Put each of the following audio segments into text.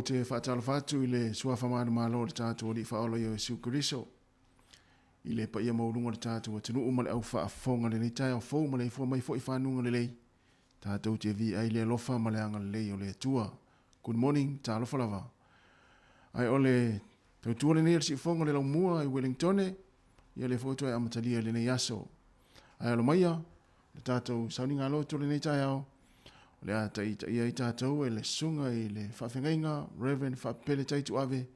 o te whaatala whatu i le suafa maana malo le tātua li whaolo i o Jesu Kiriso. I le pa ia maurunga le tātua tenu umale au whaafonga le nei tai au fau ma le ifua mai fo i whanunga le lei. Tātou te vi ai le alofa ma le anga le lei o le atua. Good morning, tā alofa lava. Ai o le tautua le nei al si fonga le lau mua i Wellington ia le foto e amatalia le nei aso. Ai alo maia, le tātou sauninga aloto le nei tai au. Le ata ia i tātou e le sunga i le whawhengainga, Reverend Whapele Taitu Ave,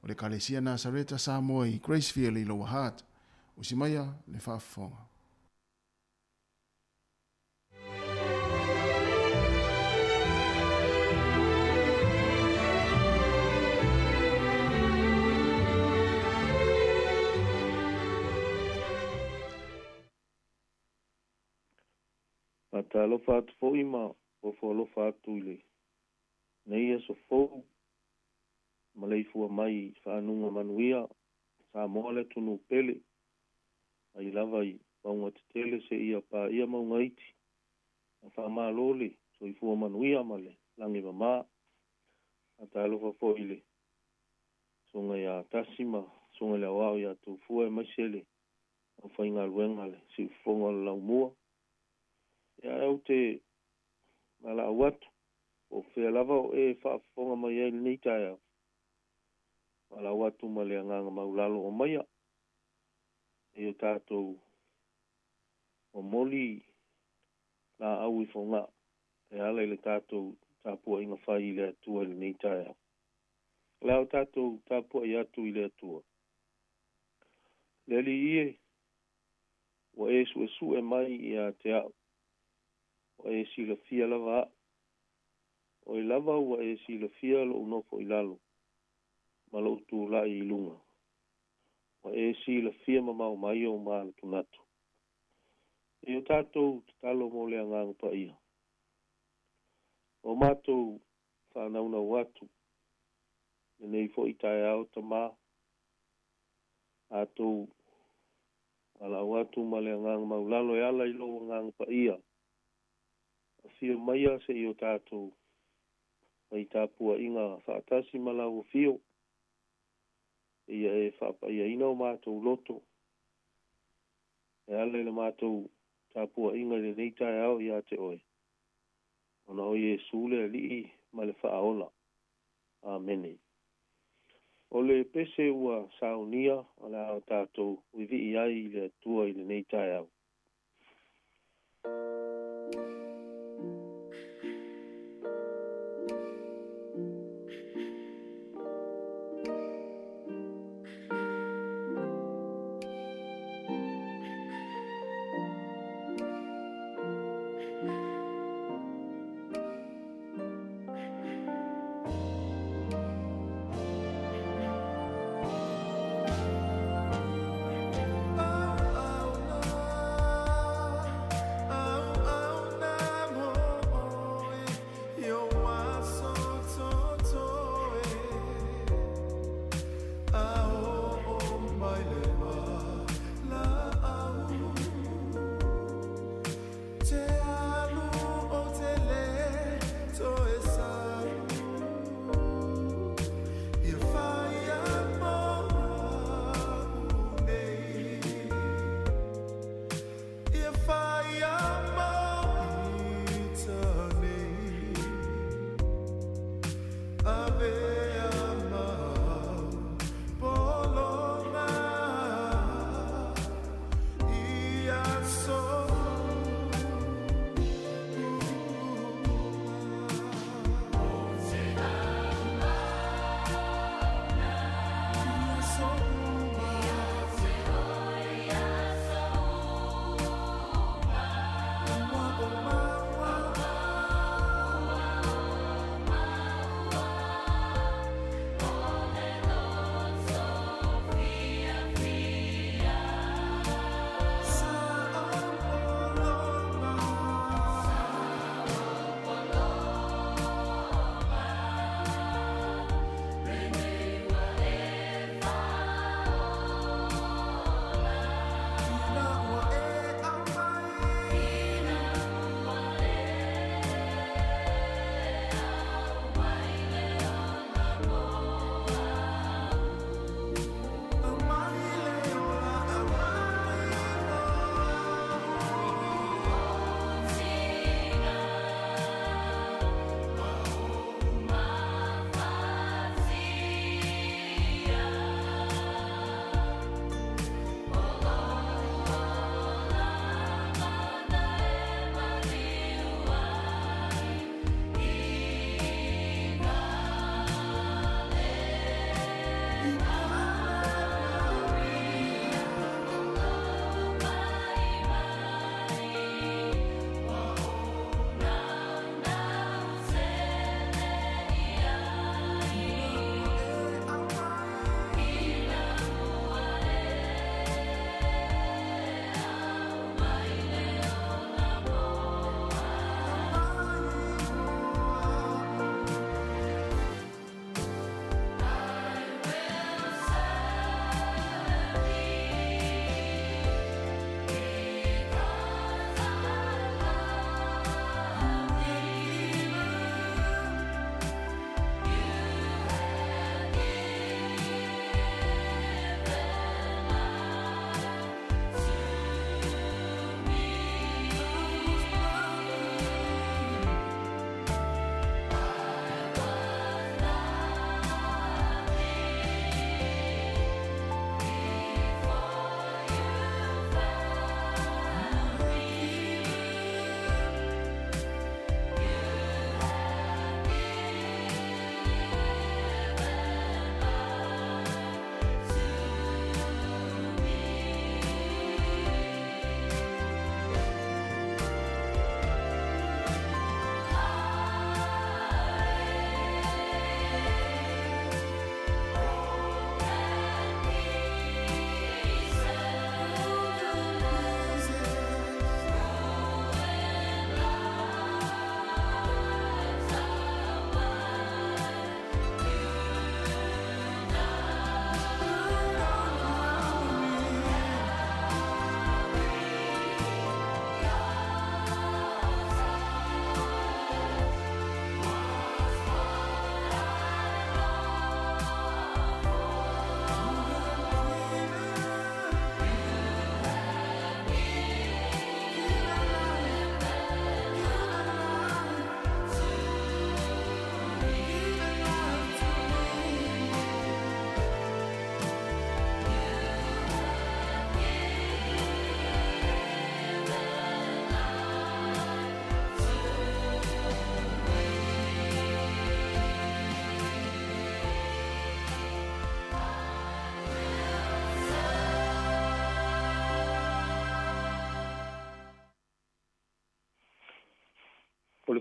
o le Kalesia Nazareta Samoa i Gracefield i Lower Heart, o si maia le whafonga. Patalo fatu fo ima o folo fatu ile. Nei e so fo malei fua mai whanunga manuia sa moale tunu pele. Ai lava i maunga te tele se ia pa ia maunga iti. A wha maa lole so i fua manuia male langi mama. Patalo fa fo ile. Songa ia tasima, songa le wao ia tu fua e maisele. A whainga luenga le si ufonga lau mua. Ia au te mala awatu o whea lava o e whaafonga mai e nei tae au. Mala awatu ma le anganga maulalo o maia. E o tātou o moli la au i whonga. E ala i le tātou tāpua inga whai i le atua le nei tae au. Lao tātou tāpua i atu i le atua. Le li ie o e su e mai i a te au. O e si la fia lava. O e lava ua e si la fia lo unofo i lalo. Ma lo tu la i lunga. O e si la fia mamau mai o maa tunatu. E o tātou talo mo le angang pa ia. O mātou whanauna watu. E nei fo i tae au ta maa. Atou ala watu ma le angang maulalo e ala i lo angang pa ia. Fio maia se i o tātou mai tāpua inga whaatasi malau o fio. Ia e whapa ia ina o mātou loto. E ale le mātou tāpua inga le neitai au ia te oe. Ona o ie sule li ma le whaola. Amene. O le pese ua saunia ala au tātou wivi iai le tua i le neitai au.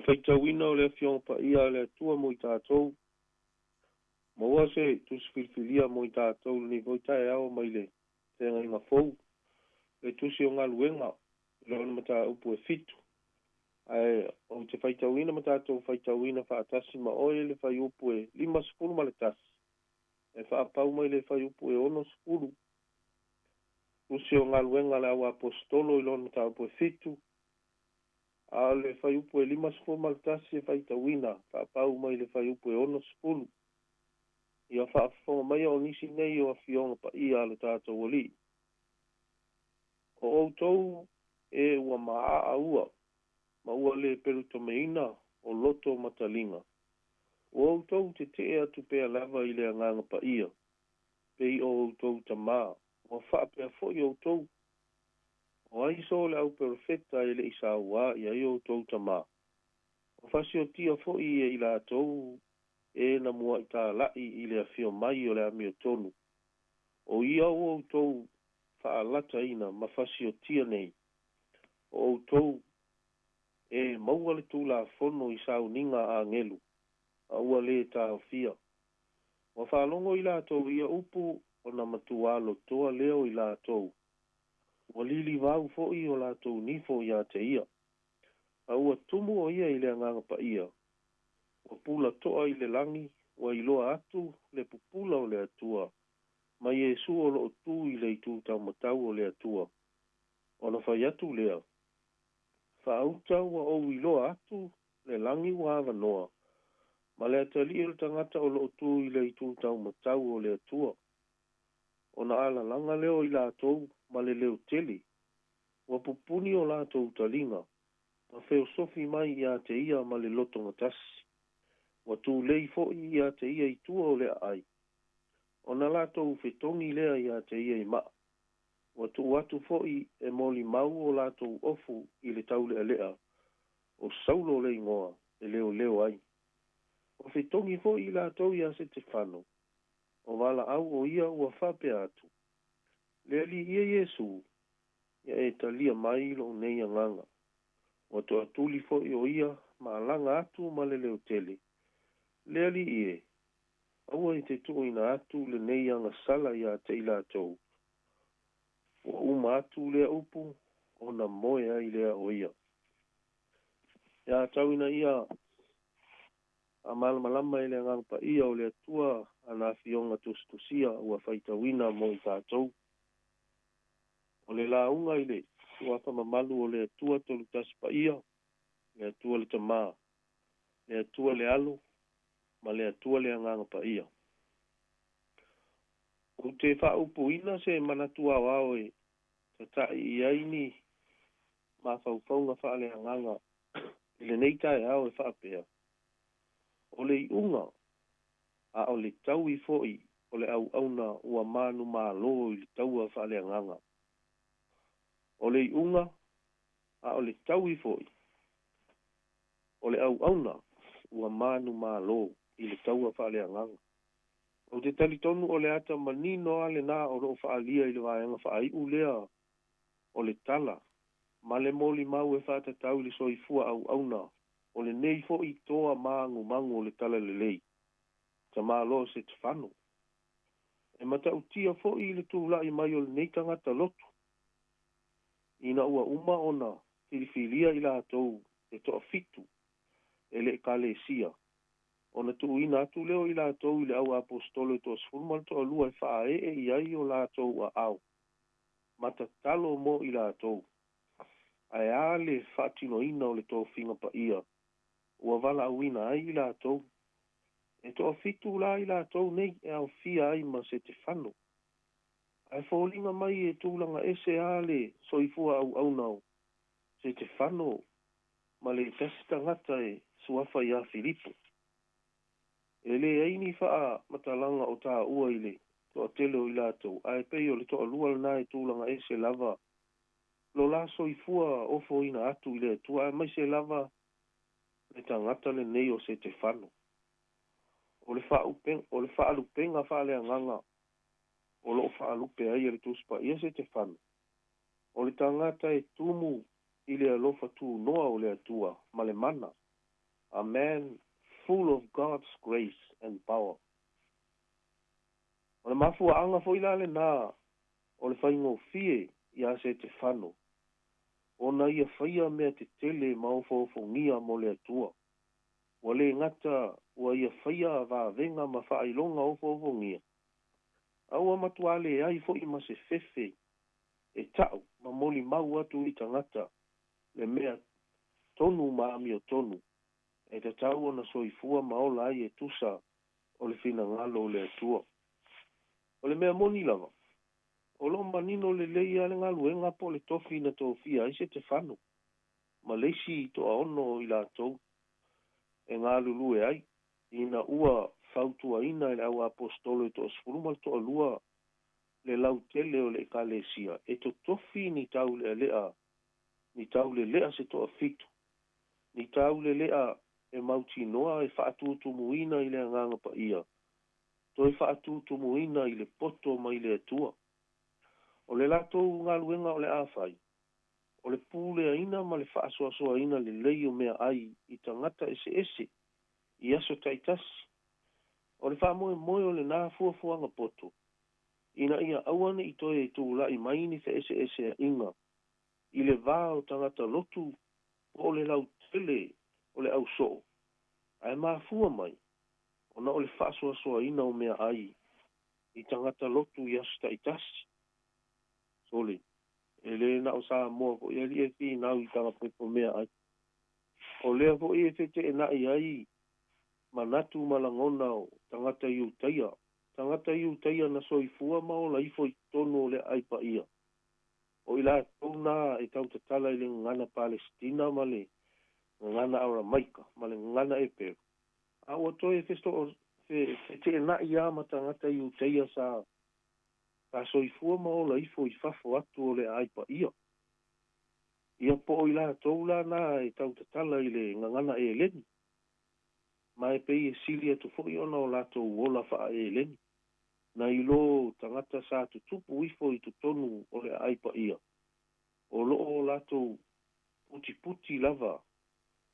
faitauina o le afioga paia o le atua mo i tatou maua se tusifilifilia mo i tatou lenei foi taeao mai le tegaiga fou le tusi o galuega le ona mataupu e fitu ae o te faitauina ma tatou faitauina faatasi ma oe le faiupu e 5 ma le tasi e faapau mai le faiupu e 6 tusi o galuega le au apostolo i lona mataupu e fitu a le faiupu e 5 ma le tasi e faitauina faapau mai le faiupu e 6 ia faafofoga mai o nisi nei o afioga paia a le tatou alii o outou e ua maa'aua ma ua le pelutomeina o loto mataliga o outou tetee atu pea lava i le agaga paia pei o outou tamā ua faapea fo'i outou o aiso o le au perofeta e le'i sauā i ai outou tamā o fasiotia fo'i e i latou e na mua i tāla'i i le afio mai o le amiotonu o ia o outou fa'alataina ma fasiotia nei o outou e maua le tulafono i sauniga agelu a ua lē taofia ua fa'alogo i latou ia upu ona matuālotoa lea o i latou ua lilivau fo'i o latou nifo iā te ia a ua tumu o ia i le agaga paia ua pula to'a i le lagi ua iloa atu le pupula o le atua ma iesu o lo'o tū i le itutaumatau o le atua ona fai atu lea fa'auta ua ou iloa atu le lagi ua avanoa ma le atali'i o le tagata o lo'o tū i le itutaumatau o le atua ona alalaga leo i latou ma le leo teli ua pupuni o latou taliga ma feosofi mai iā te ia ma le loto gatasi ua tūlei fo'i iā te ia itua o le a'ai ona latou fetogi lea iā te ia i ma'a ua tu'u atu fo'i e molimau o latou ofu i le taule'ale'a o saulo le igoa e leoleo ai ua fetogi fo'i i latou iā setefano o vala'au o ia ua fa'apea atu le ali'ia iesu ia e talia mai lo nei agaga ua to'atuli fo'i o ia ma alaga atu ma le leotele le ali'ie aua i te tu'uina atu lenei agasala iā te i latou ua uma atu lea upu ona moe ai lea o ia ia tauina ia a malamalama i le agaga paia o le atua ana afioga tusitusia ua faitauina mo i tatou o le lauga i le tuafa mamalu o le atua tolutasi paia le atua le tamā le atua le alo ma le atua le agaga paia o te fa'aupuina se manatu aoao e tata'i i ai ni mafaufauga fa'aleagaga i lenei taeao e fa'apea o le i'uga a o le taui fo'i o le au'auna ua manu mālō i le taua fa'aleagaga o le i'uga a o le taui fo'i o le au'auna ua manu mālō i le taua fa'aleagaga o te talitonu o le ata manino a lenā o lo'o fa'alia i le vaega fa'ai'u lea o le tala ma le molimau e fa'atatau i le soifua au'auna o lenei fo'i toa magumagu o le tala lelei tamālo se tefano e matautia fo'i i le tula'i mai o lenei tagata lotu ina ua uma ona filifilia i latou e to'afitu e le ekalesia ona tu'uina atu leo i latou i le au apostolo e to'asefulu ma le to'alua e fa'ae'e i ai o latou a'ao matatalo mo i latou ae a le fa'atinoina o le tofiga paia ua vala'auina ai i latou e to'afitu la i latou nei e aofia ai ma setefano ae foliga mai e tulaga ese a le soifua au'auna o setefano ma le tasi tagata e suafa iā filipo e leai ni fa'amatalaga o tā'ua i le to'atele o i latou ae pei o le to'alua lanā e tulaga ese lava lo la soifua ofoina atu i le atua mai se lava le tagata lenei o setefano o le fa'alupega fa'aleagaga o lo'o fa'alupe ai e le tusi paia setefano o le tagata e tumu i le alofa tunoa o le atua ma le mana a man full of God's grace and power. O le mafua anga fo ilale na o le whaingo fie ia se te whano. O na ia whaia mea te tele maofofo ngia mo le atua. O le ngata ua ia whaia va venga ma whailonga ofofo ngia. Aua matuale ai fo ima se fefe e tau ma moli mau atu i tangata le mea tonu maami o tonu. E te tau ona soifua maola ai e tusa o le fina ngalo le atua. O le mea moni lava. O lo manino le leia le ngaluenga po le tofi na tofia ai se te whanu. Ma leisi to ono i la tau. E ngā lulue ai. Ina ua whautua ina i le au apostolo i to asfurumal to alua le lau tele o le ekalesia. E to tofi ni tau le lea. Ni tau le lea se to afitu. Ni tau le lea e mauti noa e whaatutu muina i le anganga pa ia. To e whaatutu muina i le poto mai le atua. O le latou ngaluenga o le awhai. O le pule aina ma le whaasoasoa aina le leio mea ai i tangata ese. I aso taitasi. O le whaamoe moe o le nā fuafuanga poto. Ina ia awane i toe i tūla i maini fe ese a inga. I le vā o tangata lotu o le lau tele o le au soo. Ai maa fua mai. O na o le whaasoasoa ina o mea ai i tangata lotu i aso taitasi. Sole. E le na o sa moa po i e fi nau i tanga pepo mea ai. O lea po i e fete e na i ai manatu malangona o tangata iu taia. Tangata iu taia na soifua mao la ifo i tono o le aipa ia. O ila tona e tau tatala i le ngana Palestina ma le ngana Aramaika, ma le ngana e peru. A o to e festo o fete e na i ama tangata iu taia sa soifua mao la ifo i fafo atu o le aipa ia. Ia po o ila toula na e tau tatala i le ngana e leni. Ma e pei e silia tu fo i ona o lato uola faa e leni. Na ilo tangata sa tu tupu ifo i tu tonu o le aipa ia. O lo o lato puti lava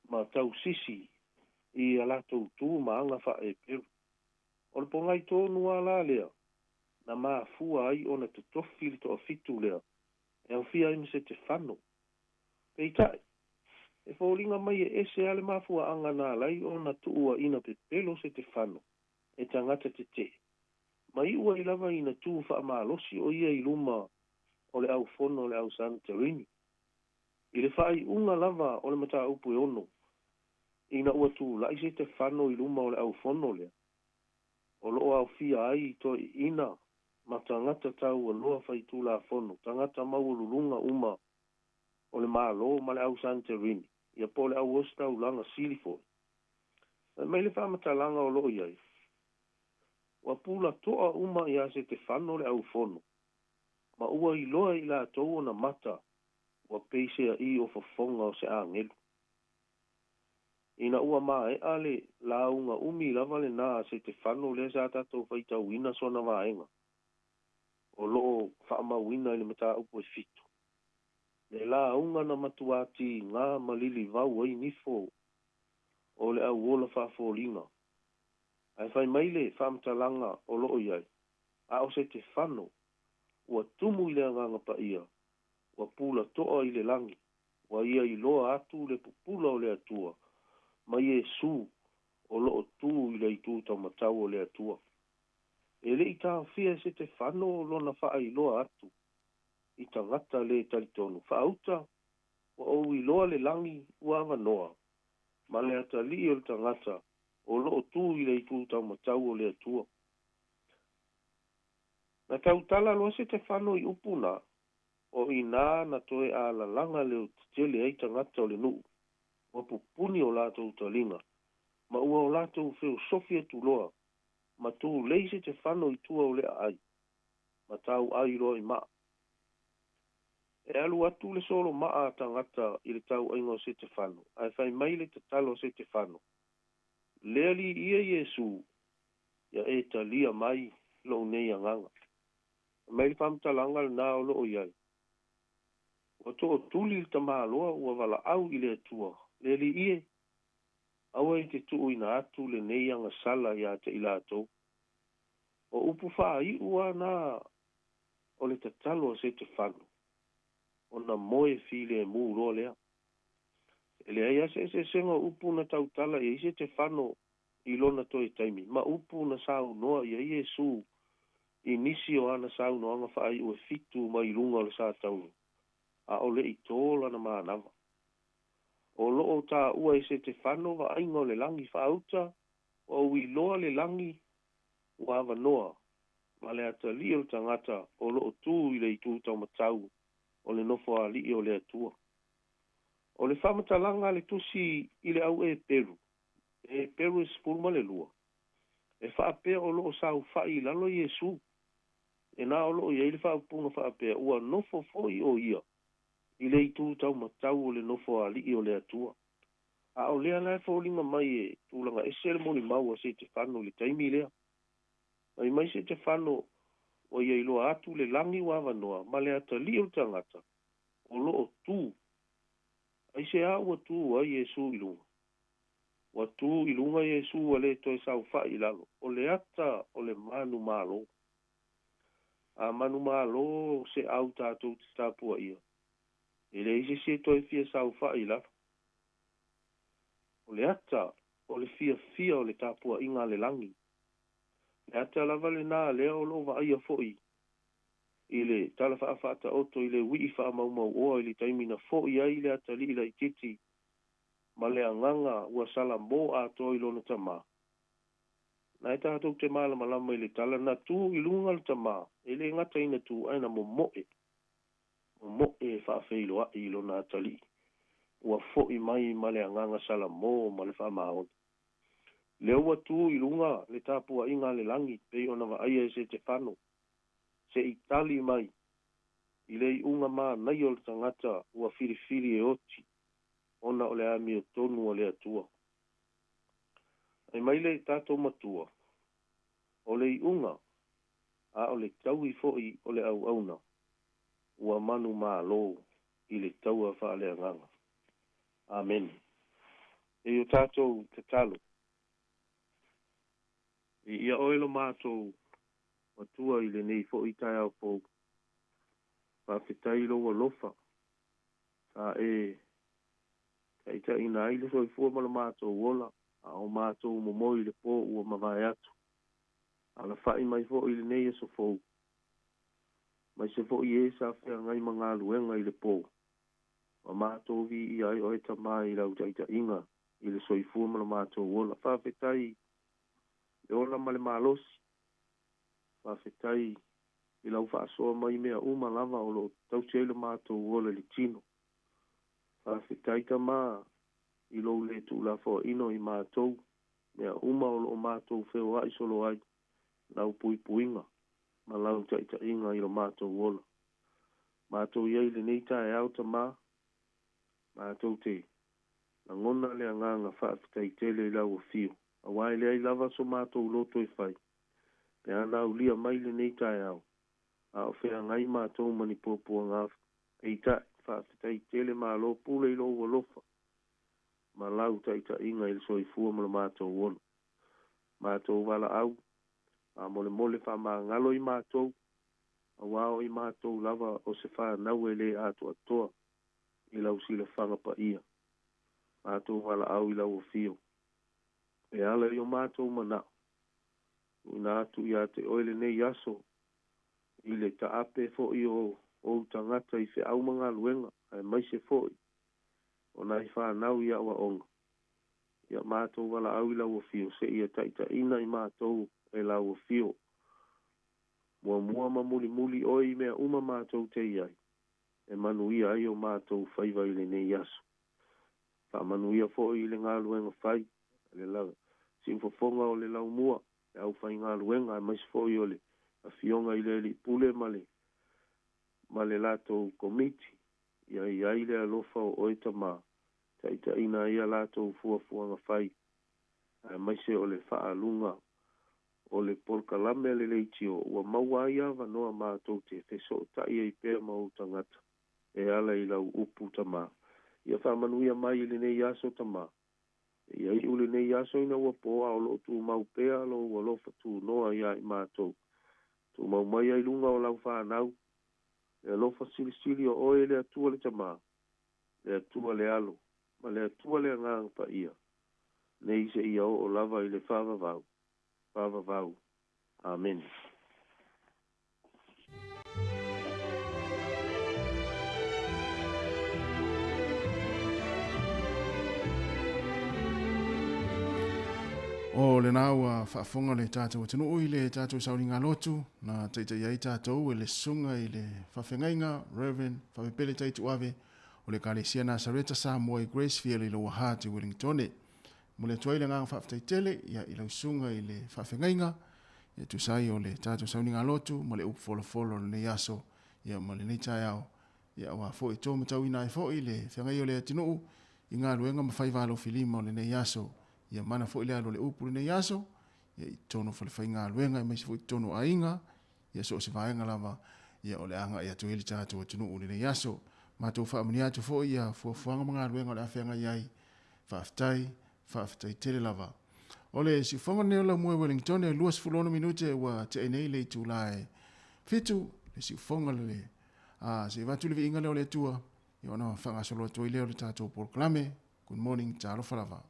ma tau sisi i a lato tu maanga faa e peru. O le pongai tonu a la lea. Na maa fua ai ona tu tofi to afitu lea. E au fia imi se te whano. Pei tai. E fōlinga mai e ese ale maa fua anga nā lai ona tuua ina pe pelo se te whano. E tangata te. Mai ua I lava ina tū wha maalosi o ia I luma o le au fono o le au Santorini. I le whai unga lava o le mata upu e ono. Ina ua tū lai se te whano I luma o le au fono lea. O loo au fia ai to ina ma tangata tau a loa whai tū la fono. Tangata mau lulunga uma o le malo ma le au Santorini. Ia po le au osta ulanga silifo. Mai le whamata langa o loo iai. Wa pula toa uma ia se te whano le au fono. Ma ua I loa I la tau na mata wa peise a I o fafonga o se angelu. Ina ua maa e ale la unga umi lava le na se te whano le sa tatou whaita wina sona vaenga. O loo whaama wina ili mata upo e fitu. Le la unga na matuati ngā malili vau ai nifo o le au ola whaafolinga. Ai whai maile whaamtalanga o loo iai. A o se te whano, ua tumu I le anganga pa ia. Ua pula toa I le langi. Ua ia I loa atu le pupula o le atua. Ma Iesu o loo tu I le itu tau matau o le atua. E le I tā fia se te whano o lona wha I loa atu. I tangata le talitonu. Whaauta, ua o I loa le langi ua ava noa. Ma le ata li o le tangata. O loo tu I le itu tau matau o le atua. Na tau tala loa se te whano I upuna, o I nā na toe a la langa leo tele ai tangata o le nuu. Wa pupuni o lato utalinga. Ma ua o lato feo sofia tu loa. Ma tu leise te whano I tua o le ai. Ma tau ai loa I maa. E alu atu le solo maa tangata I le tau aingo se te whano. Ai whai maile te talo se te whano. Leali ia Iesu, ia e talia mai lo nei anganga. Mai whamtalanga nā o loo iai. O to o tuli ta maa loa ua wala au I le atua. Leali ie. aua i te tuuina atu lenei agasala iā te i latou o upu fa'ai'u ana o le tatalo o se Stefano ona moe file mu loa lea e leai ase esesega upu na tautala iai se Stefano i lona toe taimi ma upu na saunoa iai Iesu i nisi o ana saunoaga fa'ai'u e fitu mai luga o le sa taunu a o le'i tō lana manava o lo'o tā'ua i se Stefano va'aiga o le lagi fa'auta o uiloa le lagi ua avanoa ma le atali'i o le tagata o lo'o tū i le itu taumatau o le nofo ali'i o le atua o le fa'amatalaga a le tusi i le au e Peru e 10 e whaapea o loo sau whai lalo Iesu. E nā o loo iei le whaapunga whaapea ua nofo foi o ia. I le itu tau matau o le nofo a li o le atua. A o lea lai fōlinga mai e tūlanga e sere moni mau a se te whano le taimi lea. Mai se te whano o ia ilo atu le langi wawa noa ma le ata li o tangata o loo tū. Ai se a ua tū a Iesu ilunga. Wa tu ilunga Yesu wale toi sau fa ilalo. O le ata o le manu malo. A manu malo se au tātou te tāpua ia. E le isi se toi fia sau fa ilalo. O le ata o le fia o le tāpua inga le langi. Le ata lava le nā lea o lova aia foi. I le tala wha whata oto i le wii wha mau oa i le taimina foi ai le ata li la i titi. Ma le anganga ua sala mo a toi lona tama. Na e tātou te mala malama i le tala na tū i lunga le tama. E le ngata ina tū aina mo moe. Mo moe whaafeilo a i lona atali. Ua fo i mai ma le anganga sala mo ma le whaamaon. Le ua tū i lunga le tāpua inga le langi pei ona wa aia se te whano. Se i tali mai. I le i unga maa nai o le tangata ua whiriwhiri e oti. Ona o le ami o tonu o le atua. Ai mai le tātou matua. O le iunga, a o le tau i foi o le au auna. Ua manu maa lo i le tau a wha le anganga. Amen. E o tātou te talo. E ia oelo mātou matua i le nei foi tai au pou. Whawhetai loa lofa. Ta e ita ina ai le soi fua mana mātou wola. A o mātou momoi le po ua mawai atu. A la whai mai fo i le nei e so fou. Mai se fo i e sa whea ngai mga luenga i le po. Ma mātou vi i ai o e ta mai i lau taita inga. I le soi fua mana mātou wola. Whawhetai le ola ma le malosi. Whawhetai i lau whaasoa mai mea uma lava o lo tau seile mātou wola le tino. Whawhetai ta maa i lo le tu la fo ino i mātou. Mea uma o lo mātou feo ai solo ai. Lau pui puinga. Ma lau taita inga i lo mātou wola. Mātou iei le nei tae au ta maa. Mātou te. Na ngona le anganga whaafitai tele i lau o fio. A wai le ai lava so mātou loto i whai. Pe ana au lia mai le nei tae au. A o whea ngai mātou mani pōpua ngāwhi. E tae whaafitai tele maa lo pule i lo ua lofa. Ma lau taita inga i le soi fua mala mātou wola. Mātou wala au. A mole wha maa ngalo i mātou. A wao i mātou lava o se wha nau e le atu atoa. I lau sila whanga pa ia. Mātou wala au i lau o fio. E ala i o mātou mana. Una atu i ate oile nei aso. I le ta ape fo i o tangata i fe au mga luenga. Ai mai se fo i. O nai wha nau i awa onga. Ia mātou wala au i lau o fio. Se ia taita ina i mātou e lau o fio. Mua ma muli oi mea uma mātou te iai. E manu ia ai o mātou whaiva i le nei aso. Wha manu ia fo i le ngā luenga whai. Le lau. Simfofonga o le lau mua. E au whai ngā luenga. E mais fo i o le. A fionga i le li pule male. Male lato komiti. Ia i ai le alofa o oita ma. Taita ina ia lato fuanga whai. E mais o le wha lunga. O le polka lame le leitio. Ua maua ia vanoa mātou te feso. Ta ia i pēr mau tangata. E ala i lau upu tama. Ia wha manuia mai i le nei aso tama. Ia i ule nei aso ina ua poa o lo tu mau pea lo ua lo fatu noa ia i mātou. Tu mau mai ai lunga o lau whanau. E lo fa sili o oe le atua le tamā. Le atua le alo. Ma le atua le ngang pa ia. Nei se ia o lava i le whawavau. Whawavau. Amen. O le naua whaafonga le tātou tunu ui le tātou sauringa lotu na teita iai tātou e le sunga i le whawhengainga Reverend Whawepele taitu ave o le Kalesia Nasareta Samoa i Gracefield i lo Wahati Wellingtone. Mo le tuai le ngang whaftaitele ia i lau sunga i le whawhengainga ia tusai o le tātou sauringa lotu mo le upfolofolo le yaso ia mo le neitai au ia wa fo i tō matau ina e fo i le whengai o le atinuu i ngā luenga mawhaivalo filima o le nei yaso ia mana fo ile alo le upu le yaso ia i tono fo le fainga luenga i maisi fo i tono ainga ia so se vaenga lava ia o le anga ia tueli tātou tunu le yaso matou whaamani atu fo ia fuanga mga luenga o le awhenga iai whaaftai tele lava o le si whanga neo la mua Wellington e luas fulona minute wa te enei le tulae fitu le si whanga le se vatu le inga leo le tua ia ona whanga solo atu i leo le tātou proclame good morning talo falava.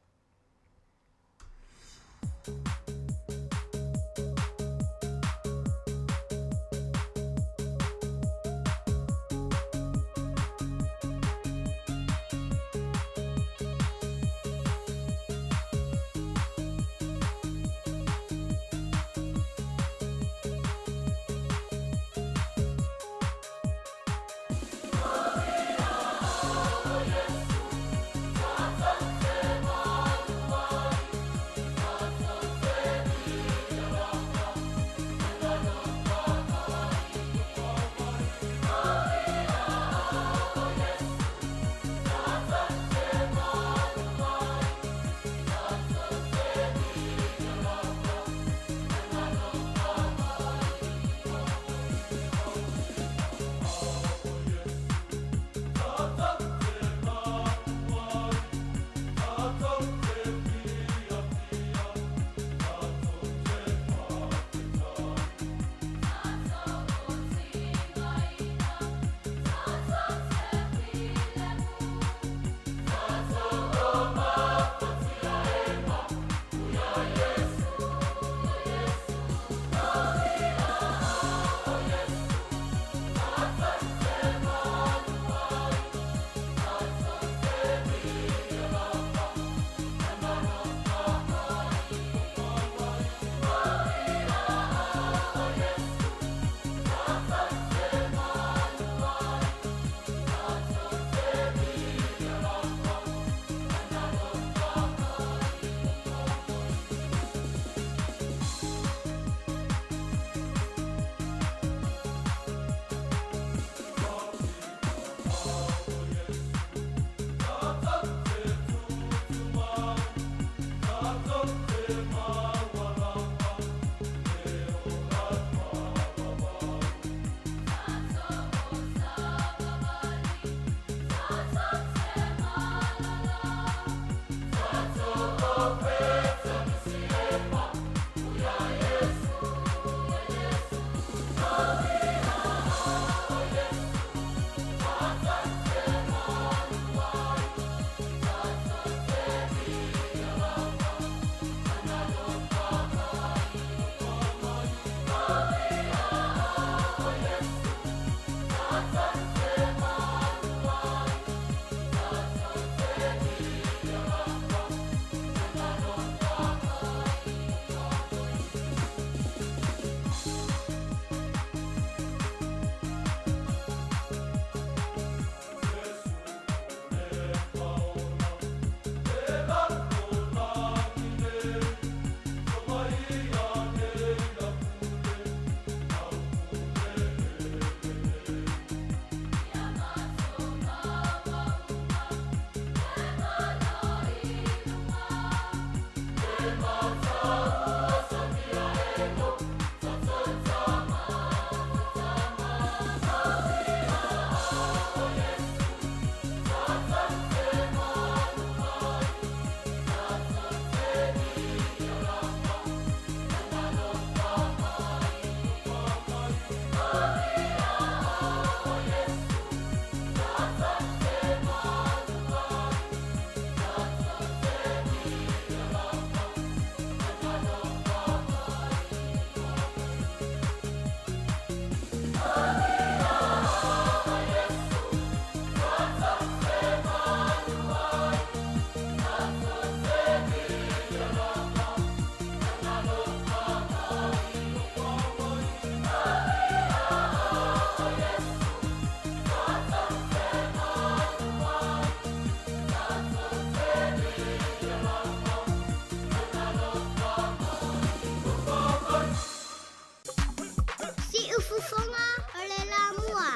ufufonga o le la mua.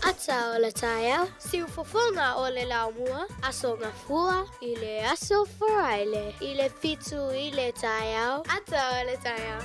Ata o le taia, si ufufonga o le la mua, aso ngā fua, i le aso wharaile, i le fitu i le taia, ata o le taia.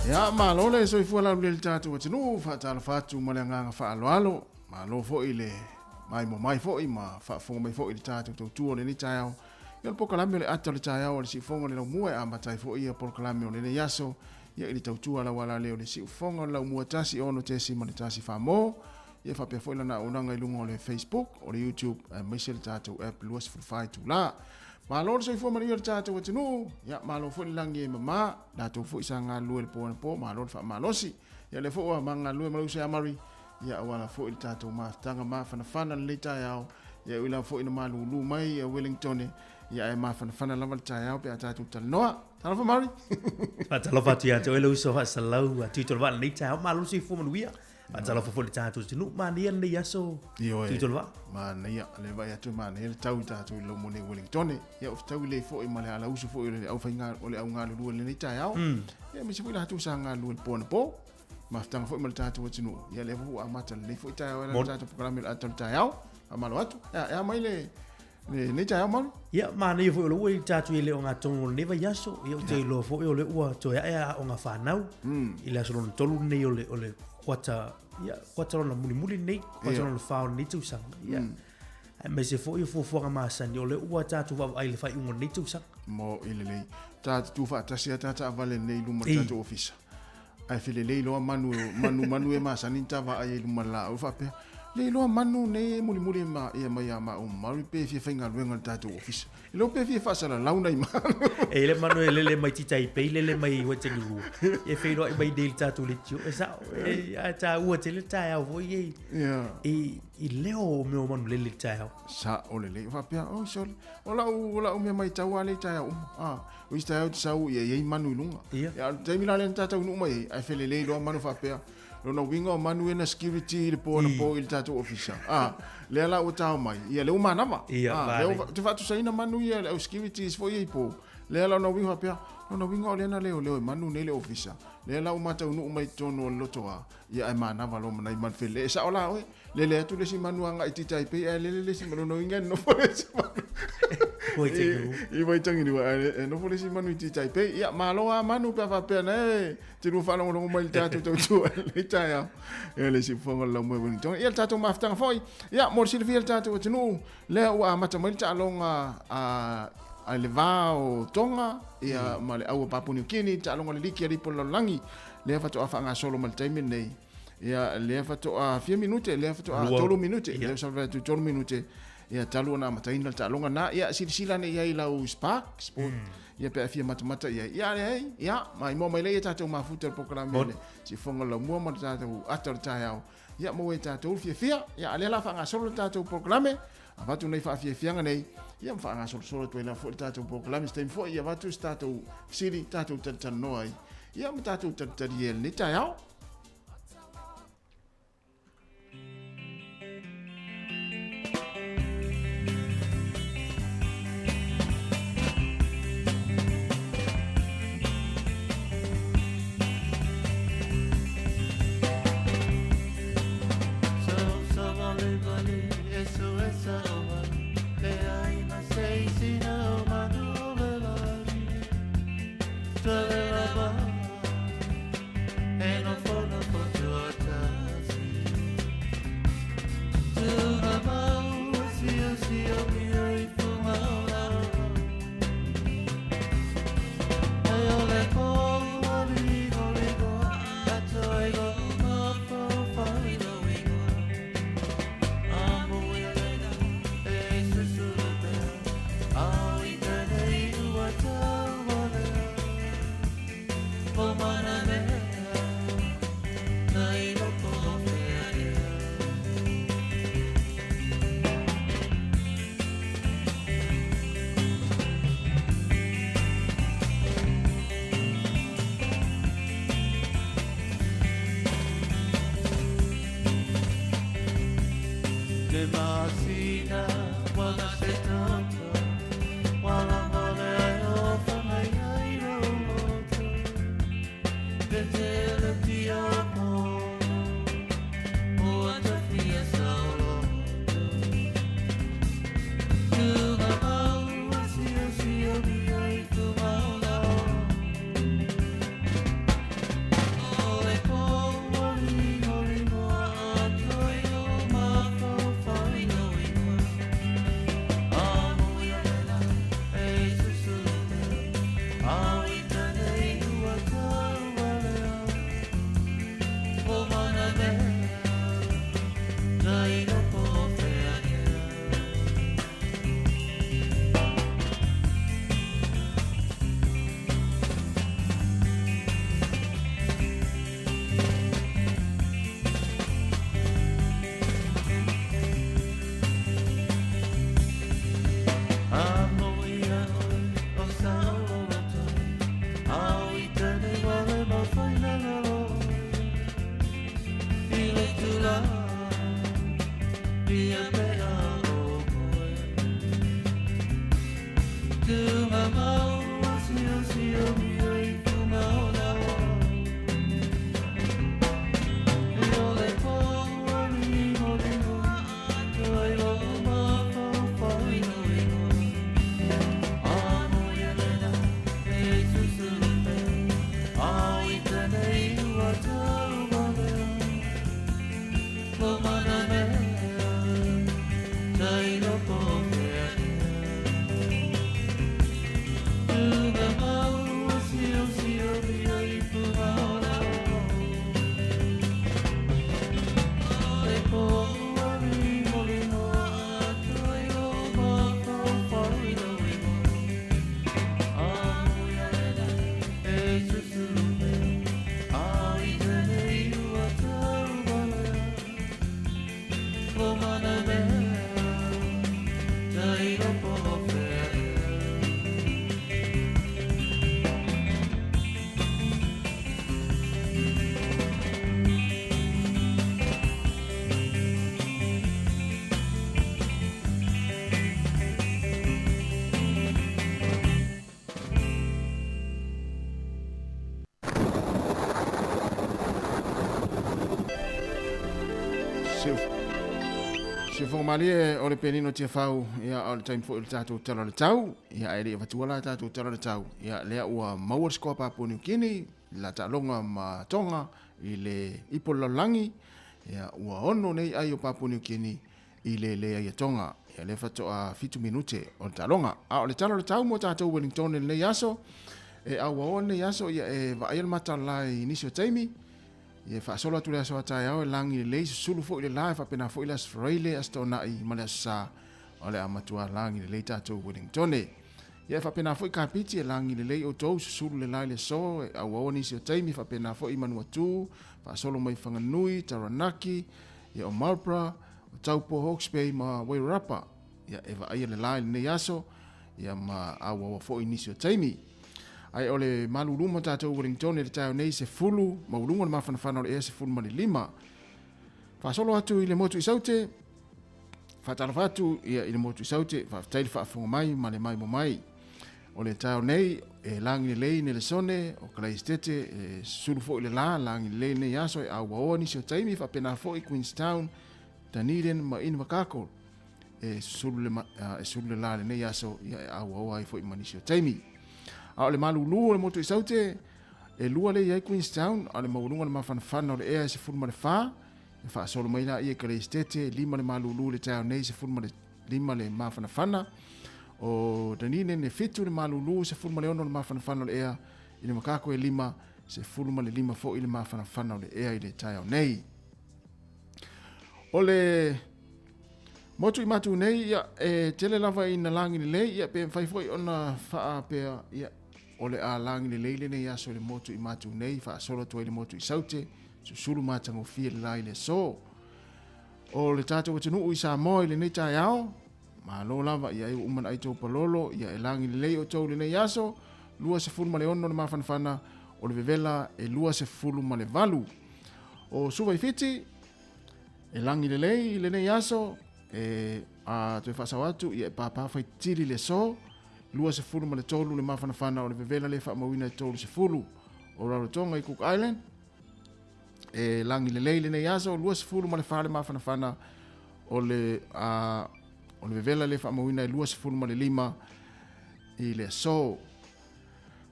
Ya malo le so ifua la le tatu wa tinu fa tala fatu ma le nganga fa alo malo fo ile mai fo i ma fa fo mai fo i tatu to tu le ni tao ya po kala me le ata le tao le si fonga le mo a ma tai fo i po kala me le yaso ya ile tau tu ala wala le si fonga la mo tasi ono te si ma le tasi fa mo ya fa pe fo ila na una ngai lungo le Facebook o le YouTube mai se le tatu app luas for fight tu la malo so ifo mari tatu wa tinu ya malo fo langi mama da to fo isanga lu le po malo fa malosi ya le fo manga lu malu se amari ya wala fo il tatu ma tanga ma fana le tayao ya ila fo ina malu lu mai ya Wellington ya e ma fana la tayao pe tatu tal noa tal fo mari talo fatu ya to elo so fa salau atu to va le tayao malu si fo manuia talo fo le tatu tinu ma ni le yaso tu to va ma ya le va ya tu ma le tau tatu lo mo le Wellington ya of tau le fo i ma le ala usu fo le au fainga o le au nga lu le tayao ya mi si fo la tu sanga lu po ma tanga fo i ma le tatu wa tinu ya le fo amata le fo tayao le tatu programa le atal tayao amalo atu ya mai le ne tayao mal ya ma ni fo lo we tatu le o nga tongo ne va yaso yo te lo fo yo le ua to ya o nga fa nau ila so no tolu ne yo le kwata na muli nei kwata na fa ni tu sang ya me se fo yo fo ma san yo le ua tatu va ai le fa un ni tu sang mo ile le tatu tu fa tasia tata vale nei lu mo tatu office ai fele le lo manu e ma saninta va ai lu mala o fa pe le lo manu ne muli ma e ma o mari pe fi fenga luenga tatu office lo pe fi fa sala launa i ma e le manu le mai titai pe le mai ho te lu e fe lo mai del tatu le tio e sa e ta u te le tai au vo ye e leo me o manu le tai au sa o le fa pe o sol ola o me mai tau ale tai au o sta au sa u ye manu lunga ya te mila le tatu no mai ai fele le lo manu fa pe no winga o manu na security le po il tatu official le ala o tau mai ia le uma nama le te fatu saina manu ia le security fo ia po le ala no winga pe no winga o le na le manu ne le official le ala o mata no mai tono lotoa ia ai mana valo mai man fele sa ola o le tu le si manu anga ititai pe le si manu no winga no fo si i vai tangi ni no fo si manu ititai pe ia malo a manu pe fa pe ne te no fa no mai tatu tu le taya ele si fonga la mo bonito ia tatu maftanga foi ia mo si le tatu tu le o mata mai ta longa a le va o tonga ia ma le au Papua New Guinea ta longa le liki ali po langi le fa to afanga solo mal time nei ia le fa to a 4 minute le fa to a 3 minute le fa to 3 minute ia talu na mata ina ta longa na ia sila ne ia ila u spark sport ia pe afia mata ia mai mo mai le ta to ma futer programa le si fonga la mo ma ta to atar ta ia mo e tātou fia ia ale la whaanga solo tātou proklame a watu nei whaafiafianga nei ia ma whaanga solo tuela fo tātou proklame stem fo ia watu tātou siri tātou tatanoa ia ma tātou tatariel ni tai au Se formalie o le penino tia fau ia o le time fo le tatu tala le tau ia ele vatuala tatu tala le tau ia le ua maua skoa Papua New Guinea la talonga ma tonga i le ipolalangi ia ua ono nei ai o Papua New Guinea i le ai tonga ia le fato a fitu minute o le talonga a o le tala le tau mo tatu Wellington le yaso e a ua one yaso ia e va ai mata lai inisio taimi ia fa solo tu le so tai au langi le sulu fo le live apena fo ile sfraile astona I male sa ole amatua langi le tatu Wellington Ia whapena fo i kapiti e langi le lei o tou susulu le lai le so, au awa nisi o taimi whapena fo i manua tū, whaasolo mai whanganui, Taranaki, ia o Marlborough, o Taupo Hawke's Bay ma Wairarapa, ia ewa aia le lai le nei aso, ia ma au awa fo i nisi o taimi. Ai ole maluluma tātou Wellington e le tau nei se fulu, maulunga le mawhanawhana o le ea se fulu ma le 5. Whaasolo atu i le motu i saute, whaatala whatu ia i le motu i saute, whaataili whaafonga mai, ma le mai mo mai. O le tau nei, e langi le lei ne le sone, o kalai stete, e suru fo i le la, langi le lei nei aso, e au waoa nisi o taimi, whapena fo i Queenstown, Dunedin, ma inu makako, e suru le la le nei aso, ia e au waoa i fo i manisi o taimi. A o le malulu o le motu i saute, e lua le iai Queenstown, a le maulunga le mawhanawhana o le ea se fulu ma le wha, e wha solo mai la i e kalai stete, 5 le malulu le tau nei se fulu ma le 5 le mawhanawhana, o Dunedin e fitu le malulu se fulu ma le ono le mawhanawhana o le ea, i le makako e 5, se fulu ma le 5 fo i le mawhanawhana o le ea i le tau nei. O le motu i matu nei, ia e tele lava i na langi le lei, ia pe mwhai foi ona wha pea, ia o le a langi le leile nei aso le motu i matu nei, wha solo tua i le motu i saute, susuru matango fia le lai le so. O le tātou watanu i sa moi le nei tai ao, ma lo lava ia e umana ai tau palolo, ia e langi le lei o tau le nei aso, lua se fulu ma le ono le mawhanawhana, o le vevela e lua se fulu ma le valu. O suwa i fiti, e langi le lei le nei aso, e a te whasawatu, ia e pāpāwhai tiri le so, lua se fulu ma le tolu le mawhanawhana o le vevela le whaamawina e tolu se fulu, o Rarotonga i Cook Island, e langi le lei le nei aso, lua se fulu ma le whale mawhanawhana o le vevela le whaamawina e lua se fulu ma le 5 i le so.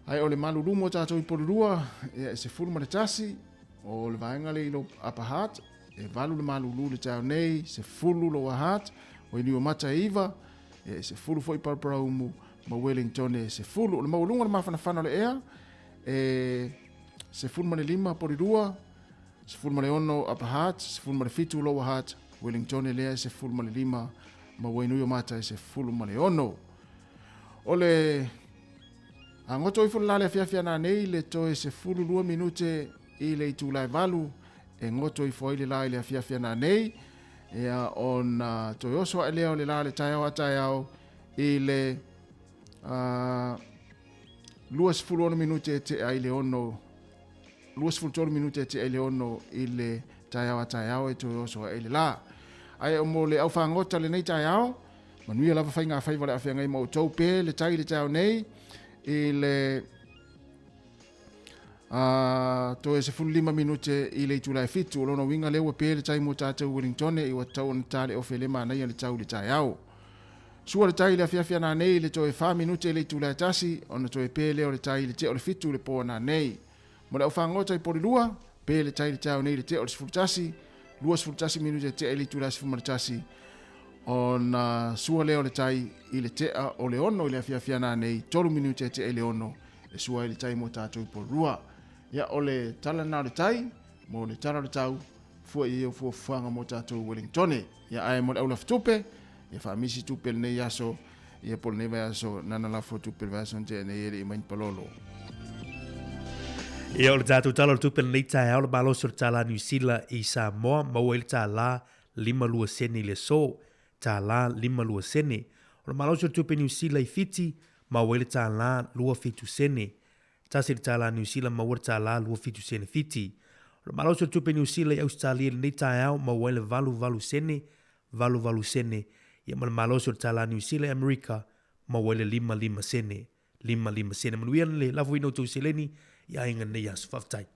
Ai o le malulumo tātou i porurua, e se fulu ma le tasi, o le vaenga le ilo apahat, e valu le malulu le tau nei, se fulu lo ahat, o iniwa mata iwa, e se fulu foi parparaumu, ma Wellington e se fulu, o le maulunga le mawhanawhana le ea, e se fulu ma le 5 porirua, se fulu ma le 1 apahat, se fulu ma le 7 lo ahat, Wellington e lea se fulu ma le 5, ma iniwa mata e se fulu ma le 1. O le angoto i fulu lale fiafia na nei, le toe se fulu 2 minute i le itu lai valu, e ngoto i foile la ile fiafia na nei, e on toyoso e leo le la le taiao a taiao i le luas fulono minute te ai le ono, luas fultono minute te ai le ono i le taiao a taiao e toyoso e le la. Ai o mo le au whangota le nei taiao, manuia lava whainga whaiva le awhia ngai mo taupe le tai le taiao nei, i le to e se fulu 5 minute i le itulai fitu o lona winga lewa pe le tai mo tātou Wellington i wa tau na tale o fele mana ia le tau le tai au. Sua le tai le afiafia na nei le to e 5 minute le itulai tasi o na to e pe le o le tai le te o le fitu le po na nei. Mo le au whangota i pori lua, pe le tai le tau nei le te o le sifuru tasi, lua sifuru tasi minute te e le itulai sifuru tasi o na sua leo le tai i le te o le ono i le afiafia na nei 3 minute te e le ono e sua i le tai mo tātou i pori lua. Ia ole tala na le tai, mo le tala le tau, fua i eo fua fuanga mo tātou Wellington. Ia ai mo le aula fitupe, ia whaamisi tupe le nei aso, ia pole nei vai aso, nana la fua tupe le vai aso nte nei ere i main palolo. Ia ole tātou tala le tupe le nei tai au le baloso le tala New Zealand i Samoa, maua ele tala 5 sene le so, tala 5 sene. O le baloso le tupe New Zealand i Fiti, maua ele tala 2 sene. Tasi le tala New Zealand maua le tala 2 sene Fiti. O le maloso le tupe New Zealand i Australia le nei tai au maua ele 8 sene. Ia ma le maloso le tala New Zealand Amerika maua ele 5 sene. 5 sene. Manuia le lafu ino tau seleni ia inga nei asu whaftai.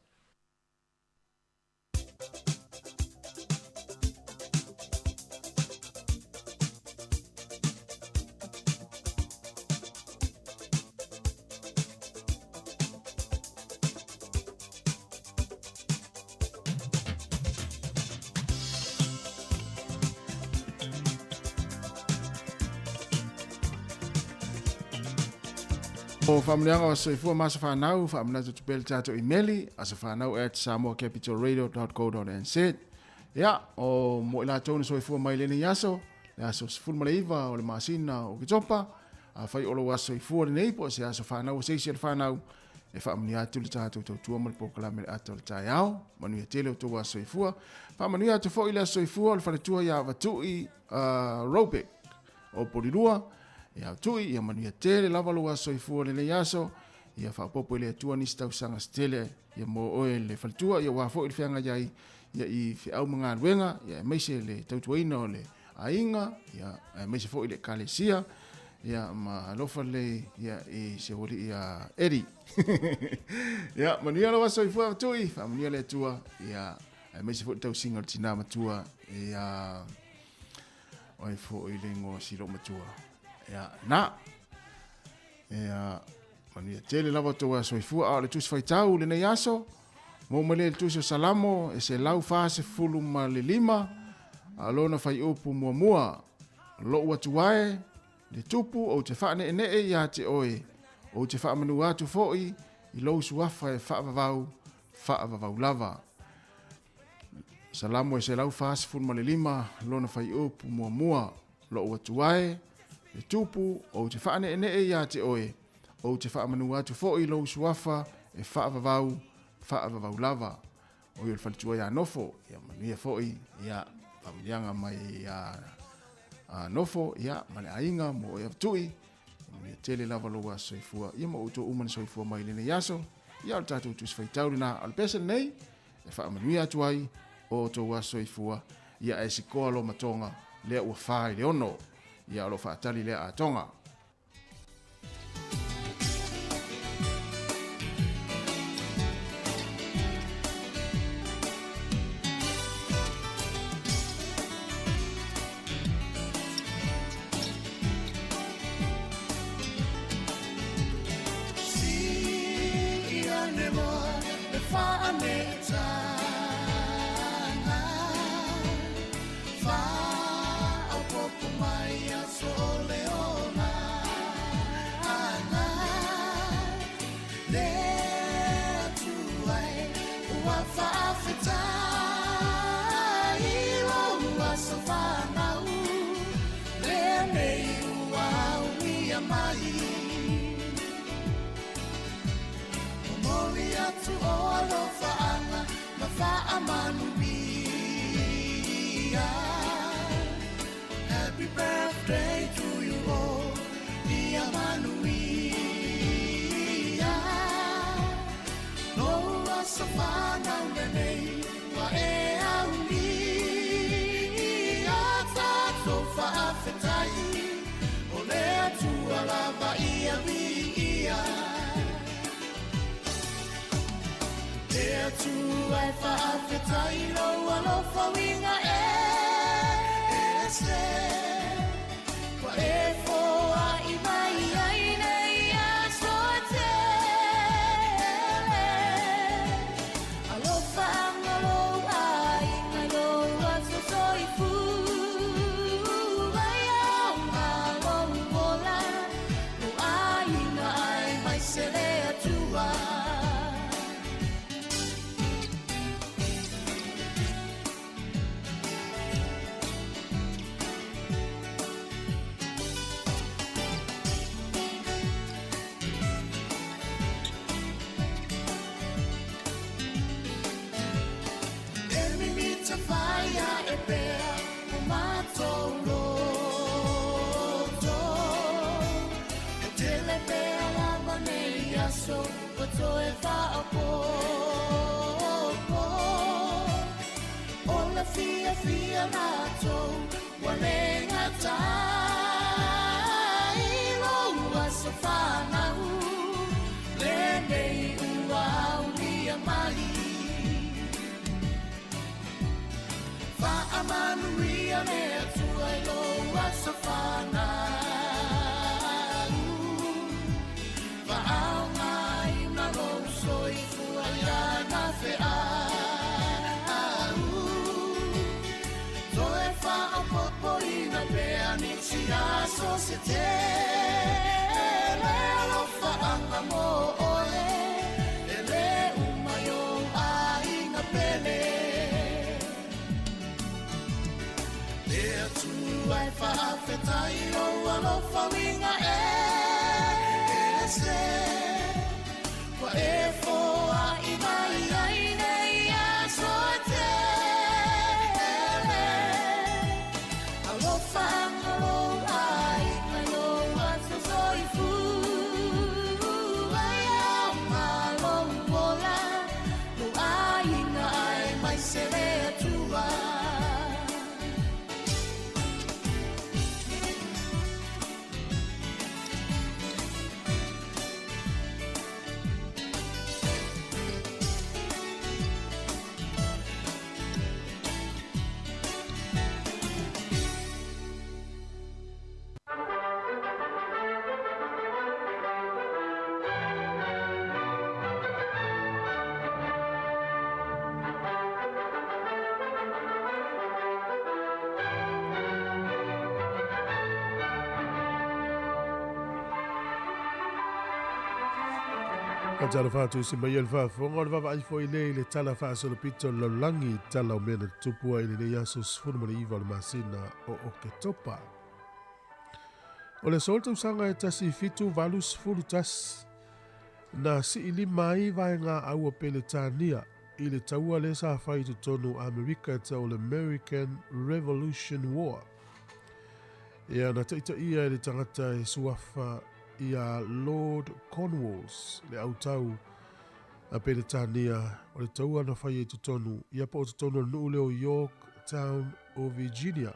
O whamleanga o se fua masa whanau, whamleanga tu tupele tātou emaili, asa whanau @samoacapitalradio.co.nz. Ia, o mo ila tōna so e fua mai lene yaso, le aso se fulma le iwa o le masina o kitopa, fai olo aso i fuori nei po se aso whanau, se isi al whanau, e whaamani atu le tātou tautua mo le pokalame le atu le tai au, manu ia tele o tō aso i fua, whaamani atu fo i le aso i fua, le whanatua ia watui Robek, o Porirua, ia watui, ia manu ia tele, lava lo aso i fua le le aso, ia whaapopo i le atua nisi tau sanga stele, ia mo oe le whanatua, ia wafo i le whianga iai, ia i whiau mga ruenga, ia meise le tautuaina o le ainga, ia meise fo i le kalesia, ia ma alofa le ia i se hori ia eri. Ia manuia lo aso i fua tui, fa manuia le tua ia meise fo tau singa tina matua ia oi fo i le ngo silo matua. Ia na ia manuia tele lava to aso i fua a le tus fai tau le nei aso. Mo male le tus salamo e se lau fase fulu ma le lima alona fai upu mua lo watuae le tupu o te whaane e nee ia te oe, o te whaamanu atu fo'i, i lou suafa e whaavavau lava. Salamo e se lau whaasifun ma le lima, lona whai upu mua, lo atu ae, le tupu o te whaane e nee ia te oe, o te whaamanu atu fo'i, lou suafa e whaavavau lava. O i le whalitua ia nofo, ia manuia fo'i, ia pamilianga mai ia nofo ia male ainga mo e tui me tele lava lo aso i fua ia mo uto umana so i fua mai le yaso ia o tatu tus fai tau na al pesen nei e fa manuia tuai o to aso i fua ia e sikoa lo matonga le ua fai le ono ia lo fa tali le a tonga. Happy birthday to you all, dear Manuia. No wasafana nene wa e auni. Ata tofa afetai, ole atu alava ia via. There to I fa'afetai lo alofa winga wa e foa i mai ai nei a soatele alofa angalo ai ngalo a sosoi fu vai au ngalo mola no ai na ai mai sele atua. So if I all the fear nato walenga tai lo wasafana lene ua ulia mai fa amanuia me tua lo wasafana societe le lo fa anga mo ole le umayo ai na pele le tu ai fa afetai lo fa winga Tala whātu si mai al whaafonga, o wawa ai fo i le tala whaasolo pito lo langi tala o mena tupua i le iaso sifunu mara iwa le masina o ke topa. O le solta usanga e tasi fitu valu sifunu tas na si ili mai vai ngā aua pele tānia i le taua le sa whai tu tonu Amerika ta o le American Revolution War. Ia na taita ia i le tangata e suafa ia Lord Cornwallis le autau a pele tānia o le taua na whai e tu tonu ia po tu tonu nuu leo York Town o Virginia.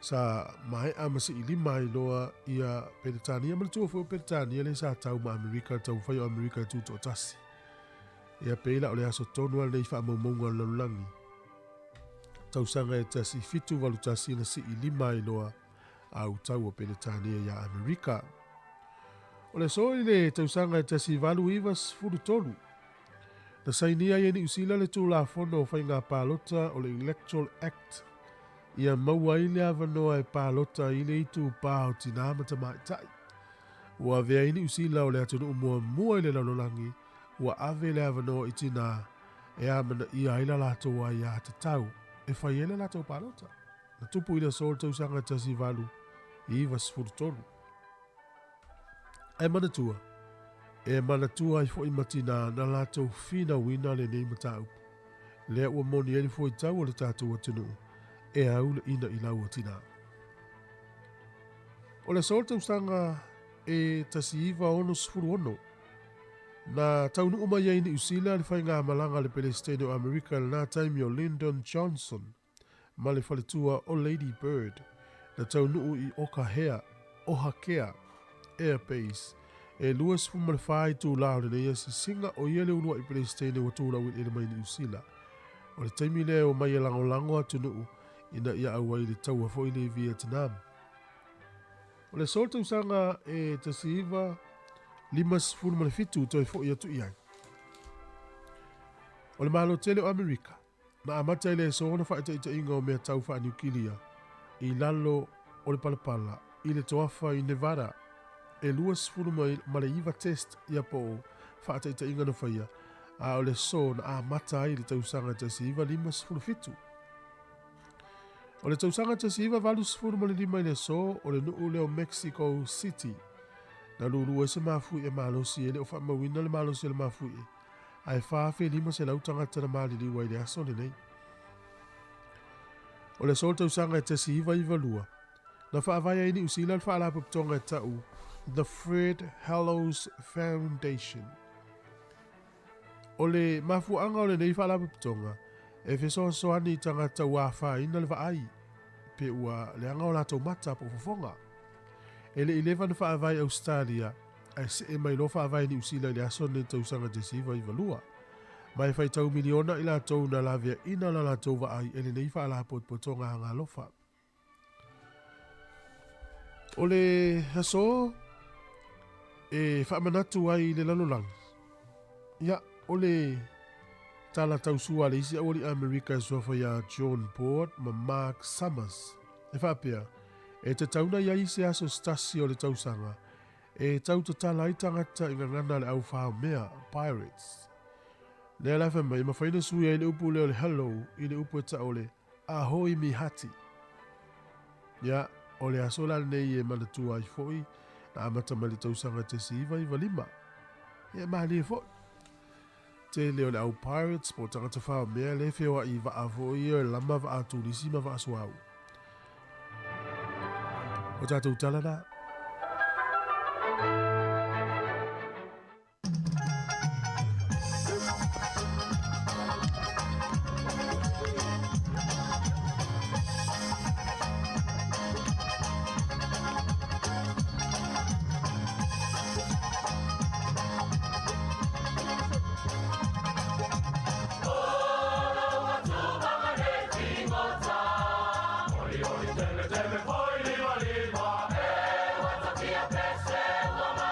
Sa mai amasi ili mai loa ia pele tānia ma le tua fo pele tānia le sa tau ma Amerika tau whai o Amerika tu to tasi. Ia peila o le aso tonu al nei wha maumonga laulangi. Tau sanga e tasi fitu walu tasi na si ili mai loa au tau o pele tānia ia Amerika. O le soi le tau sanga e tasi valu ivas furu tolu. Na sainia ia ni usila le tū la fono o whai ngā pālota o le Electoral Act. Ia maua ile avanoa e pālota ile itu pāo tina amata maitai. Ua vea ini usila o le atunu mua ile laulangi. Ua ave le avanoa itina e amana ia ila lato wa ia te tau. E whai ele lato pālota. Na tupu ila sol tau sanga tasi valu i ivas furu tolu. E manatua. E manatua i fo i matina na lato fina wina le nei matau. Lea ua moni ele fo i tau o le tātou atunu. E au le ina i lau atina. O le sol tau sanga e tasi iwa ono sifuru ono. Na taunu uma ia ini usila le whai ngā malanga le Palestine o Amerika le nā taimi o Lyndon Johnson. Ma le whaletua o Lady Bird. Na taunu i Okahea, Ohakea, Airbase. E luas fuma le whai tū lao le neia si singa o iele unua i Palestine wa tū lau i mai ni usila. O le taimi lea o mai e lango atu nuu ina ia awai le taua fo i le Vietnam. O le solta usanga e tasiiva limas funu male fitu toi fo i atu iai. O le malo tele o Amerika. Na amata ile so ona whaita ita inga o mea tau wha niukilia. I lalo o le palapala. I le toafa i Nevada. E luas funu male iwa test ia po whaita ita inga na whaia. A o le so na amata i le tausanga tasiiva limas funu fitu. O le tausanga tasiiva valu sifuru male lima i le so o le nuu leo Mexico City. Na lulu e se mafui e malosi e le o wha mawina le malosi e le mafui e. Ai whaafe lima se lautanga tana malili wa i le aso le nei. O le sol tausanga e tasiiva i valua. Na whaavaya ini usila le whaalapaptonga e tau The Fred Hallows Foundation. O le mafuanga o le nei whaalapaptonga e fesoa soani tangata wafa ina le vaai. Pe ua le anga o la tau mata po fofonga. E le 11 whaavai Australia ai se e mai lo whaavai ni usila le aso ne tausanga tasiiva i valua. Mai whai tau miliona i la tau na la vea ina la tau vaai e le nei whaalapaptonga hanga lofa. O le haso e whaamanatu ai le lalolang. Ia, o le tala tausua le isi awali Amerika sofa ya John Port ma Mark Summers. E whaapea, e te tauna ia isi aso stasi o le tausanga. E tau ta tala i tangata i ngangana le au whao mea, Pirates. Le alafa mai, ma whaina suia i le upu leo le hello i le upu e ta o le ahoi mi hati. Ia, o le asola nei e manatua i foi, na amata mali tausanga te siiva i valima. Ia mali e foi. Te leo le au Pirates, po tangata whao mea le whioa i va avo i e lama va atulisi ma va asuau. O tātou talana. Teme, teme, poi li va, e guarda chi a pesse, uomo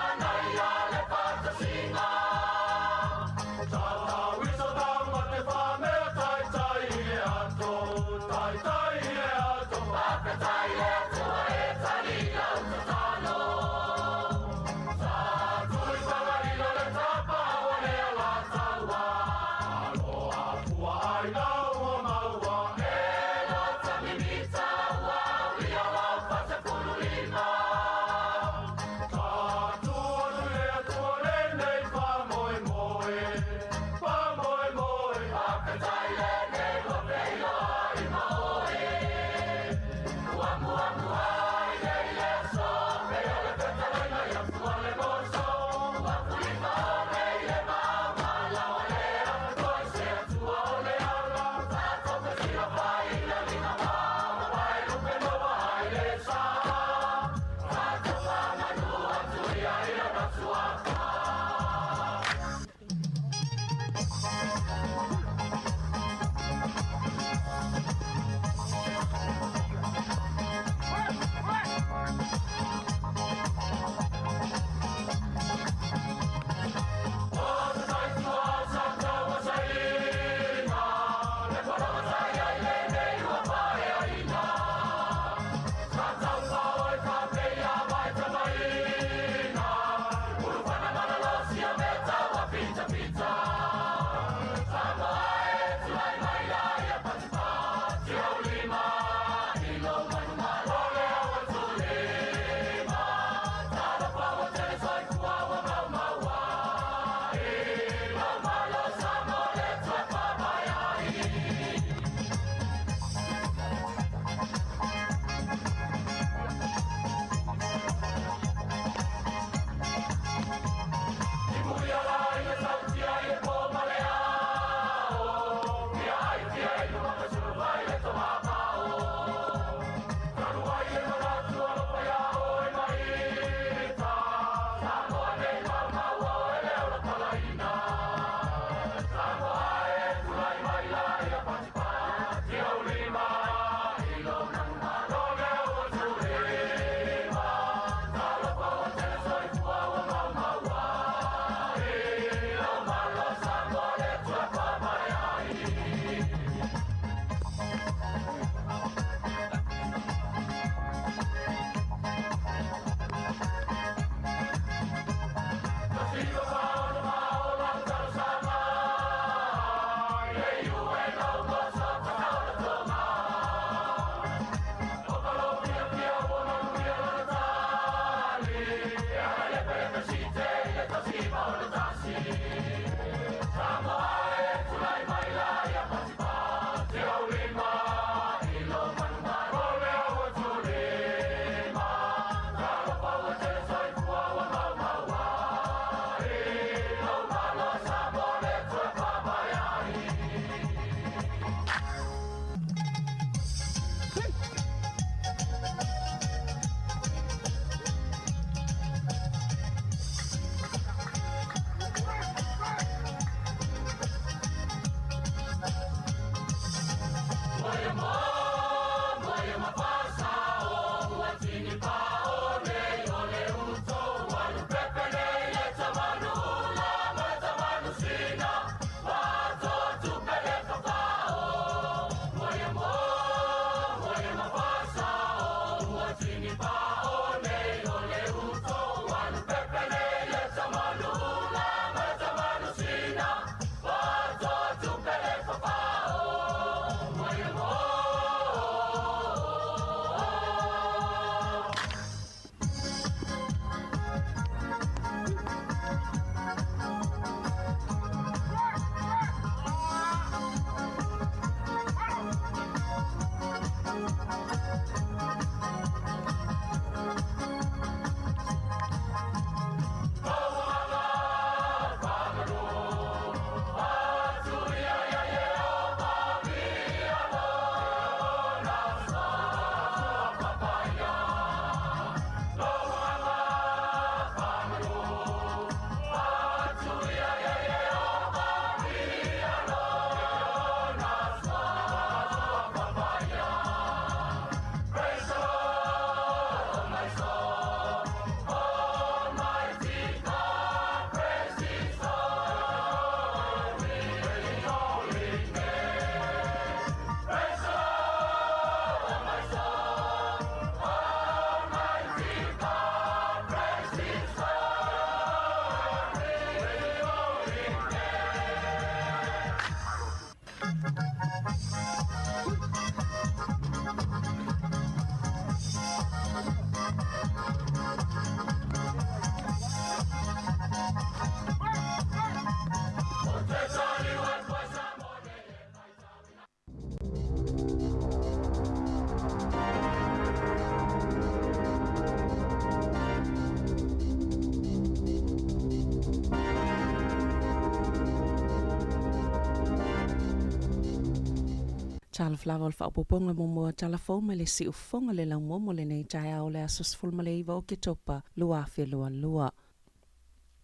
Talaflava o le whaapoponga momoa talafou ma le si ufonga le lau momo le nei tai au le asos fulma le iwa o ke topa lua fe lua lua.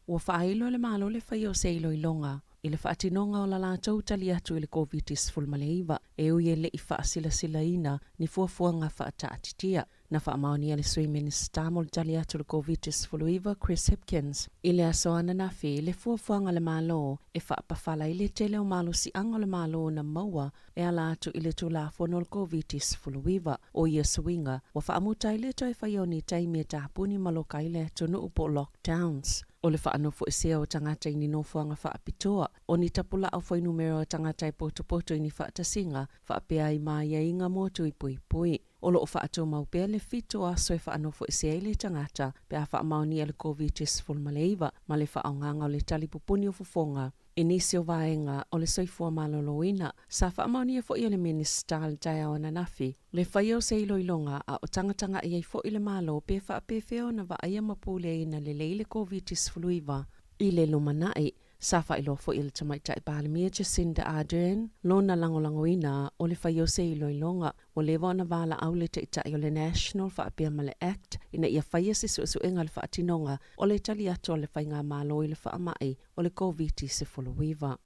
Ua whailo le malo le whai o seilo i longa, i le whaatinonga o la lātou tali atu i le COVID-19 fulma le iwa, e ui le i whaasila sila ina ni fuafuanga whaataatitia. Na whaamaoni le sui minister mo le tali atu le COVID-19 fulu iwa Chris Hipkins. I le asoana na whi le fuafuanga le malo e whaapawhala i le tele o malo si anga le malo na maua e ala atu i le tulafono le COVID-19 fulu iwa o ia suinga. Wa whaamuta i le toi whaioni taimi e tāpuni maloka i le tunu upo lockdowns. O le whaanofo esea o tangata i ni nofuanga whaapitoa. O ni tapula au whai numero o tangata i poto i ni whaatasinga, whaapea i maia inga motu i pui pui. O lo o whaato maupea le fito aso e whaanofo esea i le tangata, pea whaamaoni e le COVID-19 fulma le iwa, ma le whaonganga o le talipupuni o fufonga. Inisi o vaenga o le soifua maloloina, sa whaamaoni e fo i le minister le tai au ananafi. Le whaio se ilo ilonga a o tangatanga i fo i le malo pe whaapefeo na wa aia mapule ina le leile COVID-19 fuluiva i le lumanai. Sa whailo fo i le tamaita i Palemia Jacinda Ardern, lona langolangoina o le whaio se ilo ilonga o le wana wala au le taitai o le National Whaapea Male Act ina ia whaia se suenga le whaatinonga o le tali atu o le whainga malo i le whaamai o le COVID-19 fuluiva.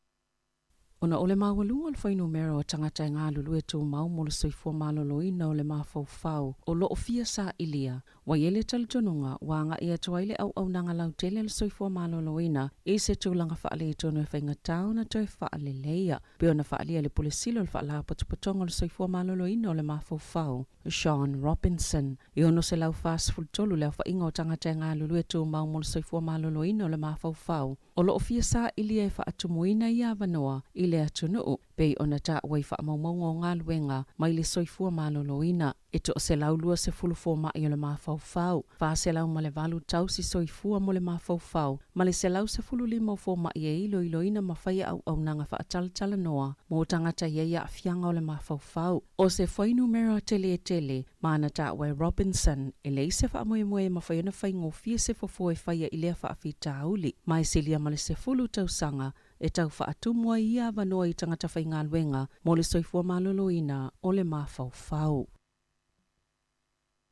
Ona ole mawalunga o le whai numero o tangata i ngā lulu e tū mau mo le soifua maloloina o le mawhauwhau o lo ofia sa ilia. Wa yele talitonunga wanga ia tuaile au nanga lau tele le soifua maloloina i se tūlanga whaale i tono e whainga tau na toi whaale leia. Peo na whaalia le pulisilo le whaala potopotonga le soifua maloloina o le mawhauwhau. Sean Robinson. I ono se lau fast food tolu leo whainga o tangata i ngā lulu e tū mau mo le soifua maloloina o le mawhauwhau. O lo ofia sa ilia e whaatumuina i avanoa i le atunuu, pei ona ta wai whaamaumaunga o ngā luenga mai le soifua maloloina. E to se lau lua se fulufo ma i o le mawhauwhau. Wha se lau ma le valu tau si soifua mo le mawhauwhau. Ma le se lau se fulu lima o fo ma i e ilo ina mawhaia au nanga whaatala noa mo tangata ia fianga o le mawhauwhau. O se whai numero tele e tele, maana ta wai Robinson, e le se whaamoe mawhaia na whaingo fia se fofo e whaia i lea whaafita auli. Mai se lia ma le se fulu tau sanga, e tau whaatumua ia wanoa i tangata whainga luenga mo le soifua maloloina o le mawhauwhau.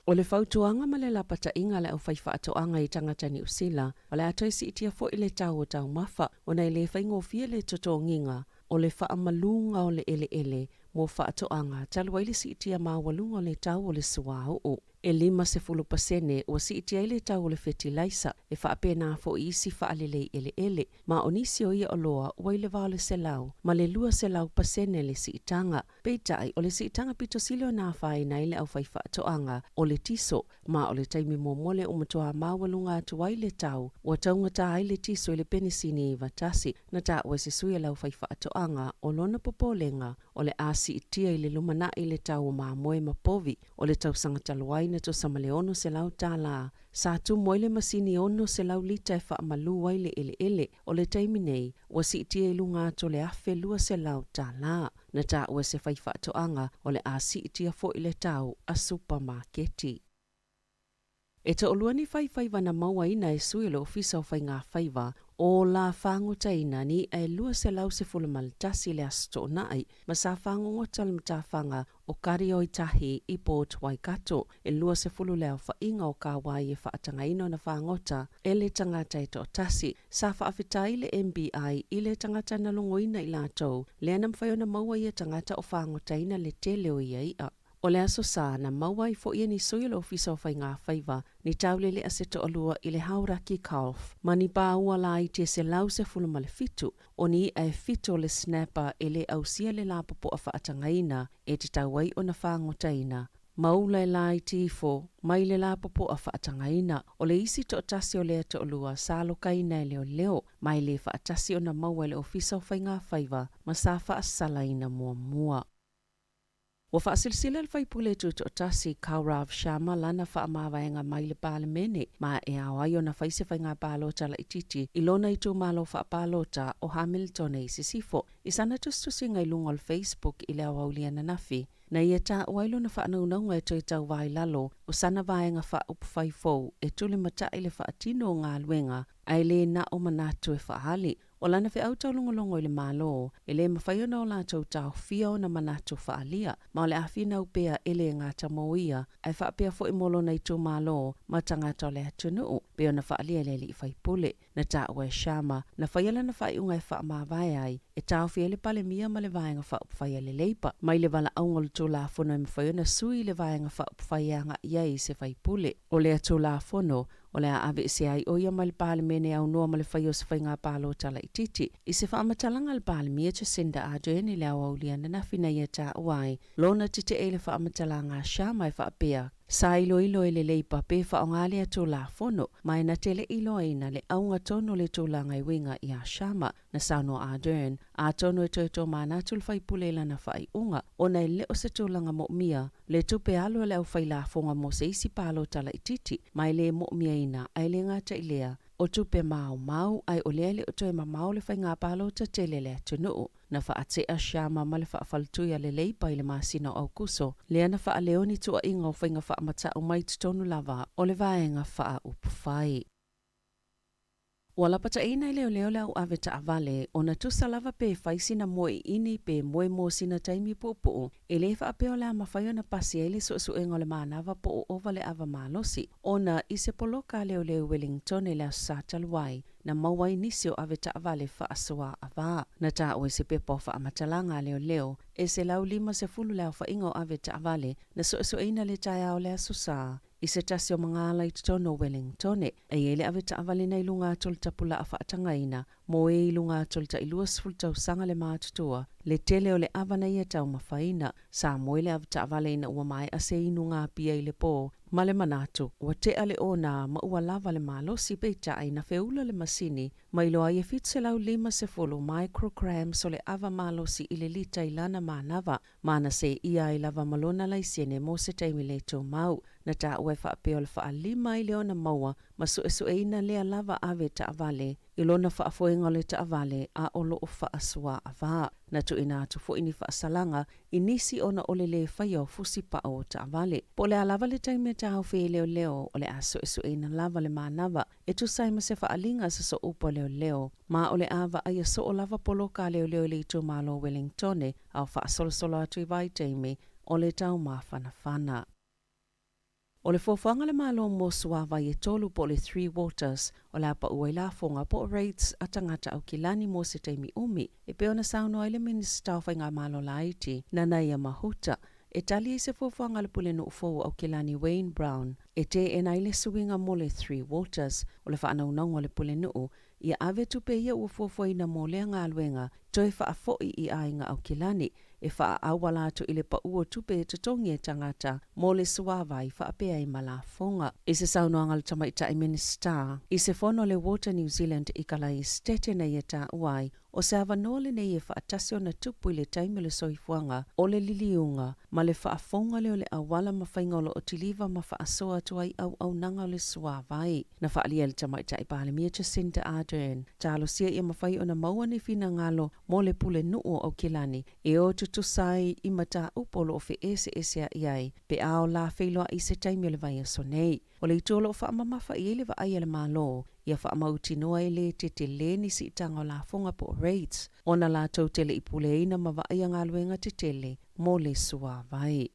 O le whautuanga ma le lapata inga le au whai whaatoanga i tangata ni usila, o le atoi si itia fo i le tau o tau mafa, o nei le whaingofia le toto nginga, o le whaamalunga o le ele, mo whaatoanga, talua ili si itia mawalunga o le tau o le suao o. E 50% o si itia ile tau o le fertilizer, e whaapena fo isi whaalelei ele, ma onisi o ia o loa ua ile vao le selau, ma le lua selau pasene le si itanga. Peitai o le si itanga pito silo na whae na ile au whai whaatoanga o le tiso, ma o le taimi momole o matoa mawalunga atuai le tau, o taunga ta ile tiso ile penisini i vatasi, na ta ua se sui lau whai whaatoanga o lona popolenga, o le asi itia ile lumana ile tau o maamoe mapovi, o le tau sangataluai to samaleono se lau tala. Sa tu moile masini ono se lau lita e whaamalu waile ele, o le taimi nei, o si itia ilunga to le afe lua se lau tala. Na ta ua se whai whaatoanga, o le asi itia fo ile tau a supermarketi. E ta olua ni whai wana maua ina e sui le ofisa o whai ngā whaiva, o la whangota ina ni e lua se lau se fulamaltasi le asto nai, ma sa whangota le mtawhanga o kari o itahi i Port Waikato, e lua se fulu leo whainga o ka wai e whaatanga ino na whangota, e le tangata i tōtasi, sa whaafitai le MBI i le tangata na longo ina i lātou, le anam whaiona maua i tangata o whangota ina le tele o ia. O le aso sa na maua i fo ia ni sui le ofisa o whai ngā whaiva, ni taule le aseto alua i le hauraki Kalf, ma ni pā ua la i te se lau se fulu ma le fitu, o ni e fitu le snapper e le ausia le la popo a whaatangaina e te tauai o na whangotaina. Maula e la i tifo, mai le la popo a whaatangaina, o le isi to tasi o le ato alua sa lokaina e leo, mai le whaatasi o na maua le ofisa o whai ngā whaiva, ma sa whaasalaina mua. Wa whaasilsila le whaipule tu to tasi Kaurav Sharma lana whaamawaenga mai le Palemene, ma e awai o na whaise whai ngā pālota la ititi, ilona i tu malo whaapālota o Hamilton e sisifo, i sana tustusi ngai lunga o Facebook i le awaulia na nafi. Na ia ta wailo na whaanaunga e toi tau vai lalo, o sana vaenga wha upwhai fau, e tuli mata i le whaatino o ngā luenga, ai le na o manatu e whaali, O lana fe au taulongolongo i le malo, e le mawhaiona o lātou tau fia o na manatu whaalia, ma o le awhina upea ele ngā tamoia, ai whaapea fo i molo na i tō malo, ma tangata o le atunuu, pe o na whaalia le li i whaipule, na tā ua e shama, na whaiala na whaiunga e wha mawai ai, e tau fia le pale mia ma le vaenga wha upwhaia le leipa, mai le wala aunga le tō la fono e mawhaiona sui le vaenga wha upwhaianga iai se whaipule, o le tō la fono, o le ave se ai o ia mal pale mene au noa ma le whai o se whai ngā pālo tala i titi. I se wha amatalanga le pale mia Jacinda Ardern i le au aulia na nawhina ia tā uai. Lona tite e le wha amatalanga sha mai wha apea. Sa ilo e le leipa pe wha o ngālia tō la fono, mai na tele ilo ina le aunga tono le tō la ngai winga i a shama na sauno Ardern, a tono e tō mānatul whai pule lana whai unga, o nei le o se tō langa mo mia, le tupe alo le au whai la fonga mo se isi pālo tala i titi, mai le mo mia ina, ai le ngata i lea, o tupe mau, ai o lea le o toi mau le whai ngā pālo ta tele le atunuu. Na wha ate a shama ma le wha faltuia le leipa i le masina o kuso. Lea na wha leoni tua inga o whainga wha mata o mai tonu lava o le vaenga wha upwhai. Wala pata ina leo le au ave ta avale o na tusa lava pe whaisina moe ini pe moe mo sina taimi pupu. E le wha apeo le mawhaio na pasi ele so engo le maanawa po o ova le ava malosi. O na ise poloka leo Wellington e le sa taluai. Na mawai nisi o ave ta avale wha asua ava. Na ta o se pepo wha amatalanga leo. E se lau 5 leo wha ingo ave ta avale na so ina le taia o le asusa. I se tasi o mga alai tono Wellington e ele ave ta avale na ilunga tolta pula a whaatangaina mo e ilunga tolta ilua sfulta usanga le mātutua le tele o le avana ia tau mawhaina sa moele ave ta avale ina ua mai a se inunga pia i le po ma le manatu ua te ale o na ma ua lava le malosi peita ai na feula le masini ma ilo ai e fitse lau 5 micrograms o le ava malosi i le lita ilana manava mana se ia i lava malona lai siene mo se taimi le tō mau na ta ue wha apeo le wha 5 i leona maua ma su ina lea lava ave ta avale ilona wha afoenga le ta avale a olo o wha asua ava na tu ina atu fo ini wha asalanga inisi ona ole le whaio fusi pa o ta avale po le alava le taimi ta hau whi leo o le aso ina lava le manava e tu saima se wha alinga sa so upo leo ma ole ava ai so o lava poloka leo le tu malo Wellington au wha asolo atu i vai taimi o le tau mawhana. O le fofanga le malo mo suava i tolu po le 3 Waters o la pa ua la fonga po rates atangata au kilani mo se taimi umi e pe ona sauno ai le minister o ngā malo laiti na Naia Mahuta e tali i se fofanga le pule no ufou au kilani Wayne Brown e te e nai le suinga mo le 3 Waters o le whaanaunanga o le pule no ia ave tupe ia ua fofoina mo lea ngā luenga toi wha afoi i ainga au kilani e wha awala atu i le pa ua tupe te tongi e tangata mo le suava i wha apea i malafonga. I se saunoanga le tamaita i minister, i se fono le Water New Zealand i kalai stete na i ta uai, o se avanole nei e wha atasio na tupu i le taimi le soifuanga o le liliunga, ma le wha afonga leo le awala mawhaingolo o tiliva ma wha asoa tuai au nanga o le suava i. Na wha alia le tamaita i pāle mia Jacinda Ardern, talo sia i mawhai o na maua ni fina ngalo mo le pule nuu au kilani, e o tutusai i mata upolo o fe ese a iai, pe ao la whailoa i se taimi o le vai aso nei. O le itolo o wha amamafa i ele wa ai ele malo, ia wha amauti noa ele te leni si itanga o la fonga po rates, ona la tau tele i pule ina ma wa ai ngā luenga te tele, mo le sua vai.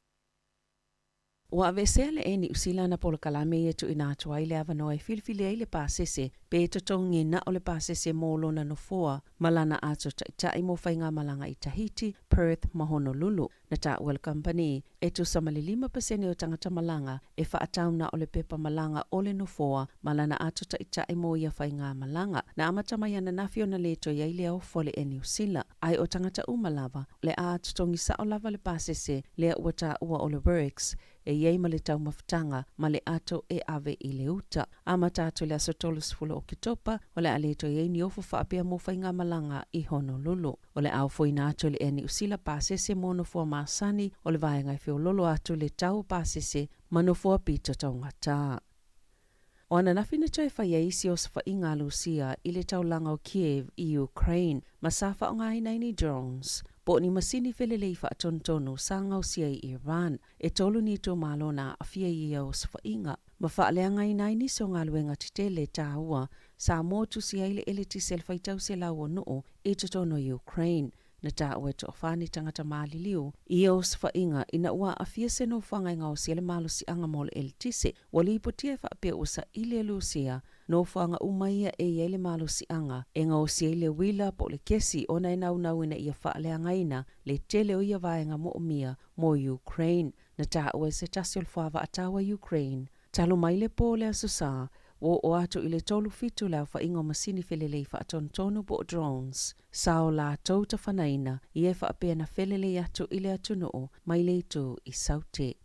Wa avesea le eni usila na polo kalame e tu ina atua i le avanoa e filifili ai le pāsese, pe totongi na o le pāsese mō lona no foa, malana ato tai mo whainga malanga i Tahiti, Perth, ma Honolulu. Na ta Well Company, e tu samali 5% o tangata malanga, e whaatau na o le pepa malanga o le no foa, malana ato tai mo ia whainga malanga. Na amatama yana nafio na leto ia i leo fole eni usila. Ai o tangata umalava, le a totongi sa o lava le pāsese, lea uata ua o le Burks, e iei ma le tau mawhtanga ma le ato e ave i le uta. Amata atu le aso tolus fulo o kitopa o le aleto iei ni ofu whaapea mo whainga malanga i Honolulu. O le au foina atu le eni usila pāsese mono fua maasani o le vaenga i whiololo atu le tau pāsese mano fua pita taungata. O ana nafina tai whaia isi o safa inga Lucia i le taulanga o Kiev i Ukraine ma safa o ngai naini drones. Po ni masini felelei wha tontonu sa ngau sia i Iran e tolu ni tō malo na a fia i au safa inga. Ma whaalea ngai nai ni so ngā luenga titele tāua sa mō tusi aile ele tisel whaitau se lau o noo e totono Ukraine. Na tāua e to whāni tangata māliliu. I o sawhainga ina ua a fia se no whangai ngā o siele malo si anga mole el tise. Wali ipotia e whaapea o sa ile lucia no whanga umaia e iele malo si anga. E ngā o siele wila po le kesi o nei nau ina ia whaalea ngaina le tele o ia vaenga mo omia mo Ukraine. Na tāua e se tasiol whaava atawa Ukraine. Talo mai le po le asusa. O ato i le tolu fitu lau whaingo masini whelelei whaatontonu po drones. Sao la tauta whanaina i e whaapea na whelelei ato i le atunoo mai le tu i saute.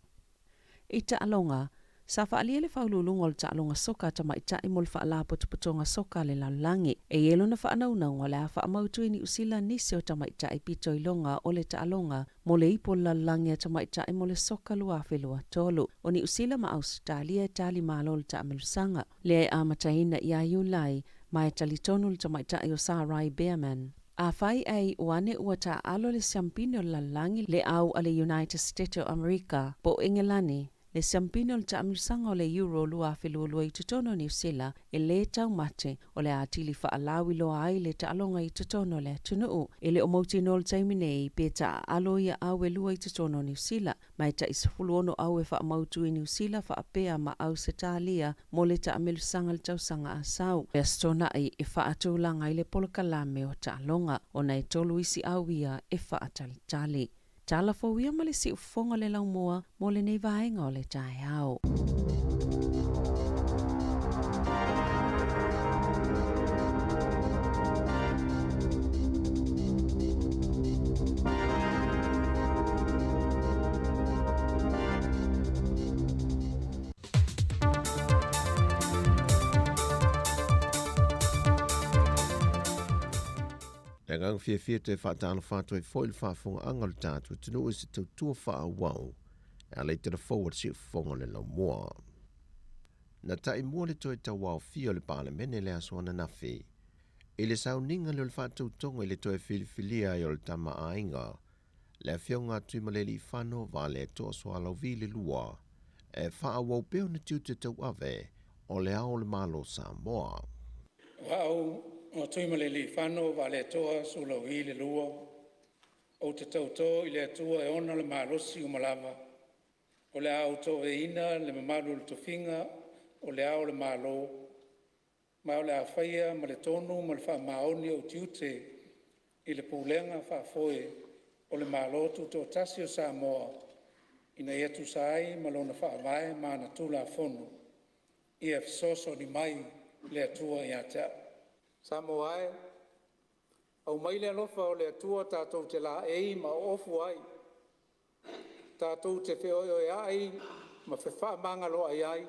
I taalonga, sa whaalia le whaululunga le taalonga soka ta mai tai mo le whaala putuputonga soka le laulangi. E yelo na whaanaunanga le a whaamautu ni usila nisi o ta mai tai pito i longa o le taalonga mo le ipo laulangi ta mai tai mo le soka lua whelua tolu. O ni usila ma Australia e tali malo le ta amelusanga. Le a mataina i a Yulai mai talitonu le ta mai tai o Sarai Behrman. A whai ai o ane ua ta alo le siampino laulangi le au ale United States of America po Engelani. Le siampino le taamusanga o le euro lua whelulua i tutono New Zealand e le tau mate o le atili whaalawi loa ai le taalonga i tutono le tunuu. E le o mauti no le taiminei pe ta alo ia au e lua i tutono New Zealand. Mai ta isafuluono au e wha mautu i New Zealand wha apea ma au se talia mo le taamelusanga le tausanga asau. E astona ai e wha atulanga i le polokalame o taalonga o nei tolu isi au ia e wha atalitali. Tala fawia ma le si ufonga le laumoa mo le nei vaenga o le tae au. Ngang fia te whaatana whātua i foil whaafonga anga le tātua tunu i se tautua whaa wau a le te forward si ufonga le lau moa. Na tai mua le toi tau wau fia le pālemene le aswana nafi. I le sauninga le whātau tonga i le toi filifilia i o le tama ainga. Le whionga tui maleli i whano va le toa soa lau vi le lua. E whaa wau peo na tiu te tau ave o le ao le malo Samoa. Wau o tui maleli whano va le toa su lau vi le lua. O te tauto i le atua e ona le marosi o malava. O le au to e ina le mamalu le tofinga o le au le malo. Ma o le awhaia ma le tonu ma le wha maoni o tiute i le pūlenga wha foe o le malo tu to tasi o Samoa. Ina ia tu sai ma lona wha vai ma na tula fono. Ia fisoso ni mai le atua i atea. Samoa e, au mai le alofa o le atua tātou te la ei ma ofu ai. Tātou te whioi e ai, ma whewha mangalo ai ai.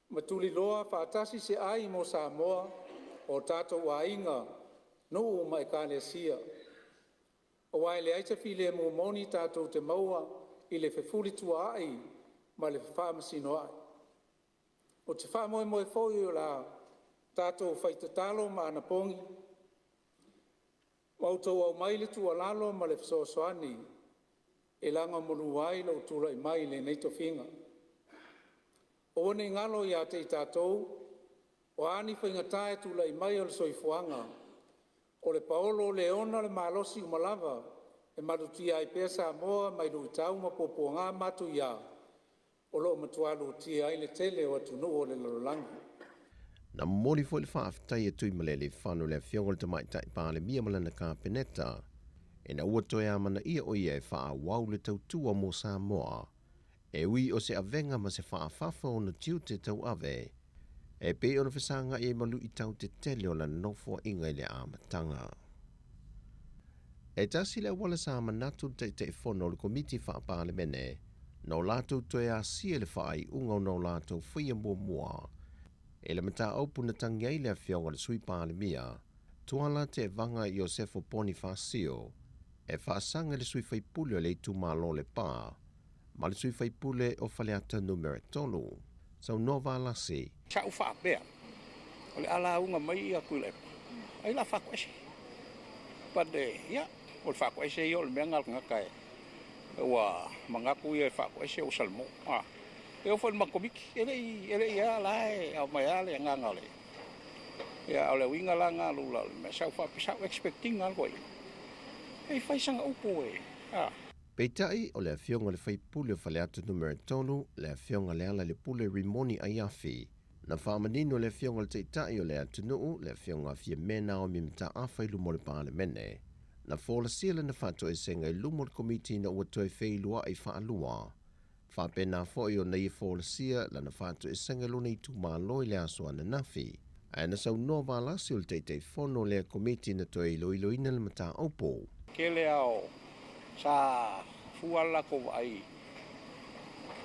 Ma tuli loa whaatasi se ai mo Samoa o tātou a inga no o mai kāne sia. O wai le aita file mo moni tātou te maua i le whewhuri tua ai ma le whewha masino ai. O te wha moe moe fōi o la tātou whaitatalo ma anapongi. Mautou au mai le tua lalo ma le whasoasoani e langa monu ai lau tura i mai le neito whinga. O wane ngalo i a te i tātou, o ani whaingatae tula i mai o le soifuanga, o le paolo le ona le malosi o malava, e maruti ai pea Samoa mai lui tau ma popo ngā matu ia, o lo matualu tia ai le tele o atunu o le lalolangi. Na mori fo le whaafitai e tui malele whanu le whiongo le tamaitai pāle mia malana ka peneta, e na ua toi amana ia o ia e wha wau le tautua mo Samoa, e ui o se avenga ma se wha whafa o na tiu te tau ave, e pe o na whesanga e malu i tau te tele o la nofo inga i le amatanga. E tasi le wala sa manatu te te whono le komiti wha pāle mene, no lātou toi a sia le wha ai unga o no lātou whia mua, e le mata aupu na tangi ai le whionga le sui pāle mia, tuala te vanga i Josefo Bonifacio, e whaasanga le sui whaipule o le itu malo le pā, ma le sui whaipule o whaleata numere tonu. Sau nova lasi. Chau whaapea. O le ala unga mai a kule. Ai la whakwese. Pade, ia, o le whakwese i o le mea ngal ngakai. Ua mangaku i e whakwese o salmo. e o fon makomiki ele ia lai au mai ale nganga le ia ole winga la nga lula me sa fa expecting algo e fai sanga upo Peitai o le afionga le faipule o fale atu numero tonu, le afionga le ala le pule rimoni a iafi. Na whaamanino le afionga le teitai o le atu nuu, le afionga fia mena o mimta awha i lumo le paale mene. Na fola sila na whato e senga i lumo le komiti na ua toi feilua i whaalua. Whapena foi o nei fola sia la na whato e senga luna i tuma loi le aso ana nafi. Aina sau noa valasi o le teitei fono le komiti na toi iloiloina le mata opo. Kele ao sa fuala ko ai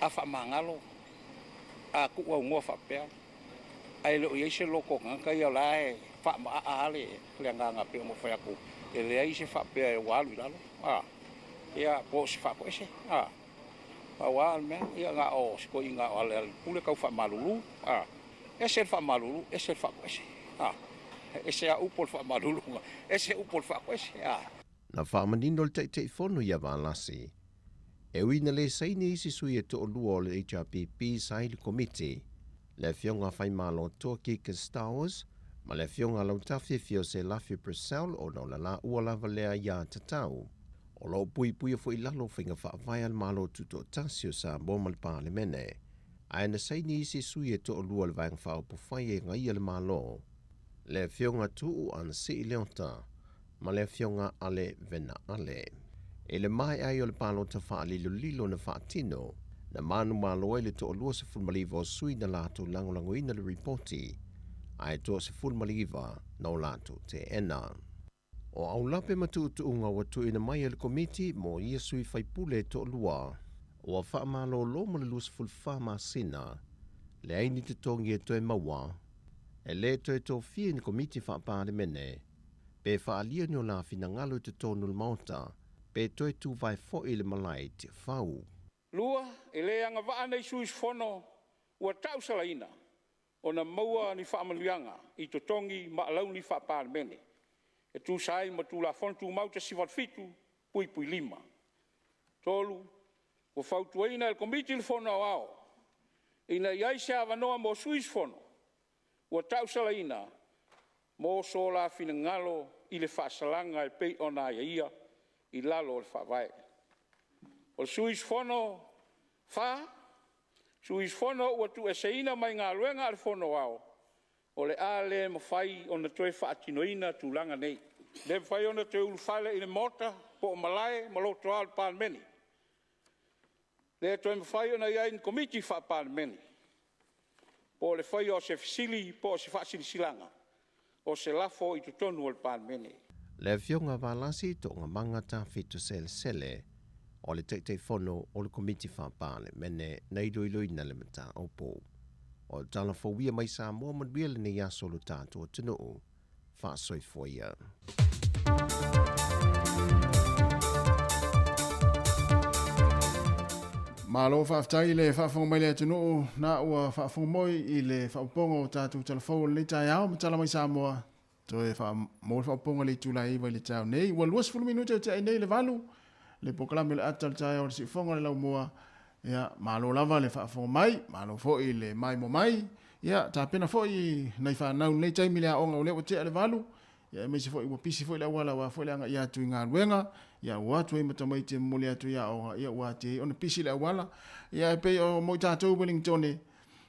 afa mangalo a ku wa ngo fa pe ai lo yese loko ngaka ya lai fa ma ale le nganga pe mo fa ku ele ai se fa pe wa lu lalo ya po se fa ko ese wa me ya nga o ko inga ale pule ka fa malulu ese fa malulu ese fa ko ese ese a upol fa malulu ese upol fa ko ese Na whaamanino le teitei whono ia wālasi. E wina le saini isi sui e toa lua o le HRPP sai le komiti. Le fionga whai malo toa Kika Star Wars, ma le fionga lau tawhia fio se lafi Brazil o no la ua lava lea ia tatau. O lau pui pui fo i lalo whinga whaavai al malo tuto tasio sa boma le pāle mene. Ai na saini isi sui e toa lua le vang whao pufai e ngai le malo. Le fionga tuu an si i leota. Ma le fionga ale vena ale. E le mai ai o le palo ta wha lilo na wha tino, na manu malo e le toa lua se fulmaliva o sui na lato langolango ina le reporti, ai toa se fulmaliva na o lato te ena. O au lape matu unga watu ina mai e le komiti mo ia sui faipule toa lua, o a wha malo lo ma le lua se fulfama sina, le aini te tongi e toe maua, e le toe to fie ni komiti wha paade mene, pe whaalia ni o la fina ngalo te tonu le maota, pe toi tu vai fo i le malai te whau. Lua, e le anga waa nei suis fono, ua tau salaina, o na maua ni whaamaluanga, i to tongi ma alau ni whaapāne mene. E tu sai ma tu la fonu tu mauta siwat fitu, pui pui lima. Tolu, ua whautuaina el komiti le fono au au, ina iai se avanoa mo suis fono, ua tau salaina, mo so la fina ngalo i le whaasalanga e pei ona ia i lalo le whaavai. O suis fono suis fono ua tu e seina mai ngā luenga le fono au. O le ale ma whai ona toe whaatinoina tūlanga nei. Le whai ona te ulufale i le mota po o malai ma loto al pān meni. Le toe ma whai ona ia in komiti wha pān meni. Po le whai o se fisili po o se whaasili silanga. O se lafo i tutonu al pān mene. Le fionga valasi to ngā mangata fitu sele, o le teitei fono o le komiti whapāle mene nei doiloi na le mata opo. O tala fawia mai sa mua manuia le nei aso lo tātua tino o, whaasoi foia. Malo whaftai le whaafonga mai le tunu na ua whaafonga moi i le whaaponga o tātou telefou le tai au ma tala mai sa mua. Toe mo whaaponga le tula iwa le tau nei. Ua luas fulu minute o te nei le valu. Le pokalame le atal tai au le si fonga le lau mua. Ia, malo lava le whaafonga mai. Malo fo i le mai mo mai. Ia, tā pena fo i nei whanau nei taimi le aonga o le o te le valu. Ia, me se fo i ua pisi fo i le awala wa fo i le anga i atu i ngā ruenga. Ia ua tu e matamai te mole atu ia o ia ua te ona pisi le awala. Ia pe o mo tātou Wellington e.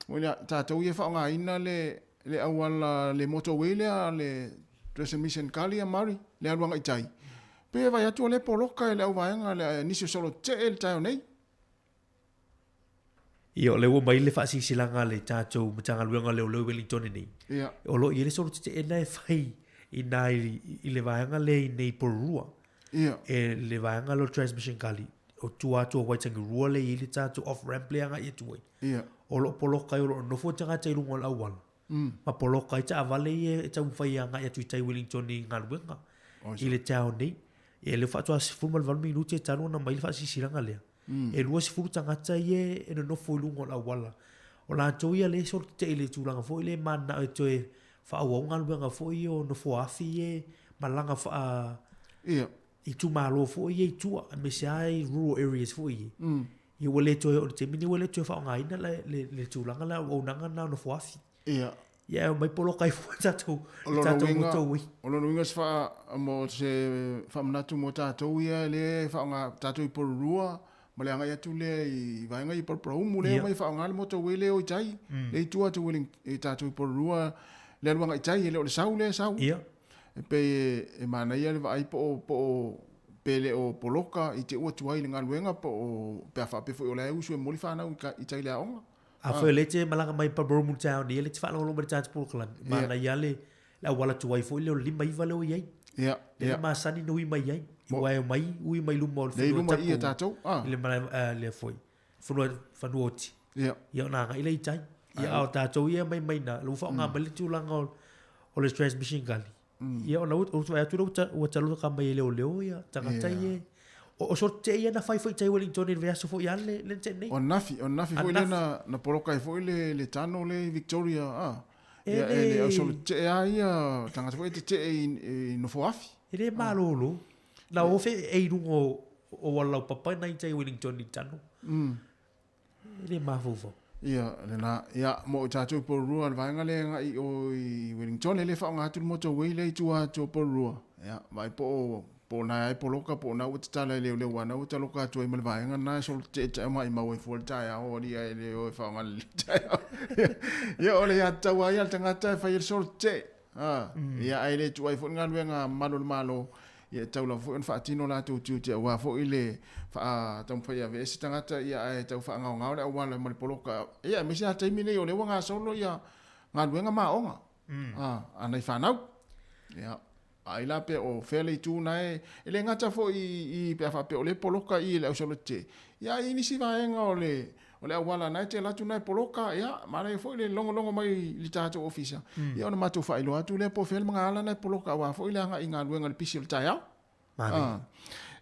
O ia tātou ia whaonga ina le awala le motorway le transmission kali a mari le aluanga i tai. Pe vai atu le poloka e le auvaenga le nisio solo te el tai o nei. Ia o le ua mai le whaasisilanga le tātou matanga luenga le o leo Wellington nei. Ia. O lo i le solo te e nai whai i nai i le vaenga le i nei porurua. Ia. E le vaenga lo transmission kali. O tua waitangi rua le i le tātou off-ramp le anga i tuai. Ia. O lo poloka i o lo nofo tanga tai lunga la awala. Ma poloka i ta avale i tau whai anga i atu i tai Wellington i ngā ruenga. I le tau nei. E le whaatua si fulma le valmi inuti e tanu na mai le whaasisiranga lea. E lua si fulu tangata i e no nofo i lunga la awala. O la tau ia le sol te i le tūlanga fo i le mana e toe whaau ngā ruenga fo i o nofo afi e malanga wha... Ia. I tu malo fo i e tua. A me se ai rural areas fo i. I wale tue o te mini wale tue whaonga ina le tūlanga la o nanga na no fuafi. Ia. Ia mai polo kai fua tātou. O Tātou mutou ui. lo winga se wha mo se whamanatu mo tātou ia le whaonga tātou i porurua. Ma le anga ia tu le i vaenga i porproumu le mai whaonga le moto wele o i tai. Le i tua tu wele i tātou i porurua. Le aluanga i tai le o le sau le sau. Ia. E pe e mana ia le vai po pele o poloka i te ua tuai le ngaluenga po pe afa pe fo o le usu e moli whanau i tai le aonga. A fo le te malanga mai pa Bromu Town ni le te whanau lo mai tātou polo mana ia le wala tuai fo le o lima iwa le o iai. Ia. Le masani no i mai iai. Wai o mai ui mai luma o le whanua tapu. Ia tātou. Le mana le foi. Whanua oti. Ia. Ia o nanga i le i tai. Ia o tātou ia mai na. Lu whaonga mai le tūlanga o le transmission gali. Ia o lau o atu o talo ka mai leo ia tangata ia o so te ia na fai tai Wellington i veaso fo ia le te nei o nafi fo ile na poloka fo ile le tano le Victoria ia ele o so te ia tangata fo te i no fo afi ele malolo na o fe e rungo o wala papa na tai Wellington i tano ele mafofo ia lena ia mo tātou i porurua le vaenga le nga i o i Wellington le whaonga atu moto wei le i tua tō porurua ia mai po na ai poloka po na uta tala leo wana uta loka atu i male vaenga na so te mai mau i full tai o ri ai le o whaonga le tai ia ole ia taua ia tangata whai so te ia ai le tua i full ngaluenga malo ia taula fo en fatino la tu te wa fo ile fa tam fa ia vesi tangata ia ai tau fa ngau le wala mal poloka ia me sia taimi nei o le wanga solo ia ngaluenga maonga ana i fanau ia ai la pe o fele tu nai ele ngata fo i pe fa pe o le poloka i le solo te ia ini si vaenga o le wala nai te la tu nai poloka ia mara fo ile longo mai li tato ofisa ia ona matu fa ilo atu le po fel mangala nai poloka wa fo ile nga inga luenga le pisil taya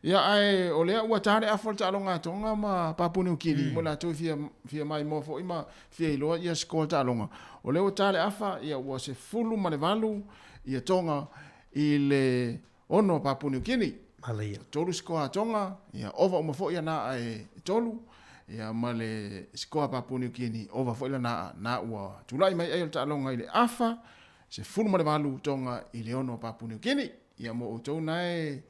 ia ai o le ua tare a fo ta longa tonga ma Papua Kili mo la tu fia mai mo fo ima fia ilo ia skola ta longa o le o tare afa ia ua se fulu ma le valu ia tonga i le ono Papua Kili Malaya tolu skola tonga ia ova mo fo ia na ai tolu ia male skoa Papua New Guinea ova foi na ua tulai mai ai ta longa ile afa se fulu male valu tonga ile ono Papua New Guinea ia mo to nai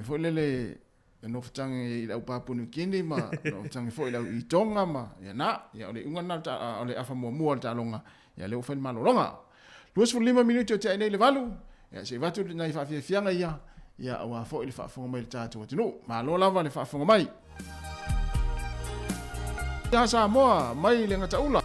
foi le no ftang ile Papua New Guinea ma no ftang foi ile i tonga ma ia ole unga na ta ole afa mo ta longa ia le ofen malo longa 25 minuto te nei le valu ia se vatu na fa fianga ia wa foi ile fa fonga mai ta tu no ma lo lava le fa fonga mai ya Samoa mai le ngata ula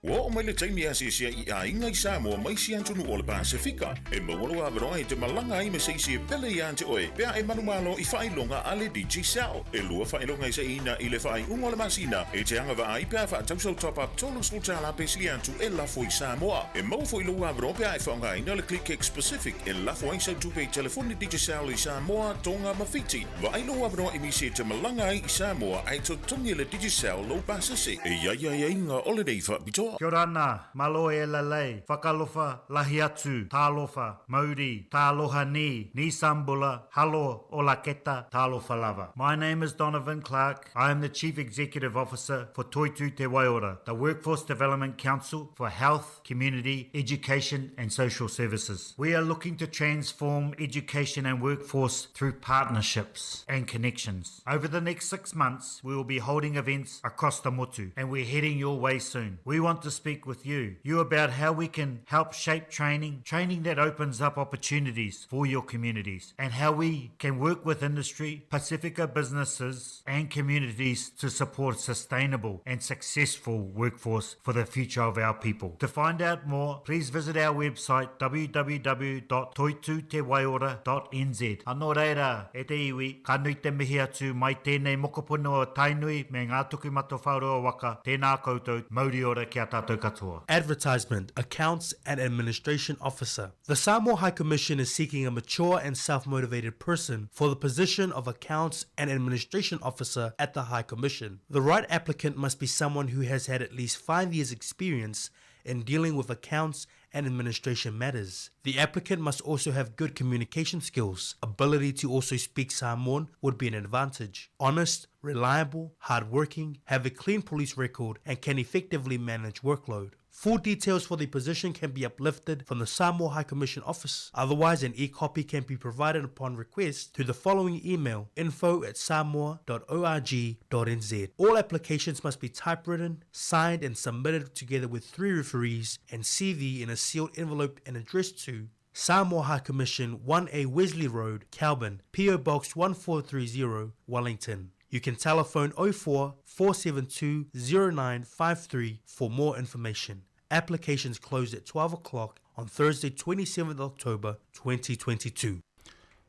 O mai le taimi a se i a inga i Samoa mai si antunu o le Pasifika. E mawalo a veroa e te malanga i me se isi e pele i ante oe. Pea e manumalo i whailonga ale DJ Sal. E lua whailonga i se ina i le whai ungo le masina. E te anga wa ai pea wha tausau top up tolu sultala pe si antu e lafo i Samoa. E mau fo i lua a veroa pea e whaonga ina le Click X Pacific. E lafo ai sau tupe i telefoni DJ Sal i Samoa tonga mawhiti. Wa ai lua a veroa i misi e te malanga i Samoa ai to tongi le DJ Sal lo pasase. E ia inga ole dei wha bitoa. Kia ora ana, malo e lalei, whakalofa, lahi atu, tālofa, mauri, tāloha ni sambula, halo o la keta, tālofa lava. My name is Donovan Clark. I am the Chief Executive Officer for Toitu Te Waiora, the Workforce Development Council for Health, Community, Education and Social Services. We are looking to transform education and workforce through partnerships and connections. Over the next 6 months, we will be holding events across the motu and we're heading your way soon. We want to spend speak with you about how we can help shape training that opens up opportunities for your communities, and how we can work with industry, Pacifica businesses and communities to support sustainable and successful workforce for the future of our people. To find out more, please visit our website www.toitutewaiora.nz. Anō reira, e te iwi, ka nui te mihi atu mai tēnei mokopono o tainui me ngā tuku mato whauroa waka, tēnā koutou, mauri ora ki a tātou katoa. Advertisement, Accounts and Administration Officer. The Samoa High Commission is seeking a mature and self-motivated person for the position of Accounts and Administration Officer at the High Commission. The right applicant must be someone who has had at least 5 years' experience in dealing with accounts and administration matters. The applicant must also have good communication skills. Ability to also speak Samoan would be an advantage. Honest, reliable, hardworking, have a clean police record, and can effectively manage workload. Full details for the position can be uplifted from the Samoa High Commission office. Otherwise, an e-copy can be provided upon request to the following email: info@samoa.org.nz. All applications must be typewritten, signed and submitted together with 3 referees and CV in a sealed envelope and addressed to Samoa High Commission, 1A Wesley Road, Calvin, PO Box 1430, Wellington. You can telephone 04 472 0953 for more information. Applications close at 12 o'clock on Thursday, 27th October 2022.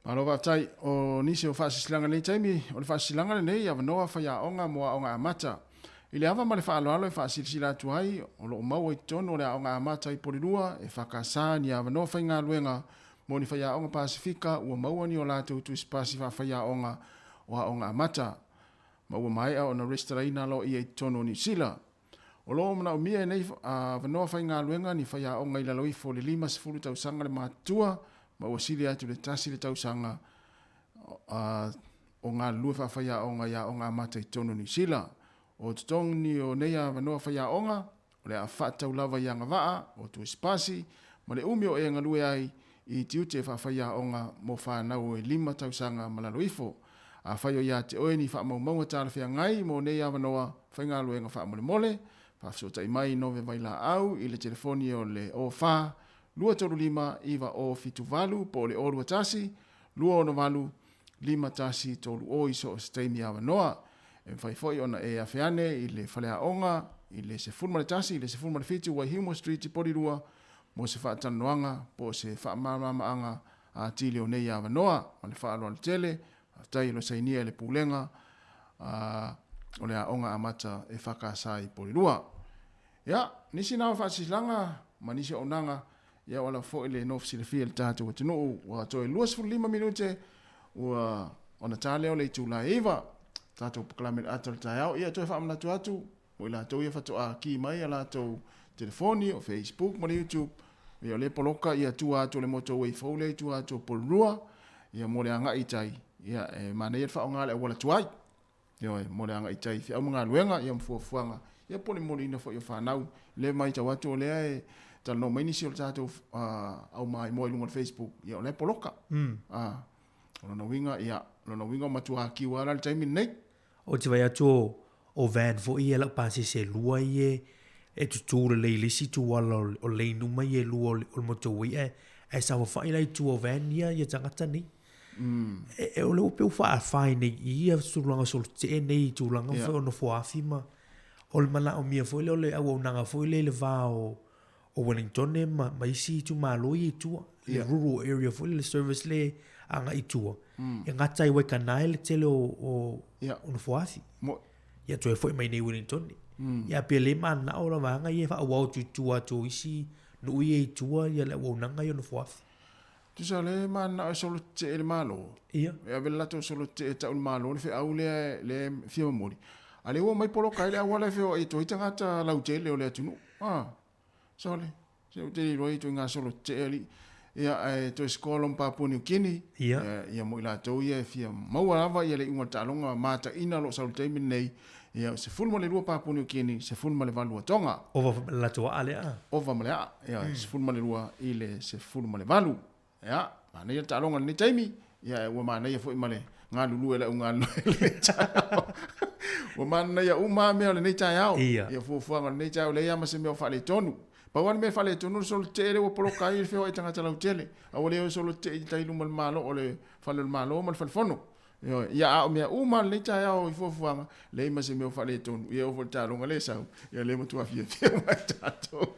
Malo vatai o nisi o whaasilanga nei taimi, o le whaasilanga nei awanoa whaiaonga moa o ngā amata. I le awa ma le whaaloalo e whaasilisila atu ai, o lo mau i tono le o ngā amata i porirua, e whakasā ni awanoa whainga luenga, mo ni whaiaonga Pasifika, ua maua ni o lātou tu ispasi whaiaonga o ngā amata. Maua mai o na restaraina lo i e tono ni sila. O lo mana o mia nei whanoa whainga luenga ni whaiaonga i la loifo le 5 tausanga le mātua, maua sili atu le tasi le tausanga o ngā lua whaiaonga ia o ngā amata i tono ni sila. O tutong ni o neia wanoa whaiaonga, o le a whatau lava i anga waa, o tu ispasi, ma le umi o e ngalue ai i tiute whaiaonga mo whanau e 5 tausanga malaloifo. A whaio ia te oe ni whaamaumaunga tāra whia ngai mo neia wanoa whainga luenga whaamole mole, whaafsota i mai nove vaila au i le telefoni o le o wha, 235 iwa o fitu valu po le o tasi, 2 5 tasi tolu o iso o steimi a wanoa. E whaifoi ona e awhiane i le whalea onga, i le se fulma le tasi, i le se fulma le fitu wa Humo Street i Porirua, mo se whaatanoanga, po se whaamamaanga a tili o nei a wanoa, ma le whaaloa le tele, tai lo sainia le pulenga, o le a onga amata e whakasā i Porirua. Ia, nisi nā whaasisilanga, ma nisi o nanga, ia wala fo i le nofsi le fia le tātou atunuu, wa toi 25 minute, ua ona tāleo le tūla ewa, tātou paklamen atal tāiao, ia toi whaamanatu atu, o i lātou ia whatoa ki mai a lātou telefoni o Facebook, ma le YouTube, ia le poloka, ia tua atu le moto wei faule, tua atu Porirua, ia mo le anga i tai, ia mana ia whaonga le wala tuai, ia mo le anga i tai, whiau mga luenga, ia mfuafuanga, ia pole mole ina fo i whanau, le mai tau atu o lea e, tala no mainisi o le tātou au mai mo i lunga Facebook, ia o le poloka, lona winga, ia, lona winga matua ki wala le taimi nei, o te vai atu o van fo i e lau pasi se lua i e tutu le lisi tu wala o le numa i e lua o le moto ui e sa wawhai lai tu o van ia i a tangata ni. E o le upe uwha a whai nei i a surulanga sol te nei tu langa whai o no fuafi ma o le mana o mia fo i le o le au au nanga fo i le va o Wellington e ma isi tu maloi i tua le rural area fo i le service le anga i tua. E ngata i weka nai le tele o no fuafi. Ia tu e fo i mai nei Wellington. Ia pe le mana o la vanga i e wha au tu tua tu isi no ui e i tua ia le au nanga i o no fuafi. Tu sa le mana o solo te e le malo. Ia. Ia vela to solo te e tau le malo le au le fia mori. Ale ua mai polo kai le awala feo e to itangata lau te le o le atunu. Sole. Se o te li roi to ngā solo te e li. Ia to eskolon Papua New Guinea. Ia mo i la tau ia fia maua lava ia le inga talonga mata ina lo salu teimi nei. Ia se fulma le lua Papua New Guinea, se fulma le valua tonga. Ova la toa ale a. Ova ma le a. Ia se fulma le lua i le se fulma le valu. Ia, mana ia talonga ni taimi. Ia ua mana ia fo i male ngā lulu e la unga le tau. Wa mana ia uma me le nei tai au. Ia. Ia fuafuanga nei tai au le ia ma se me o whale tonu. Pa wan me whale tonu solo te ere o polo kai le whio e tangata lau tele. A o leo solo te i tai luma le malo o le whale le malo ma le whalfono. Ia au mea uma le tai au i fuafuanga le ma se me o whale tonu. Ia o whale tāronga le sau. Ia le matua fia mai tato.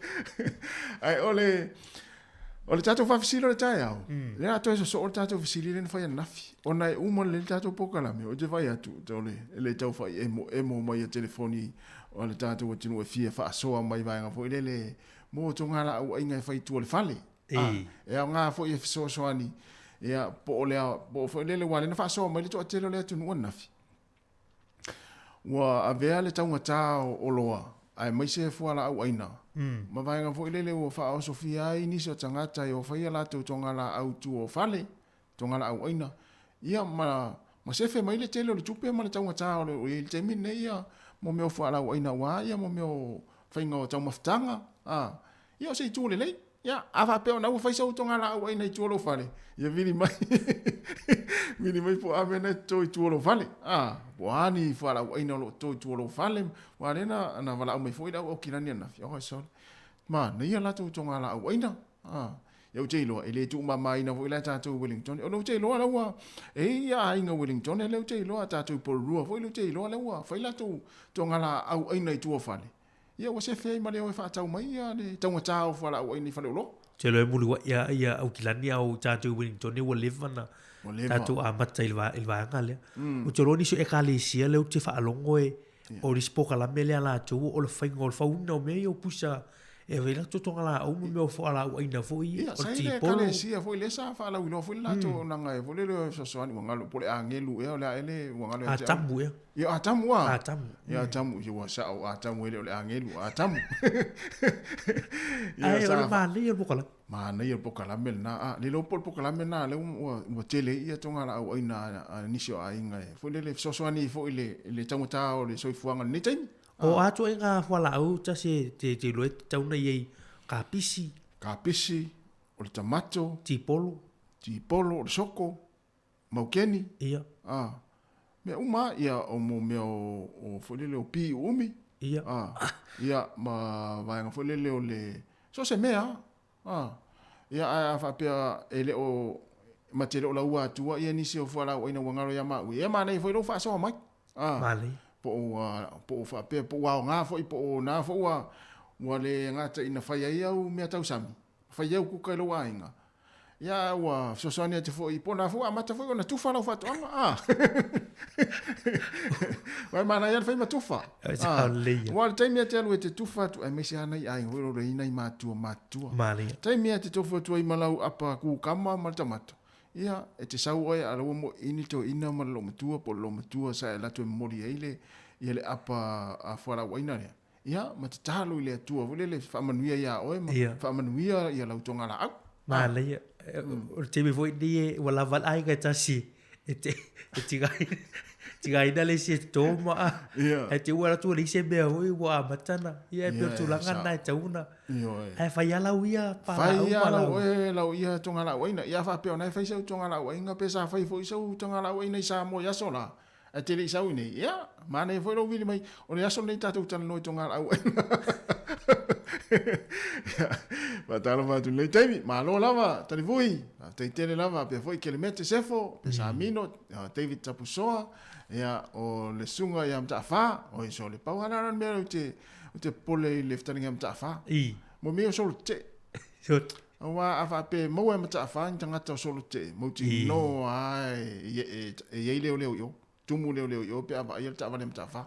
Ai o le tato whawhisilo le tai au. Le ato e so o le tato whisili le whai anafi. O nai uma le tato pokalame. O te vai atu. Le tau whai emo mai a telefoni. O le tato wa tinu e fia wha asoa mai vai ngā fo i le mo tonga la au inga e whai tua le whale. E au ngā fo i e fiso soani. Ia po o lea, po o le wale na wha asoa mai le toa telo lea tunu anafi. Wa a vea le taunga tā o loa. Ai mai se fua la au aina. Ma vai ngā fo i le o wha o Sofia ai nisi o tangata i o whai ala tau tonga la au tu o whale. Tonga la au aina. Ia ma sefe mai le telo le tupe ma le taunga tā o le te mine ia. Mo meo wha alau aina wā, ia mo meo whainga o tau maftanga. Ia o se i tūle lei. Ia, awha peo na ua whaisau tonga lau aina i tūlo whale. Ia vini mai. Vini mai po ame na tō i tūlo whale. Po ani wha alau aina o tō i tūlo whale. Wā rena, ana wala au mai fōi rau o kirani ana. Ia hoi sole. Ma, na ia lato tonga lau aina. Ia utei loa, e le tu mama ina fo ila tātou Wellington. O le utei loa laua, e ia inga Wellington, e le utei loa tātou Porurua, fo ila utei loa laua, fai latou tonga la au aina i tua whale. Ia wa se fei ma leo e whaatau mai, ia le taunga tāo whala au aina i whale ulo. Te loe mulu wa ia au kilani au tātou Wellington, e wa levana tātou a mata ilwa anga lea. O te roni so e ka le sia leo te whaalongo e, o rispoka la me lea la tau, o le whainga o le whauna o mea i o pusa, e vela to tonga la o me fo ala o ina fo i o ti polo sia fo le sa fa la uno fo la to nanga e fo le so so ani ngalo pole angelu e ole ele ngalo e atamu e ya atamu wa atamu ya atamu je wa sa o atamu ele ole angelu atamu ya sa ma le yo pokala ma na yo pokala mel na le lo pokala mel na le o tele ia tonga la o ina ni so a inga e fo le so so ani fo le tamuta o le so fuanga ni time. O atu e ngā whala au ta se te loe tauna iei ka pisi. Ka pisi, o le tamato. Tipolo. Tipolo, o le soko. Maukeni. Ia. Mea uma ia o mo mea o whalele o pi umi. Ia. Ia ma vaenga whalele o le... So se mea. Ia a whapea e le o matele o la ua atua. Ia nisi o whala o ina wangaro ia mau. Ia ma nei whailo whaasoa mai. Mali. Po fa pe po wa nga fo po na fo wa le nga ta ina fa ia u me tau sami fa ia ku ka lo wa inga ya wa so so ne te fo i po na fo ama ta fo na tu fa lo fa to wa mana ia fa ma tu fa wa te me te lo te tu fa tu e me sia nei ai ho re ina i ma tu mali te me te to fo tu i malau apa ku kama ma tamato ia e te sau oi ala mo ini to ina ma lo matua po lo matua sa la to mori ele ia le apa a fora waina ia ia ma te talo le tua vole le fa manuia ia oi ma fa manuia ia la utonga la au ma le o te me foi die wala val ai ga tasi e te tigai dale se toma e te ua tu le se be oi wa matana ia pe tu langa na te una e fa ia la uia pa la uia tonga la waina ia fa pe ona fa se tonga la waina pe sa fa foi so tonga la waina sa mo ya sola e te le sa uni ia ma ne foi lo vi mai o le aso nei tatu tan no tonga la waina va talo va tu le temi ma lo lava tani voi te tele lava pe foi ke le mete sefo pe sa mino David Tapusoa ia o le sunga ia mta fa o so le pauana me o te pole le ftani ia mta fa mo me so te wa afa pe mo e mta fa tanga to so te mo ti no ai e le yo tumu le yo pe ava ia ta va mta fa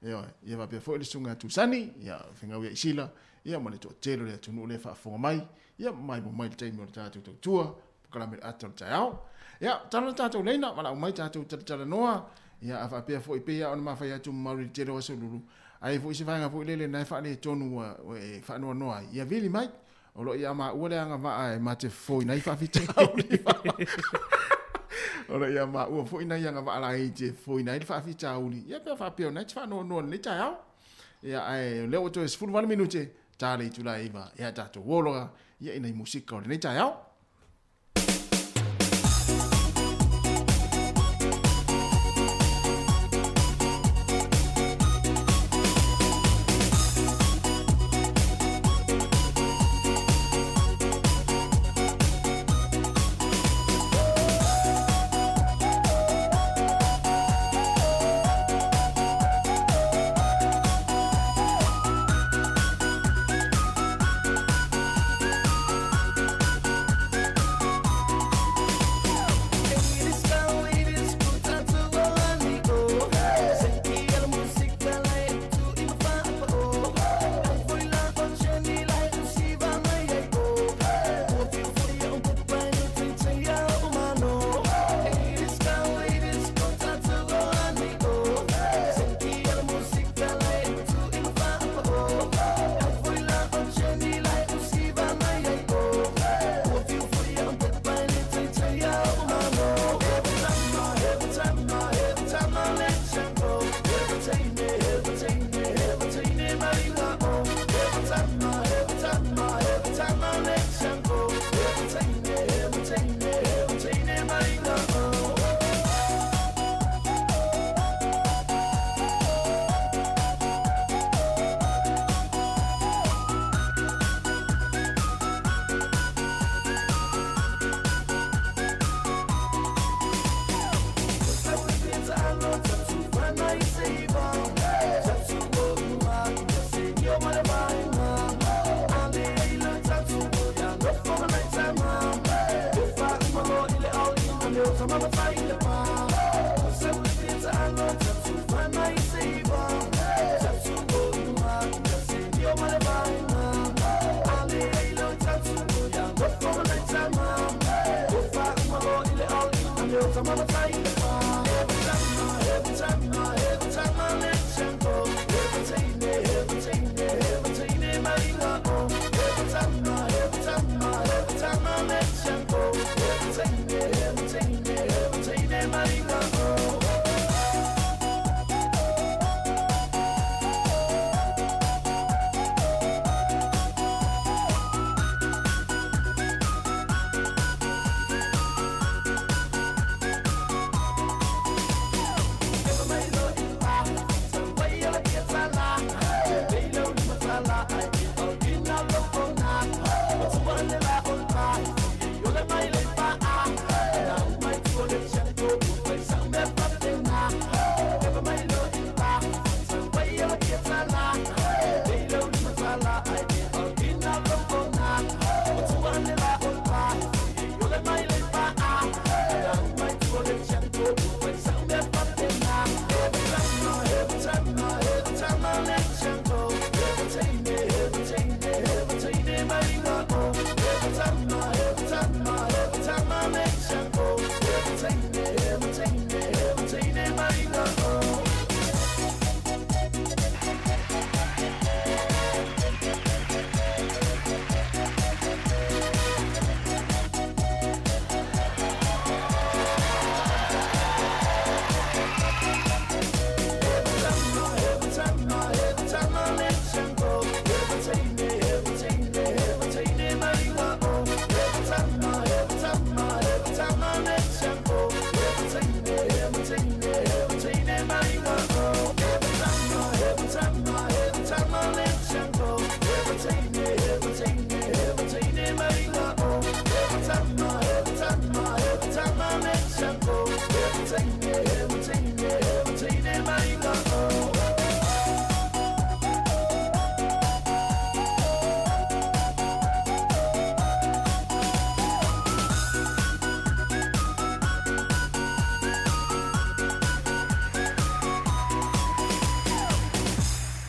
ia va pe fo le sunga tu sani ia finga wi sila ia mo le to telo le tunu le fa fo mai ia mai mo mai te mo ta tu tua kala me ato tao ia tano tato leina mala mai tato tala noa ia afa pe fo pe ia on ma fa ia tu mauri te ro so lulu ai fo se vanga fo le na fa le tonu e fa no noa ia vili mai o lo ia ma o le anga va ai ma te fo na fa fi te o lo ia ma o fo ina ia va ala i te fo na fa fi ta uli ia pe fa pe na fa no le tao ia ai le o to es fu 1 minute tale tu la iva ia tato wologa ia ina musika o le tao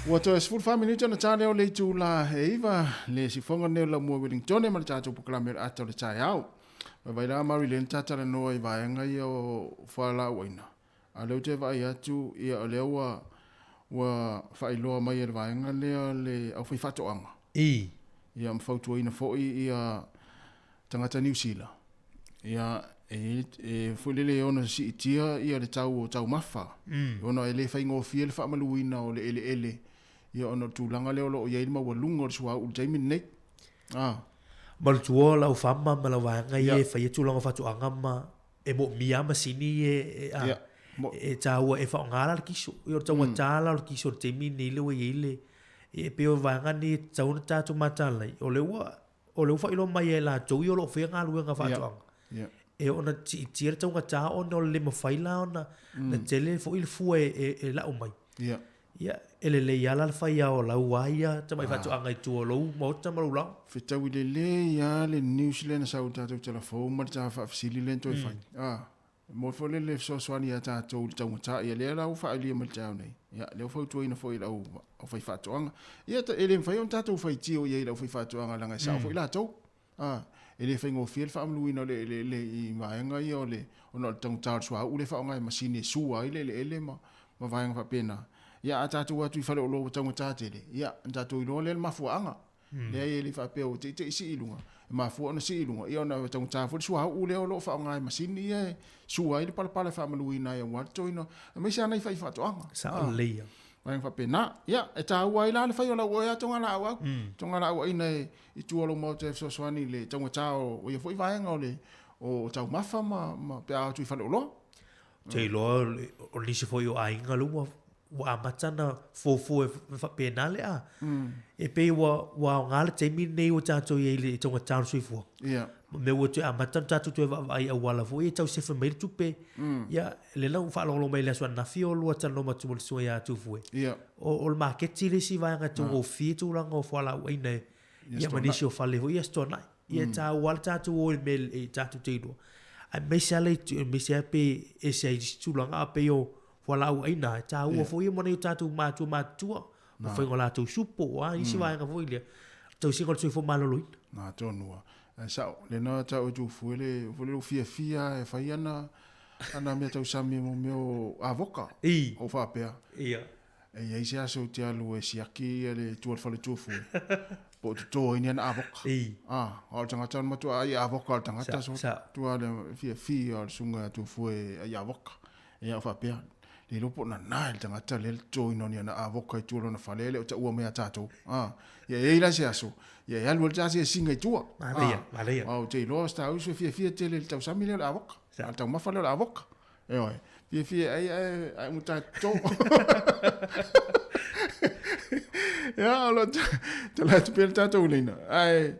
Ua toa sifuru whaminute na tāne o le tū la heiva le si whonga neo la mua Wellington e mara tātou pukalamera ata o le tāi au. Vai la mari le ntatara noa i vaenga i o whala waina. A leo te vai atu ia o leo wa whailoa mai e le vaenga lea le au whai whatoanga. Ia mwhautua ina fōi ia tangata New Zealand. Ia fulele ona si itia ia le tau mafa. Ona ele whai ngofia le whaamaluina o le ele. Ia ona tūlanga leo lo o iei ma walunga o le sua u Jamie Nick. Malutua lau whamma ma lau wanga i e whai tūlanga whatuanga ma e mo mia masini e tāua e whaongara le kiso. Ia o taua tāla o le kiso o Jamie Nick lewa i ele. E peo wanga ni tauna tātu matalai. O leu whailo mai e la tau i o lo whea ngā luenga whatuanga. E ona tira taunga tā ona o le mawhaila ona na tele fo ili fua e lau mai. Ia, ele le iala le whai o lau waia, tamai whatu anga i tua lou, mauta maru lau. Whitau i le ia le New Zealand na sau tātou telefon, mara tā whaafisili le ntoi whai. Mo fo le soaswani a tātou le taunga tā, ia le lau whaali a maltau nei. Ia, leo whautua ina fo i lau o whai whatu anga. Ia, ele mwhai on tātou whai tio i lau whai whatu anga langa i sao fo i lātou. Ele whai ngō fiel whaamluina le i maenga i o le, ona le taunga tāru sua, ule whaonga i masine sua i le ma vaenga whapena. Ia a tātou atu i whare o loa taunga tātere. Ia, tātou i loa le mafua anga. Lea i le whapeo te isi ilunga. Mafua ona si ilunga. Ia ona taunga tāwhore sua ule o loa whaonga i masine i sua i le palapala whaamaluina i a wato ina. Mai se ana i whai whatu anga. Sa o leia. Vaenga whapena. Ia, e tā ua i la le whai o la ua ia tonga la ua. Tonga la ua ina i tualo mo te fsoswani le taunga tāo o ia fwoi vaenga o le o tau mafa ma pia atu i whare o loa. Te loa o nisi fwoi o ainga lua wa amatana fofo e whapena le a. E pei wa ngāle teimi nei o tātou i le tonga tāru sui fua. Me ua tue amatana tātou tue ai au wala fo e tau sefa meiri tupe. Ia, le lau whaalolo mai le asua nafi o lua tano matu mo le sua ia tu fue. O le maketi le si vanga tu o fie tu langa o whala ua ina. Ia manisi o whale ho ia stonai. Ia tā wala tātou o me e tātou teidua. ai me sia pe e sia tulanga pe yo wala u aina ta u fo mo nei tatu ma tu o foi ngola tu supo a isi va nga foi le tu si ngol fo malo lui na tonua sa le na ta o tu fuele fia e faiana ana me tau sami mo meu avoka o fa pe ia e ai sia so tia lu e siaki le tu fa le tu fu po to ini ana avoka o tanga tan mo tu ai avoka tanga ta so tu ale fia sunga tu fu e ai avoka e fa pe le lopo na nai tanga ta le to ino ni ana avoka tu lo na fa le o ta u me ta to ya e la sia so ya ya lu ja sia singa tu vale o te lo sta u so fia te le tau sami le avoka tau ma fa le avoka e oi fia ai mu ta to ya lo te la tu pel ta to lina ai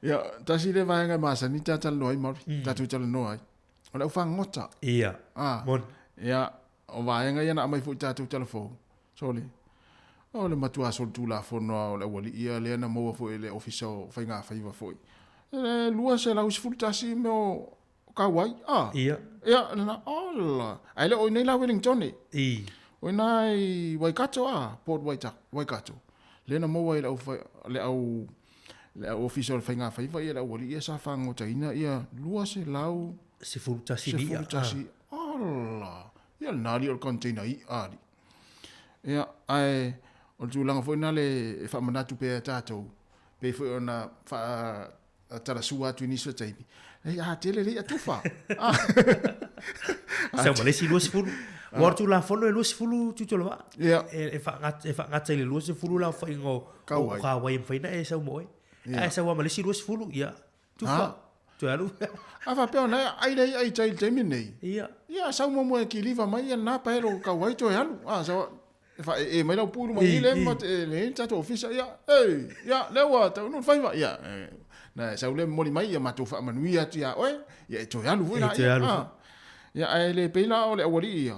ya ta si le va nga masa ni ta no ai mari ta tu ta no ai o la fa ngota ia mon ya o va nga ya na mai fu ta tu telefon soli o le matua sol tu la fo no o le wali ia le na mo fo le official fa nga fa iva foi lua se la usfulta si me o kawai ia na olla ai le o nei la Wellington o nai Waikato Port Waikato le na mo wai le au official fa nga fa iva ia le wali ia sa fa ngota ina ia lua se lau se fulta si olla ia nali o container ali ia ai o tu langa foi na le fa manatu pe tato pe foi ona fa tara sua tu ni so taipi ai tele le atufa sa mo le si lo fulu war tu la fono lo fulu tu to la e fa ngat le lo fulu la fa ngo ka wa fa ina e sa mo e sa wa mo le si lo fulu ia tu fa tu alu fa pe ona ai tai nei ia sa mo mo ki liva mai na pa ero ka wa to alu sa fa mai la pulu mai le mo le tato ofisa ia le wa ta no fa ia na sa ule moli mai ia matu fa manuia tia ia to alu ina ia ai le pela o le wali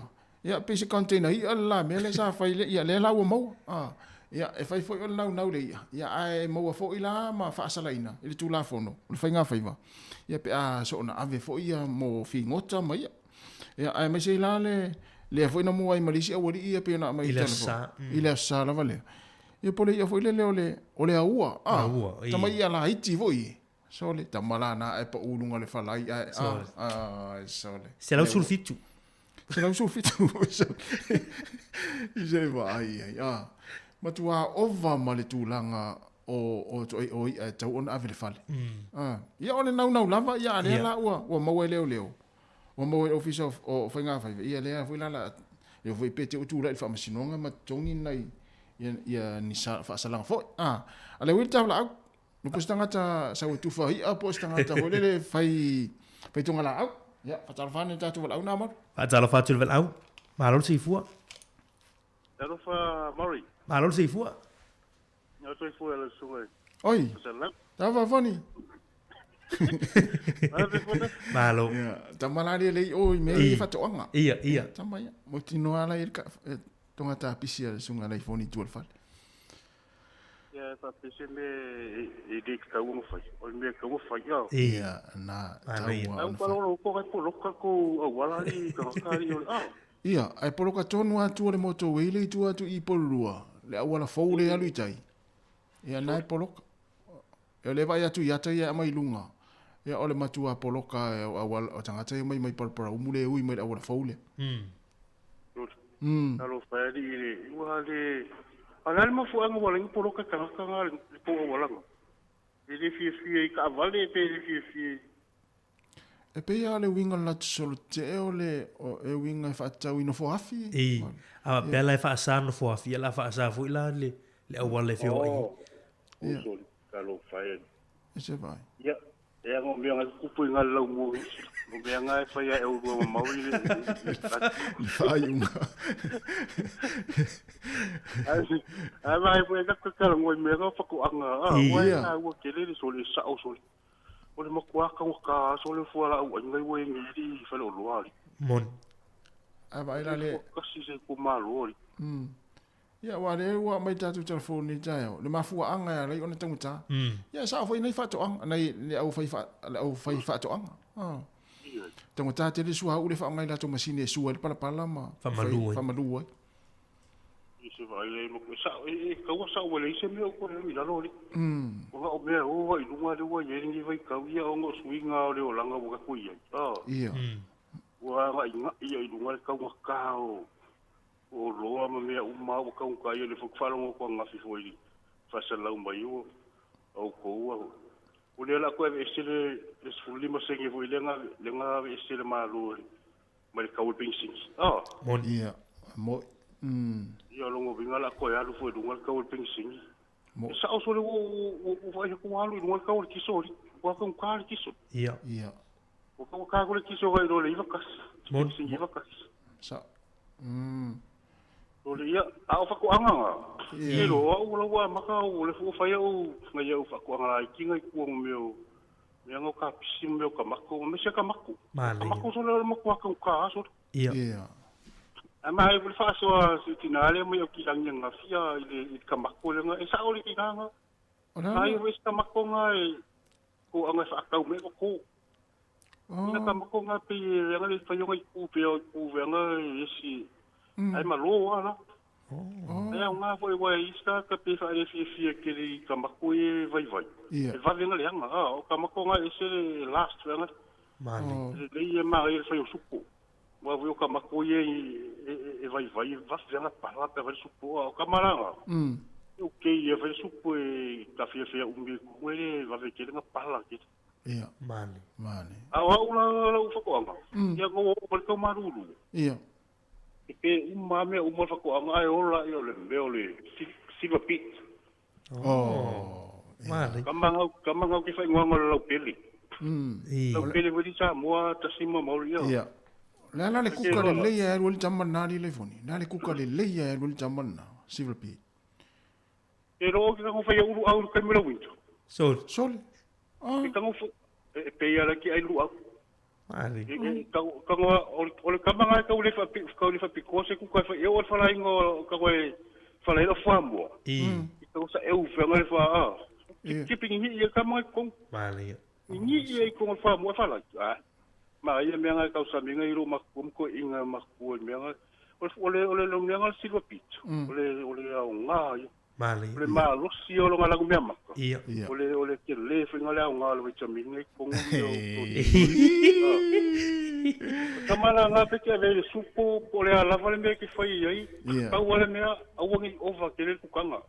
ia pe se container ia la me le sa fa ia le la wo mo ia e fai foi nau le ia ai mo fo ila ma fa salaina ile tu la fono le fa nga fa ia pe so na ave fo ia mo fi ngota mai ia ai me se la le foi na mo ai malisi o wali ia pe na mai telefon ile sa la vale ia pole ia foi le o le aua tama ia la iti foi so le tamala na e pa ulunga le fa lai so le se la sulfitu je va ai ma tu ova ma le tulanga o tau ona ave le fale ia ole nau lava ia le la ua mau leo o mo official o fainga fa ia le foi la eu foi pete o tu la fa masinonga ma tongi nai ia ni sa fa salang fo ale wil ta la no postanga ta sa tu fa ia postanga ta le fai tonga la ya fa ta fa ta tu la na ma fa ta fa tu la ma lo si fu Ero fa Mori ma lo si fu no tu fu la su oi ta va fani malo tamala le o me fa toanga ia tamaya mo tino ala ka tonga ta pisia sunga lai foni tu fa ya fa pisia me e de ka uno fa o me ka uno fa ia na tawa pa lo ko ko o wala ni ka kari o ia ai polo ka tonu atu le moto wele tu atu I polua le awala foule alu itai ia nai polo e le vai atu yata ia mai lunga ia ole matua poloka awal o tangata mai para umule ui mai awala foule alo fadi ile wale alal ma fu anga wala poloka kanga po wala ele fi ka vale pe fi e pe ale winga la solo te ole o e winga fa tau ino fo afi a pe la fa sa no fo afi la fa sa fo ila le awala fio ai kalo fai se vai ya ngo me nga kupu nga la mo me nga fa ya o go mo ile fai uma ai vai po ka ka ngo me nga fa ko anga wa na wo kele so le sa o so o le mo kwa ka so le fu ala o ngai wo ngi di fa lo lo ali mon a vai la le ka si se ko malo ia wale wa mai tatu telefoni tai le mafua anga ya le ona tanguta ia sa foi nei fato ang nei le au fai fa to ang tonga tate le sua ule fa ngai la to masine sua le pala ma Fa malu ai. fa malu ai se vai le mo sa ka wa sa wele se me ko le la lo le o me o i lunga le wa ye ni vai ka ia o ngo swinga o le o langa o ka ku ia ia wa ga inga ia i lunga ka wa ka o loa ma me o ma o ka ka ia le fo fa lo ko nga fi foi fa sa la mai o ko o le la ko e se le sfuli ma se nge foi lenga e se le ma lo ma le ka o pensing ia mo ia longo vinga la ko ya lu foi lunga ka o pensing sa o so le o vai ko alu lunga ka o kisori wa ka ka kiso ia o ka ko le kiso ga lo le iva kas mon iva kas sa o le ia a o fa ko anga ia lo o lo wa ma ka o le fu fa ia o ngai o fa ko anga ki ngai ku meu me ngo ka pisi meu ka mako me se ka mako mako so le mako ka so ia ama e fa so si tinale mo ki lang nga fia ile ka mako le nga e sa o le ki nga ai wis ka mako nga ko anga fa ka me ko ina ka mako nga pe nga le fa yo ngai ku pe o nga si ai malo ala ai nga foi wa ista ka pe fa le fi ke le ka mako e vai e va venga le nga o ka mako nga e se last nga le ye ma e fa yo supo wa vio ka mako e vai va venga para pe va supo o ka maranga o ke e va supo e ka fi umbi ko e va ve ke nga pala ke ia mane a wa u fa ko nga ya ko ko marulu ia e uma me uma fa ko anga e ola e ole me ole silver pit mane kamanga ki fa ngwa lo peli lo peli wi sa mo ta sima mo ia la le kuka le le ya ul jamman na le foni la le kuka le le ya ul jamman na silver pit e ro ki ko fa ya ulu au ka me lo winto sol e ka mo pe ya la ki ai lu au mane ka o le kamanga ka ule fa piko se ku ka fa e o fa la ingo ka ko fa la fa mo ka sa e u fa ngai fa ki pingi ni ka mo ko mane ni e ko fa mo fa la ma ia me nga ka sa minga i ro ma ko inga ma ko me nga ole lo me nga silver pit ole au nga mane ole ma lo si o lo nga la me ma ia ole ke le fa nga la nga lo cha minga ko kamala nga pe ke ve supo ole ala vale me ke fa ai ka ole me au ngi over ke le ku kanga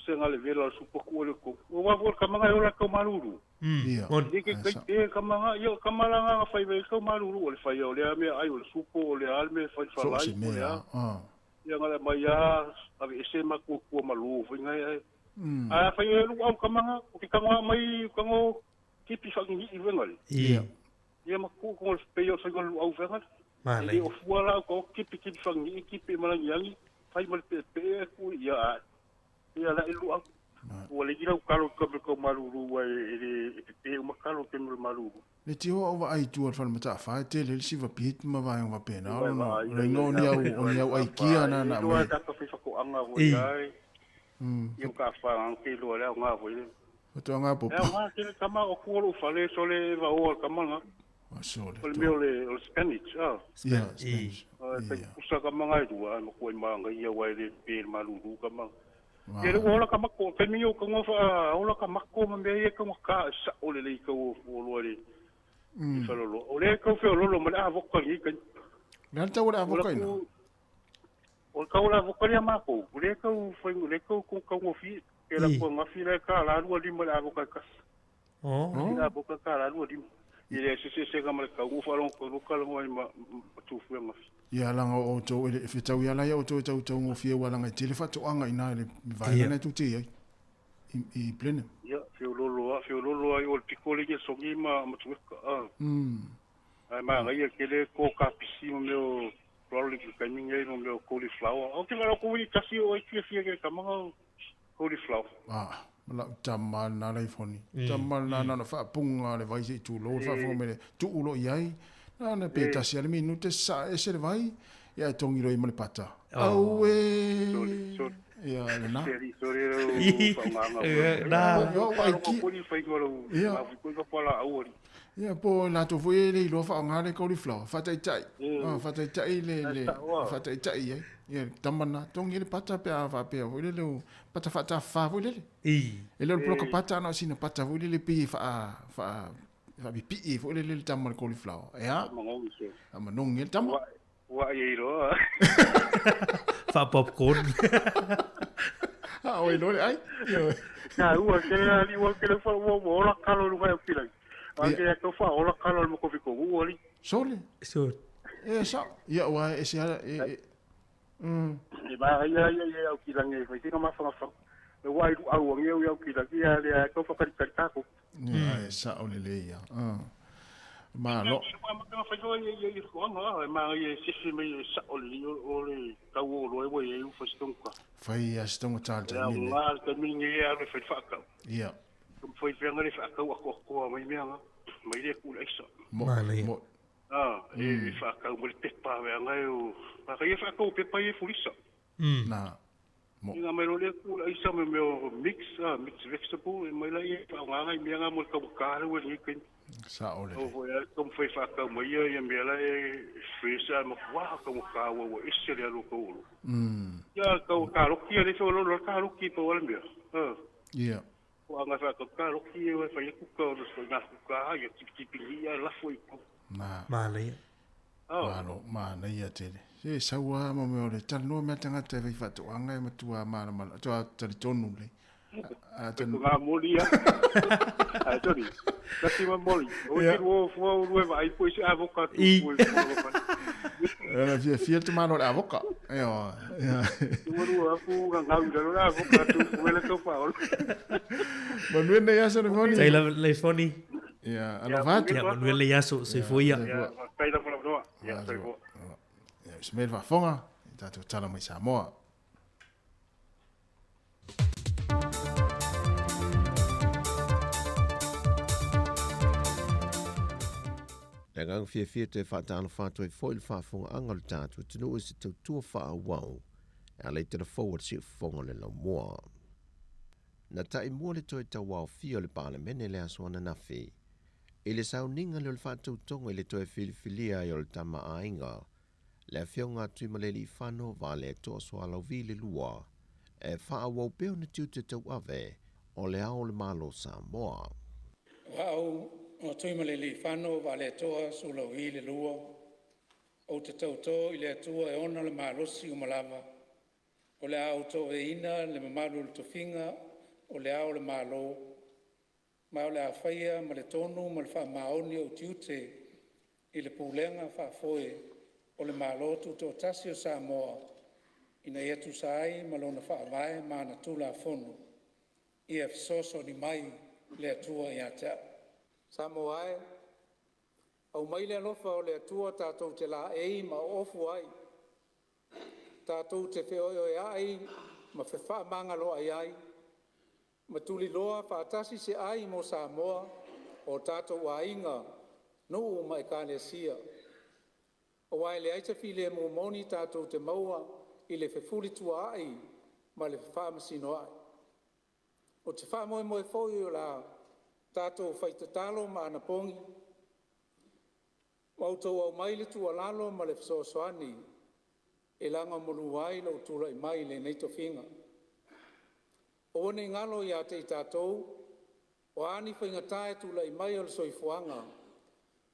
se nga le vela supo ko le ko o wa vol kamanga yo la ko maluru mon ke kamanga yo kamala nga fa ve ko maluru ole fa yo le me ai ole supo ole alme fa lai ya nga mai ya ave ese ma ko malu fa nga a fa yo lu kamanga ki kamanga mai kango ki pi fa ngi i vengal ya ma ko pe yo fa ko lu au vengal mane o fuala ko ki fa ngi ki pi mala yangi fa mal pe ku ya ia la ilu au o le gira ukalo ko maruru wa e makalo ke maruru le tio o ai tu al mata fa te le silver pit ma va va pena no no ni au ai kia na ma ta ka fa ko anga wo ai ka fa an ke lo le nga wo le to nga po ma ke kama o ko fa le so le va o kama nga sole o le spanish spanish usa kama nga tu ma ko ma nga ia wa le pe maruru kama ke ola ka mako ke mi o ko fa ola ka mako ma me e ko ka sa o le ko o lo le fa lo o le ko fe lo ma a vo ko ni ka na ta ora vo ko ina o ka ora vo ko ya mako o le ko foi le ko ko fi ke la ko ma fi le ka la ru di ma a vo ka ka la vo ka la ru di ile se ka ma ka u fa lo ko ka lo ma tu fu ma ia langa o to e fitau ia la o to ngo fie wala ngai tele fatu anga ina le vai na tu te i plene ia fio lolo ai o pikole ke sogi ma tu ai ma ngai ke le ko ka pisi mo probably ka ninga no mo cauliflower o ke ma ko i kasi o i fie ke kamanga cauliflower la tamal na lai foni tamal na fa punga le vai se tu lo fa fo me tu ulo iai na pe tasi ale minute sa e se vai ia tongi roi male pata au ia na sorry na yo ai ki ko ni fai ko lo ko ko pala au Ia po la to foi le lo fa ngare cauliflower fa tai tai. Fa tai tai le fa tai tai ai. Ia tamana tongi le pata pe ava pe o le pata fa ta fa o le. E le pro pata na sina pata o le pi fa pi o le tamana cauliflower. Ia. Manong il tam. Wa ye ro. Fa popcorn. Oi lo ai. Na ua ke ali wa ke le fa wo la kalo lu ga pila. Anche ecco fa o la calo mo cofi con uoli. Sole. Sa. Ia wa e sia E ba ia o kilang e fai ma fa fa. E wa i au ngi o kilang ia le ko fa ka ka ko. Ia sa o le ia. Ma lo. Ma fa yo i ko no ma ia se me sa o le ka wo lo e e u fa ston ka. Fai a ston tal tal ni. Ma ka mi ngi ia le fa ka. Ia. Foi venga le fa ko mai mea mai le ku isa mo e fa ka mo le pepa venga eu pa ka fa ko pepa e fulisa na mo nga mai le ku isa me mix vegetable e mai la e fa nga me nga mo ka le we ken sa ole o foi foi fa ka mo ye me la e frisa mo wa ka mo ka wo isse le lo ko ya ka lo ki le so lo ka lo ki po wala me yeah Anga fa ko ka roki e fa ye ku ko so na ku ka ye tipi ia la foi ko ma le ma na ia te se sawa mo me ole tal no me tanga te fa to anga me tua ma to te tonu le a te nga molia a tori ka ti ma moli o ti wo vai pois avocado era via te mano avocado Ua fu nga ilo la avocado wele to fa Manuel ne yaso ngoni sai le foni alovat Manuel le yaso se foi ya kai da por no ya sai go smel va fonga ta to tala mai Samoa Le gang fia te whaatana whātua I foil whaafonga anga le tātua tunu se tau tua whaa wau a le te forward si whonga le lau mua. Na tai mua le toi tau wau fia le parlemene le aswana nafi. I le sau ninga le whaatau tonga I le toi filifilia I o le tama ainga. Le whionga tui maleli I whano va le toa soa lau vi le lua. E whaa wau peo na tiu te tau ave o le ao le malo Samoa. O tui maleli whano wa le toa sulo I le lua. O te tauto I le atua e ona le marosi o malava. O le au to e ina le mamaru le tofinga o le au le malo. Ma o le awhaia ma le tonu ma le wha maoni o tiute I le pūlenga wha foe o le malo tu to tasi o Samoa. Ina ia tu sai ma lona wha vai ma na tula fono. Ia fisoso ni mai le atua I atea. Samoae, au mai le alofa o le atua tātou te la ei ma ofu ai. Tātou te whio e ai, ma whewha manga loa ai. Ma tuli loa whaatasi se ai mo Samoa o tātou a inga, no o mai kāne sia. O wai le aita file mo moni tātou te maua I le whewhuri tua ai, ma le whewha masino ai. O te wha moe moe fōi o la Tātou whaitatalo ma ana pongi. Mautou au mai le tua lalo ma le whasoasoani. E langa molu wai lau tula I mai le neito whinga. O wane ngalo I a te I tātou, o ani whaingatae tula I mai o le soifuanga.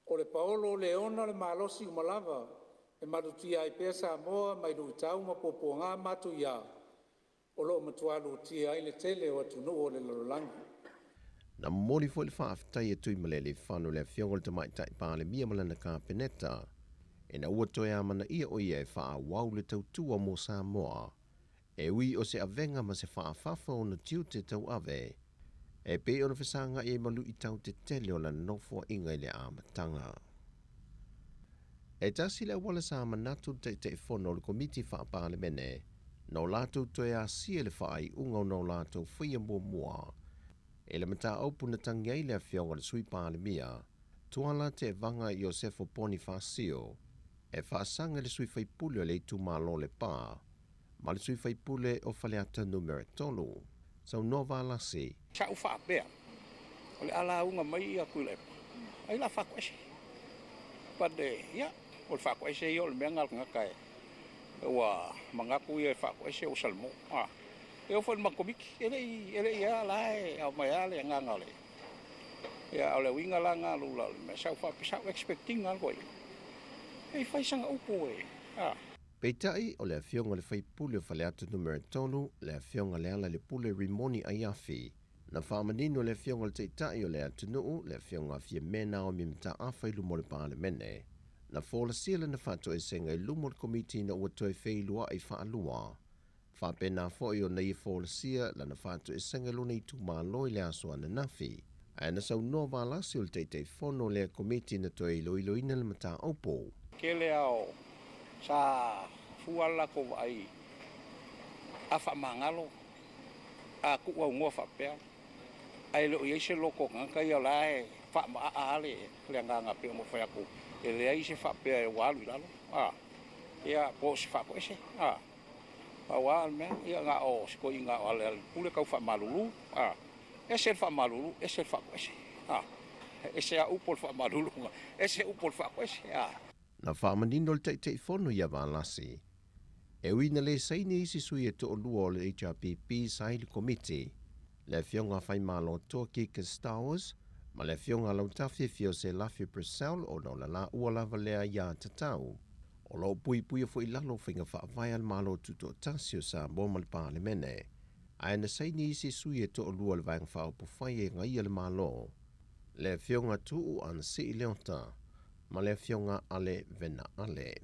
O le paolo le ona le malosi umalava, e marutia I pea Samoa mai lu tau ma popo ngā matu ia. O lo matualu tia I le tele o atunu o le lololangi. Na mori fo le whaafitai tui malele whanu le whiongol te mai tai pāle mia malana ka peneta. E na ua toi amana ia o ia e wha wau le tau tua mo Samoa. E ui o se avenga ma se wha fafa o na tiu te tau ave. E pe o na whisanga e malu I tau te tele o la nofo inga I le amatanga. E tasi le wala sa manatu te whono le komiti wha pāle mene. No lātou toi a sia le wha ai unga no lātou whia mua. E le mata aupu na tangi ai lea whionga le sui pāle mia, tuala te vanga I Iosefo Bonifacio, e whaasanga le sui whaipule le itu malo le pā, ma le sui whaipule o whaleata numere tolu, sau nova lasi. Chau whaapea, o le ala unga mai I aku le. ai la fa ko se pa de ya o fa ko se yo le mengal ngakai wa mangaku ye fa ko se o salmo eu fo makomik ele ya lai au mai ale ngangale ya ole winga langa lula me sa fa pisa expecting algo ei fai sanga upo Peitai o le fionga le fai pule fa le atu numero tonu, le fionga le ala le pule rimoni a iafi. Na whamanino le fionga le teitai o le atu nuu, le fionga fie mena o mimta awhai lumo le paale mene. Na fola sila na whato e senga i lumo le komiti na ua toi whailua i whaalua. Whapena foi o nei fola sia la na whato e senga luna i tu maaloi le asua na nafi. Aina sau noa waalasi o le teitei fono le komiti na toi iloiloina le mata aupo. Kele ao sa fuala ko ai afa mangalo a ku wa ngo fa pe ai lo yese loko ngaka ya lai fa ma ale le nganga pe mo fa ku ele ai se fa pe wa lu la ya po se fa ko ese pa wa me ya nga o sko inga ale pule ka fa malulu ese fa malulu ese fa ko ese ese a upol fa malulu ese upol fa ko ese Na whamanino le teitei whono ia wālasi. E wina le saini isi sui e to olua o le HRPP sai le komiti. Le fionga whai malo toki ke Star Wars, ma le fionga lau tawhi fio se lafi Brazil o no la ua lava lea ia tatau. O lau pui pui fo i lalo whinga whaavai al malo tuto tasio sa moma le pāle mene. Aina saini isi sui e to olua le vaeng whao pufai e ngai le malo. Le fionga tuu an si i leota. Ma le fionga ale vena ale.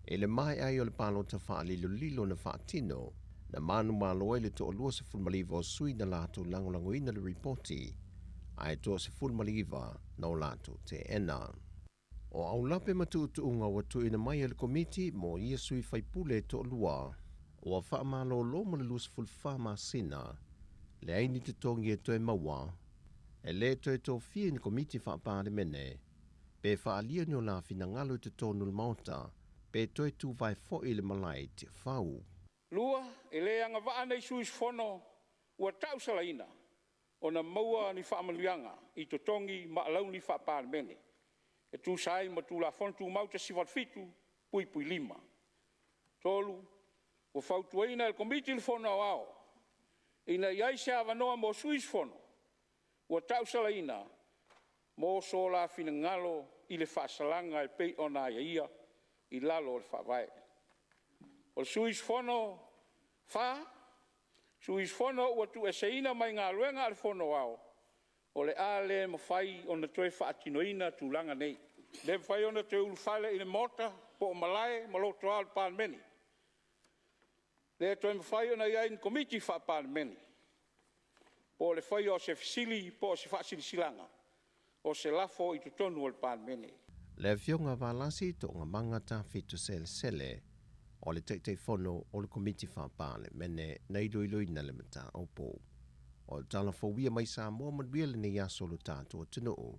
E le mai ai o le palo ta wha lilo na wha tino, na manu malo e le to o lua se fulmaliva o sui na lato langolangoina le reporti, ai to se fulmaliva na o lato te ena. O au lape matu unga watu ina mai e le komiti mo ia sui faipule to o lua, o a wha malo lo ma le lus fulfa ma sina, le aini te tongi e toe maua, e le toe to fie ni komiti wha paare mene, pe whaalia ni o la fina ngalo te tonu le maota, pe toi tu vai fo i le malai te whau. Lua, e le anga waa nei suis fono, ua tau salaina, o na maua ni whaamaluanga, i to tongi ma alau ni whaapāne mene. E tu sai ma tu la fontu mauta siwat fitu, pui pui lima. Tolu, ua whautuaina el komiti le fono au, ina iai se avanoa mo suis fono, ua tau salaina, mo so la fina ngalo i le whaasalanga e pei ona ia i lalo le whaavae. O suis fono wha, suis fono ua tu e seina mai ngā luenga le fono au, o le ale ma whai o na toe whaatinoina tūlanga nei. Le whai o na te ulufale i le mota, po o malae, ma loto al pān meni. Le toe ma whai o na iain komiti wha pān meni. Po le whai o se fisili, po o se whaasili silanga. O se lafo i tutonu o le pān mene. Le fionga wālasi to ngā mangata fitu sele, o le teitei whono o le komiti whapāle mene nei loiloi na le mata opo. O le tala fōwia mai sa mua manuele ni asolo tātua tunu o,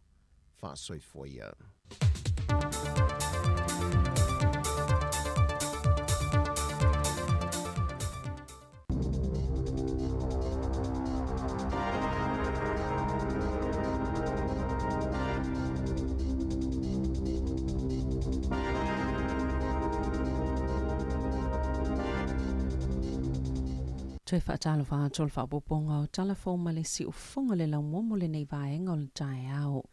whaasoi foia. Toi whaatalo whaatol whaapoponga o talafo ma le si ufonga le lau momo le nei vaenga o le tae au.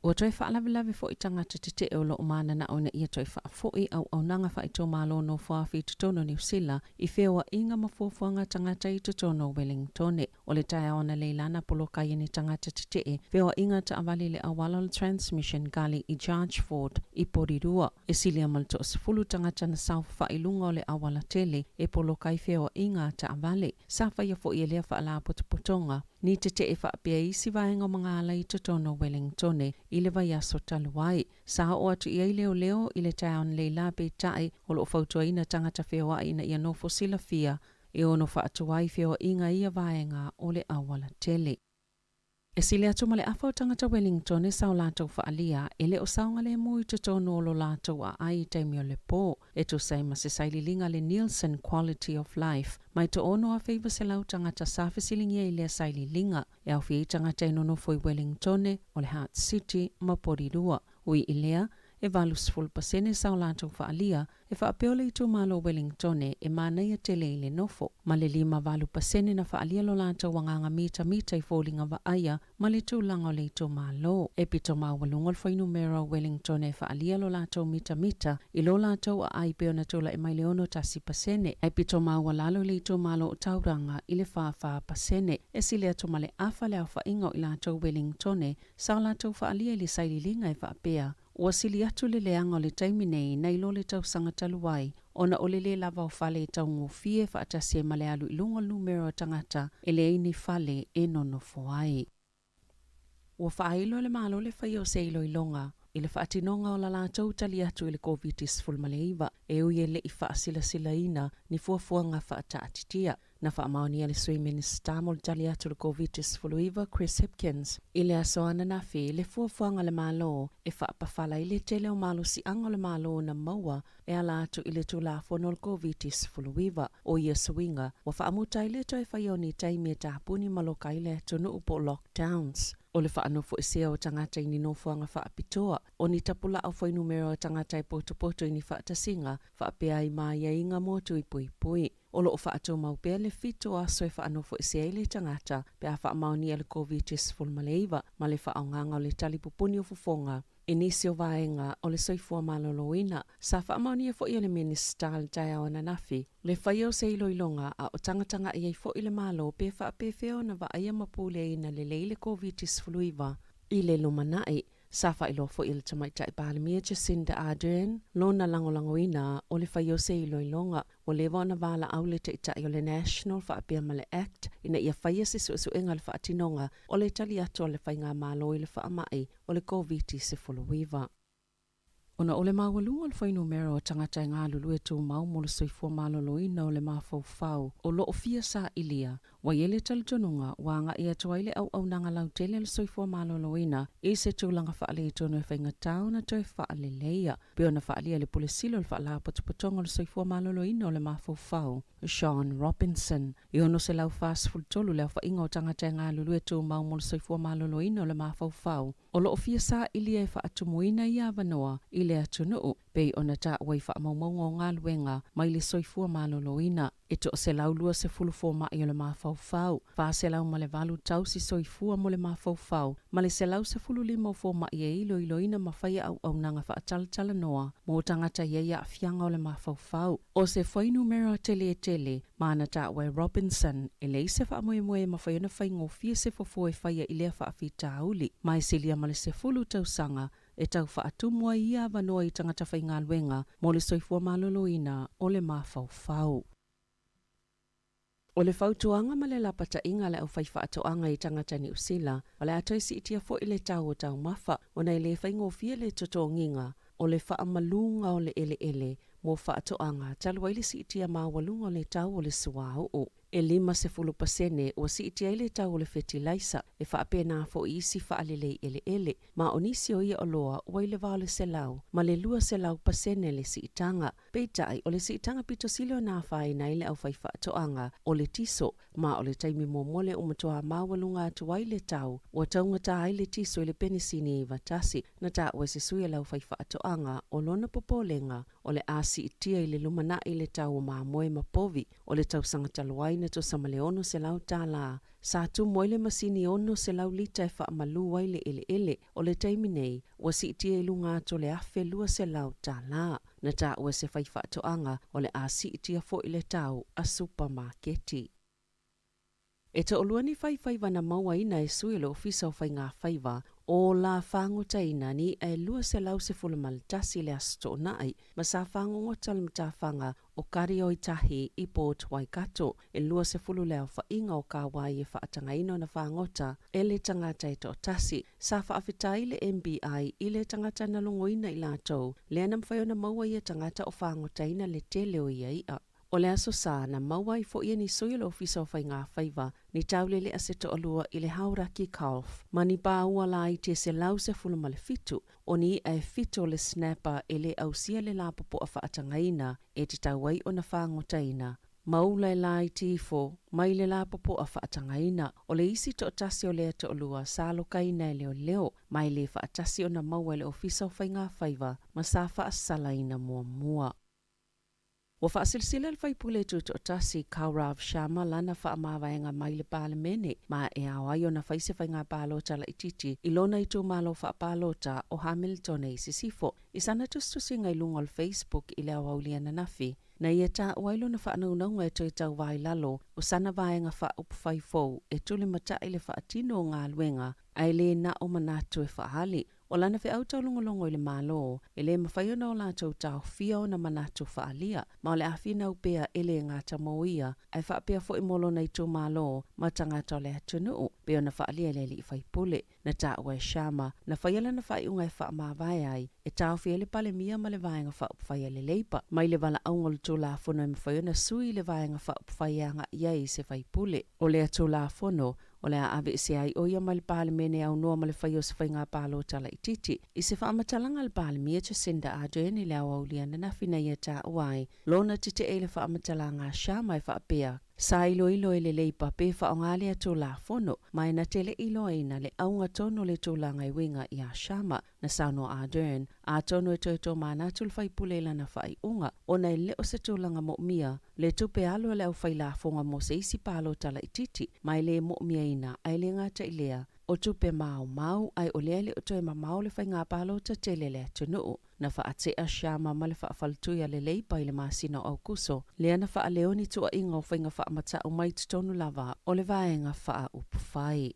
O toi whaalawe fo i tangata te te o lo umana na o na ia toi whaafoi au nanga wha i tō malo no whaafi tutono New Zealand i whewa inga mafuafuanga tangata i tutono Wellingtone. O le tae au na leilana poloka i ni tangata te te whewa inga ta awali le awala le transmission gali i Chargeford i Porirua. E silia malto sifulu tangata na South wha i lunga o le awala tele e poloka i whewa inga ta awali. Safa ia fo i lea wha ala potonga. Ni te te e whaapea isi vaenga mga ala i tutono Wellingtone i le vai aso taluai. Sa o atu i leo i le taon le la pe tae o lo fautua ina tangata whewa ina ia no fosila fia e ono whaatuai whewa inga ia vaenga o le awala tele. E sile atu male afa o tangata Wellington e sao lātou whaalia, e le o saunga le mui te tono o lo lātou a ai taimi o le pō, e tu sai ma se saililinga le Nielsen Quality of Life, mai to ono a feiva se lau tangata sāwhesilingia i le saililinga, e au fi tangata inono foi Wellington o le Heart City ma Porirua, ui ilea, e valus full pasene sao lātou whaalia, e whaapeole i tū malo Wellington e mānei a tele i le nofo. Ma le 5 valu pasene na whaalia lo lātou wanganga mita i fōlinga wa aia, ma le tūlanga o le i tū malo. E pito mā walungol whai numero Wellington e whaalia lo lātou mita, i lo lātou a ai peo na tūla e mai leono tasi pasene. E pito mā walalo le i tū malo o tauranga i le whawha pasene. E sile atu male awha le au whaingo i lātou Wellington sao lātou whaalia i le saililinga e whaapea. Ua sili atu le leanga o le taimi nei nei lo le tausanga taluai, ona o le lava o whale i tau ngofie whaatase ma le alu i lunga numero tangata e le eini whale e nono foai. Ua whailo le malo le whai o seilo i longa, i le whaatinonga o la lātou tali atu i le COVID-19 maleiva, e ui e le i whaasila ina ni fuafuanga whaatatitia. Na whaamaonia le sui minister mo le tali atu le COVID-19 Chris Hipkins. I le asoana na whi le fuafuanga le malo e whaapawhala i le tele o malo si anga le malo na maua e ala atu i le tulafono le COVID-19 o ia suinga wa whaamuta i le toi whaioni taimi e tāpuni maloka i le atu no upo lockdowns. O le whaanofo e sea o tangata i ni nofuanga whaapitoa, o ni tapula au whai numero o tangata i poto i ni whaatasinga, whaapea i maia inga motu i pui. O lo o whaatou mau pea le fito aso e whaanofo e sea i le tangata, pea whaamaoni le COVID-19 maleiva, ma le whaaonganga o le talipupuni o fufonga. E nisi o vaenga o le soifua maloloina, sa whaamaoni e fo i le minister le taia o nanafi, le whaio se ilo ilonga a o tangatanga i fo i le malo pe whaapefeo na wa aia mapule ina le leile COVID-19 i le lumanai. Sa whailo fo i le tamaita i Palemia Jacinda Ardern, lona langolangoina o le whaio se ilo ilonga, o le wana vala au le taitai o le National Whaapea Male Act, ina ia whaia se suenga le whaatinonga o le tali atu o le whainga malo i le whaamai o le COVID-19. Ona o le mawalu o le whai numero o tangata i ngā lulu e tū mau mo le soifua maloloina o le mawhau o lo o fia sa ilia, wa iele talitonunga wanga ia toa ile au nanga lau tele le soifua maloloina i se tūlanga whaale i tono e whainga tau na toi whaale leia. Peo na whaalia le pulesilo le whaala potopotonga le soifua maloloina o le mawhau Sean Robinson. I ono se lau fast full tolu leo whainga o tangata i ngā lulu e tū mau mo le soifua maloloina o le mawhau o lo o fia sa ilia e whaatumuina i avanoa i le atunuu, pei ona ta wai whaamaumaunga o ngā luenga mai le soifua maloloina. E to se lau lua se fulu fōma i o le mawhau. Wha se lau ma le valu tau si soifua mo le mawhau. Ma le se lau se fulu lima fōma i e ilo ina mawhaia au nanga whaatala noa mo tangata i ea fianga o le mawhau. O se whai numero tele e tele, maana ta wai Robinson, e le se whaamoe mawhaia na whaingo fia se fofo e whaia i lea whaafita auli. Mai se lia ma le se fulu tau sanga, e tau whaatumua i a wanoa i tangata whainga luenga mo le soifua maloloina o le mawhau. O le whautuanga ma le lapata inga le au whai whaatoanga i tangata New Zealand, o le atoi si itia fo i le tau o tau mawha, o nei le whaingofia le totonginga, o le whaamalunga o le ele, mo whaatoanga, talua ili si itia mawalunga o le tau o le suao o. E 50% o si itia ile tau o le fertilizer, e whaapena fo isi whaalele ele, ma o nisi o ia o loa o le vale se lau, ma le lua se lau pasene le si itanga. Peitai o le si itanga pito silo na whai na ile au whai whaatoanga o le tiso, ma o le taimi momole o matoa mawalunga atuai le tau, o taungata ai le tiso ile penisini i vatasi, na ta o se suia lau whai whaatoanga o lona popolenga, o le asi itia ile lumana ile tau o maamoe mapovi, o le tau sangataluai na to samaleono se lau tala, sa tu moile masini ono se lau lita e whaamalu waile ele, o le taimi nei, o si itia ilunga to le afe lua se lau tala, na ta o se whai whaatoanga o le asi itia fo ile tau a supermarketi. E ta oluani whai wana maua ina e sui le ofisa o whai ngā whaiva, o la whangota ina ni e lua se lau se fulu maltasi le asto nai, ma sa whangota le mta whanga o kari o itahi i Port Waikato, e lua se fulu leo whainga o ka wai e whaatanga ino na whangota, e le tangata i to tasi, sa whaafitai le MBI i le tangata na lungo ina i lātou, le anam whaiona maua i a tangata o whangota ina le tele o ia ia. O le aso sa na mawai fo ia ni soia le ofisa o fai ngā whaiva ni taule le aseto alua i le hauraki Kalf. Mani pā ua la i te se lau se fulu ma le fitu o ni e fitu le snapper e le ausia le la popo a whaatangaina e te tauai o na whangotaina. Maula la i tifo, mai le la popo a whaatangaina o le isi to tasi o le ato alua sa lokaina e leo leo mai le whaatasi o na maua le ofisa o fai ngā whaiva ma sa whaasalaina mua mua. Wa whaasilsila le whaipule tu to tasi Kaurav Sharma lana whaamawaenga mai le palemene ma e awai o na whaise whai ngā pālota la ititi ilona i tū malo whaapālota o Hamilton e sisifo. Isana tustusi ngai lunga o Facebook i le awaulia na nafi. Na ia tā wailo na whaanaunanga e toi tau vai lalo o sana vaenga wha upwhai fau e tuli mata i le whaatino o ngā luenga ai le na o manatu e whaali. O lana whi au tau longolongo i le malo e le mawhaiona o lātou tau fia o na manatu whaalia ma o le awhina upea e le ngāta moia ai whaapea fo i molo na i tō malo ma tangata o le atunuu pe o na whaalia le li i whaipule na tā ua e Sharma na whaiala na whaiunga e whaamawai ai e tau fia le pale mia ma le vaenga wha upwhai le leipa mai le wala aungol tō la fono e mawhaiona sui le vaenga wha upwhai anga iai se whaipule o le ato la fono o le ave se ai o ia mal palemene au noa mal fai o se fai ngā pālota la ititi. I se whaamatalaga le palemia Jacinda Ardern i le awaulia na nawhina ia tā uai. Lona tite e le whaamatalaga Sharma e whaapea. Sa ilo e le leipa pe whaongalia tō la fono, mai na tele ilo ina le aunga tono le tō la ngai winga i a Sharma na sauno Ardern, a tono e tō mana tūl whai pule lana whai unga, o nei le o se tō langa mo mia, le tupe alo le au whai la fonga mo se isi pālo tala ititi, mai le mo mia ina, ai le ngata ilea, o tupe mau, ai o lea le o toi mau le whai ngā pālo ta tele le tunuu. Na whaatea Sharma ma le whaafaltuia le leipa i le masina au kuso, lea na whaaleoni tua inga o whainga whaamata o mai tonu lava o le vaenga whaa upwhai.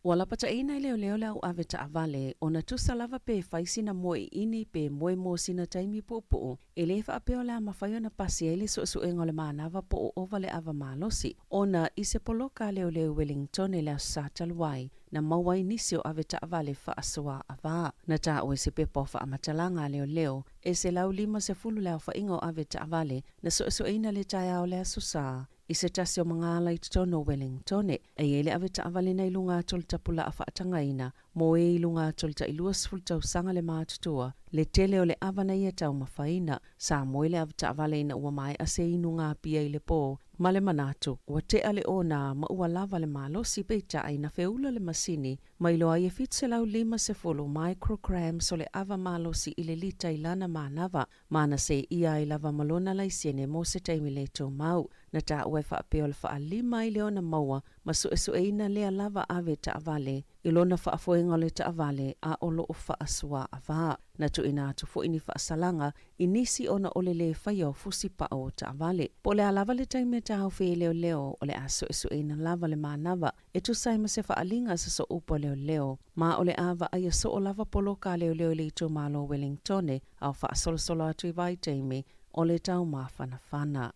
Wala pata ina leo le au ave ta avale o na tusa lava pe whaisina moe ini pe moe mo sina taimi pupu e le whaapeo le amawhaio na pasi e le suenga le maanava po o ova le ava malosi o na ise poloka leo Wellington e le asataluai na mawai nisi o ave ta avale whaasua ava. Na ta o se pepo whaamatalaga leo e se lau 50 leo whainga o ave ta avale na sueina le taia o le asusa. I se tasi o mga alai tono Wellington e ele ave ta avale na ilunga tolta pula a whaatangaina mo e ilunga tolta ilua sfulta usanga le mātutua le tele o le avana ia tau mawhaina sa moe le ave ta avale ina ua mai a se inunga pia i le po ma le manatu ua te ale o na ma ua lava le malosi peita ai na feula le masini ma ilo ai e fitse lau 50 micrograms o le ava malosi i le lita i lana manava mana se ia i lava malona lai siene mo se taimi le tō mau na ta ua e whaapeo le wha lima i leo na maua ma sueina lea lava ave ta avale ilona whaafoenga le ta avale a olo o whaasua ava. Na tu ina atu fo ini whaasalanga inisi ona ole le whaio fusi pa o ta avale. Po le alava le taime ta hau whi leo o le aso ina lava le manava e tu saima se whaalinga sa so upo leo ma ole ava aia so o lava poloka leo le ito malo Wellingtone au whaasolosolo atu i vai taime o le tau mawhanawhana.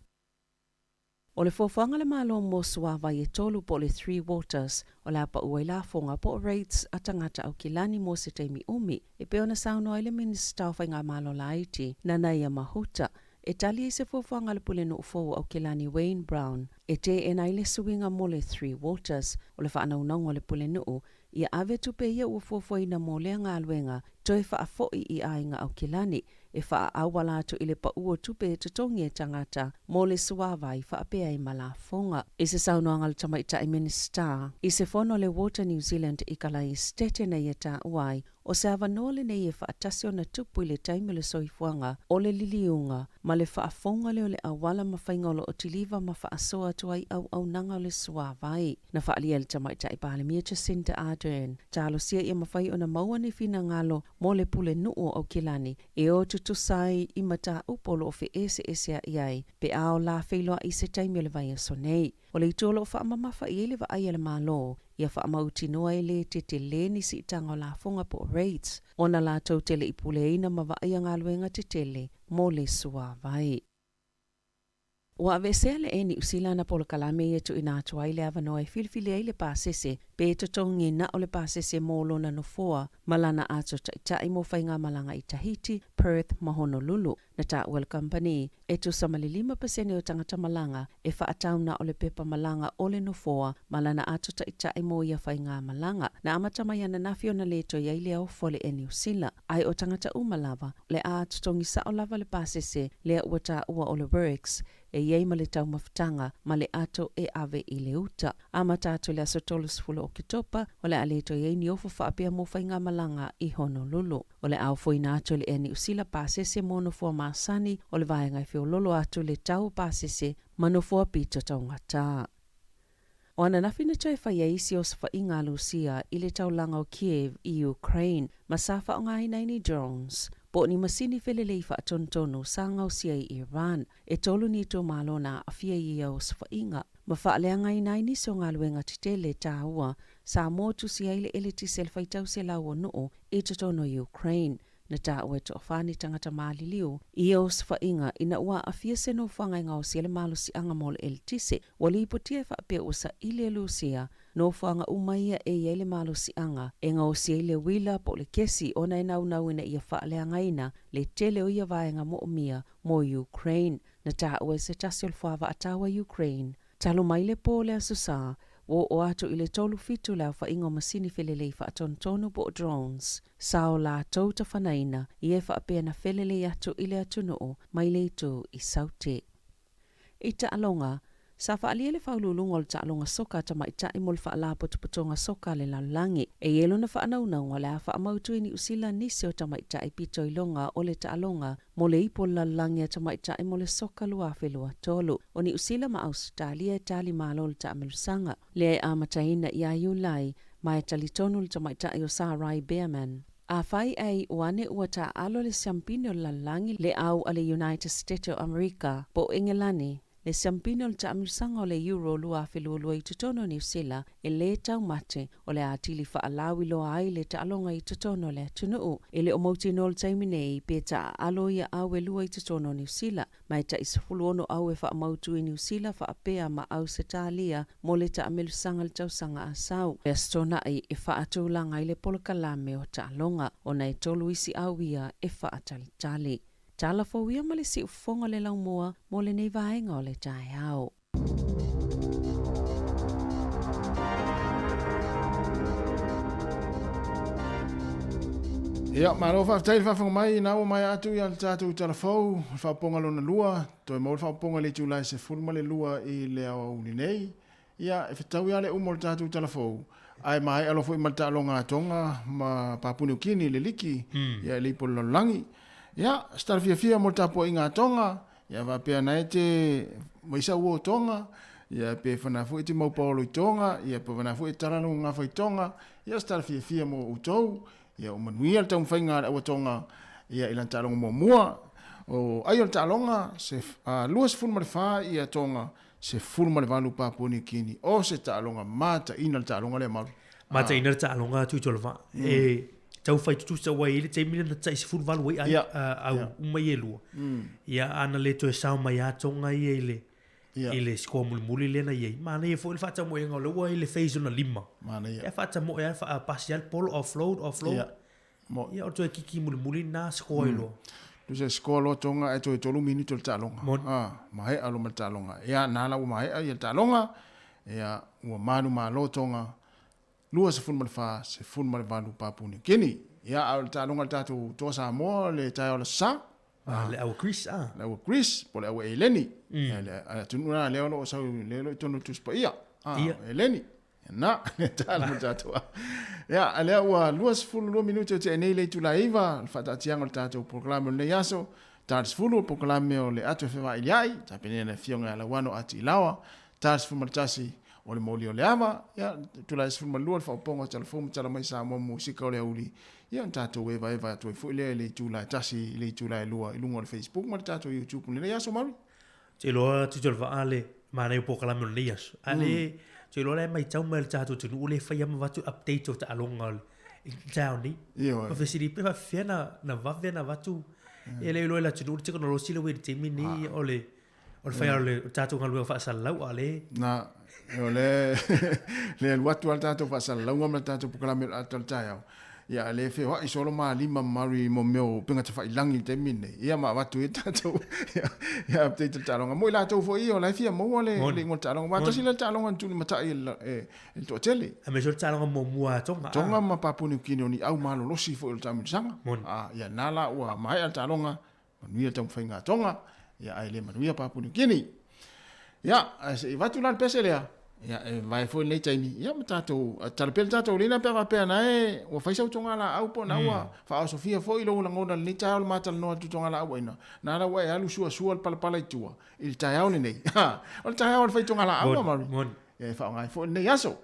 O le fofanga le malo mo suava i tolu po le Three Waters o la pa ua la fonga po rates atangata au kilani mo se teimi umi e pe ona sauno ai le minista o whainga malo laiti na naia mahuta e tali e se fofanga le pule no ufo au kilani Wayne Brown e te e nai le suinga mo le Three Waters o le whaanaunanga le pule no ia ave tupe ia ua fofoina mo le ngaluenga toi whaafoi i ainga au kilani e wha awala atu i le pa ua tupe te tongi e tangata mo le suawa i whaapea i malafonga. I se saunoanga le tamaita i minista, i se fono le Water New Zealand i kalai stete na i ta uai, o se avanole ne i whaatasi o na tupu i le taimi le soifuanga o le liliunga, ma le whaafonga leo le awala mawhaingolo o tiliva ma whaasoa tu ai au nanga o le suawai. Na whaalia le tamaita i palemia Jacinda Ardern, talo sia i mawhai o na maua ni fina ngalo mo le pule nuo au kilani, e o tutusai i mata upolo o fe ese a iai, pe ao la whailoa i se taimi o le vai aso nei. O le itolo o whaamamafa i ele wa ai le malo, ia whaamauti noa e le te leni si itanga o la fonga po rates, ona la tau tele i pule ina ma wa ai ngā luenga te tele, mo le sua vai. Ua avesea le eni usila na polo kalame e tu ina atua i le avanoa e filifili ai le pasese pe totongi na o le pasese molo na nofoa malana ato taitai mo whainga malanga i Tahiti, Perth, ma Honolulu. Na ta Well Company e tu samalilima pasene o tangata malanga e whaatauna o le pepa malanga o le nofoa malana ato taitai mo ia whainga malanga. Na amata mai ana nafio na leto ia i le au fole eni usila. Ai o tangata umalava le a totongi sa o lava le pasese le uata ua o le Burks e iei ma le tau mawhitanga ma le ato e ave i le uta. Amata ato le asotolo sifula o Kitopa o le aleto iei ni ofo whaapea mo whainga malanga i Honolulu. O le au foina ato le eni usila pasese mono fua maasani o le vaenga i whiololo ato le tau pasese mano fua pito taungata. O ana nafina toi whaia isi o safa inga Lucia i le taulanga o Kiev i Ukraine ma safa o ngai naini drones. Po ni masini felelei wha atontonu sa ngausia i Iran e tolu ni to malona a fia i au safa inga. Ma wha lea ngai naini so ngā luenga titele tā ua sa motu si aile ele tisel whaitau se lau o noo i totono Ukraine. Na tā ua to whani tangata maaliliu i au safa inga ina ua a fia se no whangai ngau si ele malo si anga mole ele tise. Wali ipotia wha apea usa ile Lucia no whanga umaia e iele malo si anga e ngau si ele wila po le kesi ona e nau ina ia wha lea ngaina le tele o ia vaenga mo omia mo Ukraine. Na tā ua se tasiol whaava atawa Ukraine. Talo mai le po le asusa o ato i le tolu fitu lau wha ingo masini felelei wha atontonu po drones. Sao la tauta whanaina i e wha apea na felelei ato i le atunoo mai le tu i saute. I ta alonga, sa wha alia le whaululunga o le ta alonga soka ta mai ta imol wha ala putuputonga soka le lalangi. E yelo na wha anaunanga le a wha amautu ini usila nisi o ta mai ta i pito i longa o le ta alonga mo le ipo lalangi a ta mai ta imol le soka lua whelua tolu. O ni usila ma Australia e tali malo le ta amelusanga. Le e amataina i a Yulai mai tali tonu le ta mai ta i o Sarai Bearman. A whai ai wane ua ta alo le siampino lalangi le au a le United States of America po Ingelani. Le siampino le taamirusanga o le euro lua whelua i tutono New Zealand e le tau mate o le atili whaalawi loa ai le taalonga i tutono le atunuu. E le o mauti no le taiminei pe ta alo ia au e lua i tutono New Zealand. Mai ta isafulu ono au e wha mautu i New Zealand wha apea ma au se talia mo le taamirusanga le tausanga asau. E astona ai e wha atulanga i le polokalame o taalonga o nei tolu isi au ia e wha atalitali. Tala fawia ma le si ufonga le laumua mo le nei vaenga o le tae au. Ia, maro whaftail whawhanga mai na o mai atu i al tātou talafou, whaponga lona lua, toi maul whaponga le tūlai se fulma le lua i le awa uni nei. Ia, e whetau ia le umo le tātou talafou. Ai mai alofo i malta alonga atonga ma Papua New Guinea le liki, ia le ipo langi. Ia, star fia mo tapo inga tonga, ia va pe na te moisa wo tonga, ia pe fana fu te mau paulo tonga, ia pe fana fu tarano nga foi tonga, ia star fia mo utou, ia o manuia tau fainga o tonga, ia ilan talonga mo mua, o ai o talonga se luas ful mal fa ia tonga, se ful mal valu Papua New Guinea, o se talonga mata ina talonga le mal. Mata ina talonga tu tolva. Tau fai tutu sa wai ele te mina na tai se fulu walu wai au umai e lua. Ia ana le to e sao mai atonga i ele. Ele skoa muli lena iei. Mana e fo ele fata mo e ngau lewa ele feizo na lima. E fata mo e fa pasial polo offload. Ia o to e kiki muli na skoa i loa. Tu se skoa loa tonga e to e tolu minuto le talonga. Mahe alo ma talonga. Ia nala u mahe a i le talonga. Ia ua manu ma lo tonga. Lua se funma le fa, se funma le valu Papua New Guinea. Ia au le talonga le tatu toa Samoa, le tai o le sa. Le au Chris, Le au Chris, po le au Eleni. Le tununa leo lo sau leo tonu tuspa ia. Eleni. Na, le talonga le tatu. Ia, le au lua se fulu lua minuto te enei le tula iwa, le fata tianga le tatu proklame le yaso, tatu fulu proklame o le atu fewa iliai, tapene le fionga la wano ati ilawa, tatu fulu matasi, o le moli o le ama, ia, tula e sifuma lua le whaoponga telefonu tala mai sa mo musika o le auli. Ia, tātou eva tu e fui le tula e tasi, le tula e lua, i lunga o le Facebook, ma le tātou YouTube, le yaso maru. Te loa tutolva ale, mana i pokalame o le yaso. Ale, te loa le mai tau mai le tātou tunu, ule whai ama watu update o ta alonga o le tau ni. Ma whesiri, pewa whiana na wawena watu, e le loa la tunu, te kono rosila wei te mini o le O le whai au le tātou ngalua whaasalau a le. Na, o le watu al tātou whaasalau ngam le tātou pukalame atal tai au. Ia le fe wa isolo ma lima mari mo meo pinga te whailangi te mine. Ia ma watu e tātou. Ia te te tālonga. Mo i lātou fo i o lai fia mo le ngol tālonga. Wata si le tālonga tūni matai e tō tele. A me so tālonga mo mua tonga. Tonga ma papuni ukini o ni au malo losi fo i le tāmini sanga. Ia nala ua mai al tālonga. Manuia tau whainga tonga. Ia ai le manuia papuni ukini. Ia, i watu lan pese lea. Ia, vai foi nei taimi. Ia, ma tātou, talapele tātou lina pewa pea na ua whaisau tonga la au po na ua wha Sofia foi lo langona ni tāo le mātala noa tu tonga la au aina. Nā ra wai alu sua le palapala i tua. I le tāo ni nei. O le tāo le whai tonga la au amari. Ia, wha ngai foi nei aso.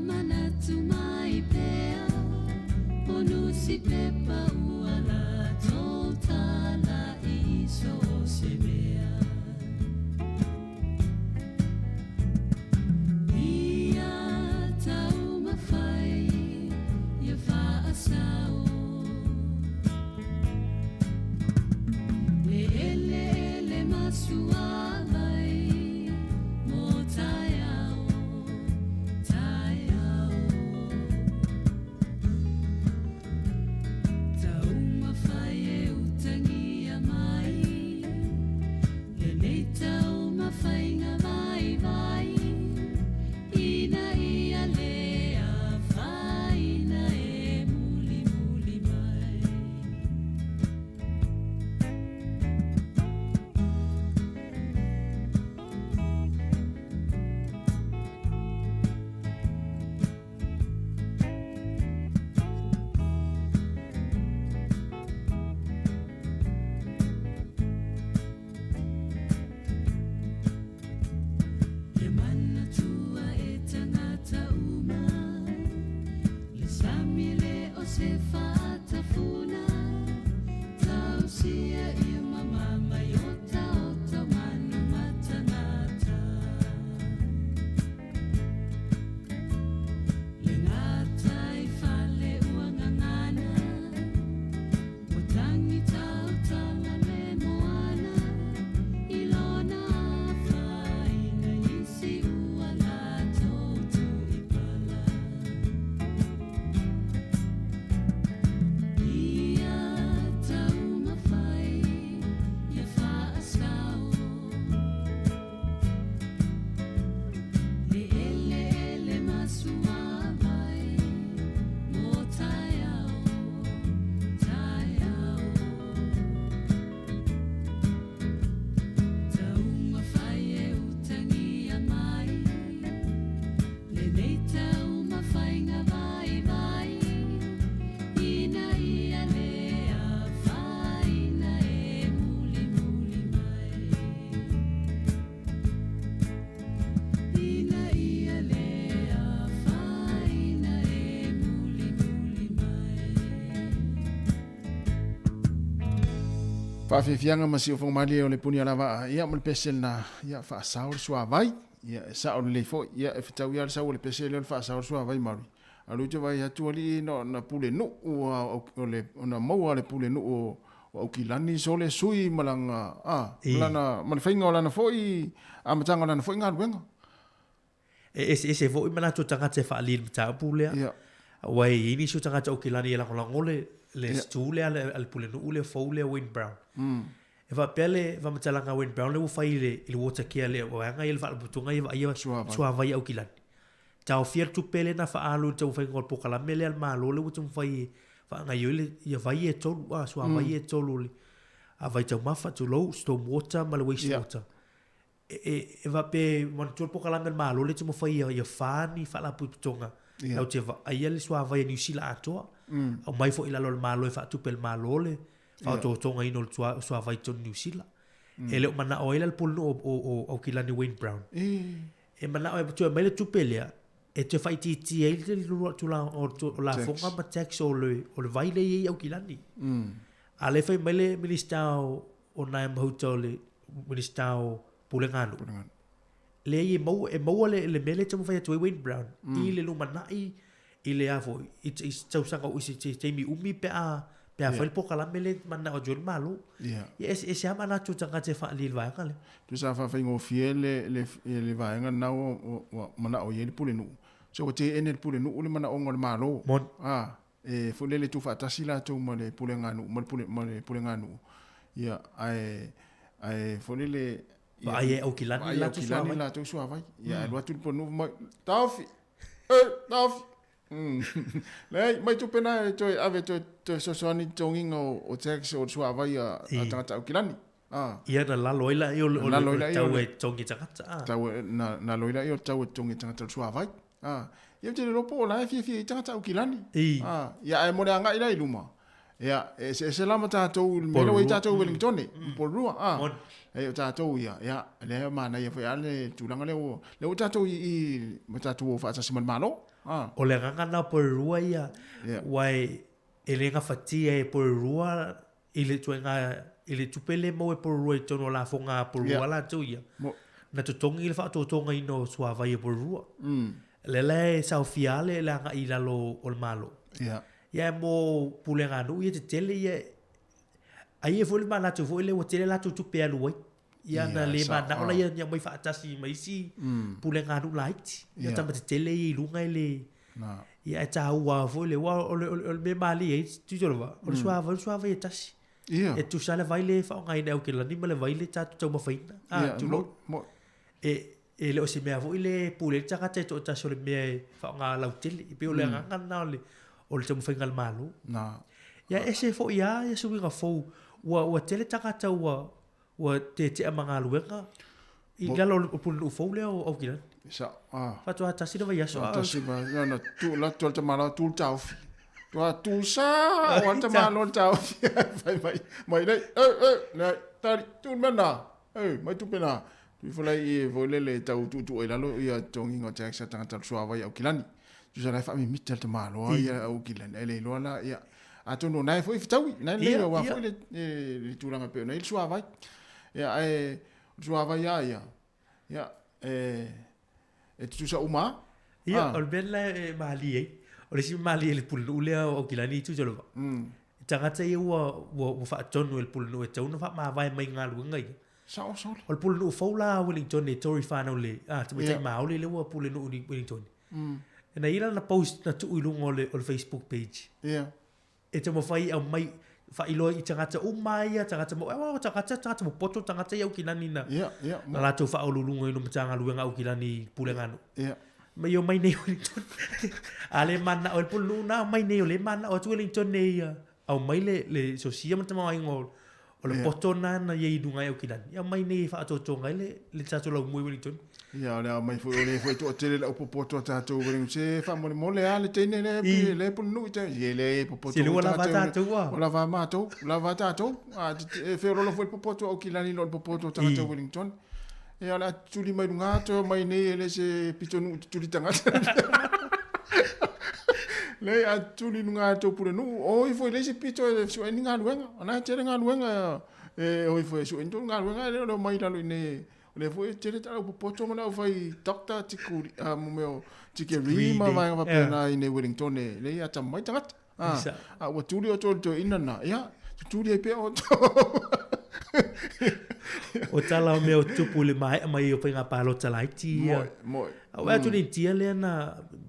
Mana Whawhiwhianga ma si o whangmali o le puni alawa ia mo le pesel na ia whaasau le sua vai ia e sa o le leifo ia e whitau ia le sau le pesel le whaasau le sua vai mauri alu te vai atu ali no na pule nu o le ona maua le pule nu o au kilani so le sui malanga malana man whainga o lana foi a matanga o lana foi ngā ruenga ese foi mana tu tanga te whaali le mta pule wai ini su tanga o kilani e lango le stule al pule nu le fo le Wayne Brown e va pele va matalanga Wayne Brown le fai le water care le wa nga il va butunga ia sua vai au kilani tau fier tu pele na fa alu tau fai ngol pokala mele al malo le utum fai fa nga yo le ia vai e tolu sua vai e tolu le a vai tau mafa tu low storm water ma le waste water e va pe mon tu pokala mele malo le tumo fai ia fani fa la butunga au te va ia le sua vai New Zealand atoa au mai fo ila lo malo e fa tu pel malo le fa to tonga ino sua vai to New Zealand ele mana o ele pul no o kilani Wayne Brown e mana o tu mai le tu pelia e te fai ti ele lu tu la o la fonga ma tax o le vai le ia o kilani ale fai mai le minister o na hotel le minister pulengano le e mau le mele te mo fai tu Wayne Brown i le lu mana i le afo i tau sanga o te mi umi pe a fai po kala mele mana o jol malo e se ama na tu tanga te fa li vai kale tu sa fa fai ngo fie le vai nga na o mana o ye pule nu so te ene pule nu le mana o ngol malo e fo le tu fa tasila tu mo le pule nganu mo le pule nganu ia ai fo le ai o kilani la tu so vai ia lo tu po nu tafi tafi Lei, mai tu pena toi ave toi so ni tonging o tax o sua vai a tata o kilani. Ia na la loila i o tau e tongi tangata. Tau na loila i o tau e tongi tangata sua vai. Ia te ropo la fi tangata o kilani. Ia e mole anga ila i luma. Ia se lama tatou mele wei tatou Wellington po rua. E tatou ia le mana ia foi ale tulanga le tatou i tatou fa sa siman malo. O le ranga na po rua ia wai ele nga fatia e por rua ele tuenga ele tupele mo e por rua e tono la fonga por rua la tuia na to tongi le fa to tonga ino sua vai e por rua le sa fiale la nga ila lo ol malo ya mo pulenga no ye tele ye ai e foi mana tu foi le o tele la tu tupe alu ya na le mana ola ya mai fa tasi mai si pulenga no light ya tama tele i lunga ile ya ta wa foi le wa o me mali e tu jolo o suava e tasi e tu sala vai le fa ngai na o ke la ni male vai le ta tu ma faina tu lo e le o se mea foi le pule taka te to ta so le mea fa nga la tele e pe o le nga na le o le tamu fainga le malu ya ese fo ya su nga fo wa tele taka ta wa te amanga luenga i galo o pulu fo le o kila sa fa to ta si vai so ta si va na tu la to te mala tu tau tu sa o te malo tau mai dai na ta tu mena mai tu pena tu fola i vole le tau tu e lalo ia tongi ngo taxa tanga sua vai au kilani tu sa fa mi mitel te malo ia au kilani ele lo la ia atu no nai foi fitau nai le wa foi le tu langa pe nai sua vai ia sua vai ia tu sa uma ia ol bella mali o le si mali le pulu le au kilani tu jolo tanga te wa fa tonu el pulu e tonu fa ma vai mai ngalu ngai sao o le pulu fola Wellington ne Tory Fano le te mai maoli le wa pulu no Wellington na ira na post na tu ilungo le Facebook page e te mo fai au mai fa ilo i tangata o mai tangata mo tangata mo poto tangata au kilani na na la tu fa o lulungo ino mtanga luenga au kilani pulengano mai o mai nei Wellington ale mana o pulu na mai nei o le mana o tu Wellington nei au mai le sosia mtama ai ngol o le poto na ye dunga au kilani ya mai nei fa to tonga le tatu lo mo Wellington ya le mai foi to tele o poto tatu Wellington se fa mo le ale tene le pulu te ye le poto se lo la vata la va mato la vata to e fe lo foi poto au kilani lo poto tatu Wellington e ala tuli mai lunga to mai nei le se pitonu tuli tanga le a tuli lunga to pure nu o foi le se pito su ni nga luenga ana tere nga luenga o foi su en nga luenga le lo mai la ne le foi tere ta po poto mana foi doctor tikuri mo meu tikeri ma va pena in Wellington le a tamai tanga wa tuli o to inana ya tuli pe o o tala o meu tupu le mai o penga palo tala tia o atu ni tia le na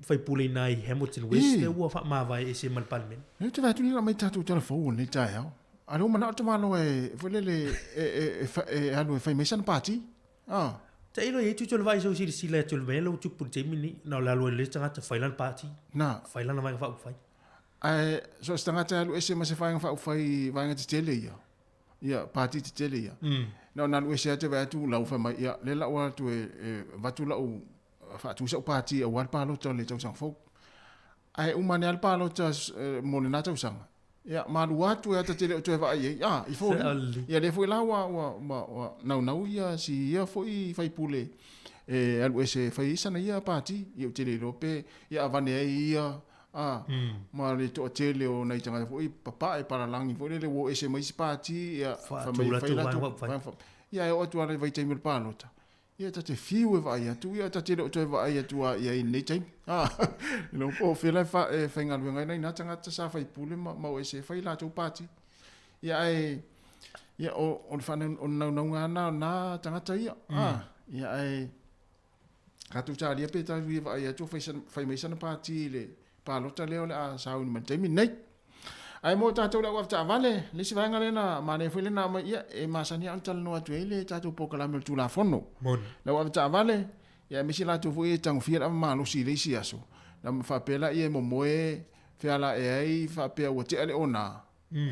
fai pule nai Hamilton West le wa fa ma vai ese mal palmen ne te atu ni la mai tatu telefone ni tai au alo mana o malo e vole le alo fai mesan party te ilo e tu tol vai so si le tol melo tupu te mini na la lo le tanga te failan party na failan na vai fa fai so stanga te alo ese ma se fai fa fai vai ngati tele ia party te tele ia na lu ese te va tu la fa mai ia le la wa tu va tu la u fa tu sa party a wan palo to le tau sang fo ai u mane al palo ta mo le na tau sang ia ma lu atu ya te tele tu va ia i fo ia le fo la wa na ia si ia fo i fai pule al ese fai sana ia party ia tele lo pe ia vane ia ma le to tele o nei tanga foi papa e para langi foi le wo ese mai spati ya fa mai fai la tu ya o tu ale vai time palota ya ta te fiu e vai tu ya ta te to vai tu ya in nei time no po fe la fa fa ngal ngai nei na tanga ta sa fai pule ma o ese fai la tu pati ya ya o fa no na tanga ta ya ka tu ta lia pe ta vi vai tu fai mai sana pati le palota leo le a sau ni matemi nei ai mo ta to la wa ta vale le si vanga le na ma ne fele na ma ia e ma sani an tal no atu ele ta to pokala mel tu la fono la wa ta vale ya mi si la tu foi tang fia ma lo si le si aso na fa pela ie mo moe fe ala e ai fa pe o te ale ona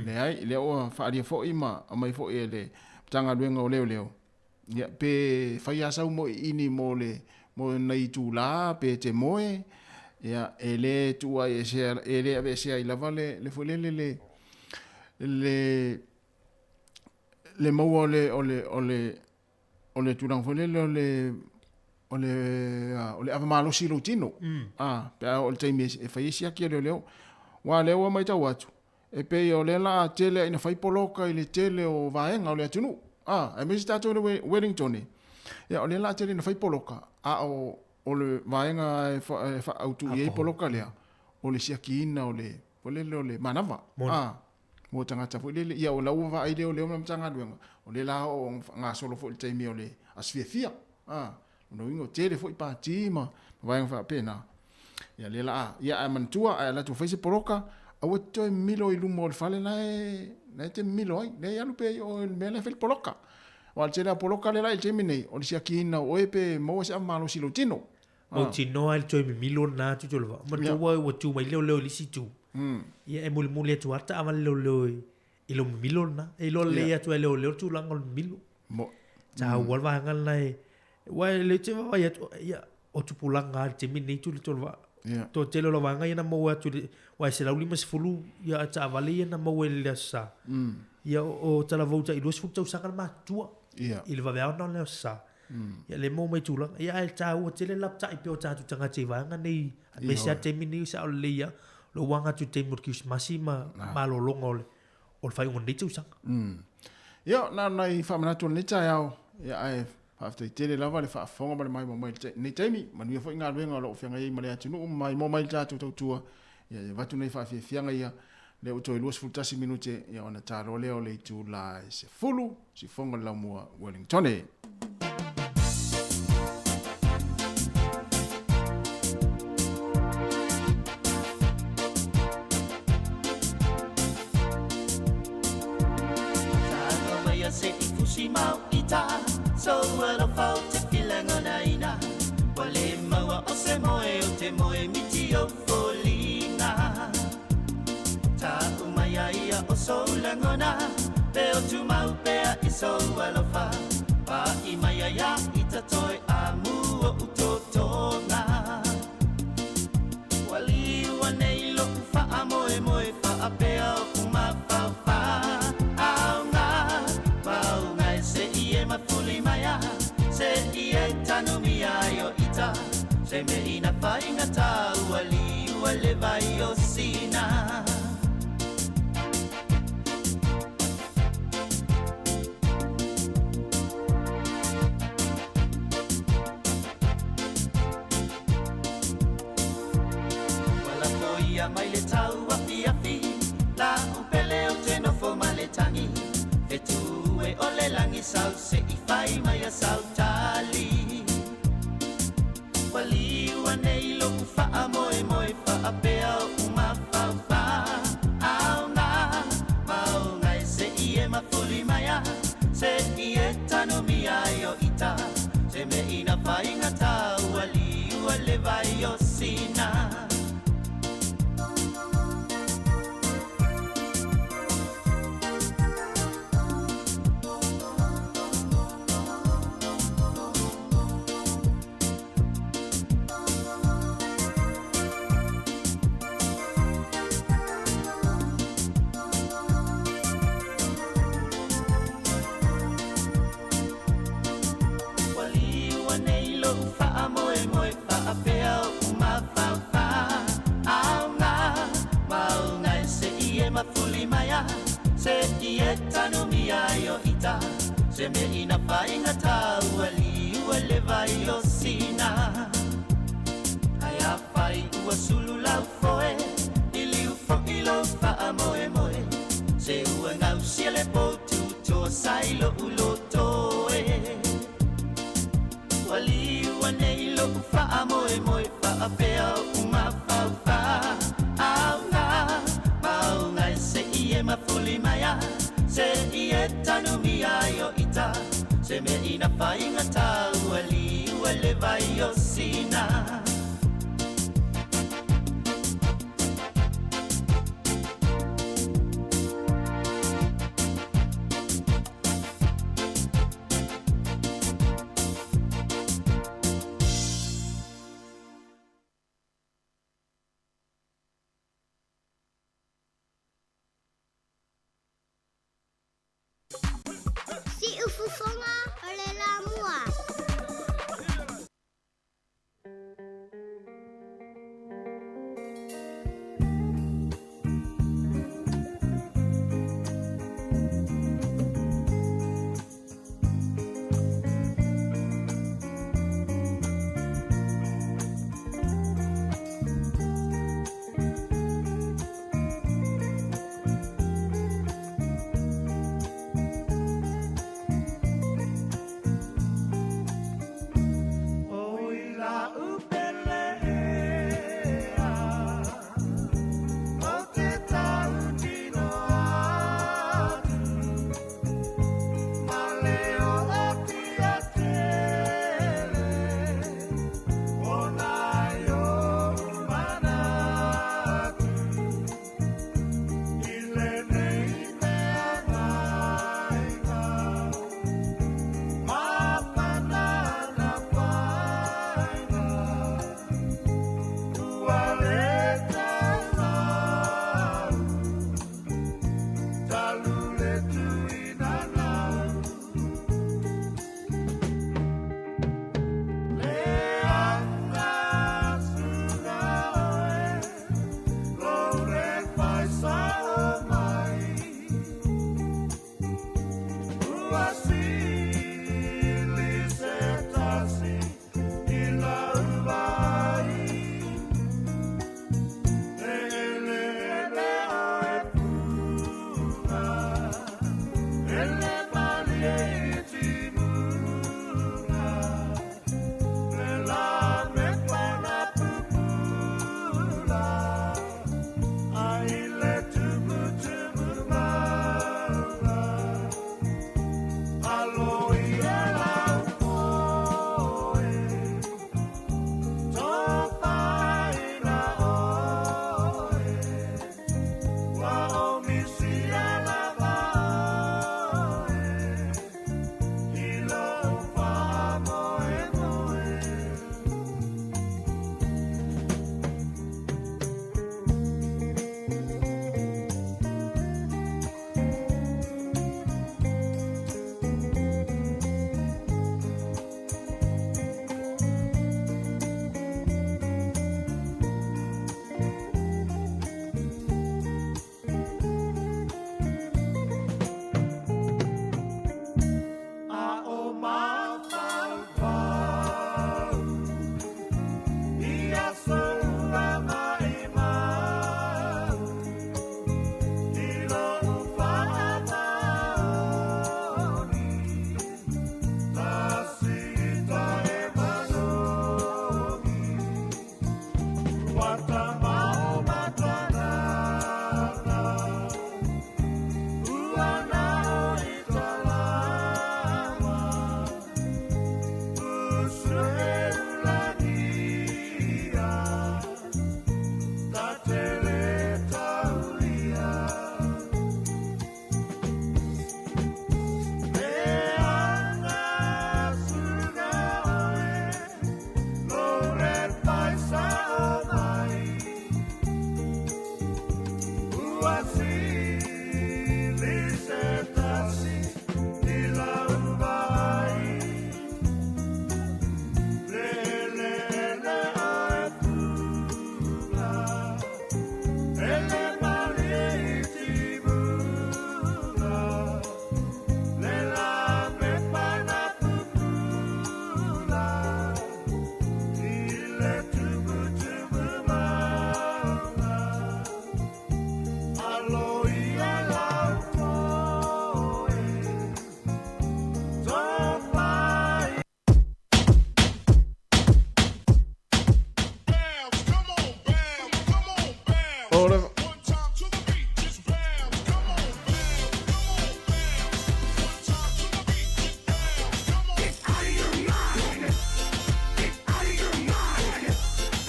le ai le o fa ri fo i ma mai fo ele tanga luenga o leo ya pe fa ya sau mo ini mo le mo nei tu la pe te moe ya ele tu ai ese ele ave se ai lava le foi le mo ole tu lang foi ole ave malo si lo tino pe o te mes e fai sia ki le wa le wa mai ta watu E pe o le la tele ina fai poloka i le tele o vaenga o le atunu. E me si tato le Wellington e. Ia o le la tele ina fai poloka. O le vaenga e fa autu i e poloka lea. O le siakina o le manava. Mo tangata fo le ia o la uva ai le o le o mtanga duenga. O le la o ngā solo fo le taimi o le asfiafia. No ingo tele fo i pātima. Vaenga fa pena. Ia le la ia a mantua a la tu faise poloka. Awa toi milo i lumo o le fale na te milo ai. Ne anu pe o le mele fel poloka. O al tele a poloka le la i temi nei. O le siakina o e pe maua se amalo silo tino. O tino al toi milo na tu tolva. Mantua wa tu mai leo lisi tu. Ia e muli atu ata ama leo i lo milo na. E lo le atu e leo tu langa o milo. Ta walva ngal nai. Wa le te wa ia o tu pulanga te mini tu le tolva. To tele lo wanga ina mo atu wa se lauli mas fulu ia ta vale ina mo le sa. Ia o tala vouta i dos futa usanga ma tua. Il va ver no le sa. Ia le mo mai tulang ia el ta o tele lapta i pe o ta tu tanga te wanga nei. Me se te mini sa o le ia lo wanga tu te murkis masima malo longo o fai un ditu sang. Ia na nai fa mana tu le ta ia ia ai after tele lava le fa fonga mai mai ni temi manu fo inga venga lo fianga i male atu no mai mo mai ta tu tua ia vatu nei fa fianga ia le o toi luas fultasi minute ia ona taro le o le tu la se fulu si fonga la mua Wellington e so wala fau te filango na ina wale maua o se moe o te moe miti o folina ta umaya ia o so langona pe o tu mau pea i so wala fa pa i maya ya i ta toi amu o utotonga wali wane lo fa amoe moe fa apea o kuma fa fa se ie tanu mia yo ita se me ina fainga ta wali wale vai o sina wala poia mai le tau a fi la upele o te no fo male tangi fetu e ole langi sau se i fai mai a sau tali wali wane lo fa amoe moe fa apea uma fa fa au na mau ngai se i e ma fuli mai a se i e tanu mi ai o ita se me ina fai ngata wali wale vai o sina se ieta no mi ayo ita se me ina fainga ta wali wale vai o sina aya fai ua sulu lau foe ili ufo ilo fa amoe moe se ua ngau siele po tu to sailo ulo toe wali wane ilo fa amoe moe fa apea uma fa fa au na mau ngai se ie ma fuli maya se ie tanu mi ayo ita se me ina fainga ta wali wale vai o sina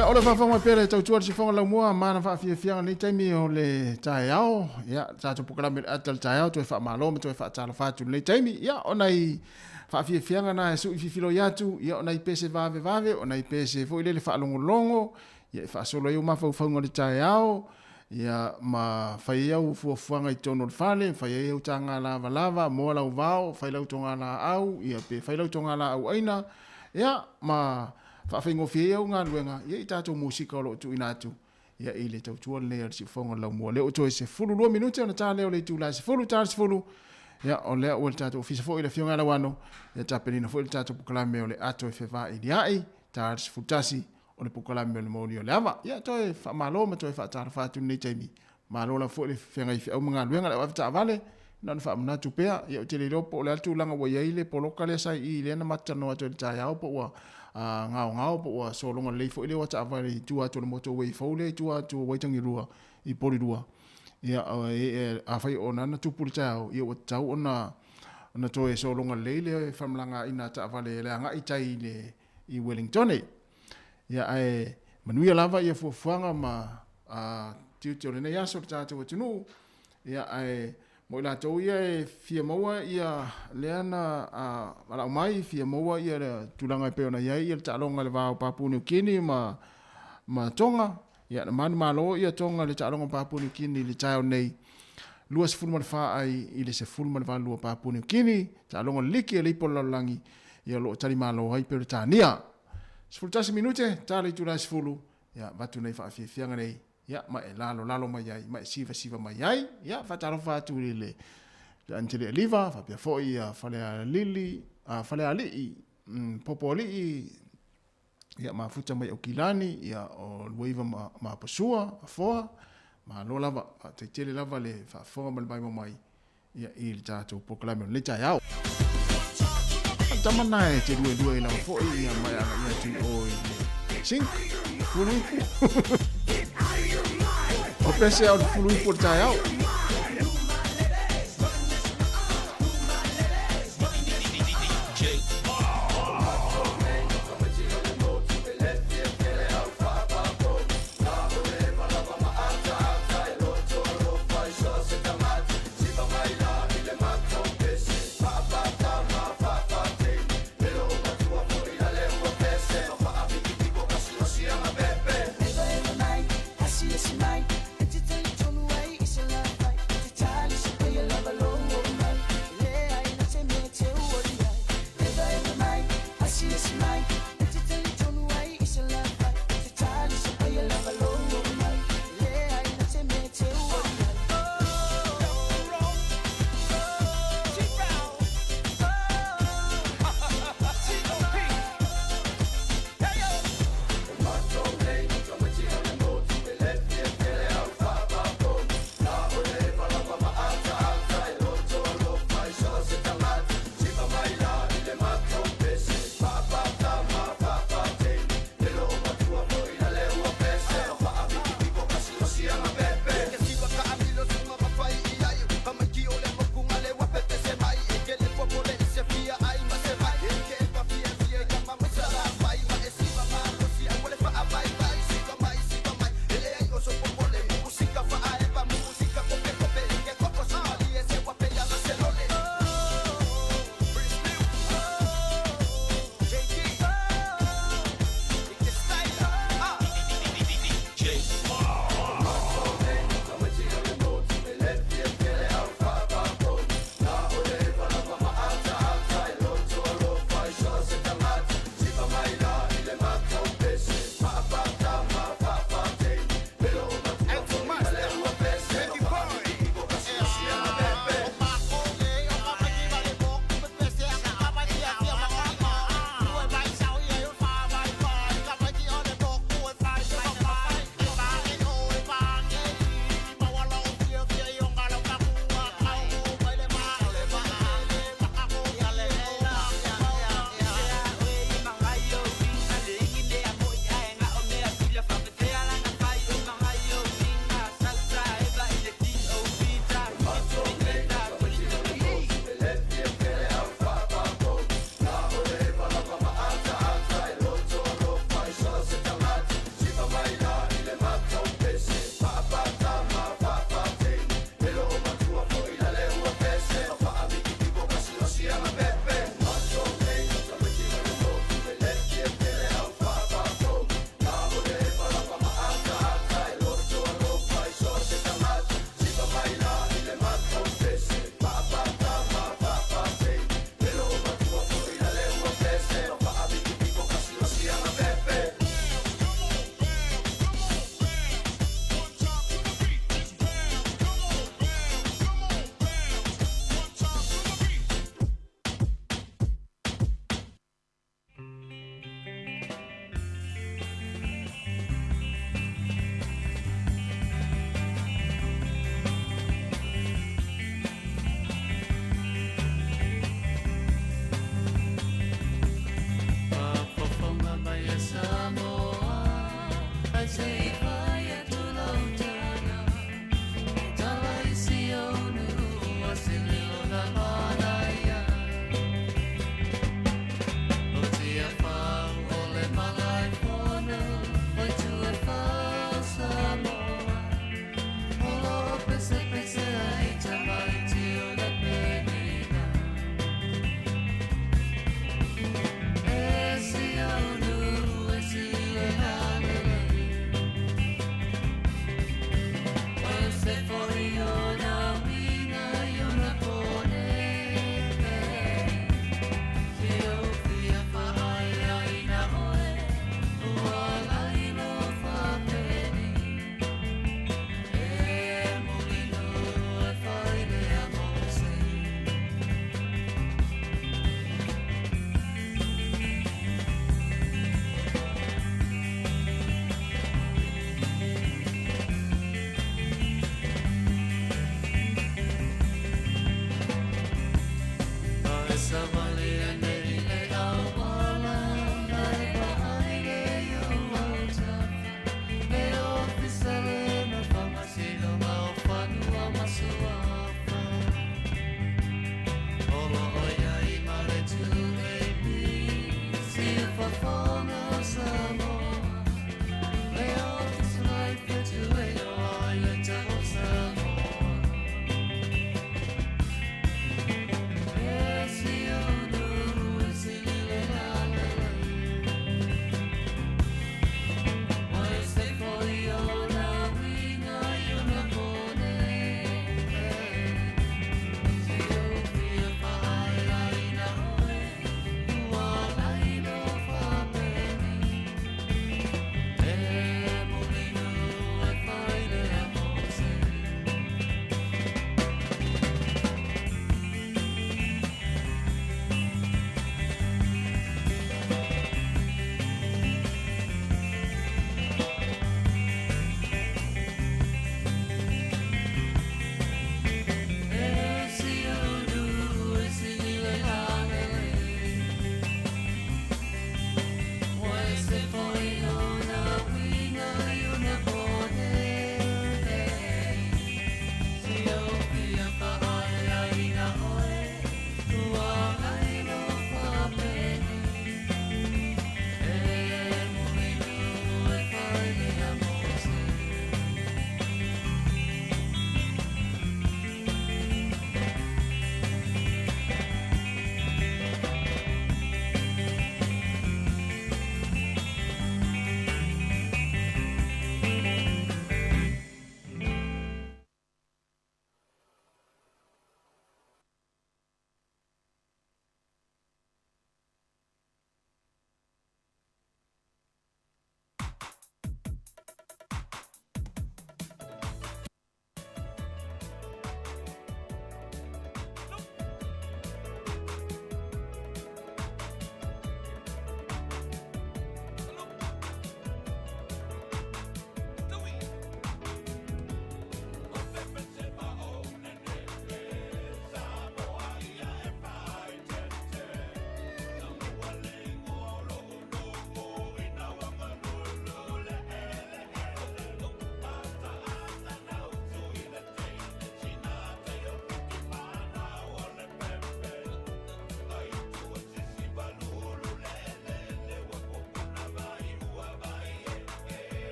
Ya ole fa fa pere tau tuar si fonga la mua mana fa fia fia ni taimi o le taiao ya ta tu pukala me atal taiao tu fa malo me tu fa tala fa tu le taimi ya onai fa fia fia na su fi filo ya tu ya onai pese vave onai pese fo ile le fa longo ya fa solo yo ma fa fa ngol taiao ya ma fa ia u fu fuanga i tono fale fa ia u tanga lava mo la u vao fa la u tonga la au ya pe fa la u tonga la au aina ya ma fa fingo fie o nga luenga ia i tatou musika o lo tu inatu ia i le tau tua le ar si fonga lau mua le o toi se fulu 2 minute ona tā leo le tu la se fulu tā se fulu ia o lea o le tatou fisa fo i le fionga la wano ia tapenina fo i le tatou pukalame o le ato e fewa i di ai tā se futasi o le pukalame o le mauni o le ama ia toi fa malo ma toi fa tāra fatu nei taimi malo la fo i le fionga i fi au mga luenga le wafita avale na fa mna tu pea ia o te le ropo o le atu langa wa ia i le poloka le sai i le na matano ato le taiao po wa ngao po wa so longa le fo ile wa ta va tu atu le moto we fo le tu atu wa tangi rua i poli rua ia a fai ona na tu pul tau ia o tau ona to e so longa le famlanga ina ta va le nga i tai le i Wellington ia ai manuia lava ia fo fanga ma tiu le ia so ta tu tunu ia ai mo la tau ia e fia maua ia leana ala mai fia maua ia tulanga e peona ia ta longa le vao Papua New Guinea ma tonga ia na mani malo ia tonga le ta longa Papua New Guinea le tau nei lua se fulma fa ai i le se fulma va lua Papua New Guinea ta longa liki le pola langi ia lo tali malo ai Peritania 10 minute ta le tu la sfulu ia batu nei fa fia nei ya ma lalo mai ai ma siva mai ai ya fatalo fatu le antele liva fa pia foi fale lili fale ali popoli ya ma futa mai okilani ya o luiva ma pasua foa ma lo lava te tele lava le fa foa mal bai mai ya il tato proclame le taiao tamana e te due la foi ya mai ya ti o 5 fulu o pese ao fului por taiao It's a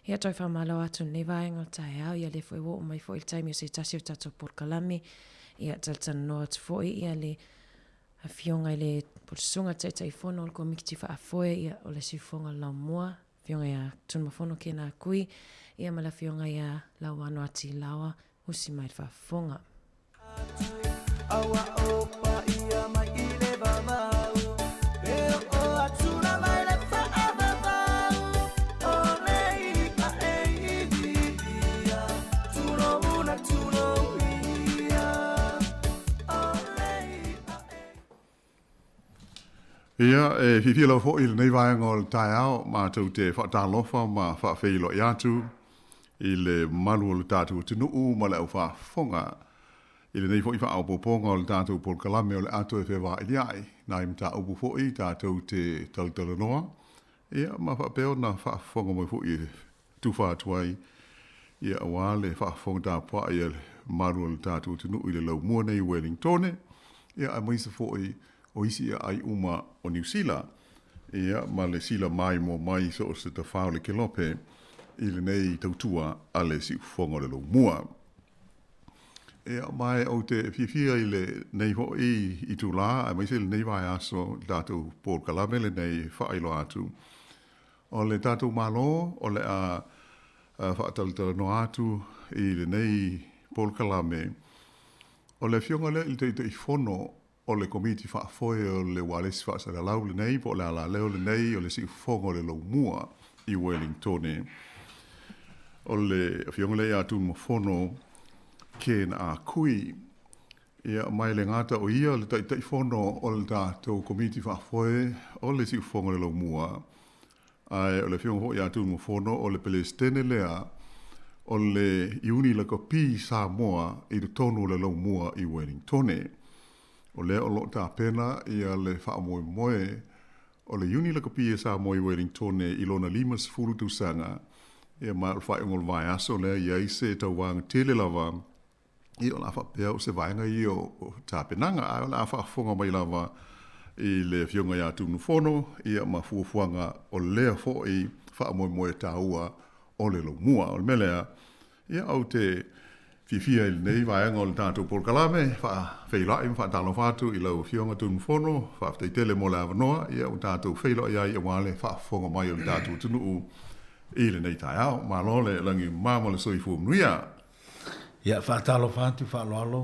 Ia toi whamalo atu nei vaenga o tae au, ia le fwoi wo o mai fwoi taimi o se tasi o tato porkalami, ia taltana noa tu fwoi, ia le a fionga i le porsunga tai tai fono o le komikiti wha a fwoi, ia o le si fonga lau mua, fionga ia tunma fono ke nā kui, ia ma la fionga ia lau ano ati lawa, usi mai wha fonga. Awa opa ia mai i le vamau, e o atuna mai le wha Ia, hihi lau fo i le nei vaenga o le tae ao, mātou te whaatalofa ma whaafeilo i atu, i le malu o le tātou tinuu ma le au whaafonga, i le nei fo i wha au poponga o le tātou polkalame o le ato e whewā i liai, nā i mta upu fo i tātou te talutala noa, ia ma whaapeo na whaafonga mo fo i tuwha atuai, ia awa le whaafonga tā pua i le malu o le tātou tinuu i le lau mua nei Wellingtone, ia a maisa fo i o isi ia ai uma o New Zealand, ia ma le sila mai mo mai so o se ta whao le kelope, i le nei tautua a le si ufonga le lo mua. Ia mai o te whiwhia i le nei ho i tu la, a mai se le nei vai aso tātou Paul Kalame le nei whailo atu. O le tātou malo, o le a whaatalutala no atu i le nei Paul Kalame, o le fionga le il te i fono o le komiti whaafoe o le walesi whaasara lau le nei, po le ala leo le nei, o le si ufonga le lau mua i Wellingtone. O le fionga le atu mo fono ke na a kui, ia mai le ngata o ia le tai fono o le tātou komiti whaafoe o le si ufonga le lau mua. Ai o le fiong ho ia tu mo fono o le Palestine lea o le iuni la kopi Samoa i le tonu le lo mua i Wellington. O le o lo ta pena ia le wha moe moe o le iuni la kopi e Samoa i Wellington i lona limas furu tu sanga ia ma o wha ngol vai aso le ia i se tau wang tele lava i o la wha pea o se vaenga i o ta penanga a o la wha fonga mai lava i le fionga ia tu nufono ia ma fuafuanga o lea fo i wha moe moe taua o le lo mua o le melea ia au te fifia i nei vaenga o le tātou polkalame wha feilai wha talo whatu i lau fionga tu nufono wha te tele mo le avanoa ia o tātou feilai ia i wale wha fonga mai o le tātou tunu u i le nei tai au ma lo le langi mama le soi fu mnuia ia whaatalo whātu whaaloalo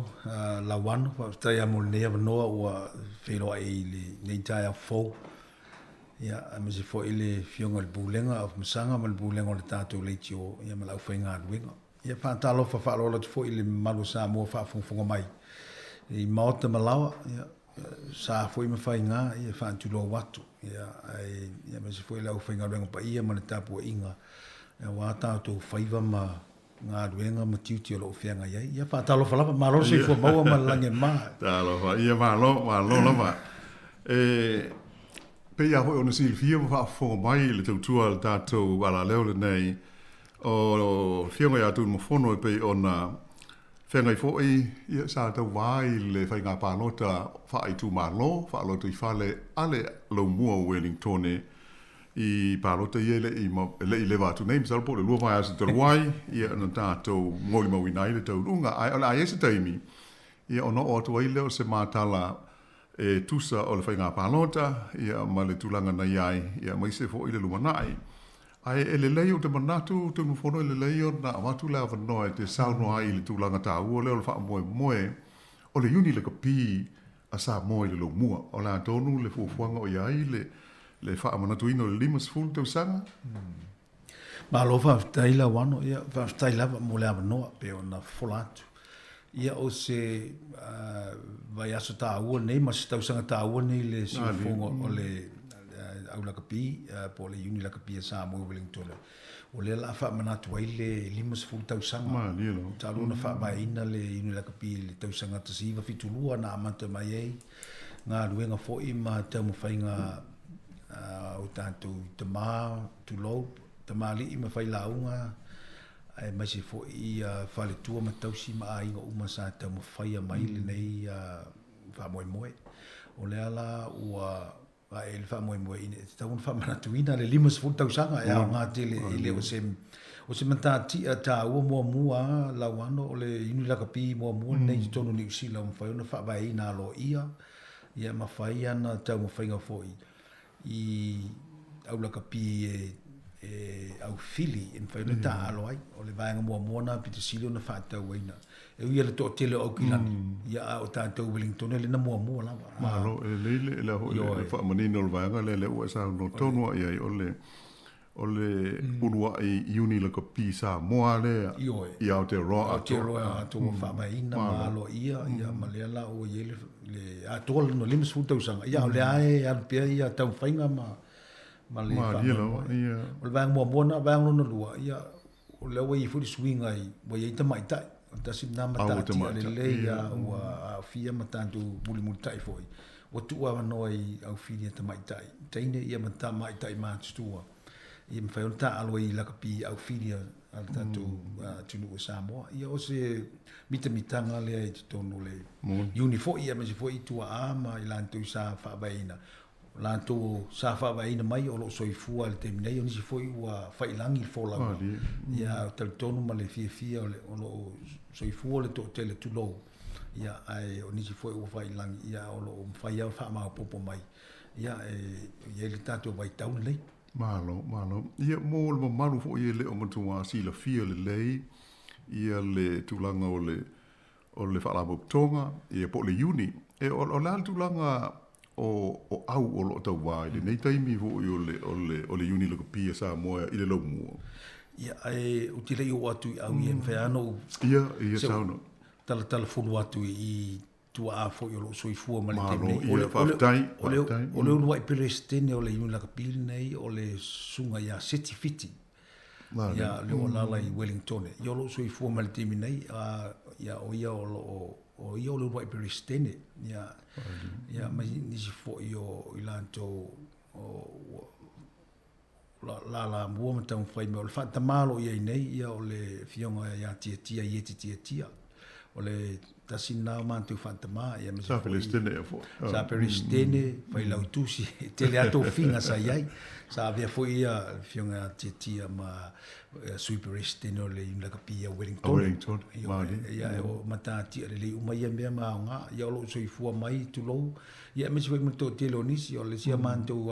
la wano whaatai a mole nea wanoa ua wheloa i le nei tai a fau ia a mese fo i le fionga le bulenga of masanga ma le bulenga o le tātou leitio ia ma lau whainga aduenga ia whaatalo whaaloalo tu fo i le malu sa mua whaafunga mai i maota malawa ia sa fo i mawhainga ia whaantulo watu ia mese fo i lau whainga aduenga pa ia ma le tāpua inga ia wā tātou whaiva ma ngā ruenga ma tiuti o lo whianga iai. Ia whaatalo whalapa, mā loro sei fua maua ma lange mā. Tālo wha, ia mā lo lama. Pe ia hoi ona sili fia ma whaafonga mai le tautua le tātou ala leo le nei o whianga ia tūn ma whono e pe ona whengai fōi ia sa tau wai le whainga pānota whaai tū mā lo, whaaloto i whale ale lau mua Wellington i palota ia le i le watu nei misal po le lua mai asa taruai ia ana tātou ngoli mawinai le taurunga ai ola ai ese taimi ia ono o atu ai leo se mātala e tusa o le whainga palota ia ma le tūlanga na iai ia mai se fo i le lumanai ai e le leo te manatu te mufono e le leo na watu lea wanoa e te sauno ai le tūlanga tā ua leo le wha moe moe o le uni le kapi a sa moe le lo mua o la tonu le fuafuanga o iai le wha amanatuino le limas fulu tau sanga. Ma lo whaftai la wano, ia whaftai la mo le awanoa pe o na wholatu. Ia o se vai aso tā ua nei, ma se tau sanga tā ua nei le si whongo o le au lakapi, po le uni lakapi a sa mo Wellington. O le la wha manatu ai le limas fulu tau sanga. Ma nilo. Tā luna wha mai ina le uni lakapi le tau sanga tasiva fitulua na amanta mai ei. Ngā ruenga fōi ma tau mo whainga o tātou te mā, tu lou, te mā li i ma whai launga, ai mai se fo i whale tua ma tausi ma a inga uma sa tau ma whai a mai le nei wha moe moe. O le ala ua e le wha moe moe ine, te tau wha manatuina le limas fulu tau sanga, e au ngā tele i le o se manta tia tā ua mua mua lau ano o le inu lakapi mua mua nei te tonu ni usi lau mwhai ona wha vai ina alo ia, ia ma whai ana tau ma whainga fo i au lakapi au fili en whaina tā alo ai o le vaenga mua mona pita sili ona whaatau waina e ui ala to tele au kilani ia o tātou Wellington le na mua mua lava Malo, le la ho le whaamanino le vaenga le ua sa no tonua iai o le unua i uni lakapi sa moa le i Aotearoa ato whaamaina ma alo ia ma le ala o ie le atoa no limas futau sanga ia o le ae alpea ia tau whainga ma le whaamaina o le vaenga mua mona vaenga lona lua ia o le awa i furi swinga i wa ia ita maitai tasi na matati a le le ia ua a fia matantu muli muli tai foi o tua wanoa i au fia ta maitai teine ia mata maitai mātustua ia mwhai ona tā aloa i lakapi au filia al tātou tunu o Samoa. Ia o se mitamitanga lea i te tonu le unifo ia me se fo i tua ama i lantou sa whaawaina. Lantou sa whaawaina mai o lo soifua le teminei o nisi fo i ua whailangi i fōlawa. Ia tau tonu ma le fia o lo soifua le to tele tulou. Ia ai o nisi fo i ua whailangi ia o lo mwhai au whaamau popo mai. Ia e le tātou vai taun lei. Malo. Ia mō le mamaru fo i le o matua sila fia le lei, ia le tūlanga o le whaalabo tonga, ia po le uni. E o la tūlanga o au o lo tau wai, le nei taimi fo i o le uni laka pia sa moa i le lau mua. Ia o te lei o atu i au i en whaiano. Ia sauno. Tala fulu atu i tua a fo yo lo so I fu ma le Malo, te ia, whaftai, whaftai. o le ulu pele stene o le inu la kapil nei o le sunga ya city fiti ya le o lala I Wellington yo lo so I fu ma le te nei ya o ia o ia o le ulu pele stene ya ma ni si fo yo ilanto o la mua ma tau whai me o le whata malo ia nei ia o le fionga ia tia tia o le tasina mantu fantama ia sa Palestine e fo sa Palestine pai lau tusi te le ato finga sa iai sa via fo ia fionga tia ma sui Palestine o le imla kapia Wellington ia o mata tia le uma ia mea maonga ia lo soi fua mai tu lo ia me se to te lo nisi o le sia mantu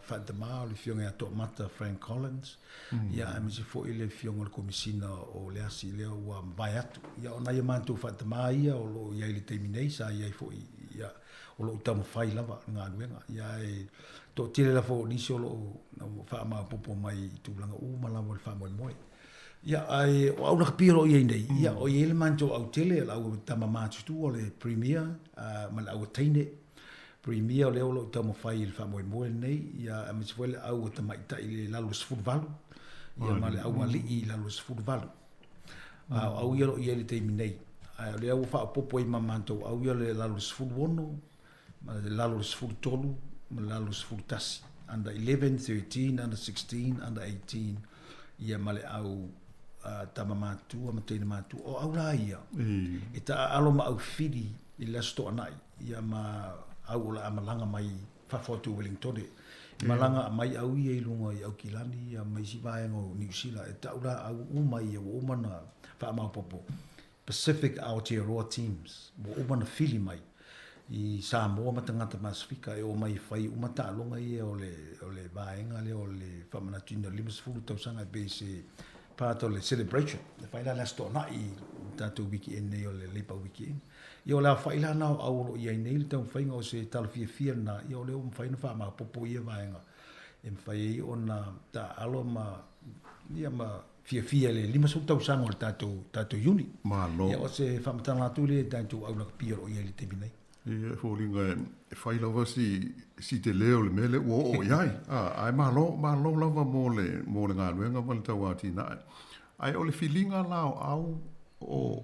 fantama o le fionga to mata Frank Collins ia me se fo ile fionga le komisina o le asi le wa vai atu ia ona ia mantu fatama ia o lo ia le terminei sa ia fo ia o lo tamo fai lava nga luenga ia to tele la fo ni solo fa ma popo mai tu langa mala mo fa mo moi ia ai o una piro ia nei ia o ia le mantu au tele la o tama matu tu o le premier ma la o teine premier le o lo tamo fai il fa mo moi nei ia me se foi au tama ita ile la lo sfutvalu ia ma le au ali I la lo sfutvalu au ia lo ia le terminei le au fa popo I mamanto au ia le la lo sfutwono ma le la lo sfuttolu ma la lo sfuttasi under 11 13 under 16 under 18 ia ma le au tama matu ma tene matu o au la ia e ta alo ma au fidi I la sto nai ia ma au la amalanga mai fa foto Wellington malanga mai au ia I lunga I au kilani ia mai si vai ngo New Zealand e ta ula au mai o mana fa ma popo Pacific Aotearoa teams mo mana fili mai I Samoa ma tangata Pasifika e o mai fai uma ta longa ia o le vaenga le o le famana tino limas fulu tau sanga be se part o le celebration le fai la sto na I tatu wiki ene o le lepa wiki ia la fai la na au lo ia nei le tau fai ngo se tal fia na ia le o fai na fa ma popo ia vaenga e fai ona ta alo ma ia ma fia le lima so tau sanga o tatu uni malo ia o se famtana tu le tatu au la piro ia le tebinei ia fōlinga e whai lawa si te leo le mele o iai ai malo lawa mo le ngā luenga wale tau ati nai ai o le filinga lao au o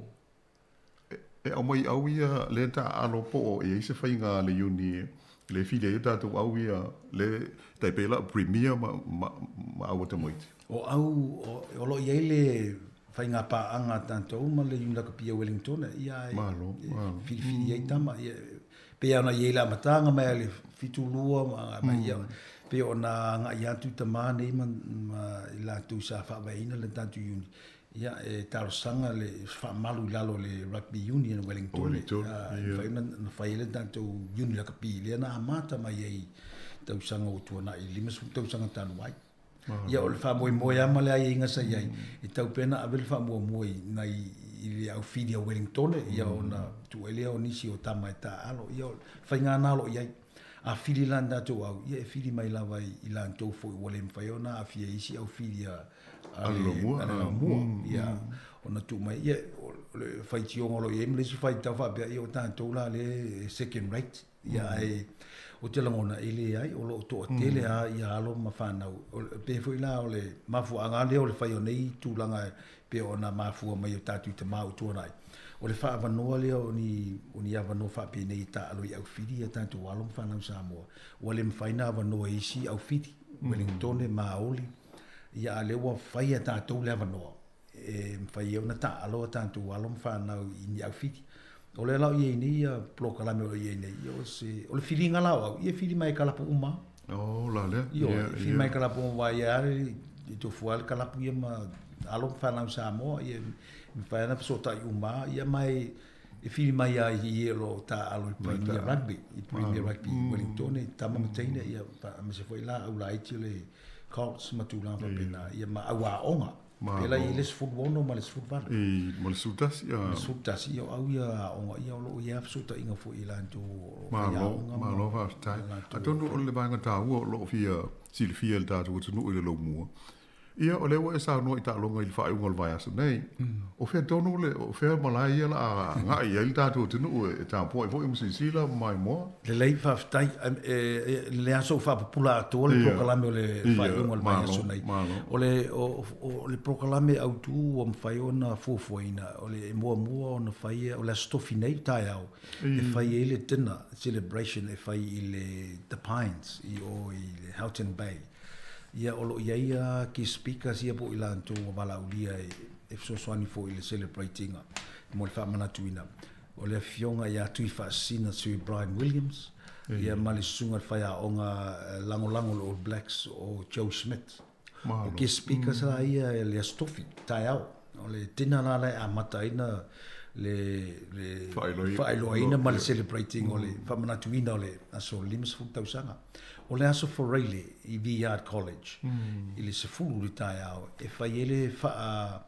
e au mai au ia le ta alo po o e se whai ngā le uni le file e tatu au ia le taipela premier ma au ta moiti o au o lo iai le fai ngā paanga tantou ma le yunga kapia Wellington ia malo fili ai tama pe ana ia la matanga mai le fitu lua ma ia pe ona nga ia tu tama nei ma la tu sa fa vaina le tantu uni ia e tarosanga le fa malu lalo le rugby union Wellington fai na fai le tantu uni la kapia na mata mai ai tau sanga o tuana I limas tau sanga tanu ai ia o le fa moi ama le ai inga sa iai I tau pena avel fa moi nai I le au fidi a Wellington ia ona tu ele o nisi o tama e ta alo ia fa nga nalo iai a fidi landa tu au ia fidi mai lava I lan to fo wale mfai ona a fia isi au fidi a alo mua ia ona tu mai ia le fai tiongo lo ia mle si fai ta fa ia o tanto la le second rate ia ai o te langona ele ai o lo to tele a ia alo mafana pe foi la o le mafu anga le o le fai o nei tu langa pe ona mafu mai o tatu te mau tu nai o le fa vanoa le o ni ava no fa pe nei ta alo au fidi tanto walo mfana Samoa o le mfaina vanoa isi au fidi Wellington maoli ia le wa fai ta to le vanoa e mfai ona ta alo tanto walo mfana I au fidi o le lau ia ni ia ploka me o ia ni o le filinga lau ia fili mai kalapu uma la le ia fili mai kalapu wa ia I to fual kalapu ia ma alo fana Samoa ia fa na so ta uma ia mai e fili mai ia ia lo ta alo premier rugby Wellington tama mtaina ia ma se foi la au la itile Colts matula fa pena ia ma awa onga pela I les football no males football ma le sutas ia au ia onga ia lo ia so ta inga fo I lanto malo va sta atonu o le banga ta lo fia silfia ta tu no le lo mua Ia o le wa sa no ita longa il fa ungol vai aso nei. O fe tonu le o fe malai la nga ia il tatu tunu e ta po fo im sila mai mo. Le lei fa stai le aso fa popula to le proclame le fa ungol vai aso nei. O le proclame au tu o fai ona fofoina o le mo ona fai o le stofi nei tai au. E fai ele tena celebration e fai ile the Pines i o i Houghton Bay. Ia olo ia ki speakers ia po ilanto wala ulia e so swani fo ile celebrating mo le fa manatuina o le fionga ia tui fa sina Sir Brian Williams ia mali sunga fa ia onga lango lo Blacks o Joe Smith o ki speakers ia le stofi tai au o le tina la le amataina le failoina mali celebrating o le fa manatuina o le aso lims fu tausanga o le aso Foreile i Viard College i le sefulu i tae au e fai ele faa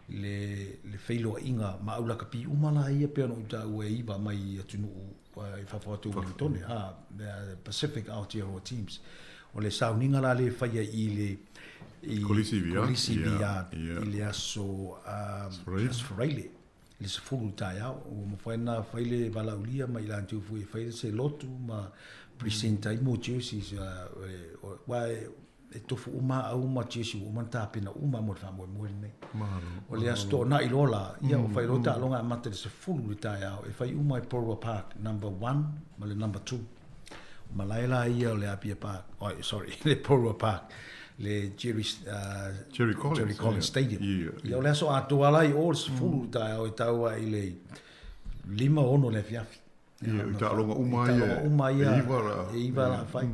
le feilo inga ma aula kapi umala ia pia no uta ue iwa mai atunu i whawhatu Wellington Pacific Aotearoa teams o le sauninga la le fai i le Kolisi Viard i le aso Foreile i le sefulu i tae au o mo whaina faile walaulia ma ila antiu fui faile se lotu ma presenta i mo Jersey wa e tofu uma au ma Jersey uma tapina uma mo fa mo nei o le asto na i lola ia o fai rota longa mate se full retire e fai uma i Porua Park number 1 ma le number 2 ma laila ia o le Apia Park le Porua Park le Jerry Collins Stadium ia o le aso ato ala i all full retire o tau i le 5 ono le fiafi ia ta longa uma ia iwa la fai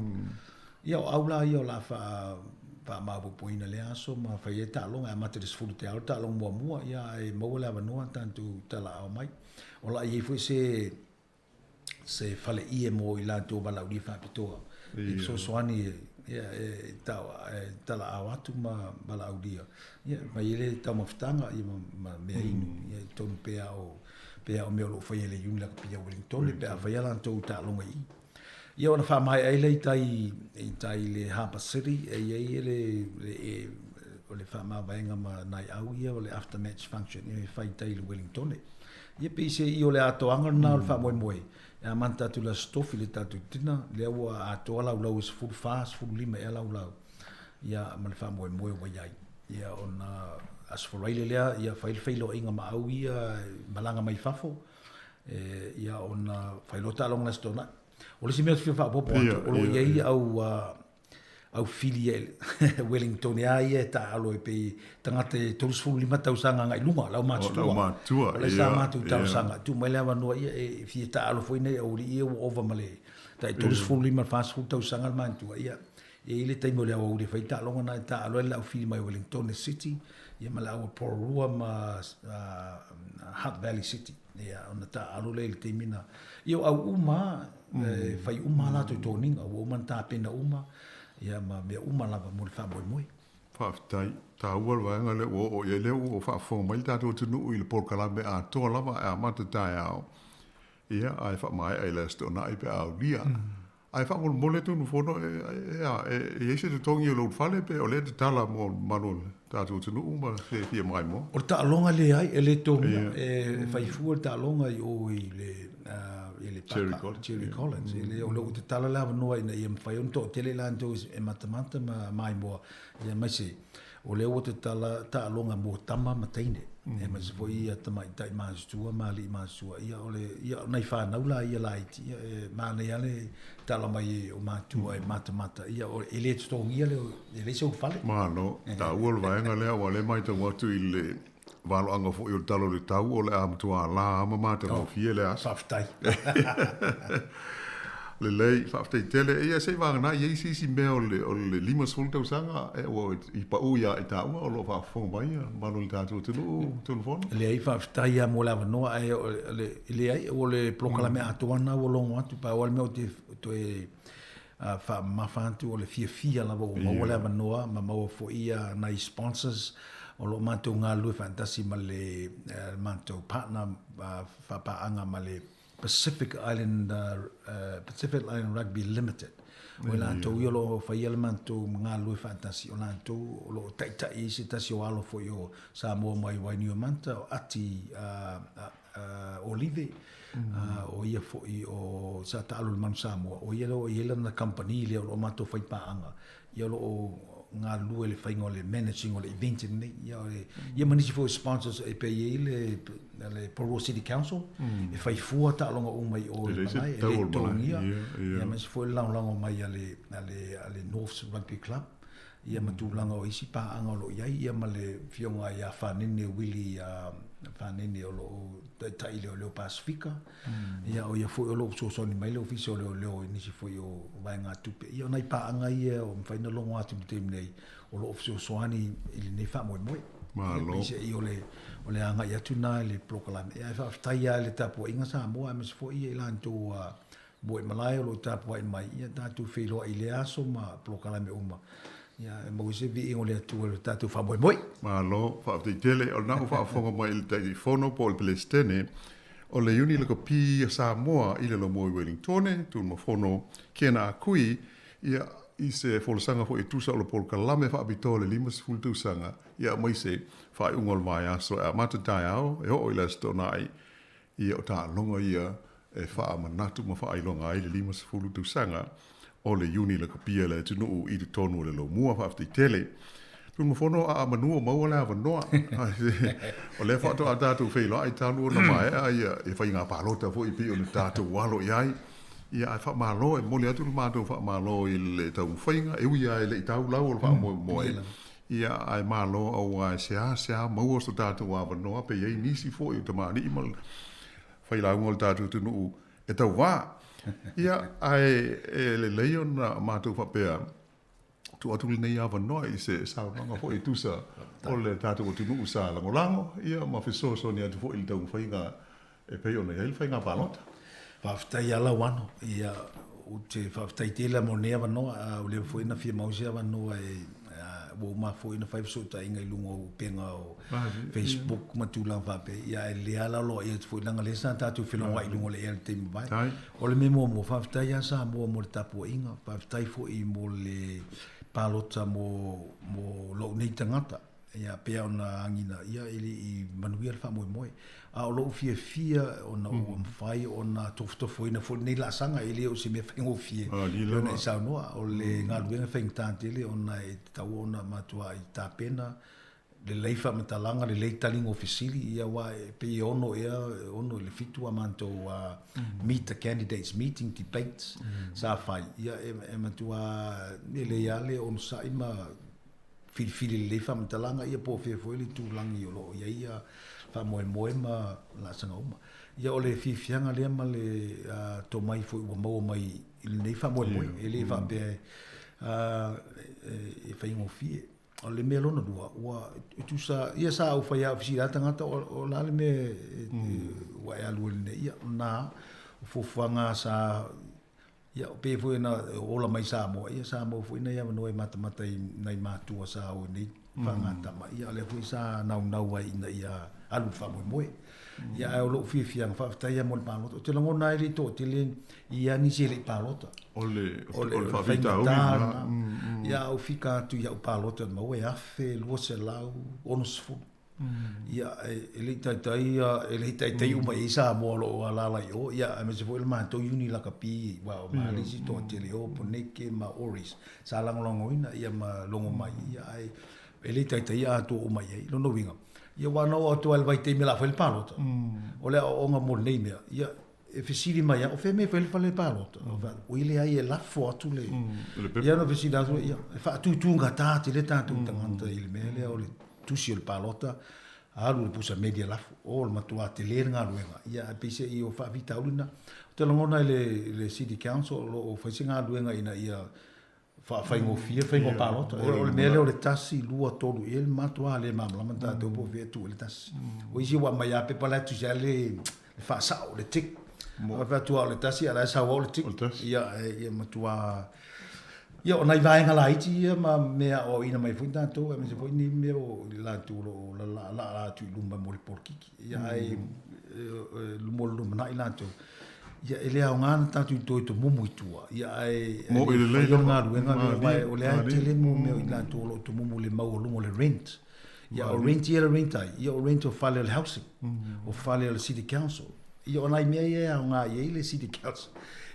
ia o aula ia o la fa mabu poina le aso ma fai ta longa mate des fulu te alta long mua ia e mo le avanoa tantu tala au mai o la ia foi se fale ie mo i la to bala uri fa pitoa i so soani ia tala au atu ma bala uria ia mai ele ta maftanga ia ma me inu ia ton pea o me lo fai le yunga pia Wellington le pea fai ala to ta longa i ia ona fa mai ai le tai le Harbour City e le o le fa ma vaenga ma nai au ia o le after match function e fai tai le Wellington ia pe se i o le ato anga na o fa moi e manta tu la stofi le tatu tina le o ato ala ulau is full fast full lima e ala ulau ia ma le fa moi wa ia ia ona as for ile lea ia failo inga ma au ia malanga mai fafo ia ona failo ta long na stona o le simia fa popo o lo ia au filial Wellington ia ta alo pe tangate tolus fu lima tausanga ngai lunga lau matua le sa matu tausanga tu mai lava no ia e fi ta alo foi nei o ia over male ta tolus fu lima fast fu tausanga mantua ia e ile taimo le au le fai ta longa na ta alo la fili mai Wellington City ia mala o Porua ma Hutt Valley City ia ona ta alo le temina io au uma fai uma la to toninga o man ta pena uma ia ma me uma lava mo le fa moi fa tai ta ua wa nga le o ye le o fa fo mai ta to nu il por kala me a to lava a mata ta ao ia ai fa mai ai le sto na i pe au dia ai fa mo le tu no fono e se to tongi lo fale pe o le tala mo manol ta to nu uma se fia mai mo o ta longa le ai ele to e fai fu ta longa i o i le Jerry Collins ele o lo te tala la no ai na fai un to tele la ndo e matamata mai mo ia mai se o le o te tala ta longa mo tama mataine e mas foi ia tama tai mas tua mali mas tua ia o le ia nei fa na ula ia light ia ma nei ale tala mai o matua e matamata ia o ele sto ia le se o fale ma no ta ul vai nga le o le mai to watu ile valo anga fo il talo le tau o le am tua la ama mata no fie le as faftai le lei faftai tele ia se va na ye si me o le lima solta usanga e o I pa uia e tau o lo fa fo vai ma no ta tu tu fo le ai faftai ya mo la no ai le ai o le proclame atuana o longo atu pa o me o te fa ma fantu o le fia la o mo la no ma mo fo ia na sponsors o lo mato ngā lue fantasi ma le mato partner whapaanga ma le Pacific Island Rugby Limited o la to yo lo fa ia le manto nga lu fantasi o la to lo tai se tasi o alo fo yo sa mo mai wai ni manta ati olive o ia fo i o sa ta alu man sa mo o ia na company le o mato fai pa anga ia lo nga lu le fai ngole managing o le event ni ia manisi fo sponsors e pe le Poro City Council e fai fua ta longa o mai o le tongia ia mas fo lang mai ale North Rugby Club ia matulanga o isi pa anga lo ia male fionga ia fanene Willy fanene o lo tai le Pacifica ia o ia fo o lo so ni mai le officio le ni si fo o vai nga tupe ia nai pa anga ia o faina longo atu te nei o lo officio soani il ne fa mo malo ia o le anga ia tuna le proclam ia fa taia le tapo inga sa mo a mes fo ia lanto mo malai o lo tapo mai ia tatu filo ile aso ma proclam uma ia mo se vi o le tu le tatu fa moi malo fa te tele o na fa fonga mai le telefono po le stene o le uni le kopi sa moa ile lo mo Wellington tu mo fono kena kui ia i se folsanga fo itu sa o pol kalame fa abitole limas fultu sanga ia mai se fa ungol mai aso a mata taiao e o ile stonai ia o ta longa ia e fa manatu ma fa ilonga ile limas fultu sanga o le uni le kopia le tunu i te tonu le lo mua fa te tele tu mo fono a manu o mau la no o le fa to ata tu fe lo ai tanu na mai ia e fa inga palota fo i pi o le tatu walo iai ia fa malo e mo le atu ma to fa malo i le tau fainga e ia le tau la o fa mo ia ai malo o a sia mo sto tatu wa no pe ia nisi fo i te mani mal fa ila ngol tatu tunu e tau wa ia ai le leon ma tu fa pe tu atu nei ava noi se sa nga fo tu sa o le tatu o tunu sa lango ia ma fe so ni atu fo il tau fainga e pe ona il fainga palota fa fta ia la wano ia o te fa fta te la monea vano o le fo ina fia mausia vano e wo ma fo ina fa so ta inga lungo penga o Facebook ma tu la fa pe ia le ala lo ia fo ina le sa tatu filo wa lungo le el te mai o le memo mo fa fta ia sa mo tapu inga fa fta fo i mo le palota mo lo nei tangata ia pe ona angina ia ili i manuel fa mo a lo fia ona o fai ona tofo ina fo nei la sanga ili o se me fa ngo fie ona sa no o le ngaluenga fa intante ile ona e tau ona matua i tapena le leifa matalanga le leitaling officially ia wa pe ono le fitu amanto meet the candidates meeting debates sa fai ia e matua le yale on sa ima fili le fa matalanga ia po fe foi le tu langi o ia fa mo ma la sanga uma ia o le fianga le ma le to mai foi o mo mai il nei fa mo ele fa be e fa ingo fie o le melo no wa tu sa ia sa o fa ia fisi tangata o la le me wa ia lu le ia na fo fanga sa ia pe foi na o la mai sa mo foi na ia no e mata nei matu sa o nei fanga tama ia le foi sa na wa ina ia alu fa mo ia o lo fia fa ta ia mo pa lo te longo na ile to te le ia ni se le pa lo o le fa vita o ia o fica tu ia o pa lo mo e afe lo se lau onus fu ia ele tai uma isa mo lo ala la yo ia me se foi le man to uni la kapi wa ma li si to te le o poneke ma oris sa la longo ina ia ma longo mai ia ele tai a to uma ia lo no winga ia wana o to al vai te me la foi le palota o le o nga mo nei me ia e fesili mai o fe me foi le palota o ile ai la foto le ia no fesili da ia fa tu ngata te le tanto tanganta il me le o le tu si il palota alu le pusa media la o le matua te le nga luenga ia pese i o fa vita ulina te longona le city council o fa singa luenga ina ia fa ingo palota o le mele o le tasi lua tolu il matua le mamla manta te po ve tu le tasi o isi wa mai ape pala tu jale fa sa o le tik mo fa tu o le tasi ala sa o le tik ia matua ia o nai vai ngala iti ia ma mea o ina mai fuita to me se foi ni me o la tu lo la tu lumba mo le porki ia ai lumol lumna ila to ia ele au ngana tatu to mumu itua ia ai mo ele le ngā ruenga le vai o le ai tele mo me i la to lo to mumu le mau lo le rent ia o rent ia rent ai ia o rent o fale le housing o fale le city council ia ona me ia au ngā ia le city council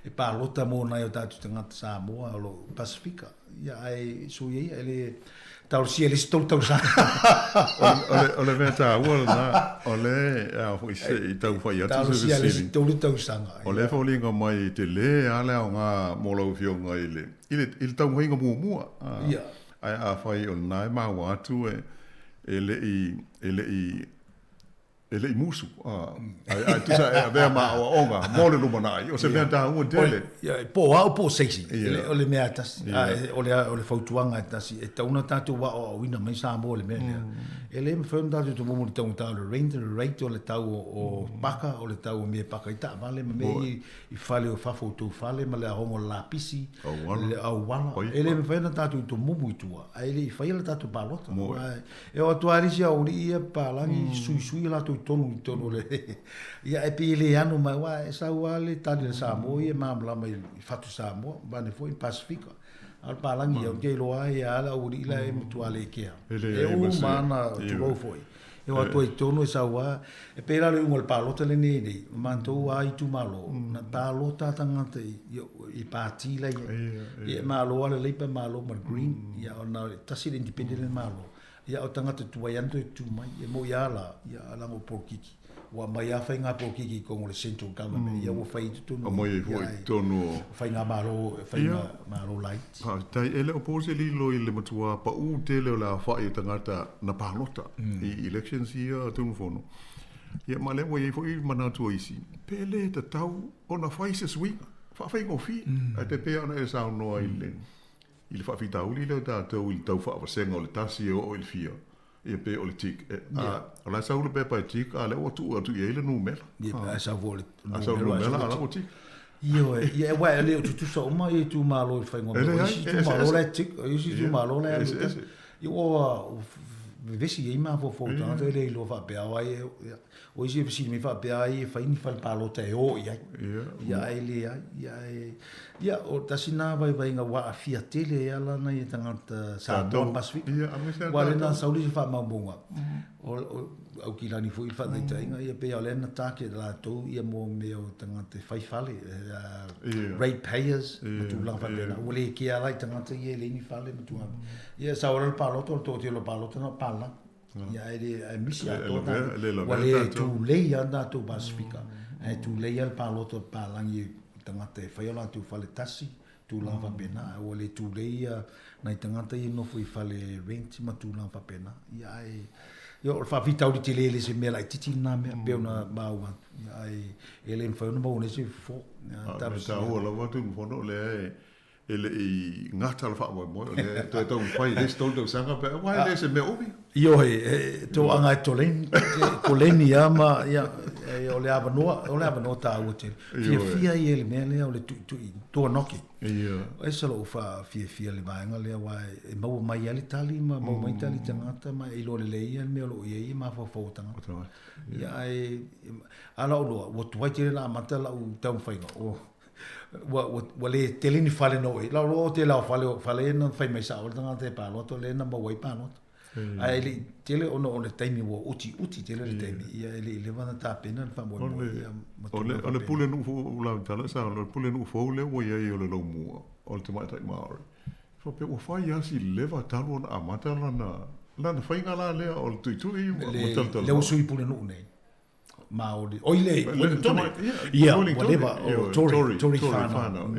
e pa lota mo na o tatu tangata Samoa o lo Pasifika ia ai so ia ele tau si ele tau sa ole me ta na ole a foi se tau foi atu se se tau sa ole fo linga mai te le ala nga molo fionga ile tau hinga mu ia ai a foi on nai ma wa tu ele i musu ai tu sa e ma onga mole lu manai o se me ta u dele ia po seisi ole me atas ole fautuanga tasi e tauna tatu wa o wina mai sa mo le me ele me foi ndatu tu mo tau tau le rate ole tau o paka ole tau me paka ita vale me i fale o fafo tu fale ma le hongo la pisi le au wala ele me foi ndatu tu mo tua ele i fai le tatu palota e o tu arisia o ia palangi sui la tonu le ia e pile anu mai wa e sa wale tadi Samoa e mamla mai fatu Samoa bane foi Pasifika al palangi o ke loa e ala uri la e mutuale ke e o mana tu foi e o tu tonu e sa wa e pera le un palota le ni manto ai tu malo na palota tangata i parti la e malo le pa malo ma green ia ona tasi independent malo ia o tangata tuai anto tu mai e mo ia la mo pokiki wa mai a fainga pokiki ko le central government ia o fai tu no mo e foi tonu fainga malo light pa tai ele opose li lo ile matua pa u tele la fai tangata na palota i elections ia tu fono ia male mo e foi mana tu isi pele ta tau ona fai se sui fa fai go fi a te pe ona e sa no ile il fa fita uli le ta to il tau fa senga o le tasi o il fia e pe o le tik ala sa ule pe pa tik ale o tu ele no mel ia sa vole sa no mel ala o tik io e wa le tu so ma e tu malo fa ngo tu malo le tik tu malo le io vesi e ma fo tanto ele lo fa pe ai o isi si mi fa pe ai fa in fa palo te o ia ele ia o tasina vai nga wa fia tele ala na i tangata sa do Pasifika wa le na sauli fa ma bonga o au kilani fo i fa dai tainga ia pe ale na take la to ia mo me o tangata fai fale rate payers tu la fa le o le ki ala tangata ia le ni fale tu ia sa ora palo to te lo palo to na pala ia ele misi a to wale tu le ia na to Pasifika e tu le ia palo to palangi tangata e whai ala tu whale tasi, tu lawa pena, o le tu leia, nei tangata i nofo i whale renti ma tu lawa pena. Ia e, o whawhitau di te lele se mea lai titi nā mea, peo na māua. Ia e le mwhai ona maune se fo. Me tā hoa lawa tu mwono le ele i ngata la whaamoi moi, le tau whai le stol tau sanga, pe wai le se mea obi. Io he, tō anga e toleni, koleni ama, ia, o le awanoa tā ua te. Fia i ele mea lea o le tō noki. E salo uwha fia le vaenga lea wai, e maua mai ali tali, maua mai tali tangata, ma i lo le leia, mea lo ia i ma whawhau tangata. Ia e, ala o loa, wa tuwai tere la amata la u tau whainga, wa le telini fale no e la lo te la fale na fai mai sa o tanga te palo to le na ba wai palo ai le tele ono le taimi wo uti tele le taimi ia le vana ta pena fa mo ole pule no la tala sa ole pule no fo le wo ia ole lo mu ole te mai tai maori fo pe o fai asi leva talo na amata na fai ngala le ole tu le o sui pule no nei Maori. Oile, ia, whatever, o Tory whānau.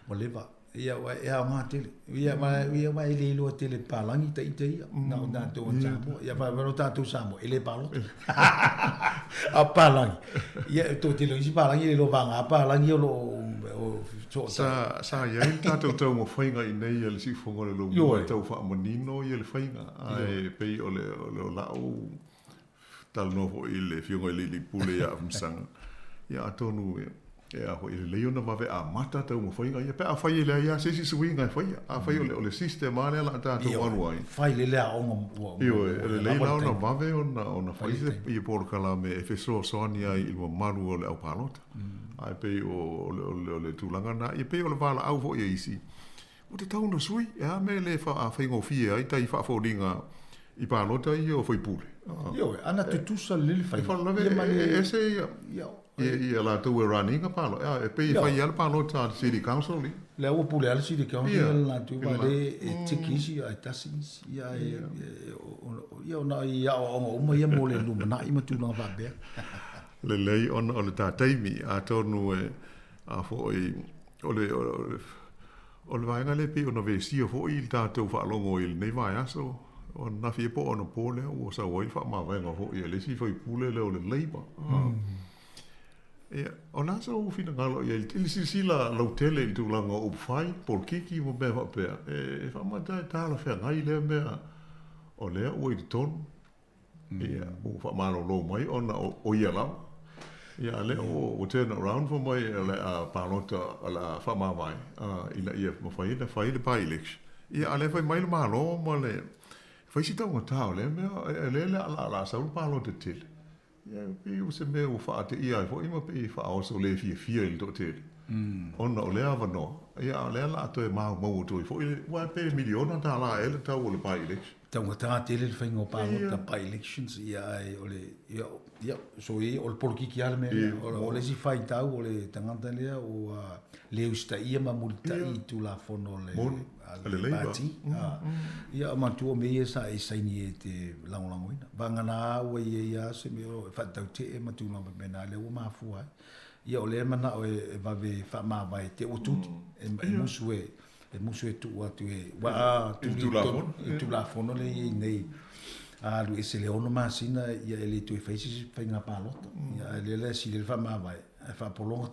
Whatever. Ia, ea ngā tele. Ia, wai le loa tele pālangi ta ita ia. Nā o tātou o Samoa. Ia, whai tātou Samoa. Ele pālota. A pālangi. Ia, tō tele isi pālangi, le lo vanga a pālangi o lo... Sa iai tātou tau mo whainga i nei ele si whongore lo mua tau wha manino i ele whainga. Ai, pei o le lau... tal no fo ile fiongo ile li pule ya msanga ya atonu Ya ho ile leo na mave a mata tau mo foi ia pe a fai le ia se si swinga fai a fai ole sistema le la ta to anu ai fai le a onga io le le la na mave ona fai se i por kala me e feso sonia i mo maru ole au palota ai pe o le tulanga na i pe o le vala au vo i isi o te tau no sui e me le fa a fai ngo fia ai tai fa folinga i palota i o foi pule io ana tu sa le fai fa la ve ese ia la tu running a palo e pe fai al palo ta city council li le o pule al city council la tu va le tikisi ai tasi ia ia na ia o mo ia mo le lu na i ma tu na va be le lei on o le ta taimi a tonu e a fo i o le vai ngale pe o no ve si o fo il ta tu fa longo il nei vai aso o na fi po ono pole o sa o il fa ma venga fo i le si foi pule le o le leiba o la so fina ngalo ia il sila l'hotel il tu langa o fai por kiki mo be va pe e fa ma ta la fe ngai le me o le o i ton ia o fa ma lo mai ona o ia la ia le o turn around for mai le a palota la fa ma vai ila ia mo fai le pai election ia ale fai mai ma lo mo le fai si tau ta le me le la sa u palota til ia pe o se me o fa te ia fo ima pe fa o so le fia il do til ona o le ava no ia le la to e ma mo to fo wa pe miliona ta la ele ta o le pai election tau ta te le fai ngo palota pai elections ia ole ia so i o por ki al me o le si fai tau o le tangata le o le usta ia ma multa i tu la fono le party ia ma tu me sa e sai ni te lango ina banga na o ia se me o fa tau te e ma tu na me na le o ma fu ai ia o le mana o e va ve fa ma vai te o tu e musue tu atu e wa tu la fono le nei lu ese le ono masina ia ele tu faces fa nga palota ia le si le fa ma vai fa polonga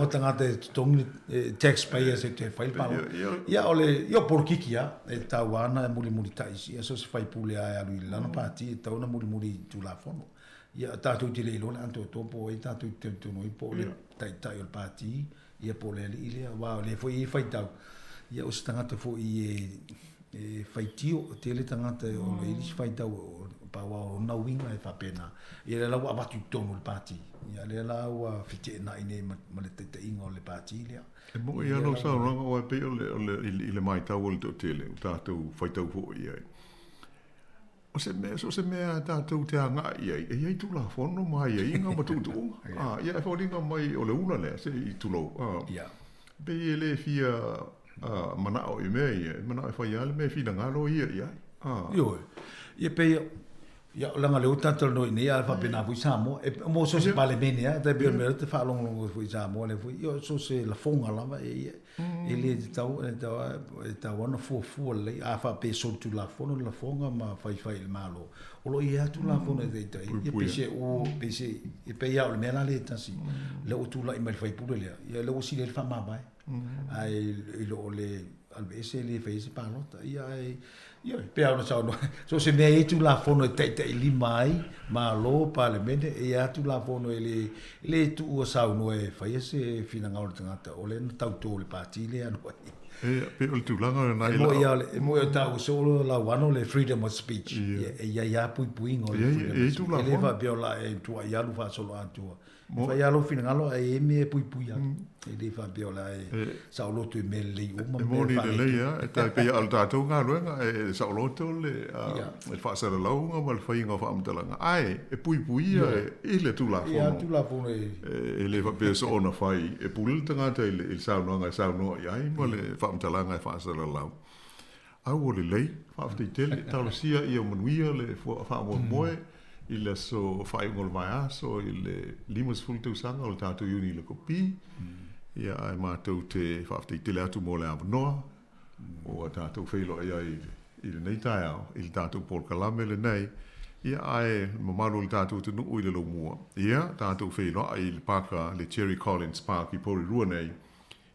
tanga tong taxpayers e te fa il palo ia ole io por kikia e tawana muli taisi ia so se fai pule a lu la parti tauna muli tu la fono ia tatu te le lona anto topo e tatu te no ipo le tai il parti ia po le ile wa le foi fai tau ia o stanga fo e fai tio te le tangata o le ilis fai tau pa wa na winga e fa pena ia le lawa batu tonu le parti ia le lawa fite na ine ma le te ingo le parti ia e mo ia no sa ranga o pe o le mai tau o le tele ta tu fai tau fo ia o se me ta tu te anga ia e tu la fono mai ia inga ma tu ia fo linga mai o le una le se i tu lo ia pe le fia mana o me mana e fai ale me fina ngalo ia yo ia pe ia langa le utanto no ni ia fa pena fu samo e mo so se vale bene da be me te fa long fu samo le fu io so se la fonga lava e le tau ona fu le a fa pe so tu la fonga ma fai il malo o lo ia tu la fonga de tai e pe se e pe ia le mena le tasi le o tu la i me fai pure le ia le o si le fa ma vai ai lo le alvese le fai se palota ia io pe ona sa no so se me tu la fono te li mai ma lo parlamento e a tu la fono le tu o sa no e fai se fina ngau tangata o le tau to le parti le ano pe o tu langa na mo ia ta o solo la wano le freedom of speech ia pui ngo le va biola e tu ia lu fa solo atu fa ia lo fina ngalo e me pui e le fa biola e sa lo tu me le o mo ni le ia e ta pe al ta tu nga luenga e sa lo tu le fa sa lo nga mal fa inga fa amtalanga ai e pui e le tu la fo ia tu la fo e le fa pe so ona fai e pul tanga te il sa no ai mo le fa amtalanga fa sa lo au le lei fa te tele ta lo sia ia manuia le fa mo il so fai ngol vai so il limus fultu sanga o tatu uni le kopi ia ai matou te whafte te lea tu mo le no o tātou whailo ia i le nei tae i le tātou Port Kalame le nei ia ai mamaru le tātou te nuu i le lo mua ia tātou whailo i le paka le Cherry Collins Park i pori rua nei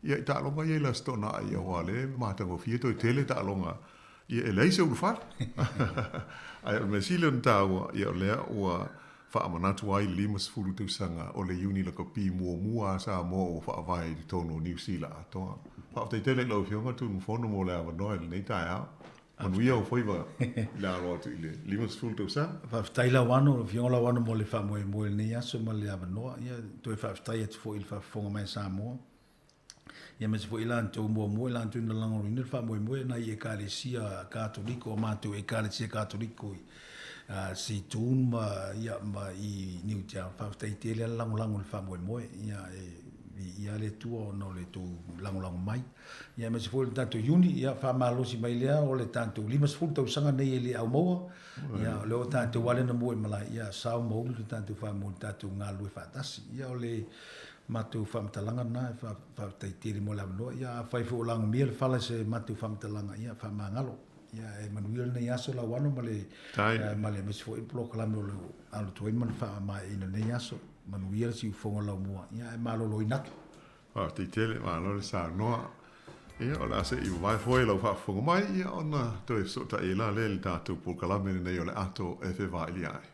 ia i tālonga ia la stona ia hoa le mātango fieto i tele tālonga ia e leise uru whar ai o me sile n tāua ia lea ua whaamanatu ai lima sifuru tausanga o le uni la kopi mua sa mo o whaavai di tono New Zealand atoa. Whaaftai tele lau fionga tu mfono mo le awa noe le nei tae au. Manuia o whaiva la roa tu ile lima sifuru tausanga. Whaaftai la wano, fionga la wano mo le wha moe nei aso ma le awa noa. Ia toi whaaftai atu fo il whaafonga mai sa moa. Ia me se fo ilan tau mua ilan tu ina lango rinir wha moe na i e kālesia kātoliko o mātou e kālesia kātoliko i. Si tun ma i New Town whaaftai te le lango le wha moe ia le tua o no le tu lango mai ia me se fo le tanto uni ia wha malosi mai lea o le tanto lima sefulu tausanga nei e le au maua ia le o tanto wale na moe malai ia sao mau le tanto wha moe tanto ngā lue whaatasi ia o le matu whamtalanga na whaaftai te le mo le amanoa ia whaifo o lango mia le whala se matu whamtalanga ia wha mangalo ia e manuia nei aso la wano male me se fo i plo kalame o le alo tuai man wha mai ina nei aso manuia si ufonga lau mua ia e malolo inaki te tele malolo sa noa ia o la se i vai foi lau whaafonga mai ia ona toi so ta e la le tātou plo kalame nei o le ato e fe vai li ai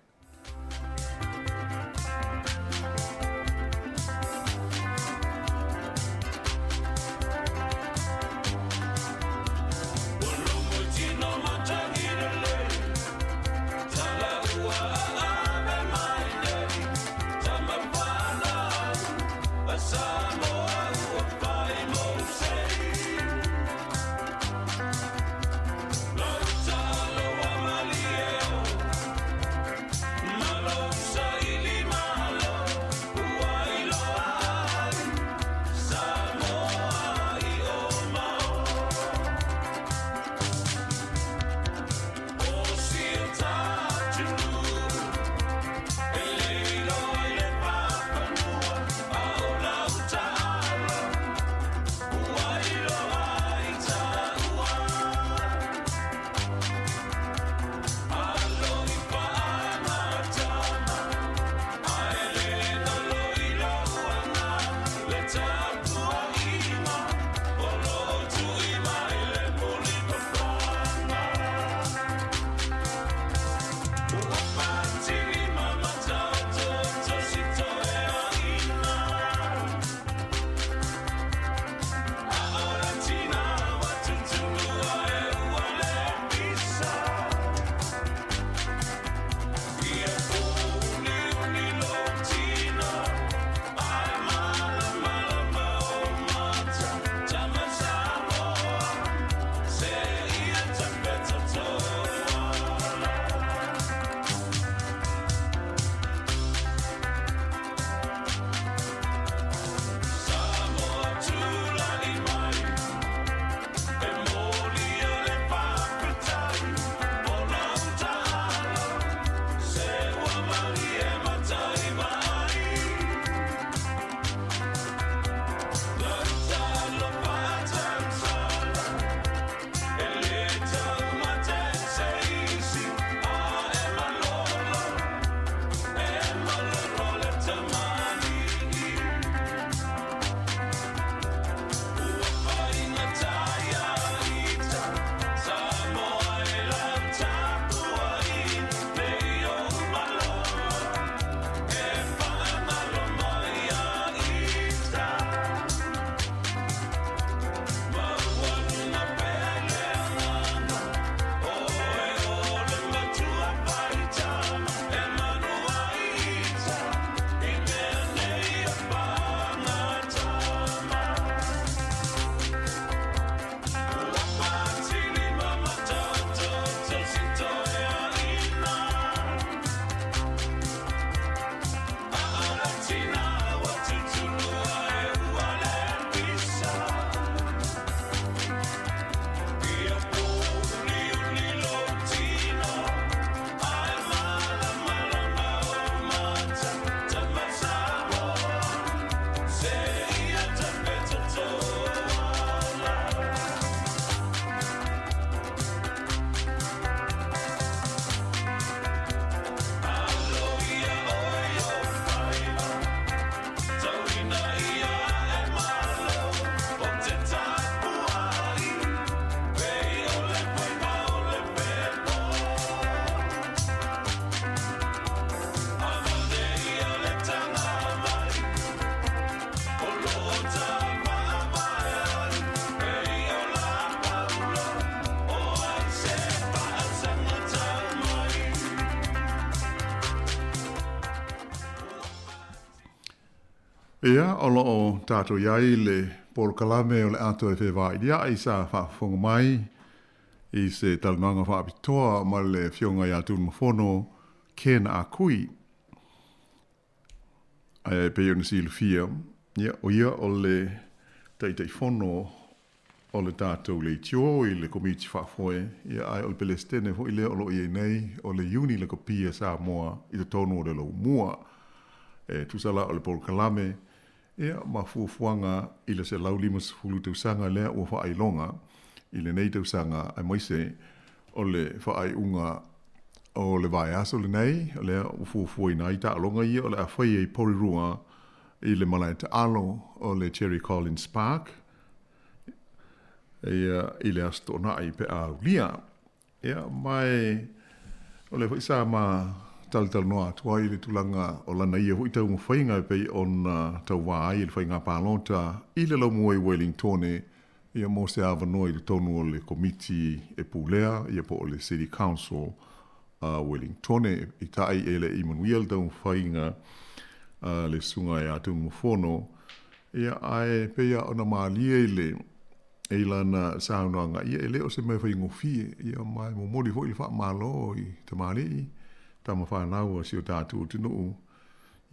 Ia, o loo tātou iai le Paul Kalame o le ato e whewai ia i sa whaafonga mai i se talunanga whaapitoa ma le fionga i atu mawhono Ken a kui. Ai pe o nisi lufia. Ia, o ia o le teitei whono o le tātou le tio i le komiti whaafoe. Ia ai o le Pelestene fo i le o lo i nei o le uni le kopia sa moa i te tono o le lo mua. Tusala o le Paul Kalame. Ia mafuafuanga i le se laulima sefulu tausanga lea ua whaailonga i le nei tausanga ai moise o le whaaiunga o le vai aso le nei o le ufuafua i nai ta alonga ia o le awhai e porirua i le malai te alo o le Cherry Collins Park i le asto nai pe a ulia ia mai o le whaisa ma tal noa tua i le tulanga o lana ia hui tau mwhainga pei on tau wāi i le whainga pālota i le laumua i Wellingtone ia mō se awanoa i le tonu o le komiti e pūlea ia po o le City Council Wellingtone i tai e le Emmanuel tau mwhainga le sunga e atu mwhono ia ai peia ona maalia i le e lana saunoanga ia e leo se mai whaingofie ia mai mo mori hoi le wha malo i te maali tama whanau si o tātou tinu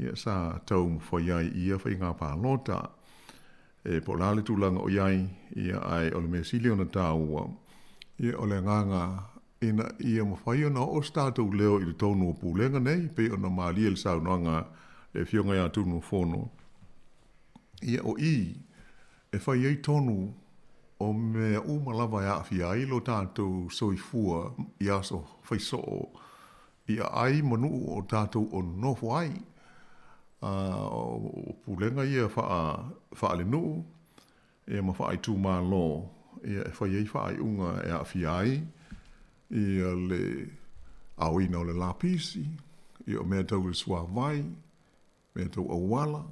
ia sa tau mwhaiai ia whai ngā pālota e po lale tūlanga o iai ia ai o le mea sili o na tāua ia o le nganga ina ia mwhai o na o tātou leo i le tonu o pūlenga nei pe o na maalia le saunoanga le fionga ia tūnu whono ia o i e whai ei tonu o mea umalawa ia whiai lo tātou soifua i aso whaisoo ia ai manu o tātou o nofo ai. O pūlenga ia wha le nuu, ia ma wha ai tū mā lo, ia e whai ei wha ai unga e a whiai, ia le awina o le lapisi, ia o mea tau le sua vai, mea tau awala,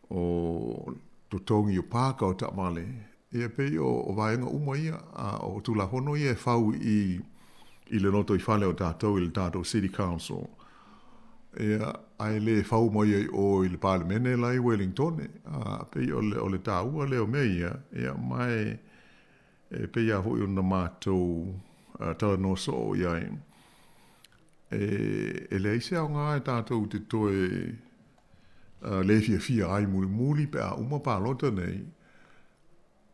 o totongi o pāka o tamale, ia pei o vaenga uma ia, o tūla hono ia e whau i le noto i whale o tātou i le tātou City Council. Ia ai le whau mai o i le Parliamene lai Wellingtone. Pei o le tāua leo mea ia mai pei a hui una mātou tala no so iai. E le aise au ngā e tātou te toe le fia ai muli pe a uma pālota nei.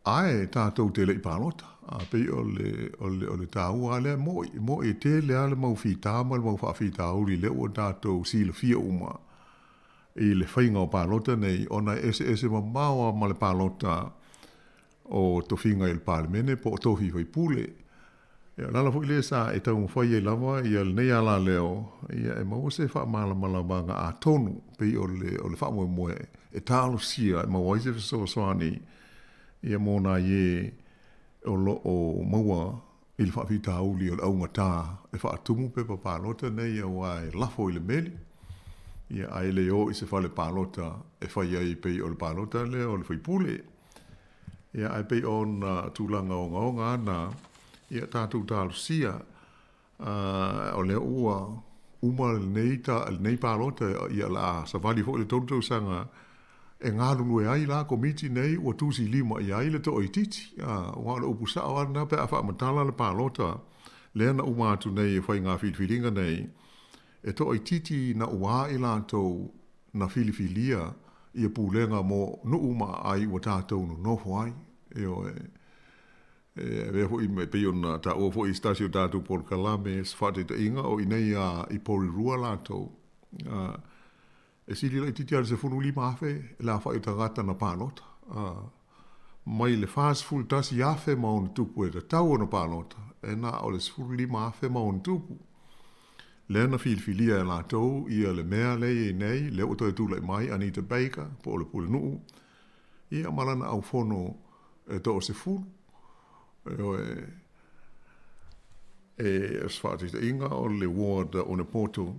Ai tātou te lei pālota. Pei o le tāua ale mo e te le ale mau whitāma, mau whawhītāuri le o tātou sila fia uma. I le whainga o pālota nei, ona ese ma maua ma le pālota o towhinga i le Parliamene po o tohi whai pule. Ia lala fo ile sa e tau mwhai e lava, ia le nei ala leo, ia e mau se wha mala banga a tonu, pei o le wha moe e tālo sia, e mau aise whasoani, ia mōna ie o lo o maua i le whawhitauli o le aunga tā e whaatumu pe pa pālota nei au ai lafo i le meli. Ia ai le o i se whale pālota e whai ai pei o le pālota le o le whaipule. Ia ai pei o na tūlanga o ngaonga ana ia tātou tālu sia o le ua uma le nei pālota ia la sa vali fo le tontou sanga e ngā lungu e ai la komiti nei ua tūsi lima i ai le to i titi. Ua le upusa o ana pe a wha matala le pālota. Le ana umatu nei e whai ngā whiliwhilinga nei. E to i titi na ua i lātou na whiliwhilia i a pūlenga mo nu uma ai ua tātou no nofo ai. Eo e veho i me peiona ta o fo i stasio tātou Paul Kalame se whate ta inga o i nei i porirua lātou. E sili lai titi ale se funu lima afe, la whai tangata na pālota. Mai le fast full tasi afe maun tupu e ta tau na pālota. E na o le funu lima afe maun tupu. Le na whiliwhilia e la tau, ia le mea lei e nei, le o toi tūlai mai, Anita Baker, po o le pule nuu. Ia malana au whono e to o se funu. E sfati te inga o le ward o ne poto.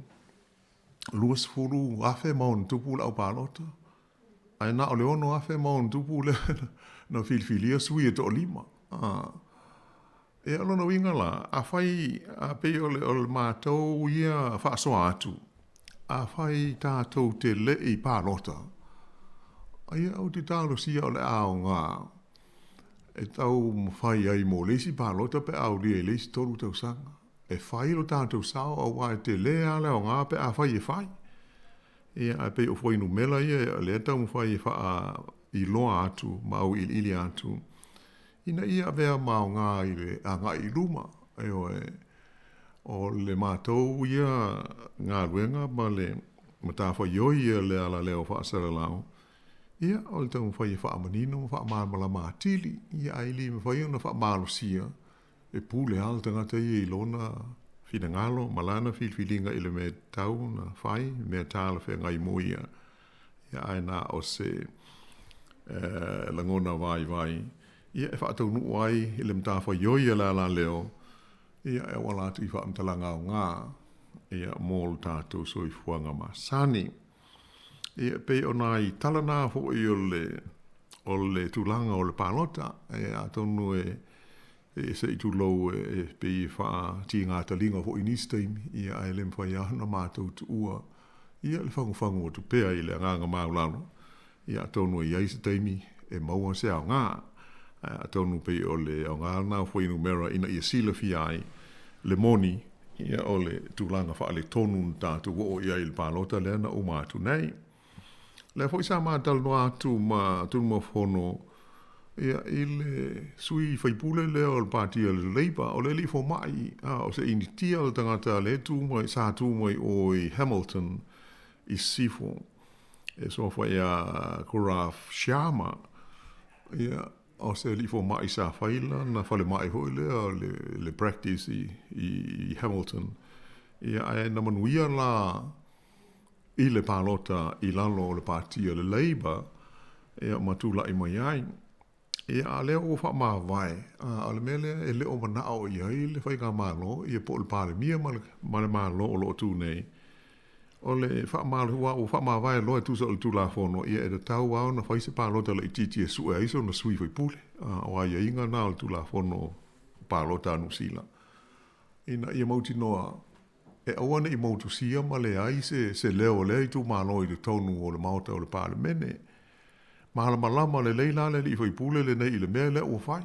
Luas furu afe maun tupu au pālota. Ai na o le ono afe maun tupu le na whiliwhilia sui e to lima. E alona winga la, a whai a pei o le mātou ia whaasoa atu. A whai tātou te le i pālota. Ai au te tālo sia o le ao ngā. E tau mwhai ai mō leisi pālota pe au lia leisi toru tau sanga. E whai lo tātou sao au wai te lea le o ngā pe a whai e whai. Ia a pe o whainu mela ia le tau mwhai e wha i loa atu, mau ili atu. Ina ia vea mao ngā i le a ngā i luma. E o le mātou ia ngā ruenga ma le matawha ioi ia le ala leo wha asara lau. Ia o le tau mwhai e wha amanino, wha amamala mātili. Ia aili mwhai ona wha amalo sia. E pūle al tangata ia i lona whina ngalo, malana whilwhilinga i le me tau na whai, mea tāla whea ngai moia. Ia aina o se langona vai. Ia e whaatau nuu ai i le mtawha ioi ala la leo. Ia e wala atu i wha amtalanga o ngā. Ia mōl tātou soi fuanga ma sani. Ia pe o nai talana ho i o le tūlanga o le pālota. Ia atonu e se i tūlou e pe i wha ti ngā talinga ho i nisteimi. Ia ai le mwhai ahana mātou tu ua. Ia le whangu o tu pea i le nganga maulano. Ia atonu e iaisa teimi e maua se au ngā. Atonu pe o le au ngā nā whainu mera ina ia sila fi ai le moni. Ia o le tūlanga wha le tonu tātou o ia i le pālota le ana o mātu nei. Le fo isa mātal no atu ma tunu ma whono. Ia i le sui whaipule le o le pātia le Labour o le li fo mai. O se initia o tangata le tūmai, sā tūmai o i Hamilton i Sifo. E so fa ia Kuraf Sharma. Ia o se li fo mai sa whaila na whale mai hoi le practice i Hamilton. Ia ai na manuia la i le pālota i lalo o le pātia le Labour. Ia matula i mai ai. Ia a leo o wha maa vai. A le mele e leo manao i ai le whai ngā mālo. Ia po le pāle mia ma le mālo o lo tū nei. O le wha maa hua o wha maa vai loa tūsa o le tūla whono. Ia e le tau au na whaise pālota le i titi e sue aiso na sui whai pule. O ai inga nā le tūla whono pālota anu sila. Ina ia mauti noa. E awane i mautu sia ma le ai se leo le i tū mālo i le tonu o le mauta o le pāle mene. Mahala malama le leila le li fai pule le nei i le mea le o fai.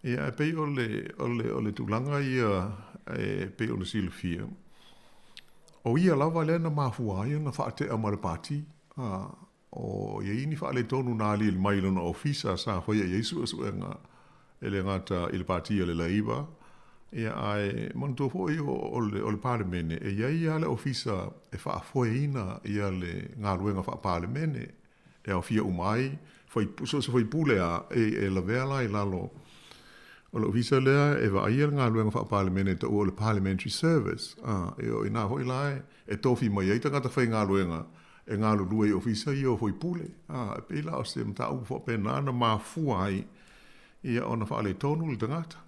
Ia e pei o le tūlanga ia e pei o le silfia. O ia lava le na mafua ia na whaatea ma le pāti. O ia ini wha le tonu nā li le mailona ofisa sa whaia Jesu asu e ngā ele ngata i le pāti le laiva. Ia ai manto foi o le parlemene e ia le ofisa e wha foeina ia le ngā ruenga wha parlemene. E au fia umai, foi pule a e la vela i lalo. O le ofisa lea e wa aia ngā luenga wha parliamene ta ua le parliamentary service. E o ina hoi lai, e tofi mai eita ngata whai ngā luenga. E ngā lulu e ofisa i o foi pule. E peila o se mta ufa pena ana mā fua ai. Ia ona wha ale tonu le tangata.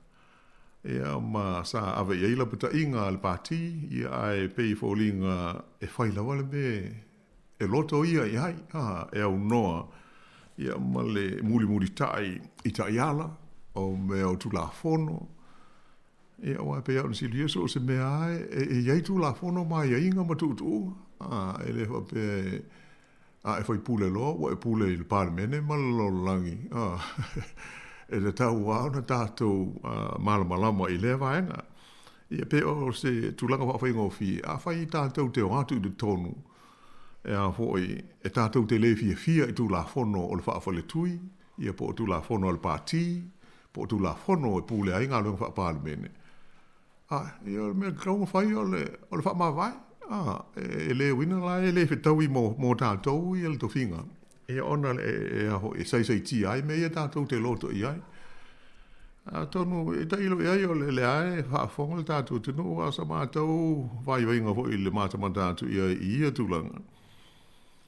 Ia ma sa ave i eila puta inga le pāti. Ia ai pei fōlinga e whai lawa le me. E loto ia i hai, e au noa, ia ma le muli tai i tai ala, o me au tu la fono. Ia o pe au nisi lieso o se mea ai, e iai tu la fono mai ia inga ma tu. E le fa pe, e fai pule lo, wa e pule i le parlemene, ma lo langi. E le tau au na tātou malamalama i le vaenga. Ia pe o se tulanga wa fai ngofi, a fai tātou te o atu i le tonu. E a foi e tātou te le fia i tū la fono o le whaafale tui, ia po tū la fono o le pāti, po tū la fono e pūle a inga luenga whaapālemene. Ia o le mea kraunga whai o le whaamawai. E le wina la e le whitaui mō tātou i le tofinga. E ona e aho e sai ti ai me ia tātou te loto i ai. Tonu e tailo e ai o le ai whaafonga le tātou tino a sa mātou vai wainga ho i le mātamatatu i ia tūlanga.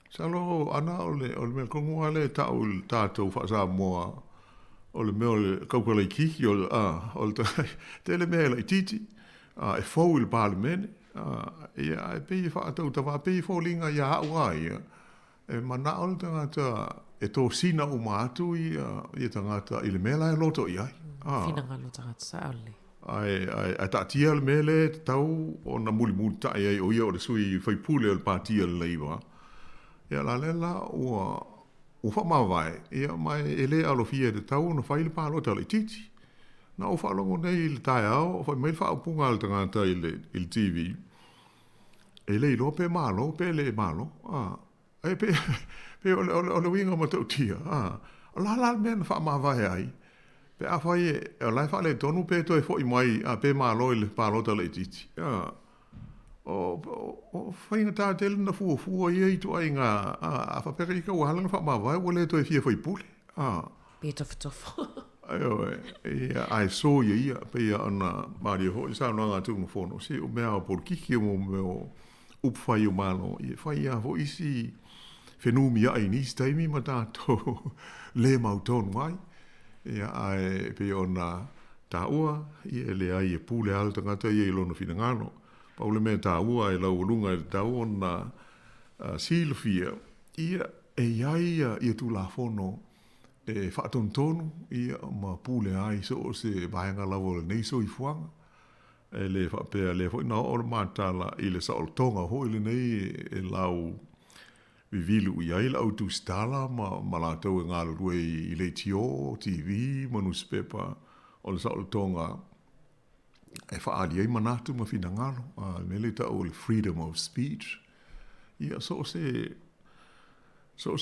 Salo ana o le mea kongua le tau tātou whaasa moa o le mea o le kaukala i kiki o le te le mea la i titi e fau i le parlemene ia e pei whaatau tawa pei fōlinga ia hau ai e mana o le tangata e tō sina o mātu i tangata i le mea la e loto i ai. Whina ngalo tangata sa ole. Ai tātia le mea le tau o na muli tai ai o ia o le sui whaipule o le pātia le leiva. Ia la lela ua whamawai. Ia mai ele alo fia de tau na whaile pālo tala i titi. Na o whalongo nei le tai au, whai mai whaapunga le tangata i le TV. Ele ilo pe malo, pe le malo. Ai pe ole winga matau tia. La mea na whamawai ai. Pe a whai e lai whale tonu pe toi fo i mai a pe malo i le pālo tala i titi. O whainga tā tele na fua ia i tu ai ngā a whapere i ka wahalanga whamawai o le toi fia whai pule. Pe tofo. Ai so ia pe ia ana Maria ho sa no nga tu mo fono si o mea por kiki mo me upfai o malo i fai ia ho isi fenumia ai ni staimi mata to le mauton mai ia ai pe ona ta ua i le ai e pule alta ngata i lo no finangano pa o le me ta ua e la ulunga ta ona silfia ia e ia tu la fono e whaatontonu ia ma pule ai so se vaenga lawo le nei so i fuanga. E le whapea le fo ina o matala i le saol tonga ho i le nei e lau vivilu i ai lau tu stala ma la tau e ngā rue i le tio, TV, manuspepa o le saol tonga e whaadi ai manatu ma fina ngalo. Me le tau le freedom of speech. Ia so se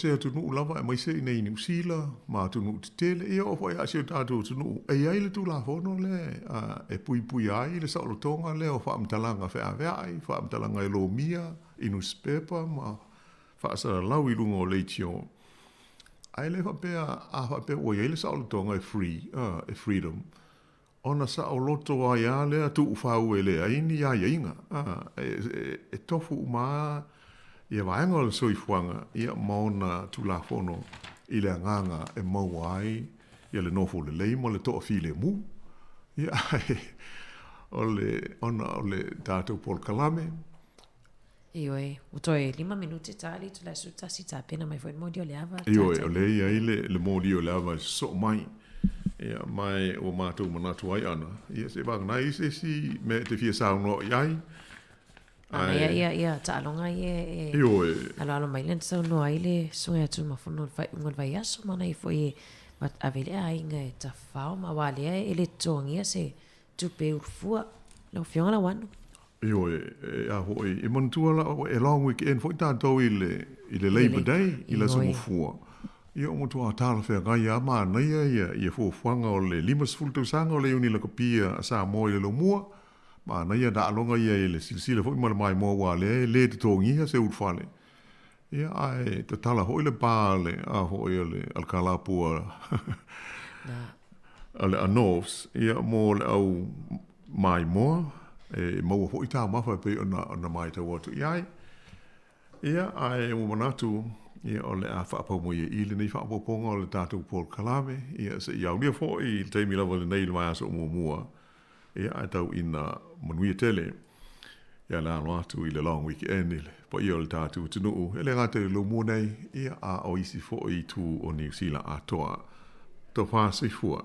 atunu lava e mai se nei New Zealand ma atunu te tele e o foi asio tatu atunu e ai le tu la fono le e pui ai le saolo tonga le o whaamtalanga ai whaamtalanga e lo mia i newspaper ma whaasara lau i lungo o leitio ai le whapea o i le saolo tonga e free e freedom ona sa o loto ai a le atu ufau e le aini a inga e tofu ma ia vaenga o le soifuanga, ia maona tulafono i le anganga e mauai, ia le nofo le leimo, le toa fi le mu. Ia o le tātou Paul Kalame. Ioe, utoe 5 minuti tali tu la suta si tapena mai foi modi o le ava. Ioe, o le ia le modi o le ava so mai. Ia mai o mātou manatu ai ana. Ia se vang nai se si me te fia sauno iai. Ia ta'alonga e alo mai len so no ai le songa tu ma fono fai un vai aso mana i foi but avele ai nga ta fao ma wale e le tongia se tu pe urfua lo fiona la wanu a hoi e montua la e long weekend foi tanto i le Labor Day i la so fua ia o motua tala fe ga ia ma na ia fo fuanga o le limas fulto sanga o le uni la kopia sa mo le lo mua ma na ia da longa ia le silsila foi mai mo wale le te tongia se urfale ia ai te tala hoi le pale a hoi le alkalapua ale anovs ia mo le au mai mo e mo hoi ta mafa pe ona mai te watu ia ai mo manatu ia ole a whaapo mo ia ili nei whaapo ponga o le tātou Paul Kalame ia se iau nia fo i te mi lawa le nei mai aso mua ia ai tau ina manuia tele ia la anu atu i le long weekend ile po ia o le tātou tunuu ele ngate lo mua nei ia a o isi fo i tu o New Zealand atoa to whasi fua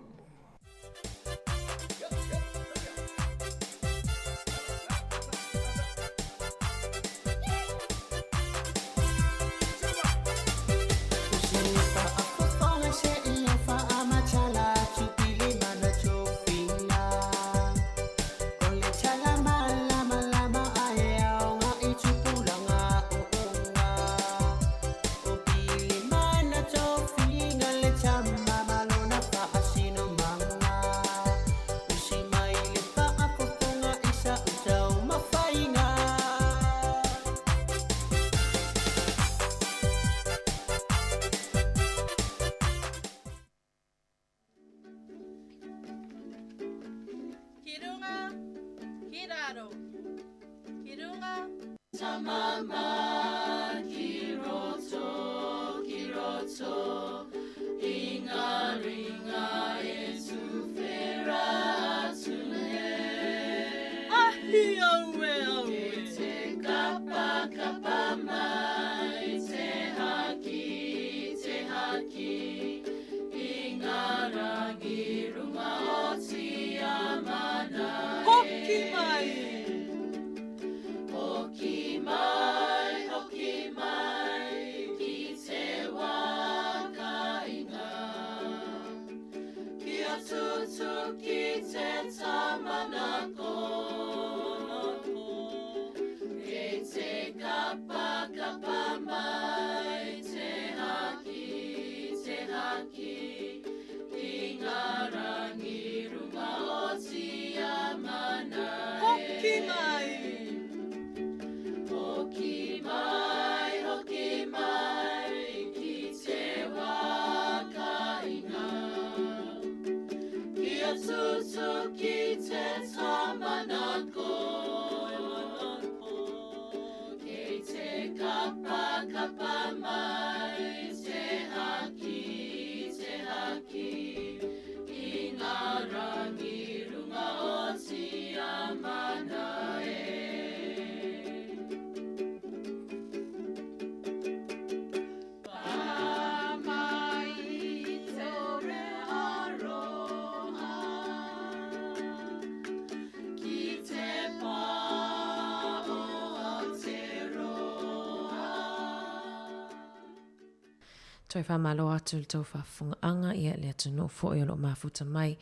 Toi whamalo atu le tau whafungaanga ia le atunu fo i lo mafuta mai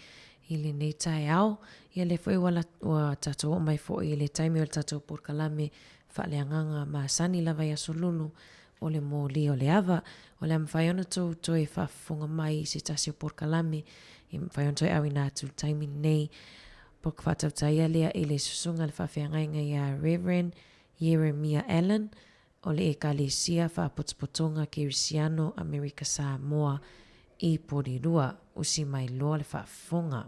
i le nei tai au. Ia le fo i wala ua tatou o mai fo i le taimi o le tatou porkalame whaaleanganga maasani lava ia solulu o le mōli o le ava. O le amwhaiona tau toi whafunga mai i se tasi o porkalame i mwhaiona toi au ina atu le taimi nei. Pok whatau taia lea i le susunga le whawhiangainga ia Reverend Jeremiah Allen. O le ekalesia whapotopotonga Kirisiano Amerika Samoa i Porirua usi mai loa le whafonga.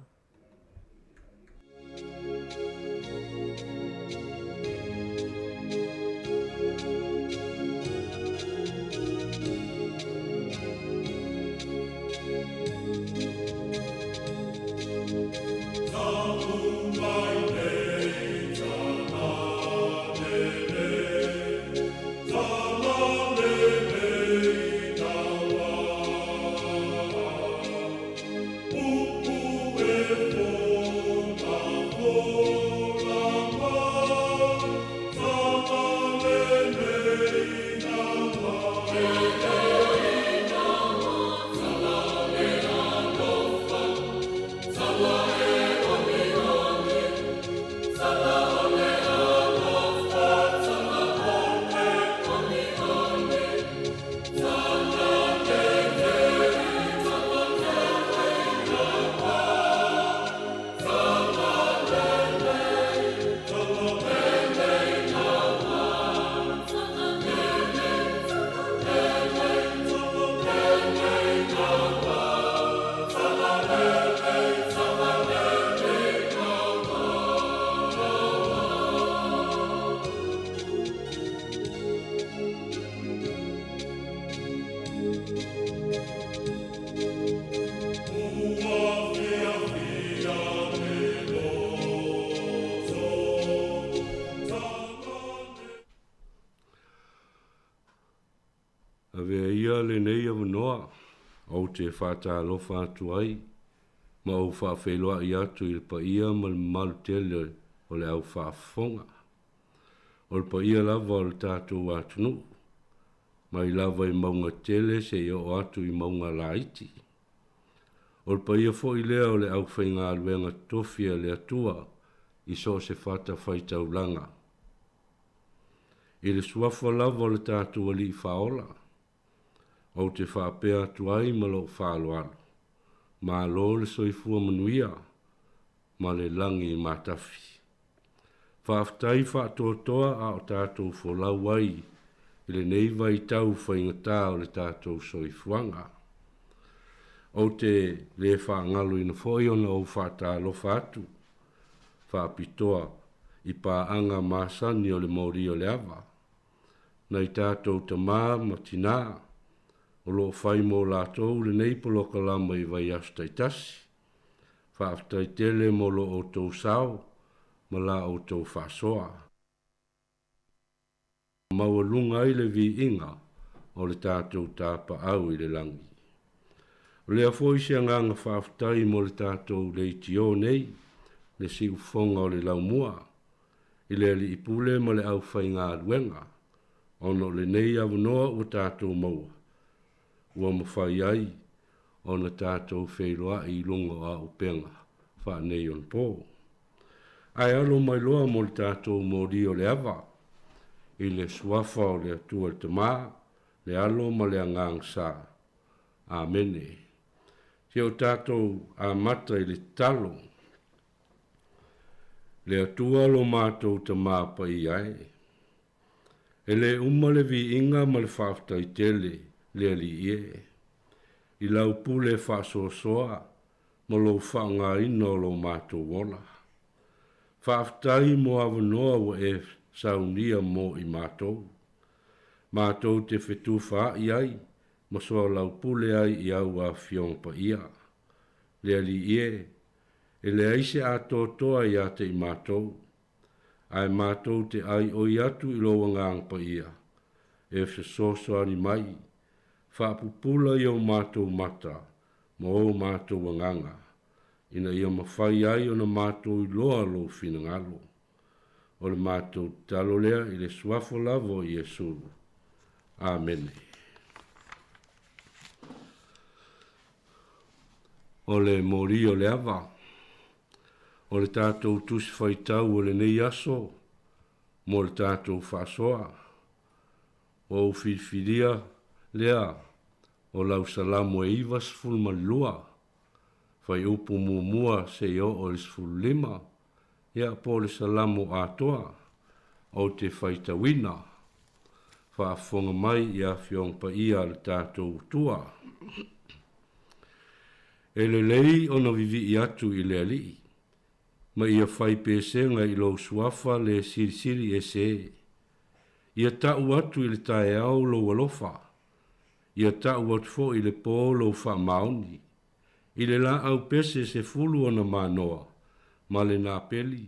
Te whata alofa atu ai, ma au whawheloa i atu i le pa ia ma le malu tele o le au whafonga. O le pa ia lava o le tātou atunu, ma i lava i maunga tele se i o atu i maunga laiti. O le pa ia fo i lea o le au whainga aluenga tofia le atua i so se whata whaitau langa. I le suafa lava o le tātou ali i whaola, o te whapea tuai ma lo whaaloalo, ma lo le soifua manuia, ma le langi matafi. Whaftai whaatotoa a o tātou wholau ai, i le neiva i tau whaingatā o le tātou soifuanga. O te le whaangalo ina whoi ona o whaatalo whaatu, whaapitoa i pāanga māsani o le mori o le ava, na i tātou tamā ma tinaa, o lo fai mo lātou le nei polo kalama i vai astai tasi. Whaaftai tele mo lo o tau sao, ma la o tau whasoa. Maua lunga i le vi inga o le tātou tāpa au i le langi. Lea foi se nganga whaaftai mo le tātou le itio nei, le si ufonga o le laumua, i le ali ipule ma le au whai ngā ruenga, ono le nei avanoa o tātou maua. Ua mawhai ai, o na tātou wheiroa i lungo a upenga, wha nei on pō. Ai alo mai loa mo le tātou mōri o le awa, i le suafa o le atua le tamā, le alo ma le angang sa. Amene. Te o tātou a mata i le talo, le atua lo mātou tamā pa i ai. E le umale vi inga ma le whafta i tele, le ali ie. I lau pule whasosoa, ma lo whaanga ina o lo mātou wola. Whaftai mo avanoa wa e saunia mo i mātou. Mātou te whetu wha i ai, ma soa lau pule ai i au a whiong pa ia. Le ali ie, e le aise a totoa i ate i mātou. Ai mātou te ai o i atu i lo wangang pa ia. E wha sosoa ni mai, whaapupula i o mātou mata, ma o mātou wanganga. Ina ia mawhai ai o na mātou i loa lo whinangalo. O le mātou talo lea i le suafo lavo i Jesu. Amen. O le mori o le ava. O le tātou tusi whaitau o le nei aso. Mo le tātou whasoa. O whiwhiria lea. O lau salamu e ivas fulma lua. Whai upu muamua se o le sfulima. Ia po le salamu atoa. O te whaitawina. Whaafonga mai ia whiong pa ia le tātou tua. E le lei ona vivi i atu i le ali. Ma ia whai pēsenga i lo suafa le siri e se. Ia tau atu i le tae au lo walofa. Ia tau atu fo i le pō lo wha maoni. I le la au pese se fulu ona manoa. Ma le nā peli,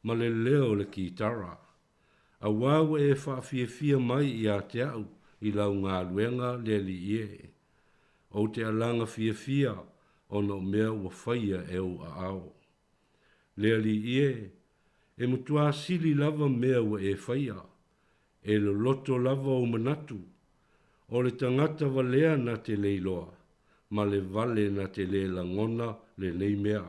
ma le leo le kitara. A wawe e whaafia mai i a te au i lau ngā luenga le li ie. O te alanga fia ona o mea ua whaia e o a ao. Le li ie, e mutua sili lava mea ua e whaia. E lo loto lava o manatu. O le tangata valea na te leiloa, ma le vale na te le langona le nei mea.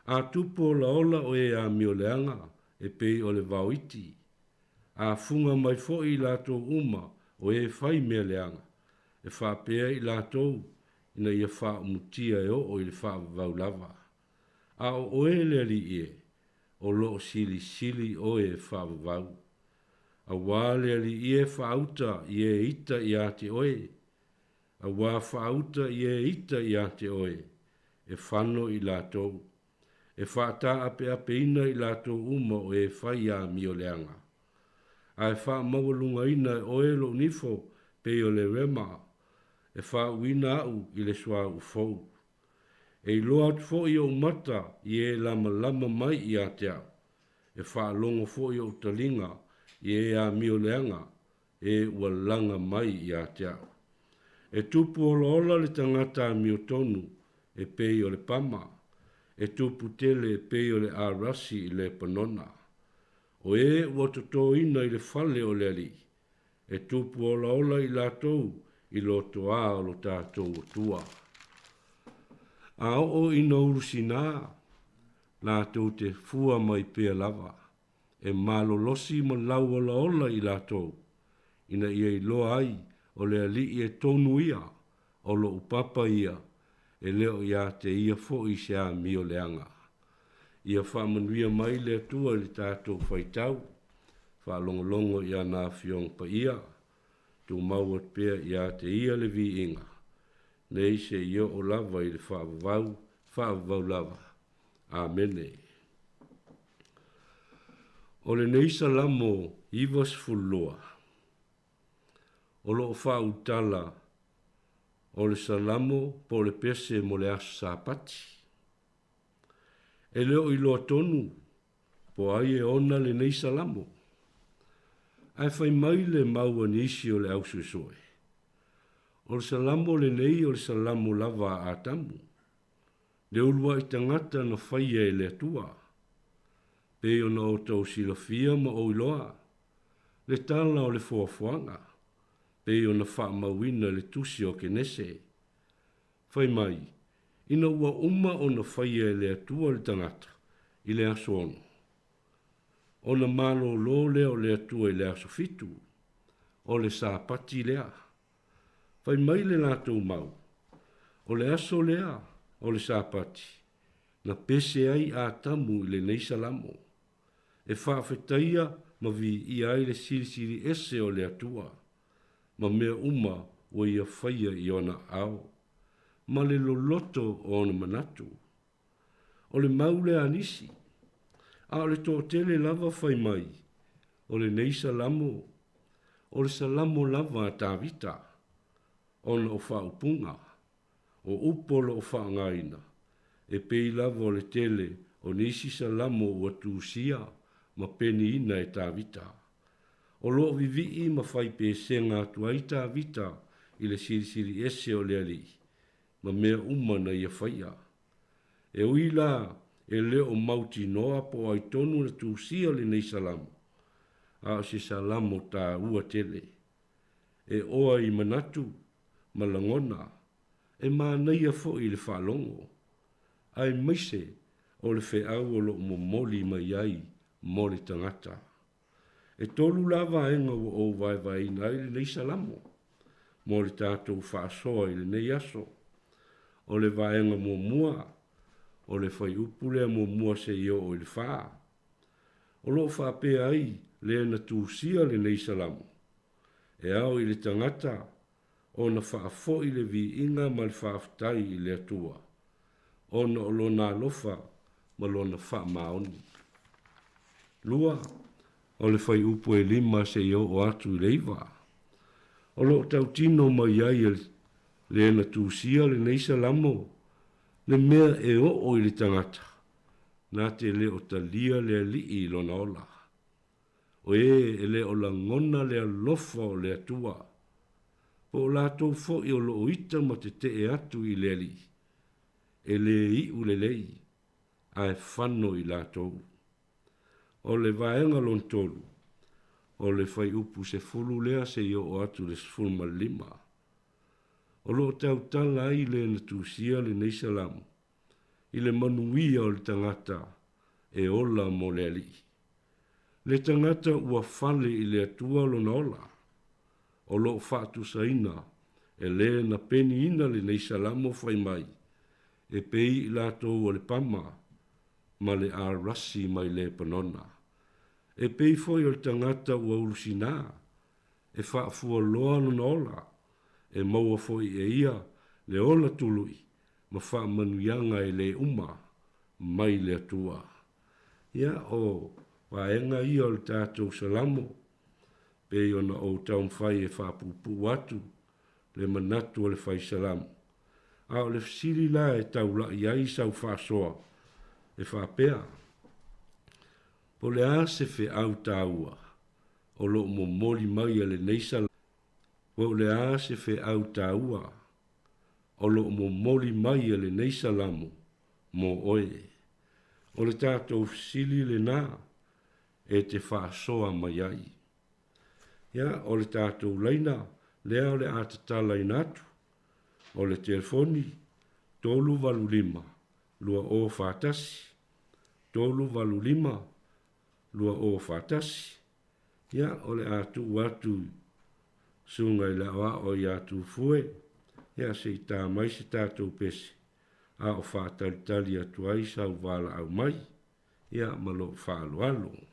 A tupo la ola o e a mioleanga, e pei o le vauiti. A funga mai fo i lato uma o e whai mea leanga. E whapea i lato ina ia wha mutia e o i le wha vaulava. A o e le li e, o lo sili o e wha vau. A wā le li e wha auta i e ita i ate oe. A wā wha auta i e ita i ate oe. E whano i lato. E wha ta ape ina i lato uma o e whai a mio leanga. Ai wha mawalunga ina o e lo nifo pe o le rema. E wha uina au i le swa u fau. E loa fo i o mata i e lama mai i a te au. E wha longo fo i o talinga i e a mio leanga e ua langa mai i a te au. E tupu o ola le tangata a mio tonu e pei o le pama. E tupu tele e pei o le arasi i le panona. O e ua toto ina i le fale o le ali. E tupu ola i latou i lo toa o lo tātou tua. A o ina urusina, latou te fua mai pea lava. E malo losi ma lau ola i latou. Ina ia i loa ai o le ali i e tonu ia, o lo upapa ia, e leo ia te ia fo i se a mio leanga. Ia whamanuia mai le tua le tātou whaitau, whalongolongo ia nā whiong pa ia, tu mauat pea ia te ia le vi inga. Nei se ia o lava i le whaavau lava. Amene. O le neisa lamo ivas fulloa. O lo whautala o le salamo po le pese mo le asa sapati. E leo i loa tonu, po ai e ona le nei salamo. Ai whai mai le maua nisi o le aususoe. O le salamo le nei o le salamo lava a tamu. Le ulua i tangata na whaia e le atua. Pe o na o tau silafia ma o iloa. Le tala o le fuafuanga. Pe o na wha mawina le tusi o kenese. Whai mai, ina ua uma o na whaia e le atua le tangata, i le asono. O na malo lo leo le atua i le aso fitu. O le sa pati lea. Fai mai le lātou mau. O le aso lea, o le sa pati. Na pese ai a tamu i le neisa lamo. E whaafetaia ma vi i ai le siri ese o le atua. Ma mea uma o ia whaia i ona ao. Ma le loloto o ona manatu. O le maule anisi. A o le tōtele lava whai mai. O le neisa lamo. O le salamo lava a tāwita. Ona o whaupunga. O upolo o whaangaina. E pei lava o le tele o nisi salamo o tūsia. Ma peni ina e tāwita. O lo vivi ma whai pēsenga tuai tāwita. I le siri ese o le ali. Ma mea umana ia whaia. E uila e leo mauti noa po ai tonu le tūsia le nei salamu. A se salamu tā ua tele. E oa i manatu, malangona, e mānaia fo i le whalongo. Ai maise o le wheau o lo momoli mai ai mo le tangata. E tolu lava enga o vai nai le nei salamu. Mo le tātou whaasoa i le nei aso. O le vaenga mua, o le whai upule mua se io o le whaa. O lo whapea ai le na tūsia le nei salamu. E au i le tangata, o na whaafo i le vi inga ma le whaaftai i le atua. O na o lo nā lofa ma lo na wha maoni. Lua, o le whai upu e lima se io o atu i le iwa. O lo tau tino mai ai le na tūsia le nei salamu. Le mea e o i le tangata. Nā te le o talia le li i lona ola. O e le o la ngona le alofa o le atua. Po la tau fo i o lo oita ma te e atu i le li. E le i u le lei. A e whano i la tau. O le vaenga lon tolu. O le whai upu se fulu lea se i o atu le sfulma lima. O lo tau tala i le na tūsia le nei salamu. I le manuia o le tangata e ola mo le ali. Le tangata ua fale i le atua lo na ola. O lo whaatu saina e le na peni ina le nei salamu fai mai. E pei i latou o le pama ma le a rasi mai le panona. E pei foi o le tangata ua ulusina e whaafua loa lo na ola. E maua foi e ia le ola tului, ma wha manuianga e le uma, mai le atua. Ia o waenga ia o le tātou salamo, pe ona o taun whai e whapupu atu, le manatu o le whai salamu. A o le fsiri la e tau la iai sau whasoa, e whapea. Po le a se fe au tāua, o lo mo moli mai le neisa o le a se fe au tāua, o lo mo moli mai le nei salamu, mo oe. O le tātou sili le nā, e te whaasoa mai ai. Ia, o le tātou leina, lea o le atatala inatu, o le telefoni, tolu valu lima, lua o whātasi, tolu valu lima, lua o whātasi. Ia, o le atu watu, sunga i lawa o ia tu fue, ia se i tā mai se tātou pese, a o whātalitali atu ai sau wala au mai, ia malo whaalualu. Yeah.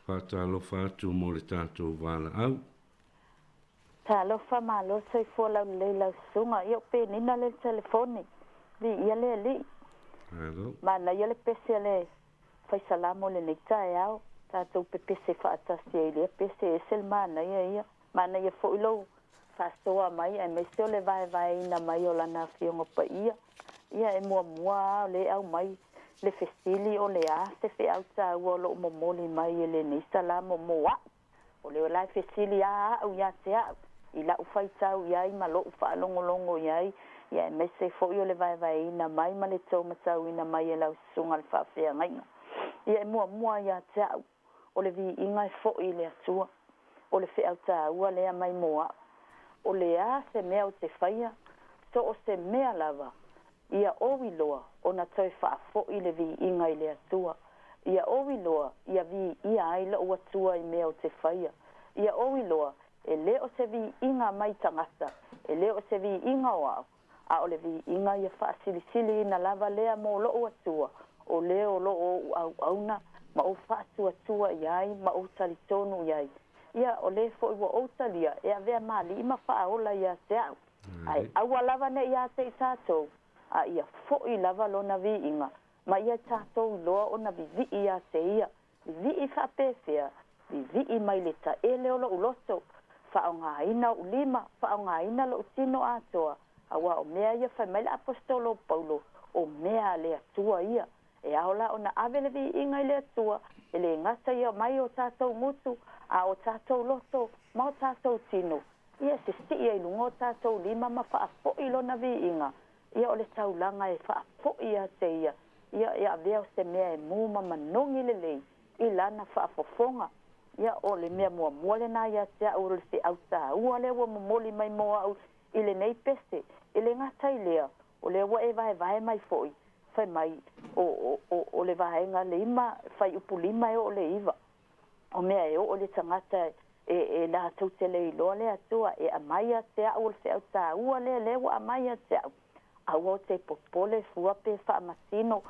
Whātalofa atu mo le tātou wāla au. Talofa malo soifua lau leila sunga. Io pe nina le telefoni. Vi ia le li. Hello. Mana ia le pese le faisalamo le neita e au. Tātou pe pese whaatasi e lia pese e sel mana ia. Mana ia fo ilo whasoa mai. E me seo le vai ina mai o lana fionga pa ia. Ia e mua le au mai. Le festili o le a se fe au ta o lo momoli mai le ni salamo moa o le la festili a au ya te a i la ufai tau ia i malo ufa longo ia ia me se fo yo le vai na mai ma le tau matau ina mai la sunga al fa fe ngai ia mua ia te a o le vi inga fo i le atua o le fe au ta o le mai moa o le a se me o te faia so o se mea lava ia owi loa ona toi fo i le vi inga i le atua. Ia owi loa ia vi ia ai la ua tua i mea o te whaia. Ia owi loa e le o se vi inga mai tangata. E le o se vi inga o au. A o le vi inga ia wha silisili na lava lea mo lo ua tua. O le o lo o auna ma o wha tua iai ma o talitonu iai. Ia o le fo iwa o talia e a vea mali ima wha ola ia te au. Ai aua lava ne ia te i tātou. A ia fo'i lava lona vi inga. Ma ia tātou loa o na vivi ia te ia. Vivi i whapewhia. Vivi i mai le ta ele o lo uloto. Whaonga ina o lima. Whaonga ina lo tino atoa. Awa o mea ia whai mai le apostolo Paulo. O mea le atua ia. E aola o na avele vi inga i le atua. E le ngata ia mai o tātou ngutu. A o tātou loto. Ma o tātou tino. Ia se sti ia ilungo tātou lima ma whaafo'i lona vi inga. Ia o le taulanga e whaafo'i a te ia. Ia vea o se mea e mūma manongi le lei. I lana whaafofonga. Ia o le mea mua le na ia te au le se au tā. Ua le ua momoli mai moa au i le nei pese. I le ngata i lea. O le ua e vae mai fo'i. Whai mai o le vaenga le ima. Whai upu lima e o le iwa. O mea e o le tangata e la tau te le iloa le atua. E amai a te au le se au tā. Ua le ua amai a te au. Au o te popole fua pe whaamasino,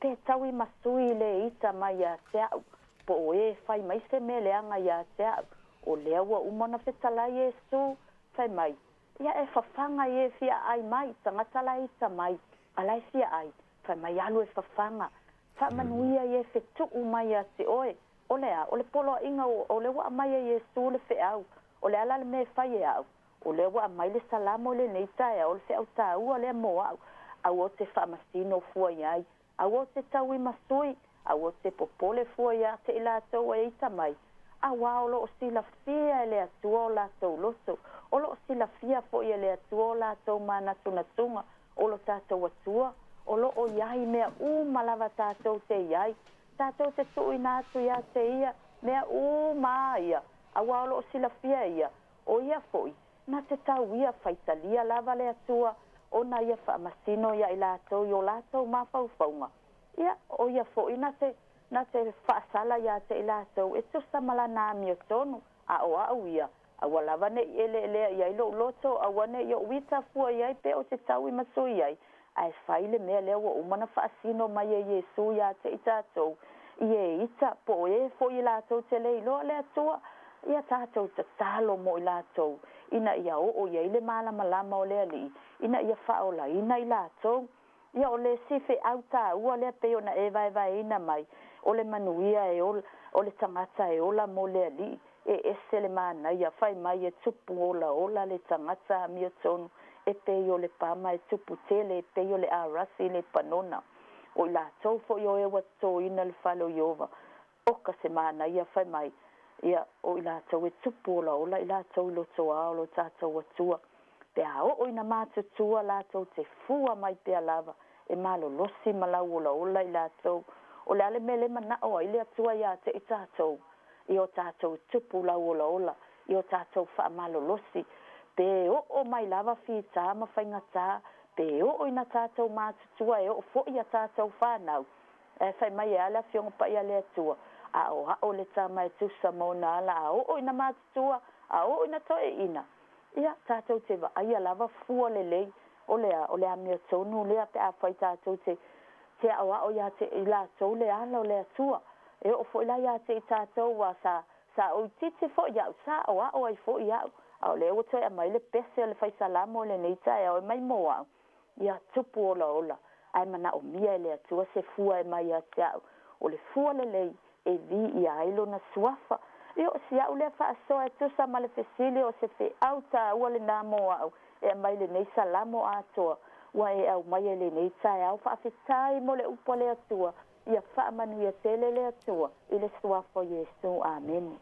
pe tau i masui le ita mai a te au, po o e whai mai se me leanga i a te au, o lea ua umona whetalai e su, whai mai. Ia e whawhanga i e fia ai mai, tangatala ita mai, alai fia ai, whai mai alu e whawhanga, whamanuia i e whetu mai a te oe, o lea, o le polo inga o le ua mai e su le whe au, o le ala le me whai e au. O le wa mai le salamo le neita e o le au ta ua le moa au o te whamasino fua iai au o te tau i masui au o te popole fua ia te ila tau e ita mai au o lo o sila fia e le atua o la tau loto o lo o sila fia fo i le atua o la tau mana tunatunga o lo tātou atua o lo o iai mea malava tātou te iai tātou te tui nātu ia te ia mea maa ia au o lo o sila fia ia o ia foi na te tau ia whaitalia lava le atua o na ia whaamasino ia i lātou i o lātou mawhauwhaunga. Ia o ia fo i na te whaasala ia te i lātou e tu samala nā mi o tonu a o au ia. Awa lava ne i ele ia i lo loto a wane i o wita fua iai pe o te tau i masu iai. A e whaile mea leo o umana whaasino mai e Jesu ia te i tātou. I e ita po e fo i lātou te le i loa le atua. Ia tātou te talo mo i lātou. Ina ia o ia ile malama o lea li. Ina ia whaola, ina i lātou. Ia o le sife au tā ua lea pe o na e vai ina mai. O le manuia e o le tangata e ola mo lea li. E ese le mana ia whai mai e tupu ola le tangata a mia tonu. E pe o le pama e tupu tele, e pe o le arasi le panona. O i lātou fo i o e wato ina le whalo iova. Oka se mana ia whai mai. Ia o i lātou e tupu ola i lātou i loto a o lo tātou atua. Pea o ina mātutua lātou te fua mai pea lava. E malo losi malau ola i lātou. O le ale mele mana o i le atua ia te i tātou. I o tātou tupu lau ola. I o tātou wha malo losi. Pe o mai lava fi tā ma whaingatā. Pe o ina tātou mātutua e o fo i a tātou whanau. E whai mai e ala fionga pa i a le atua. A o le tama e tusa mona ala a o ina mātua, a o ina toe ina. Ia tātou te wa aia lava fua le lei, o le amia tonu, lea pe a whai tātou te a o ia te i la tau le ala o le atua. e o fo la ya te tatou wa sa o titi fo ya sa o ai fo ya o le o te mai le pese le fai salamo le nei tai o mai moa ia tupu ola ai mana o mia le atua se fua e mai ata o le fua le e vi ia ilo na suafa io si au le fa so e tu sa male fesili o se fe auta o le na moa e mai le nei salamo ato wa e au mai le nei tai au fa fitai mo le upo le atua ia fa manu ia tele le atua i le suafa Yesu amen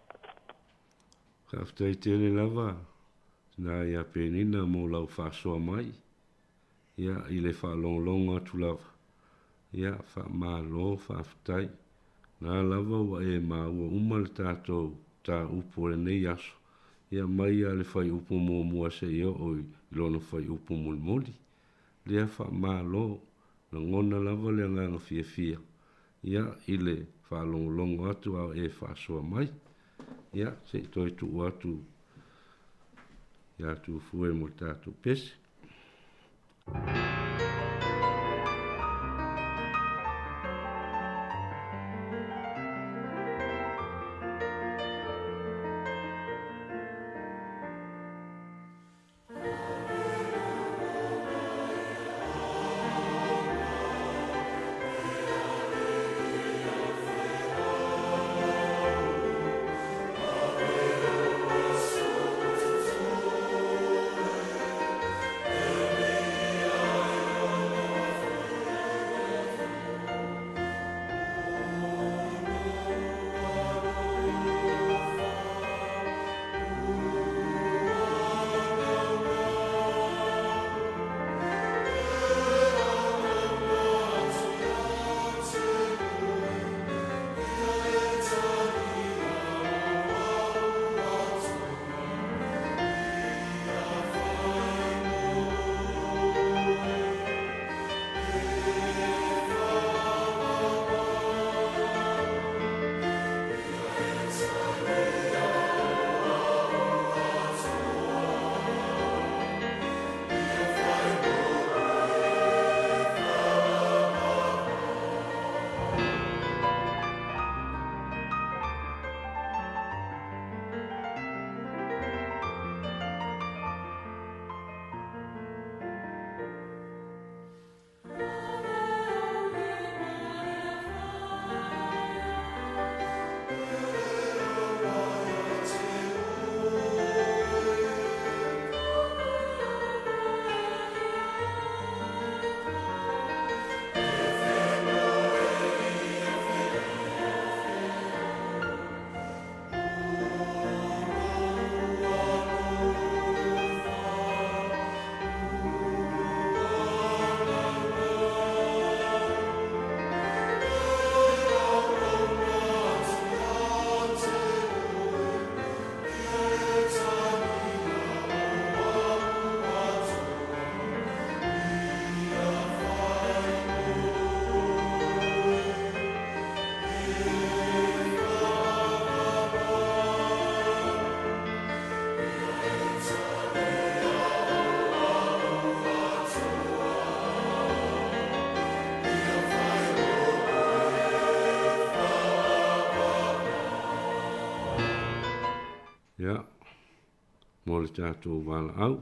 Kaftai tele lava na ia penina mo lau fa so mai ia i le fa long atu lava ia fa malo fa fitai na lava wa e ma ua uma le tātou tā upo le nei aso ia mai a le fai upo mua se ia o i lona fai upo muli lea fa malo na ngona lava le nganga fia ia i le fa long atu au e fa soa mai ia se toi tu atu ia tu fue mo tātou pese ia mo le tātou wala au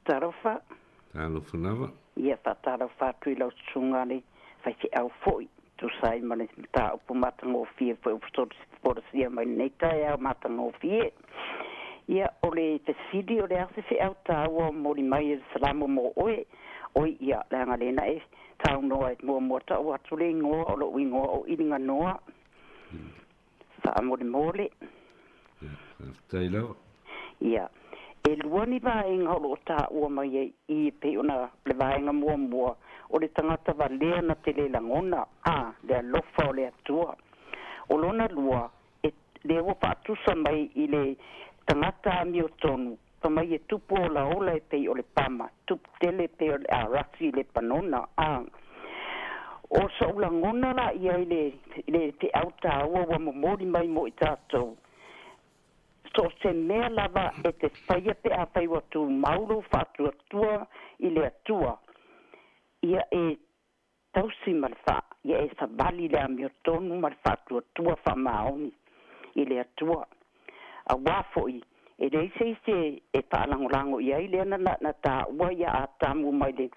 Tarofa tālofa lava ia tarofa tui lau tsungani fai fi au foi tu sai mane ta upu matango fie foi upstori porsia mai nei tai au matango fie ia ole te sidi ole ase fi au ta ua mori mai e salamu mo oe ia leanga lena e tau noa e mua ta ua tule ingoa o lo ingoa o ininga noa fa amore mole tai lava ia e luani vaenga o ta ua mai i pe ona le vaenga mua o le tangata valea na te le langona le lofa o le atua o lona lua e le ua paatusa mai i le tangata ami o tonu pa mai e tupu o la ola e pei o le pama tupu tele pe o le arasi le panona o sa ulangona la ia i le te auta ua ua momori mai mo i tātou so se mea lava e te whaia pe a whai watu mauro whātua tua i le atua ia e tausi ma le fa ia e savali le amio tonu ma le fa'atuatua fa'amaoni i le atua auā fo'i e lei seise e fa'alagolago i ai lea na tāua ia a tamu mai le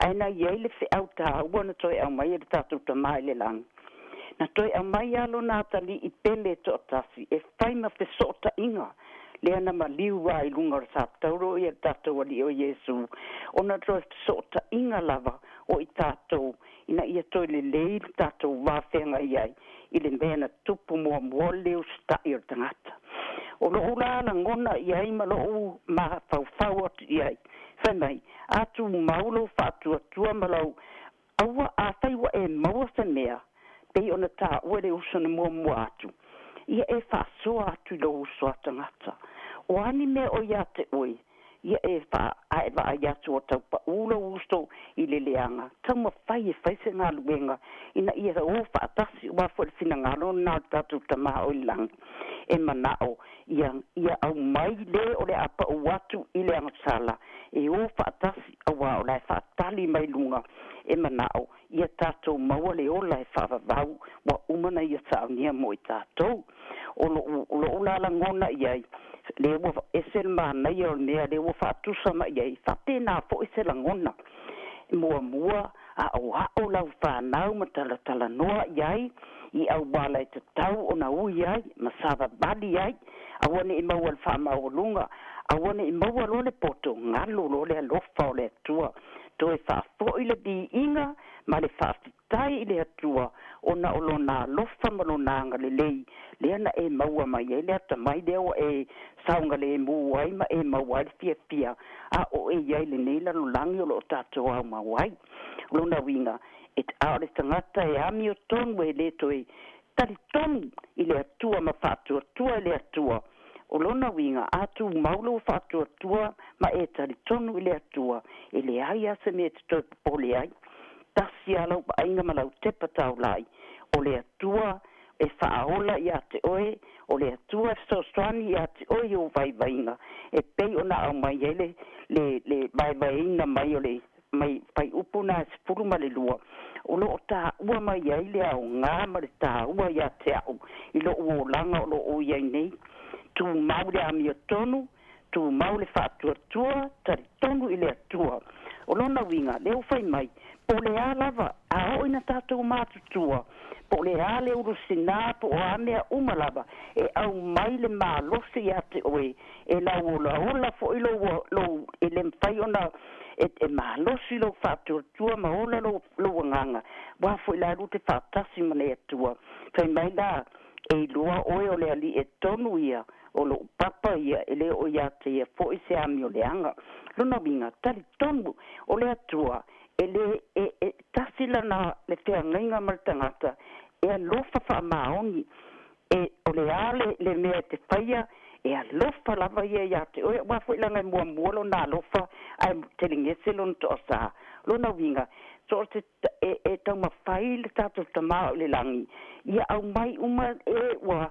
aina i ai le fe'au tāua na toe au mai e le tatou tamā i le lagi na toe au mai alo na atali'i pele to'atasi e fai ma feso'ota'iga lea na maliu ai luga o le satauro ia le tatou ali'i o iesu ona toe feso'ota'iga lava o i tatou ina ia toe lelei le tatou vafega i ai i le mea na tupu muamua le leu seta'i o le tagata o lo'u la lagona i ai ma lo'u mafaufau atu i ai fai mai atu mau lou fa'atuatua ma lau aua afai ua e maua fe mea pei ona tā'ua le uso na muamua atu ia e fa'asoa atu i lou uso a tagata o ani mea o iā te oe ia e fa'ae va'ai atu o taupa'u lou uso i le leaga taumafai e faise galuega ina ia o fa'atasi ua fo'i le finagalo na o le tatou tamā o i le lagi e mana'o ia au mai le o le apa'u atu i le agasala e o fa'atasi auā o lae fa'atali mai luga e mana'o ia tatou maua le ola e fa'avavau ua umana ia sa'aunia mo i tatou o lo'u lalagona i ai le ua ese le manai o le mea le ua fa'atusa ma i ai fa'apena fo'i se lagona muamua a'oa'o lau fanau ma talatalanoa i ai i auā lai tatau ona ui ai ma savavali ai aua ne'i maua le fa'amaoluga aua ne'i maua lo le potogalo lo le alofa o le atua toe fa'afo'i le di'iga ma le fa'afitai i le atua ona o lona alofa ma lona agalelei lea na e maua mai ai le atamai lea ua e sauga le mū ai ma e maua ai le fiafia a o e iai lenei lalolagi o lo'o tatou au mau ai lona uiga e a o le tagata e ami o tonu e lē toe talitonu i le atua ma fa'atuatua i le atua o lona uiga atu mau lou fa'atuatua ma e talitonu i le atua e leā ia se mea te toe popole ai tasi a lau pa'aiga ma lau tepa taula'i o le atua e fa'aola iā te oe o le atua e fesoasoani iā te oe o vaivaiga e pei ona au mai ai le vaivaiina mai o le mai pai upu na sepulu ma le lua o lo'o tā'ua mai ai le aogā ma le tā'ua iā te a'u i lo'u olaga o lo'o iai nei tumau le amiotonu tumau le fa'atuatua talitonu i le atua o lona uiga le ufai mai po le ā lava a o ina tatou matutua po le ā le ulusinā po o a mea uma lava e au mai le mālosi iā te oe e lauolaola fo'i lou e le mafai ona e mālosi lou fa'atuatua ma ola lou agaga ua fo'i la lu te fa'atasi ma le atua fai mai la e iloa oe o le ali'i e tonu ia o lo'u papa ia e lē o iā te ia fo'i se amioleaga lona uiga talitonu o le atua e le e tasi lana le feagaiga ma le tagata e alofa fa'amaoni e o le ā le mea te faia e alofa lava ia iā te oe ua fo'i laga e muamua lona alofa ae telegese lona to'asā lona uiga so e taumafai le tatou tamā o le lagi ia au mai uma e ua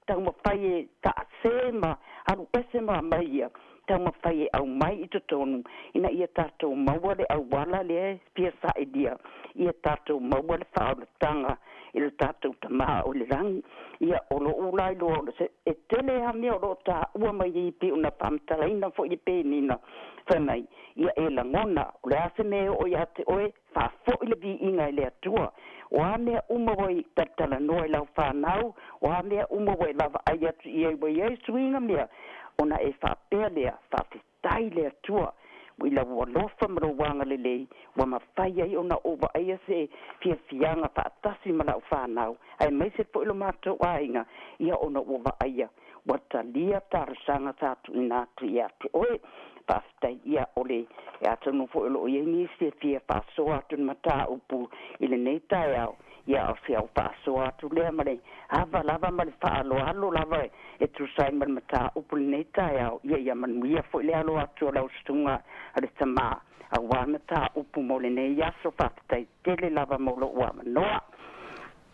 taumafai e ta'ase ma alu ese ma mai ia taumafai e au mai i totonu ina ia tatou maua le auala le pia sa'idia ia tatou maua le fa'aolataga i le tatou tamā o le lagi ia o lo'u la iloa e tele amea o lo'o tā'ua mai i pe ona fa'amatalaina fo'i e penina fai mai ia e lagona o le ase mea o iā te oe fa'afo'i le vi'iga i le atua o a mea uma wai tatalanoa i lau whanau o a mea uma wai lava ai atu i ai wai ai suinga mea ona e whapea lea whawhetai lea tua wi la walofa mro wanga lelei wa mawhai ai ona ova ai se fianga whaatasi ma lau whanau ai mai se po ilo mātou ainga ia ona ova ai wata lia tarasanga tātu ina tu ia te oe paftai ia ole e atanu fo ilo ia ni se fia whasoa atu mata upu ile nei tai au ia o fia o whasoa atu lea mare hava lava mare whaalo alo lava e tu sai mare mata upu nei tai au ia manuia fo ile alo atu o lau stunga ale tama a wamata upu mole nei ia so paftai tele lava molo ua manoa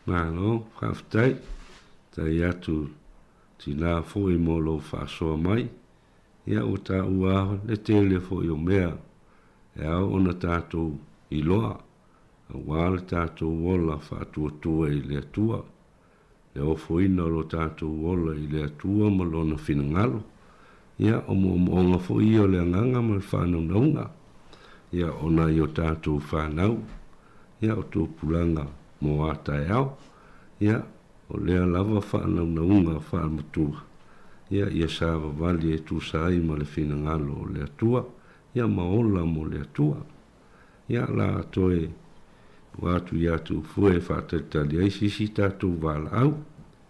Malo, paftai tai atu tina fo i molo whasoa mai ia o ta ua le tele fo i o mea e au ona tātou i loa Wā le tātou ola whātua i le atua. Le ofoina lo tātou ola i le atua ma lona finangalo. Ia o onga fo i o le anganga ma le whānau naunga. Ia ona i o tātou whānau. Ia o tō pulanga mo ātai au. Ia o lea lava whānau naunga whāmatua. Ia sāwa wali e tūsai ma le finangalo o le atua. Ia maola mo le atua. Ia la atoe watu ia tu fue whātatali ai sisi tātou wala au.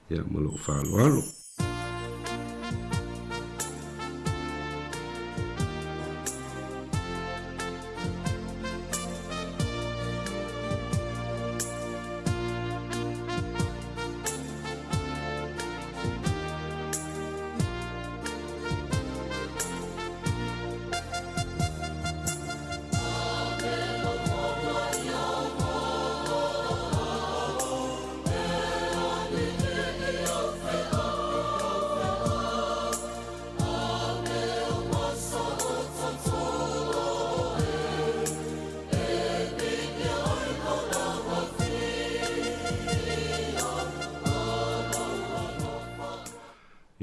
Ia malo whāloalo.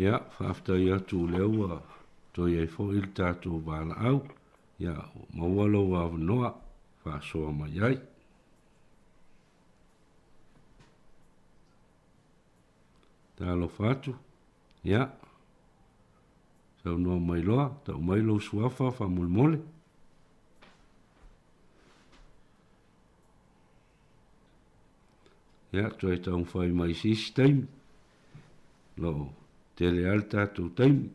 Ia, whaftai atu leua, toi ei fo il tātou wala au, ia, mawalo wa noa, whasoa mai ai. Tālo whatu, ia, sau noa mai loa, tau mai lo suafa whamulmole. Ia, toi tau whai mai sistemi, lo, tele alta tu taimi.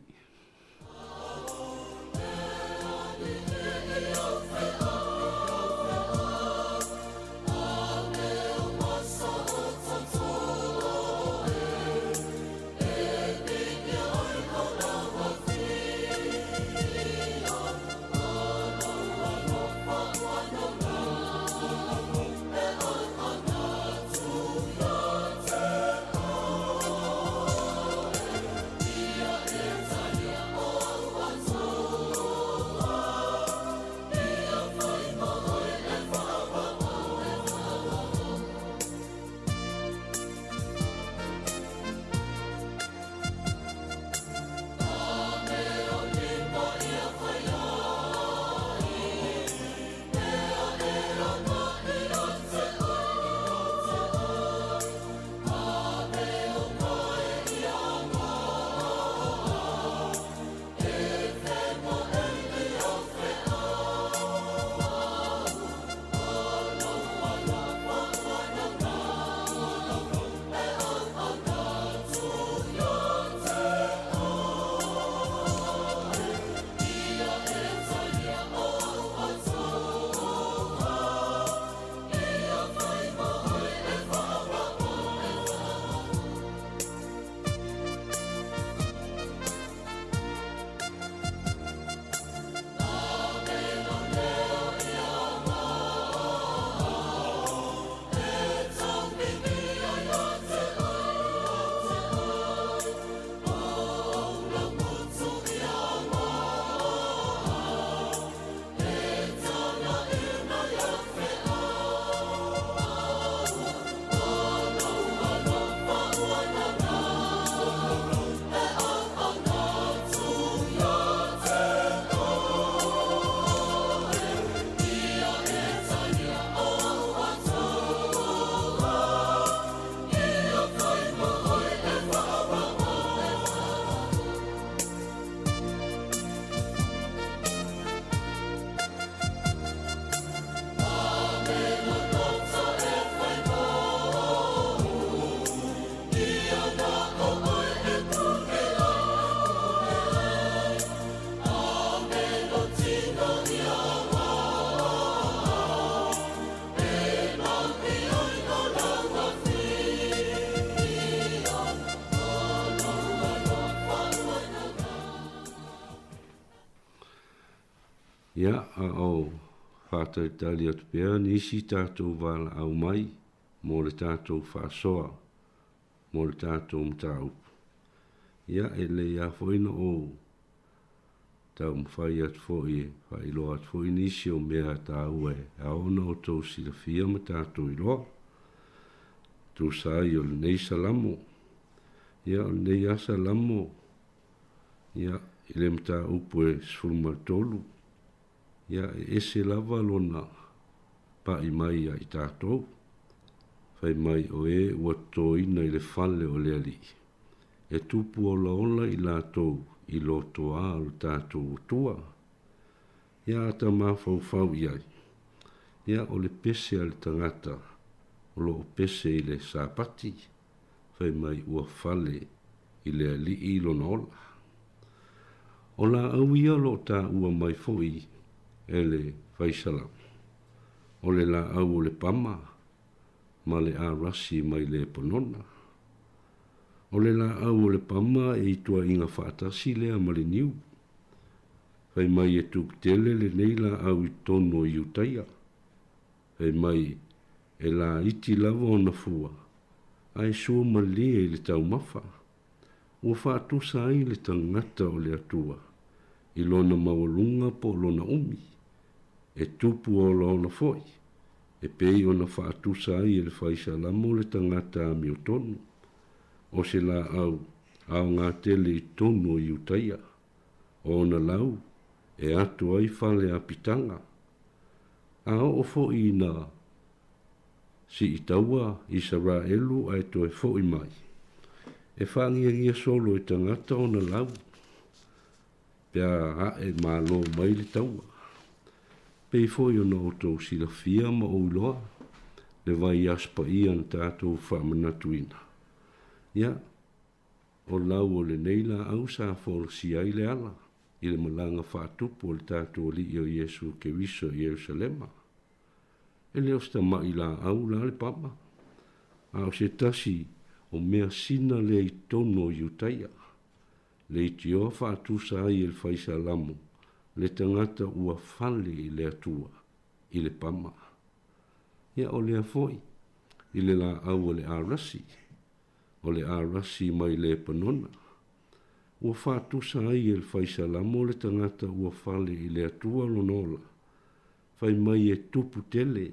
Ia o whātai tali atu pēr, nisi tātou wala au mai, mō le tātou whāsoa, mō le tātou mtaupu. Ia e le ia whoina o tau mwhai atu fōi e, whai loa atu fōi nisi o mea tā ue, a ona o tau sila fia ma tātou i loa. Tu sai o le nei salamo, ia o le nei asa lamo, ia i le mta upo e sfulma tolu, ia e se lava lona pa i mai a i tātou, whai mai o e ua tō ina i le fale o le ali, e tupu o laola i lātou, i loto a o tātou tua. Ia ata mawhau iai. Ia o le pese al tangata, o lo pese i le sāpati, whai mai ua fale i le ali i lona ola. O la au ia lo tā ua mai foi e le whaisalam. O le la au o le pama, ma le a rasi mai le ponona. O le la au o le pama e itua inga whaatasi lea ma le niu. Whai mai e tuk tele le nei la au i tono i utaia. Whai mai e la iti lava o na fua. Ai sua ma lia i le tau mawha. Ua whaatusa ai le tangata o le atua. I lona mawalunga po lona umi. E tupu o lona foi. E pei o na whaatusa ai e le whaisa lamo le tangata mi o tono. O se la au ngā tele i tono i utaia. O na lau, e atu ai whale a pitanga. A o fo i na si i taua i sara elu ai to e fo i mai. E whangia solo i tangata o na lau. Pea a e malo mai le taua. Pei fo i ona o tau sila fia ma o iloa. Le vai aspa i an tātou whamanatuina. Ia, o lau o le neila au sa fol si ai le ala, i le malanga whaatupu o le tātou li i o Iesu ke wiso i Jerusalema. E leo sta mai la au la le pama. A o se tasi o mea sina le i tono i utaia. Le i tio whaatusa ai il whaisa lamo, le tangata ua fale i le atua, i le pama. Ia o le afoi, i le la au o le arasi, o le arasi mai le panona. Ua whaatusa ai il whaisa lamo le tangata ua fale i le atua lonola. Whai mai e tupu tele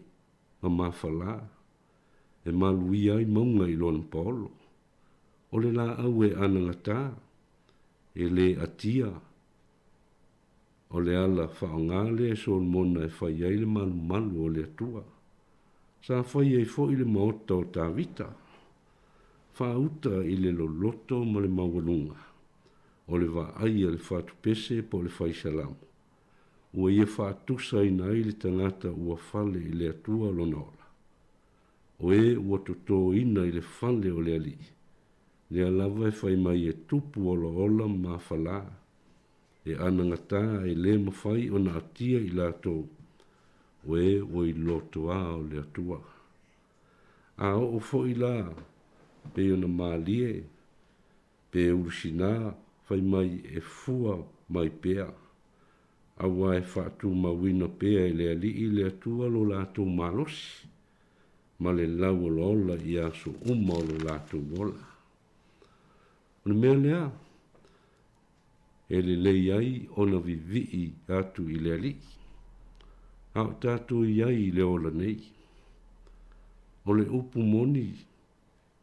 ma mawhala. E malui ai maunga i lona paolo. O le la au e anangata. E le atia. O le ala whaongale e sol mona e whai ai le malu o le atua. Sa whai ai fo i le maota o tā vita. Whauta i le loloto ma le mawalunga. O le wa ai le whatu pese po le whaisalamu. Ua ia whatusa i nai le tangata ua fale i le atua lonola. O e ua toto ina i le fale o le ali. Le alawa e whai mai e tupu ola ola ma whala. E anangata e le mawhai o na atia i lato. O e o i loto a o le atua. A o fo i la. Pe o na maalie, pe urusina, whai mai e fua mai pea. Awa e whaatu mawina pea i le ali i le atua lo lātou malosi. Ma le lau o lola i aso uma o lo lātou wola. Ona mea lea, e le lei ai ona vivi atu i le ali. Au tātou i ai le ola nei. O le upu moni,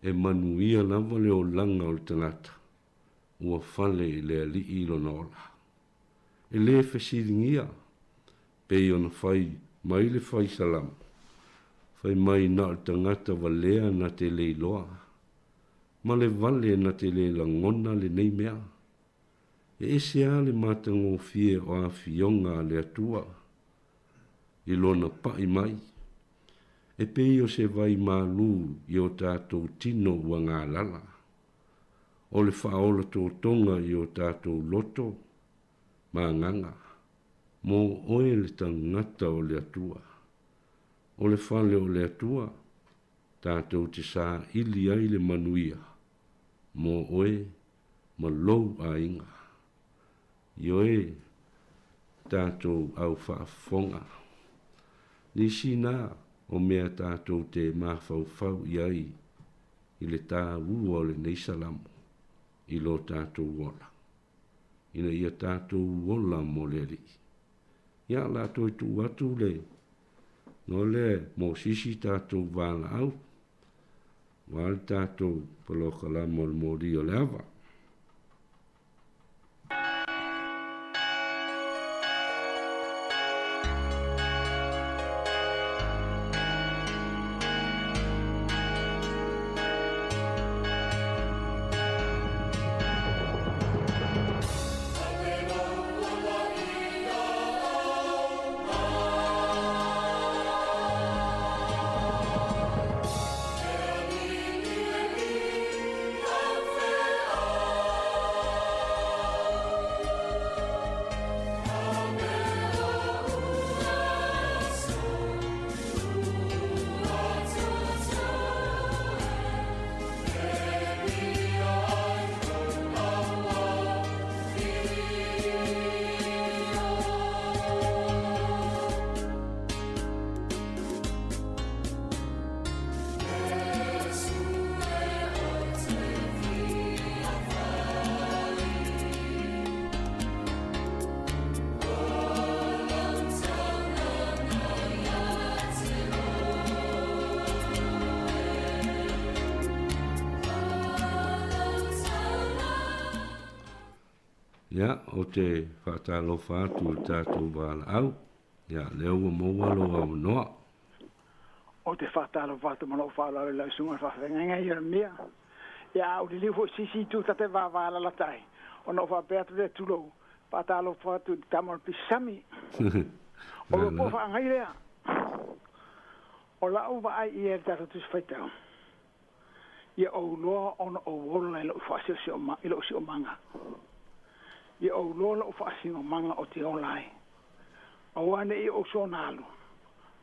e manuia lava le o langa o le tangata. Ua fale i le ali i lona ola. E le fesiringia. Pei ona fai mai le fai salam. Fai mai na o tangata valea na te le iloa. Ma le vale na te le langona le nei mea. E ese a le matango fie o a fionga le atua. I lona pai mai. E pei o se vai malu i o tātou tino ua ngā lala. O le whaola tō tonga i o tātou loto, mā nganga. Mō oe le tangata o le atua. O le whale o le atua, tātou te sā ili ai le manuia. Mō oe ma lou a inga. I oe tātou au whaafonga. Nisi nā, o mea tātou te mawhau iai i le tā ua o le neisalamu i lo tātou wola. ina ia tātou ola mo le ali. Ia la toi tu atu le, no le mo sisi tātou wāla au, wāle tātou palokala mo le mori o le awa. Ia, o te whaatalofa atu tātou wāla au. Ia, leo ua maualo au noa. O te whaatalofa atu mana o whaala o lau sunga whawhenga i mea. Ia, o te liu fo sisi tu tate wāwāla latai. O no whapea tu te tulo. Whaatalofa atu tamal pisami. O lo po whaangai rea. O lau wa ai i e tata tu whaitau. Ia o loa ona o wola i lo whaasio si o manga. Ia o lola o whaasinga manga o te olai. O wane i o sonalu.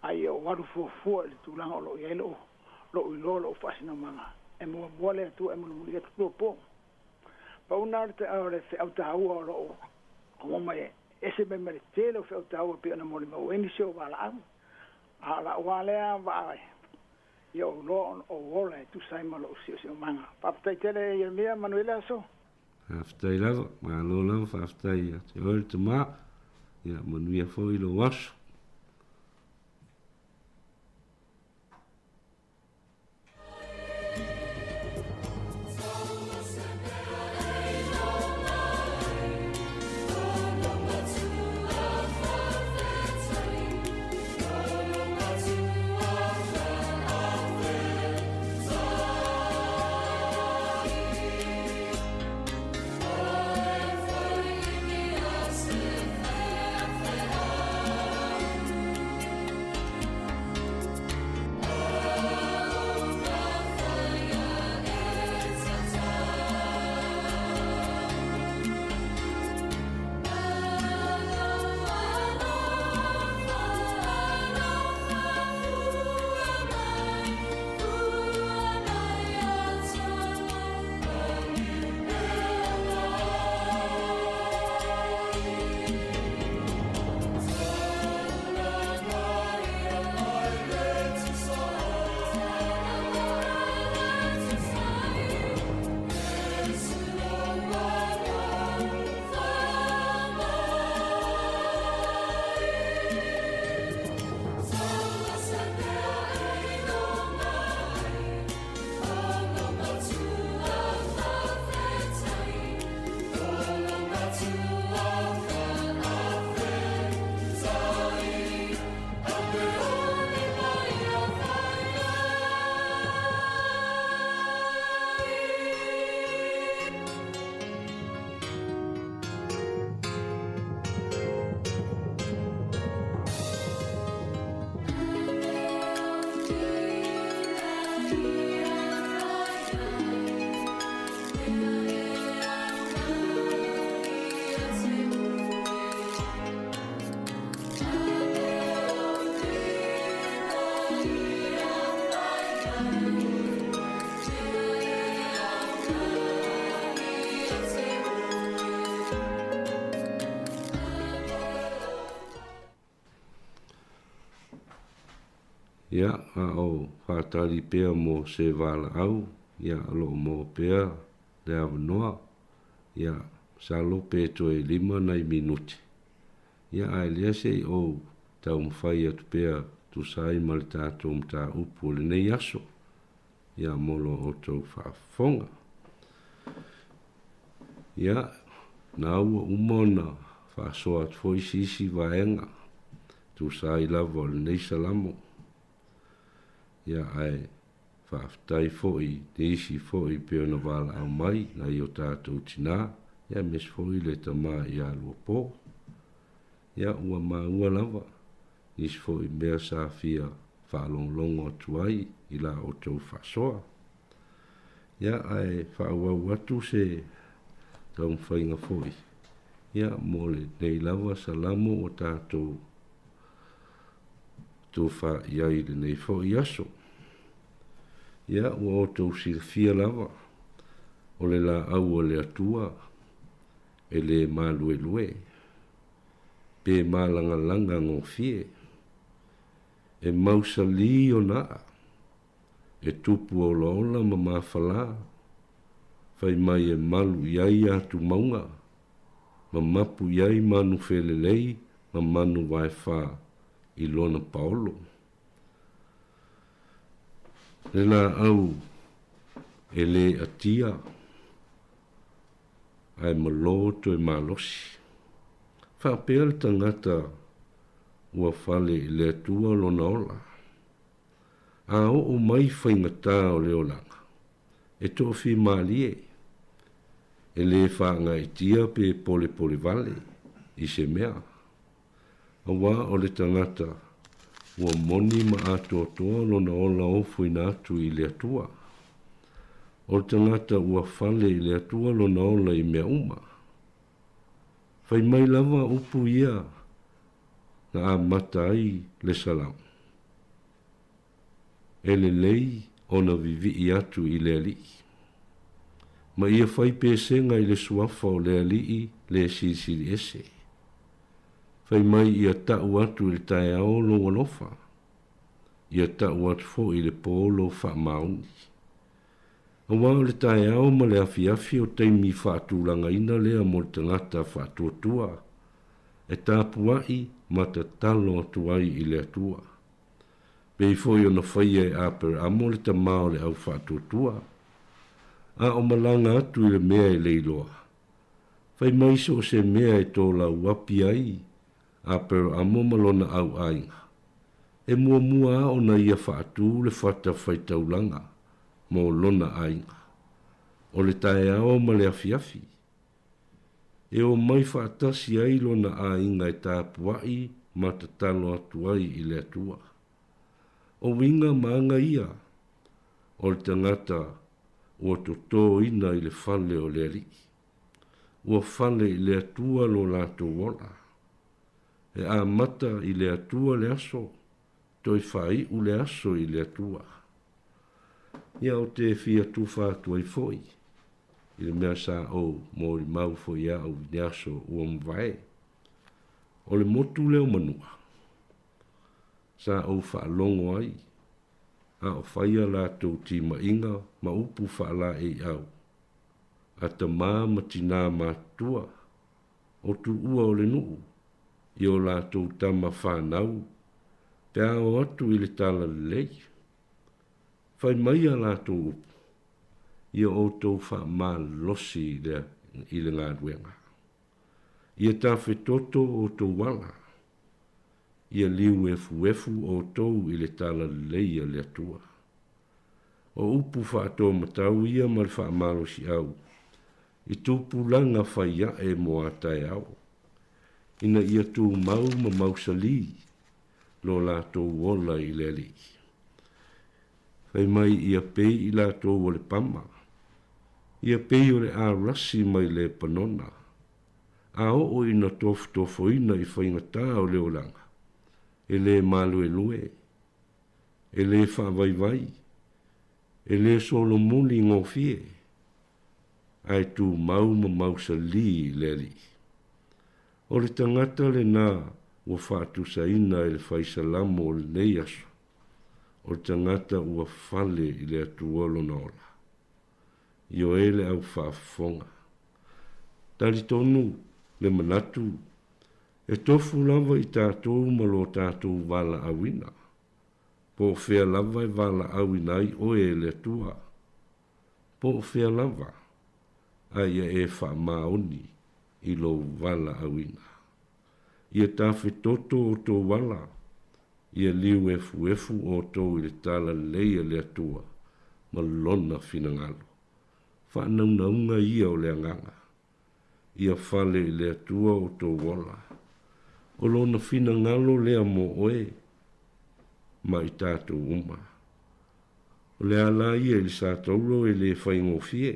Ai o waru fuafua i tūlanga o lo i elo. Lo i lola o whaasinga manga. E mua muale atu e mua muli atu kua po. Pa unare te aore te au taua o lo o. O mama e ese me mere tele o fe au taua pi ana mori mau eni se o wala au. A la walea waai. Ia o loa o wola e tu saima lo o sio manga. Papatai tele i mea Manuela so. Aftai lava, ma lo lava fa aftai ya. Te oi te maa, ya manuia fo i lo waso. Ia, a o whātari pēr mō se wāla au, ia alo mō pēr le awanoa, ia sa lope to e 5 nai minuti. Ia ai lea se o tau mwhai atu pea tu sai ma le tātou mta upu le nei aso. Ia molo o tau whaafonga. Ia na ua umona whaasoa atu foi sisi vaenga tu sai lava o le nei salamo. Ia ai whaaftai foi, nisi foi peo na wala au mai na i o tātou tina. Ia mes foi le tama i alua po. Ia ua ua lava. Nisi foi mea sa fia whaalonglongo atu ai i la o tau whaasoa. Ia ai whaawau atu se tau mwhainga foi. Ia mole nei lava salamo o tātou tō wha iai le nei foi aso. Ia ua o tau silfia lava. O le la au o le atua. E le malue lue. Pe malanga langa ngō fie. E mausa li o naa. E tupu o laola ma mawhala. Fai mai e malu iai atu maunga. Ma mapu iai manu whelelei. Ma manu waifa i lona paolo. Le la au e le atia. Ai maloto e malosi. Whapea le tangata ua whale i le atua lona ola. A o mai whaingata o le olanga. E tō whi maalie. E le whaanga i tia pe pole vale i se mea. A wā o le tangata ua moni ma ato toa lona ola ofu ina atu i le atua. O le tangata ua whale i le atua lona ola i mea uma. Whai mai lava upu ia na a mata ai le salam. E le lei o na vivi i atu i le ali. Ma ia whai pēsenga i le suafa o le ali i le sisiri ese. Whai mai ia tau atu i le tae ao longa lofa. Ia tau atu fo i le polo wha mauni. A wao le tae ao ma le afi o teimi whaatulanga ina lea mo le tangata whaatuatua. E tāpuai ma te talo atuai i le atua. Pei foi o na whaia e aper amo le tamao le au whaatuatua. A o malanga atu i le mea i leiloa. Whai maiso o se mea e tō lau wapi ai. Aper amo malona au ainga. E mua o na ia whaatu le whata whaitaulanga. Mo lona ainga. O le tae ao ma le afi. E o mai whaatasi ai lona ainga e tāpuai ma te talo atuai i le atua. O winga maanga ia. O le tangata o to tō ina i le whale o le ali. O whale i le atua lo lato wola. E a mata i le atua le aso. Toi whai u le aso i le atua. Ia o te fia tu whātua i foi. I le mea sa o mo i mau foi a o niaso ua mwai. O le motu leo manua. Sa o whaalongo ai. A o whaia la tau ti ma inga ma upu whaala e au. A ta maa ma tina mātua. O tu ua o le nuu. I o la tau tama whanau. Te ao atu i le tala lei. Whai mai a lātou upu. Ia o tau wha mā losi i le ngāruenga. Ia tāwhi toto o tau wala. Ia liu efu o tau i le tala leia le atua. O upu wha ato matau ia ma le wha mā losi au. I tūpu langa whaia e moa tai au. Ina ia tū mau ma mausali. Lo lātou wola i le li. Whai mai ia pei i lātou o le pama. Ia pei o le a rasi mai le panona. A o ina tofo ina i whaingata o le olanga. E le malu e lue. E le whaavai. E le solo muli ngō fie. Ai tū mau ma mausa li le li. O le tangata le nā ua whaatusa ina i le whaisalamo o le nei aso. O le tangata ua whale i le atuolo na ola. I o ele au whaafonga. Tali tonu le manatu. E tofu lava I tātou ma lo tātou wala awina. Po fea lava I wala awina I oe le tua. Po fea lava. Aia e wha maoni I lo wala awina. Ia tawhi toto o tō wala. Ia liu efu o tō I le tala leia le tua. Ma lona finangalo. Whanaunga ia o le anganga. Ia whale I le tua o tō wala. O lona finangalo lea mo oe. Ma I tātou uma. O le ala ia I sa taulo e le whaingofie.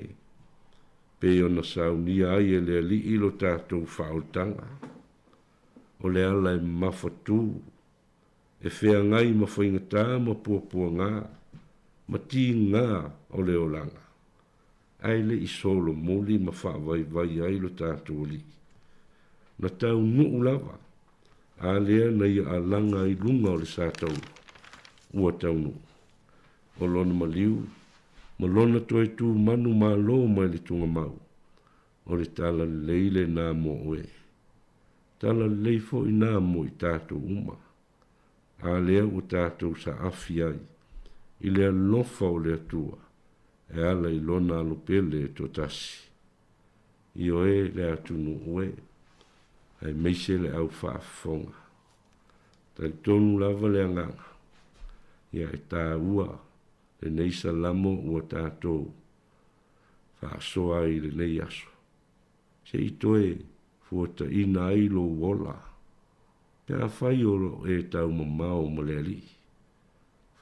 Pe ona saunia ai e le li ilo tātou whaotanga. O le ala e mawhatu. E whea ngai ma whaingata ma puapua ngā. Ma ti ngā o le olanga. Ai le I solo moli ma whaavai vai ai lo tātou li. Na tau nuu lava. A lea na ia alanga I lunga o le sātau. Ua tau nuu. O lona maliu. Ma lona toi tū manu mā lo mai le tunga mau. O le tala leile nā mo oe. Tala leifo I nā mo I tātou uma. A lea o tātou sa afi ai. I lea lofa o lea tua. E ala I lona alopele to tasi. I oe lea tunu oe. Ai meise le au whaafonga. Tai tonu lava le anganga. Ia e tā ua. Le neisa lamo ua tātou. Whaasoa I le nei aso. Se I toe fuata ina ai lo wola. Pea whai oro e tau mamao ma le ali.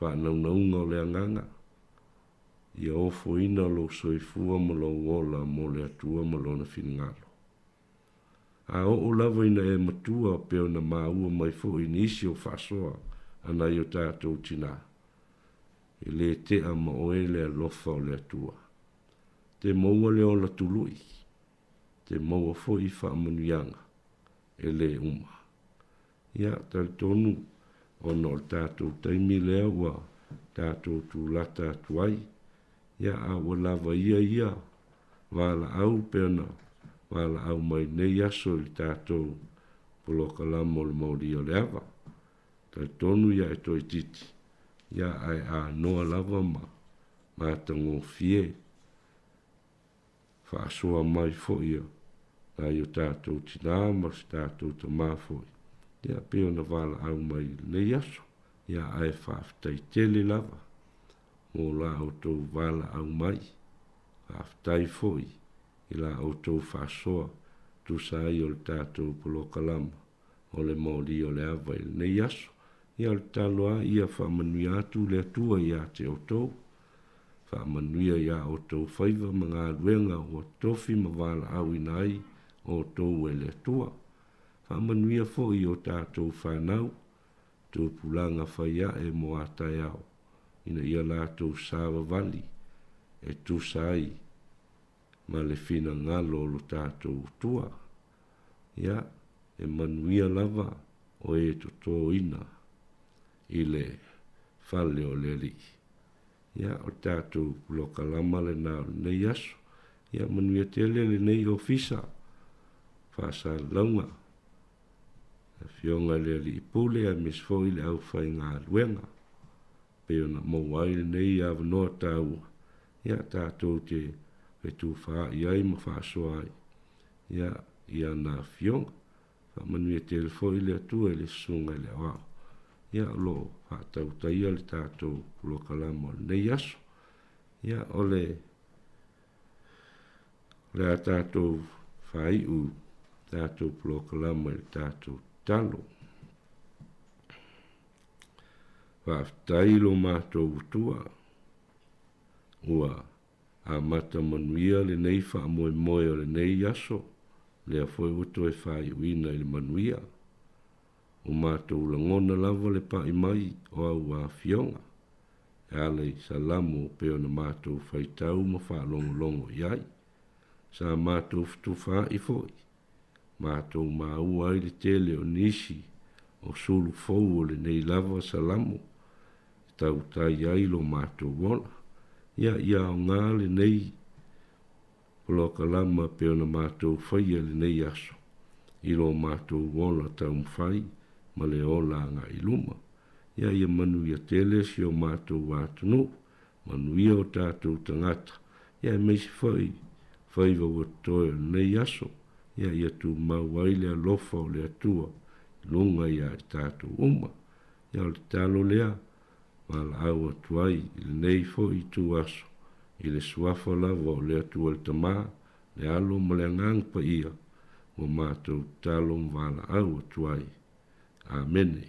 Whanaunga o le anganga. Ia ofo ina lo soifua ma lo wola mo le atua ma lo na finngalo. A o lava ina e matua peo na maua mai fo inisi o whasoa ana I o tātou tina. E le te ama o e le alofa o le atua. Te maua le ola tului. Te maua fo I whaamanuianga. E le uma. Ia tal tonu ono o tātou taimi lea ua tātou tūlata atuai. Ia a ua lava ia. Wala au pena. Wala au mai nei aso I tātou poloka lamo le mauri o le awa. Tal tonu ia e toi titi. Ia ai a noa lava ma tango fie. Whaasoa mai fo ia. Ai o tātou tina ma tātou ta mafoi. Ia peo na wala au mai nei aso. Ia ai whaaftai tele lava. Mō la o tō wala au mai. Whaaftai foi. I la o tō whaasoa. Tu sa i o le tātou poloka lama. O le mauri o le awa i nei aso. Ia le taloa ia whaamanui atu le atua ia te o tō. Whaamanui ia o tō whaiva mga luenga o tofi ma wala au inai o tō e le atua. Whaamanui fo I o tātou whanau. Tō pulanga whaia e mo atai au. Ina ia la tō sawa vali. E tu sai. Ma le fina ngalo lo tātou tua. Ia, e manuia lava o e to tō ina. I le whale o le li. Ia, o tātou loka lama le nā nei aso. Ia, manuia tele le nei ofisa. Whasa launga. Fionga le li pule a misfoi le au whai ngā luenga. Peo na mawai le nei a wanoa tāua. Ia, tātou te e tu wha iai ma wha soai. Ia na fionga. Wha manuia telefoi le atua le sunga le wao. Ia lo wha tau taia le tātou lo kalama nei aso. Ia ole le a tātou whai u tātou lo kalama le tātou talo. Wha tailo mātou utua. Ua a mata manuia le nei wha moe moe o le nei aso. Le a foi uto e whai uina I le manuia. O mātou langona lava le pa I mai o au a fionga. E alei salamo peo na mātou whaitau ma wha longo longo iai. Sa mātou fitu wha I foi. Mātou mau ai le tele o nisi o sulu fau o le nei lava salamo. Tau tai ai lo mātou wona. Ia o ngā le nei Polo kalama pe ona mātou whai le nei aso. I lo mātou wola tau mwhai, ma le ola ngā iluma. Ia ia manu ia tele si o mātou wātunu, manu ia o tātou tangata. Ia meisi whai wa watoe nei aso. Ia ia tu mawai le alofa o le atua, lunga ia i tātou uma. Ia o le talo lea, ma la au atuai, i le nei fo i tu aso. I le suafa lava o le atua le tamā, le alo ma le ngang pa ia, mo mātou talo mwala au atuai. Amene.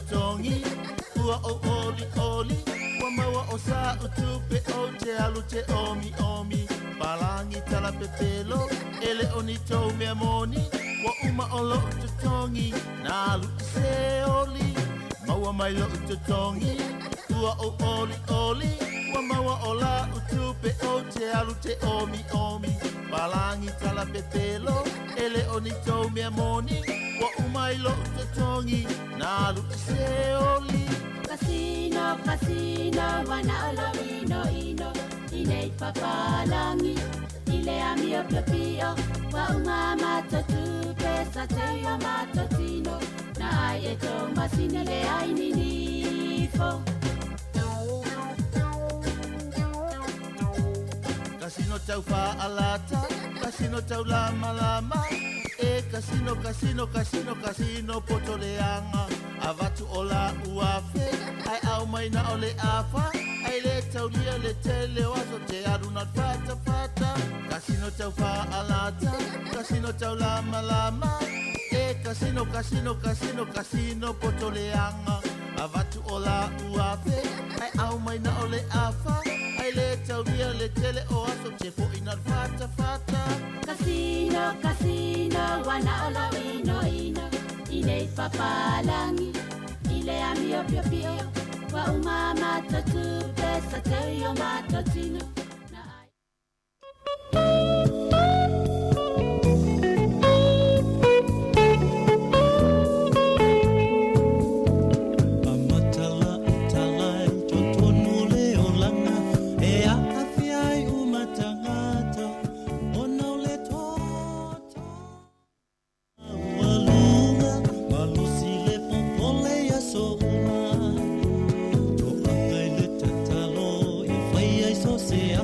Tongi, ua o oli oli, wa maua o sa utupe o te alu te omi omi, palangi tala pepelo, ele oni tau mea moni, wa uma o lo tongi, na alu se oli, maua mai lo tongi, ua o oli oli, wa maua o la utupe o te alu te omi omi, palangi tala pepelo, ele oni tau mea moni, wa umai lo tongi, na lu se oli. Casino, casino, wana ola ino ino, inei papalangi, ile amio pio pio, wa uma matotu, pesa te yo matotino, na ai e to masini le ai ninifo. Casino tau fa alata, casino tau lama lama, e casino, casino, casino, casino, potoleanga, avatu ola uafe, ai au mai na ole afa, ai le tau lia le tele waso te aruna fata fata, casino tau fa alata, casino tau lama lama, e casino, casino, casino, casino, potoleanga, avatu ola uafe, ai au mai na ole afa, ai le tau lia le tele o aso te fo ina fata fata. Casino, casino, wana ola ino ino, inei papalangi, ile amio pio pio, wa uma matotu, pesa te yo matotino. Se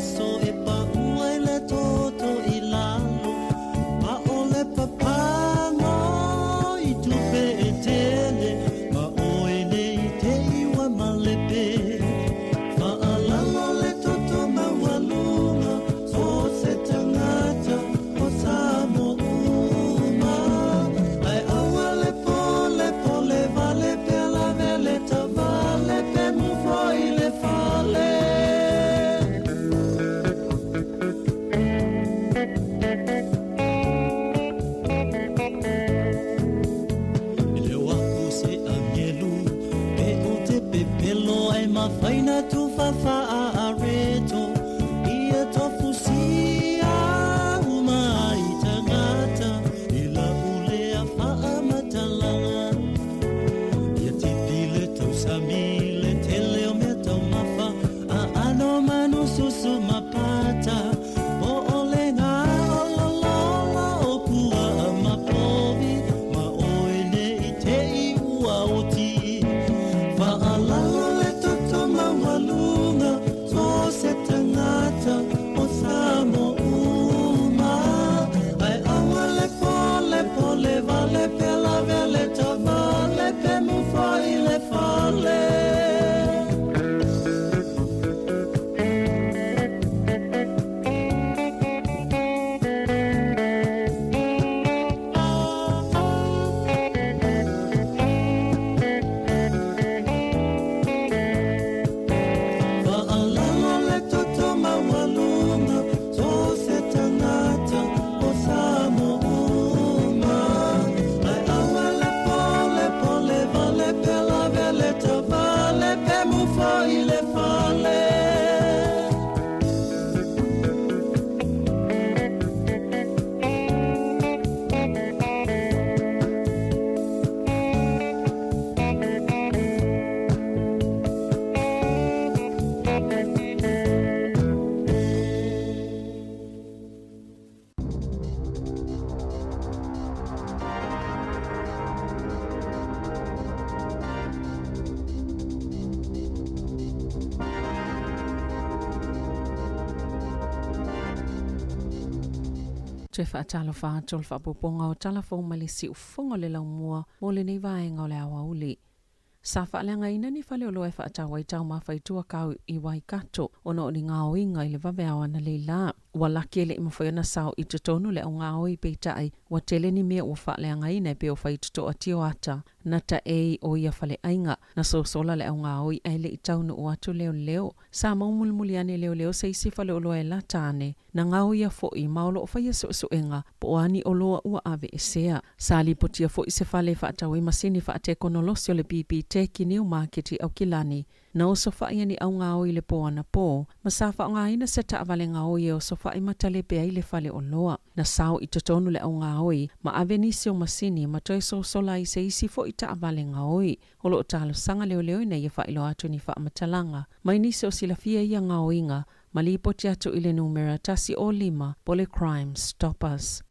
Tue whaatalo whaatol whaapoponga o talafo malisi ufonga le laumua mo le nei vaenga o le awa uli. Sa whaaleanga ina ni whale o loe whaatawa i tau mawhaitua kau i Waikato ono o ni ngā inga i le vaveawa na leila. Wa laki ele ima whaiona sao i te tonu le o ngā oi peitai wa tele ni mea ua whaaleanga ina pe o whaituto atio ata na ta e o ia whale ainga na sola le o ngā oi aile i taunu o atu leo leo. Sa maumulmuli ane leo leo sa isi whale o loe la tāne na ngā oi a fo i maolo o whaia suenga po o ani o loa ua ave e sea. Sa li potia fo i se whale whaatawa i masini whaate konolosio le PPT ki niu marketi au kilani. Na o sofa ia ni au ngā oi le po ana po, ma sa wha o ngā ina se ta avale ngā oi o sofa i matale pe ai le whale o loa. Na sao i totonu le au ngā oi, ma ave nisi o masini ma toi sola i se isi fo i ta avale ngā oi. Olo o talo sanga leo leo ina ia wha ilo atu ni wha matalanga. Mai nisi o silafia ia ngā oinga, ma li poti atu i le numera tasi o 5, pole Crime Stoppers.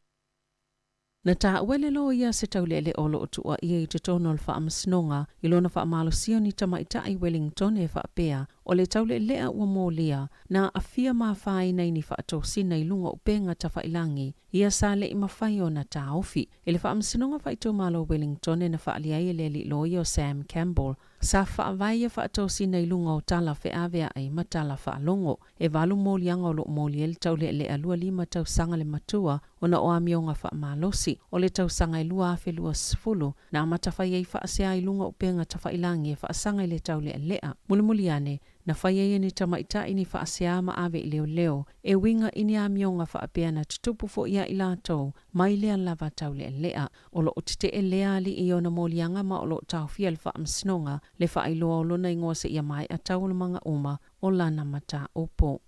Na ta wele lo ia se taulele olo o tua ia i te tono al wha amasnonga i lona wha amalosio ni tamaita i Wellington e wha apea o le taule lea ua mōlia na a fia mawhai nei ni wha atosina i lunga o penga ta whailangi ia sa le i mawhai o na ta ofi. E le wha amasnonga wha i tō malo Wellington e na wha aliai e le li loia o Sam Campbell. Sa wha avaia wha atosina i lunga o tala whe avea ai matala wha alongo. E walu mōlianga o lo mōlia le taule lea lua 5 tau sanga le matua o na o amionga wha malosi. O le tau sanga i lua afe lua sifulu na amatawhai ei whaasea i lunga o penga ta whailangi e whaasanga i le tau lea. Mulimuli ane, na whaiei ni tamaita ini whaasea ma ave i leo leo, e winga ini a mionga whaapea na tutupu fo ia i lātou, mai lea lava tau lea. Olo o tite e lea li i ona mōlianga ma olo tau fia le whaamsnonga, le whaailoa olona i ngoa se ia mai a tau manga uma o lana mata opo.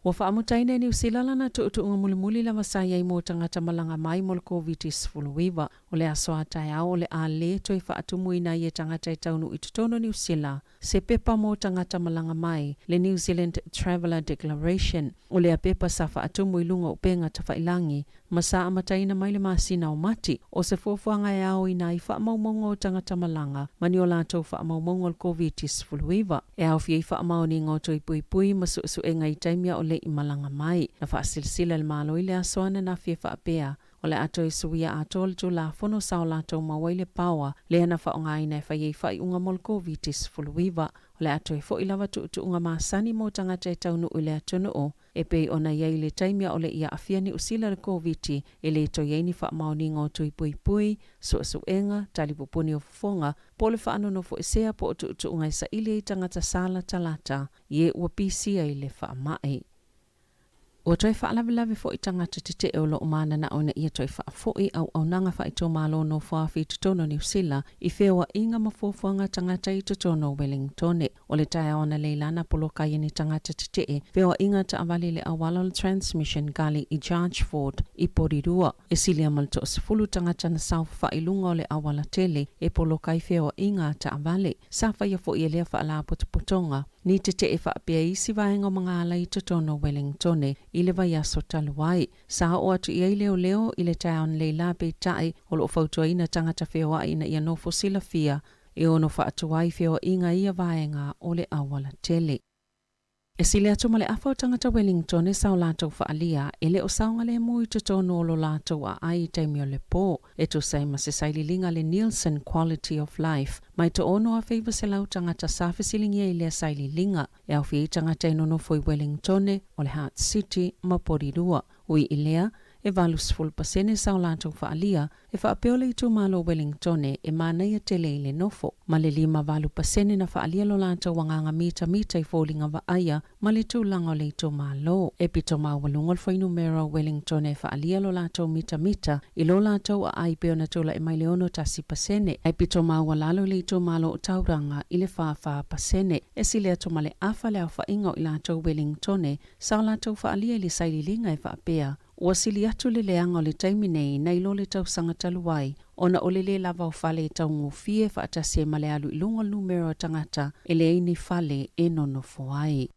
Wa whaamutaina ni usilala na tuutunga mulimuli lava saya i mō tangata malanga mai mo le COVID-19 o le asoa tai au o le a le toi whaatumuina i e tangata i taunu i tutono ni usila se pepa mō tangata malanga mai le New Zealand Traveller Declaration o le a pepa sa whaatumu i lunga o penga ta whailangi ma sa amataina mai le masina o mati o se fuafuanga e au ina i whaamaumongo o tangata malanga mani o lātou whaamaumongo o COVID-19 e au fia i whaamau ni ngoto i pui ma suenga i taimia o le i malanga mai. Na whaasilsila le malo i le asoana na fia whaapea o le ato e suia ato le tu la fono sao lātou mawai le pawa le ana whaonga ina e whaiei whai unga mol COVID-19 o le ato e fo i lava tu unga maasani mo tangata e taunu u le atonu o e pei ona iei le taimia o le ia afia ni usila le COVID e le to iei ni whaamaoni ngō tui pui suenga talipupuni o fonga po le whaanono fo esea po tu unga isa ili i tangata sala talata ie ua PCA le whaamai. O toi whaalawe fo i tangata te o lo umana na ona ia toi whaafoi au nanga wha i tō malo no whaafi i tutono New Zealand i whewa inga mafofuanga tangata i tutono Wellington. O le tae ona leilana polo kai ni tangata te whewa inga ta avali le awala le transmission gali i Chargeford i Porirua. E silia malto o sifulu tangata na South wha i lunga o le awala tele e polo kai whewa inga ta avali. Sa whaia fo i lea wha ala potonga. Ni te e whaapea isi vaenga mga ala i tutono Wellington i le vai aso taluai. Sa o atu i leo i le taon leila pe tai o lo fautua ina tangata whewa ina ia no fosila fia e ono whaatuai whewa inga ia vaenga o le awala tele. E sile atu male afa o tangata Wellington e sao lātou whaalia e le o saonga le mui tutono o lo lātou a ai taimi o le pō. E to sai ma se saililinga le Nielsen Quality of Life mai to ono a feiva se lau tangata sawhisilingia i le saililinga e au fii tangata inono foi Wellington o le Heart City ma Porirua. Ui ilea e valusful pasene sao lātou whaalia e whaapeole i tū malo Wellington e mānei a tele i le nofo. Ma le 5 valu pasene na whaalia lo lātou wanganga mita i fōlinga wa aia ma le tūlanga o le tū malo. E pito mawalungol foi numero Wellington e whaalia lo lātou mita i lo lātou a ai peona tūla e mai leono tasi pasene. E pito mawalalo le tū malo o tauranga i le whawha pasene. E sile atu ma le awha le au whainga i lātou Wellington sao lātou whaalia i le saililinga e whaapea. Ua sili atu le leanga o le taimi nei na ilo le tau sanga taluai, ona o le lava o fale e tau ngofie whaatase ma le alu ilunga numero tangata e le eini fale e nono foai.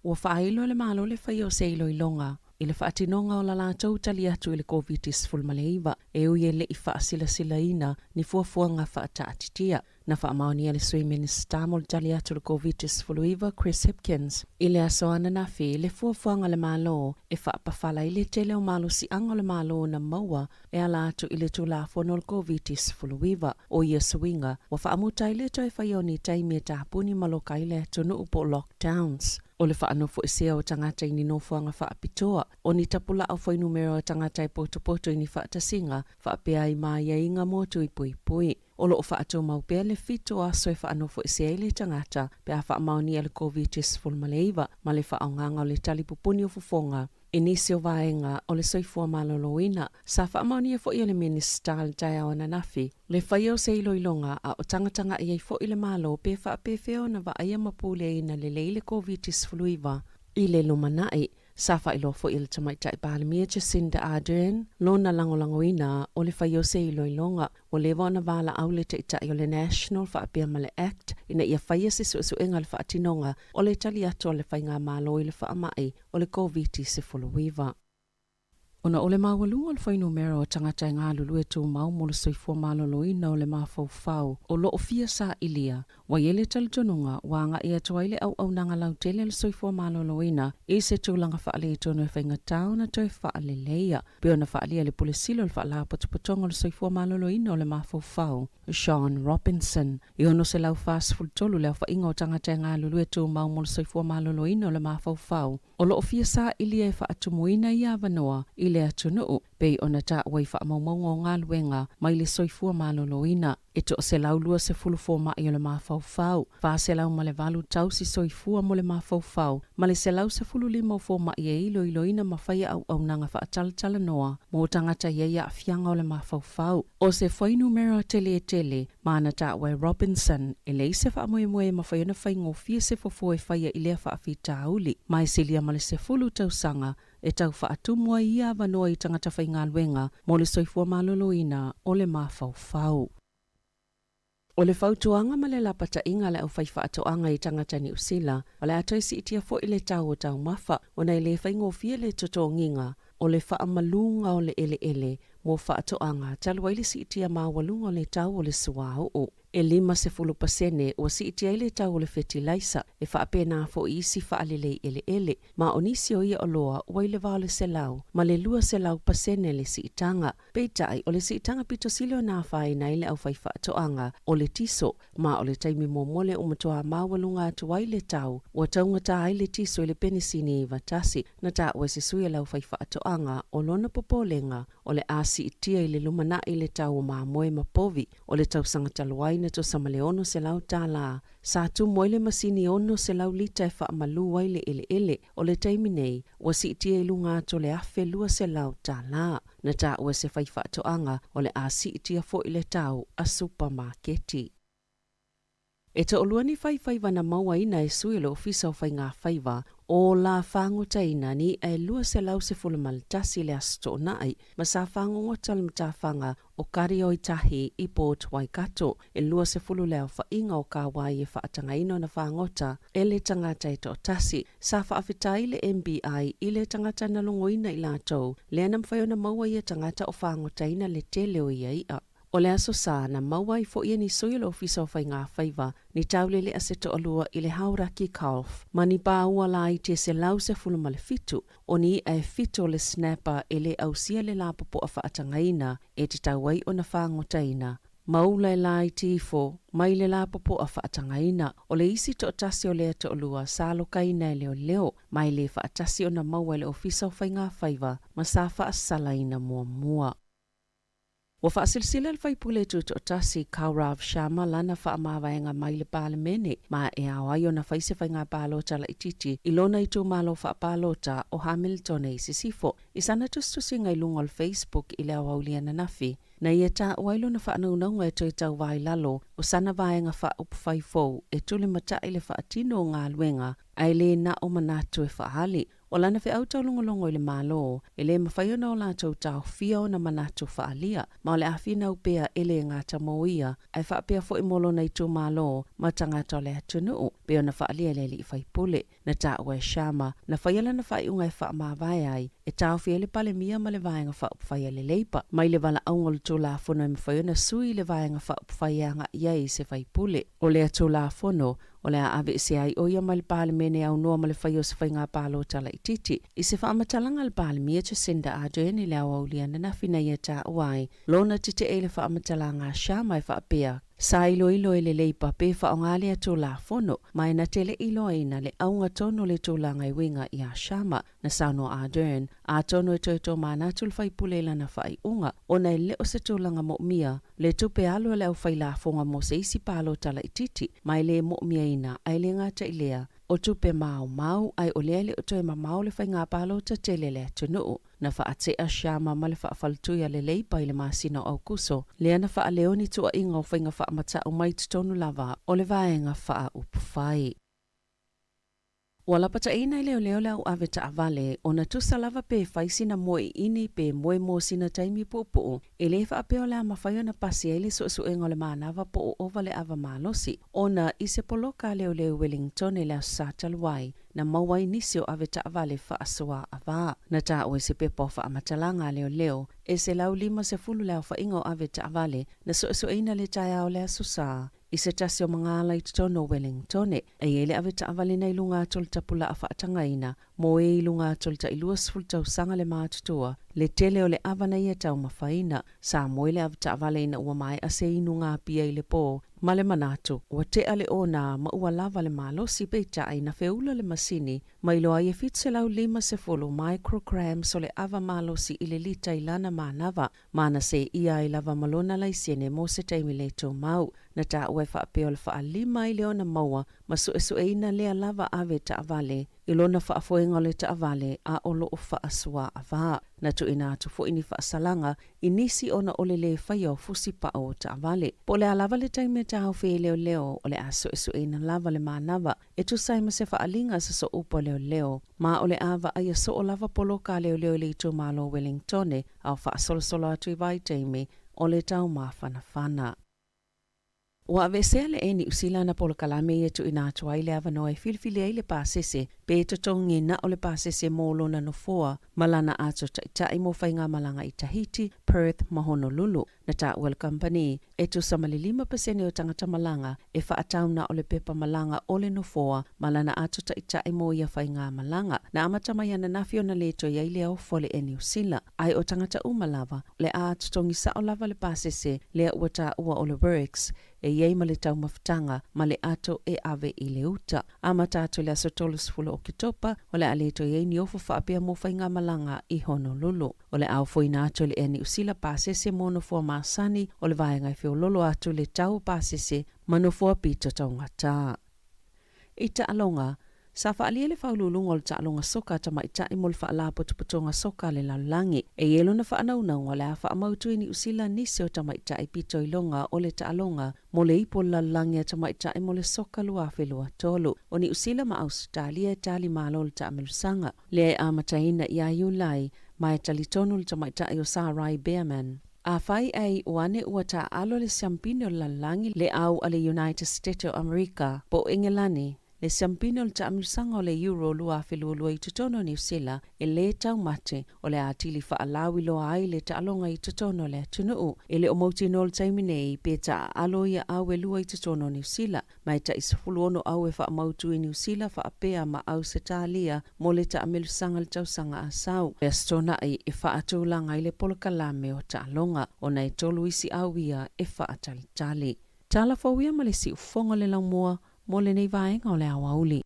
Ua whailo le malo le whai o se ilo ilonga, i le whaatinonga o la lātou tali atu i le COVID-19 e ui e le i whaasila ina ni fuafuanga whaata atitia. na whaamaoni ale sui minister mo le tali atu le COVID-19 Chris Hipkins. I le asoana na fi le fuafuanga le malo e whaapawhala i le tele o malo si anga le malo na maua e ala atu i le tulafono le COVID-19 o ia suinga wa whaamuta i le toi whaioni taimi e tahapuni maloka i le tunu upo lockdowns. O le whaanofo isea o tangata i ni nofuanga whaapitoa, o ni tapula au whai numero o tangata i poto i ni whaatasinga, whaapea i maia inga motu i pui. O lo o whaatou maupea le fito aso e whaanofo isea i le tangata, pea whaamaoni e le COVID-19 maleiva, ma le whaonganga o le talipupuni o fufonga. Inisi o vaenga o le soifua maloloina, sa whaamaoni e fo i le minister le tai au ananafi, le whaio se iloilonga a o tangatanga i fo i le malo pe whaapefeo na wa aia mapule ina le leile COVID-19 i le lumanai, sa whailo fo i le tamaitai Palemia Jacinda Ardern, lona langolangoina o le whaio se iloilonga, o le wana wala au le teitai o le National Whaapea Male Act, ina ia whaia se suenga le whaatinonga o le tali ato le whainga malo i le whaamai o le COVID-19. Ona o le mawalunga o le whainumero o tangata i ngā lulu e tū mau mo le soifua maloloina o le mawhauwhau o lo ofia sa ilia. Wa yele talitonunga wanga ia tuaile au nanga lau tele le soifua maloloina i se tūlanga whaale i tono e whainga tau na toi whaale leia. Peo na whaalia le pulisilo le whaala potopotonga le soifua maloloina o le mawhauwhau. Sean Robinson. I ono se lau fast food tolu leo whainga o tangata i ngā lulu e tū mau mo le soifua maloloina o le mawhauwhau. O lo ofia sa ilia e whaatumuina i avanoa i le atunuu, pei ona ta wai whaamaumaunga o ngā luenga mai le soifua maloloina. E to se lau lua se fulufoma i o le mawhauwhau. Wha se lau ma le valu tau si soifua mo le mawhauwhau. Ma le se lau se fululima o foma i e iloina mawhaia au nanga whaatalatala noa mo tangata ia a fianga o le mawhauwhau. O se whainumero tele e tele, maana ta wai Robinson, e le se whaamoemoe mawhaiona whaingo fia se fofo e whaia i lea whaafita auli. Mai se lia ma le se fulu tau sanga, e tau whaatumua ia wanoa i tangata whainga luenga mo le soifua maloloina o le mawhauwhau. O le whautuanga ma le lapata inga le au whaiwhaatoanga i tangata ni usila, o le atoi si itia fo i le tau o tau mafa, o nei le whaingofia le totonginga, o le whaamalunga o le ele mo whaatoanga, talua ili si itia mawalunga o le tau o le suao o. E 50% o si itia ile tau o le fertilizer, e whaapena fo i isi whaalele ele, ma onisi o ia o loa ua ile vao le selau, ma le lua selau pasene le si itanga. Peitai o le si itanga pito silo na whae na ile au whai whaatoanga o le tiso, ma o le taimi momole o matoa mawalunga atuai le tau, o taungata ai le tiso ile penisini i vatasi, na ta ua se sui lau whai whaatoanga o lona popolenga, o le asi itia ile lumana ile tau o maamoe mapovi, o le tau sangataluai na to samale ono se lau tala. Sa tu moile masini ono se lau lita e whaamalu waile ele, o le taimi nei, wa si itia ilunga to le afe lua se lau tala. Na ta ua se whai whaatoanga o le asi itia fo ile tau a supermarketi. E ta oluani whai wana maua ina e sui le ofisa o whai ngā whaiva, o la whango taina ni e lua se lau se fulumaltasi le asto nai, ma sa whango ngotal mtawhanga o kari o itahi i Port Waikato, e lua se fulu leo whainga o ka wai e whaatanga ino na whangota, e le tangata i to tasi, sa whaafitai le MBI i le tangata na longoina i lātou, le anam whaiona maua i tangata o whango taina le tele o ia. O le aso sa na mawai fo ia ni soi le ofisa o whai ngā whaiva, ni taulele a se to alua i le hauraki Kalf, ma ni pā ua la i te se lau se fulu ma le fitu, o ni e fitu le snapper e le ausia le lapopo a whaatangaina e te tauai o na whangotaina. Maula e la i tifo, mai le lapopo a whaatangaina, o le isi to tasi o le to alua sa lokaina e leo, mai le whaatasi o na maua le ofisa o whai ngā whaiva, ma sa whaasalaina mua. Wa whaasilsila le whaipule tuto o tasi Kaurav Sharma lana whaamawaenga mai le Palemene, ma e awai o na whaise whai ngā pālota la ititi, ilona i tū malo whaapālota o Hamilton e sisifo, i sana tustusi ngai lunga le Facebook i le awaulia na nafi, na ia ta wailo na whaanaunanga e toi tau vai lalo, o sana vaenga wha upwhai fau, e tuli mata i le whaatino o ngā luenga, ai le na o manatu e whaali, O lana fe au taulongolongo i le malo, e le mawhaiona o lātou tau fia o na manatu whaalia, ma o le awhina upea ele ngāta mauia, ai whaapea fo i molo na i tū malo, ma tangata o le atunuu, pe o na whaalia le li i whaipule, na tā ua e shama, na whaiala na whaiunga e wha mawai ai, e tau fia le pale mia ma le vaenga wha upwhaia le leipa, mai le wala aunga le tū la fono e mawhaiona sui le vaenga wha upwhaia nga iai se whaipule, o le atu la fono, o le ave se ai o ia mal pale mene au noa male whai o se whai ngā pālo tala i titi. I se whamatalanga le pale mia Jacinda Ardern i le au auliana na whina ia tā uai. Lona tite e le whamatalanga sha mai whaapea. Sa ilo e le leipa pe whaongali atu la fono, mai na tele ilo ina le aunga tono le tūlanga i winga i a shama na Sauno Ardern, a tono e toito mānatul whai pulela na whai unga, o nei le o se tūlanga mo mia, le tupe alo le au whai la fonga mo se isi pālo tala i titi, mai le mo mia ina, ai le ngata i lea, o tupe mau, ai o lea le o toi mau le whai ngā pālo ta tele le tunuu. Na wha ate a shama ma le wha faltuia le leipa i le masina au kuso. Lea na wha leoni tua inga o whainga wha amata o mai tonu lava o le vaenga wha upufai. Wala pata ina i leo lau ave ta avale o na tusa lava pe whaisina moe ini pe moe mo sina taimi popo. E le wha apeo lea mawhaio na pasi e le su engo le maanava po o ova le ava malosi. O na ise poloka leo Wellington e lea satalwai. Na mawai nisi o ave ta avale wha asua ava. Na ta o se pepo wha amatalanga leo. E se lau 50 leo wha ingo ave ta avale na su ina le taya o lea susa. I se tasi o mga ala i tono Wellington e ele ave ta avale na ilunga tol tapula a whaatangaina mo e ilunga tol ta ilua sfultau sanga le mātutua le tele o le avana ia tau mawhaina sa moile ave ta avale ina ua mai a se inunga pia i le po ma le manatu ua te ale o na ma ua lava le malosi peita ai na feula le masini ma ilo ai e fitse lau 50 micrograms o le ava malosi i le lita i lana manava mana se ia i lava malona lai siene mo se taimi le tau mau na ta ua wha apeo le wha lima i leona maua ma su eina lea lava ave ta avale ilona wha afoenga le ta avale a olo o wha asua ava na tu ina atu fo ini wha salanga inisi ona ole le whaio fusi pa o ta avale po le alava le taime ta hau whi leo o le aso su eina lava le manava e tu saima se wha alinga sa so upo leo ma ole ava aia so o lava poloka leo le tu malo Wellington au wha solo atu i vai taime o le tau mawhana. Wa avesea le eni usila na polokalame e tu ina atua i le avanoa e filfili ai le pāsese pe totongi na o le pāsese mō lona no foa malana ato tai mo whainga malanga i Tahiti, Perth, ma Honolulu. Na ta Well Company e tu samali 5% o tangata malanga e whaatauna o le pepa malanga o le no foa malana ato tai mo ia whainga malanga. Na amata mai ana nafio na leto ia i leo fo le eni usila. Ai o tangata umalava le a totongi sa o lava le pāsese le uata ua o le works e iei ma le tau mawhtanga ma le ato e ave i le uta. Amata ato le asotolus fulo o kitopa o le aleto iei ni ofo whaapea mo whainga malanga i Honolulu. O le au foina ato le eni usila pāsese mono fua maasani o le vaenga i whiololo ato le tau pāsese mano fua pita taungata. I ta alonga, sa whaalia le whaululunga o le taalonga soka tama i tai mo le whaala putuputonga soka le lalangi. E ielo na whaanaunanga o le a whaamautu ni usila nisi o tama i tai pito ilonga o le taalonga mo le ipo lalangi a tama i tai mo le soka lua whelua tolu. O ni usila ma Australia e tali malo le taamelusanga. Le a mataina i a iulai mai talitonu le tama i tai o Sarai Behrman. A whai ai uane ua ta alo le siampino lalangi le au ale United States of America po Ingelani. Le siampino le taamelusanga o le euro lua whelua i tutono New Zealand e le tau mate o le atili whaalawi loa ai le taalonga i tutono le tunuu. E le o mauti no le taiminei pe ta alo ia au e lua i tutono New Zealand. Mai ta isafulu ono au e whaamautu i New Zealand whaapea ma au se talia mo le taamelusanga le tausanga asau. Le astona ai e whaatulanga i le polokalame o taalonga o nei tolu isi au ia e whaatalitali. Tala fawia ma le si ufonga le langmoa mo le nei vaenga o le awauli.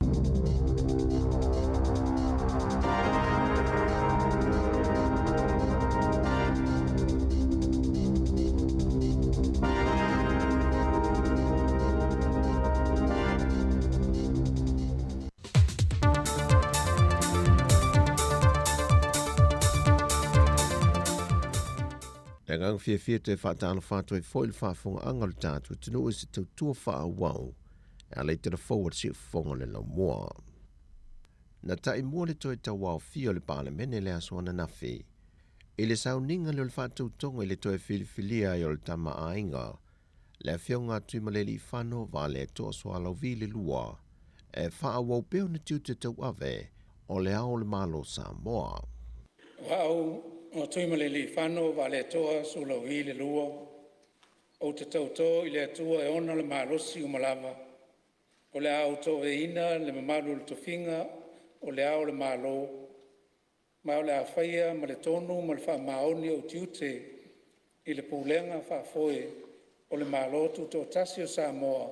E ngang fia te whaatano whātoi foil whaafonga anga le tātua tunu e se tautua whaawau. A leite na forward si fonga le lau moa. Na tai mua le toi tau wao fio le palemene le aswana nafi. I le sauninga le whātou tonga i le toi filifilia i o le tama ainga. Le fionga tuimaleli whano va le toa swalo vi le lua. E wha wau peo na tiu te tau ave o le ao le malo Samoa. Wau o tuimaleli whano va le toa swalo vi le lua. O te tauto i le atua e ona le marosi o malava. O le ao to e ina le mamalu le tofinga o le ao le malo. Ma o le awhaia ma le tonu ma le wha maoni o tiute i le pūlenga wha foe o le malo tu to tasi o Samoa.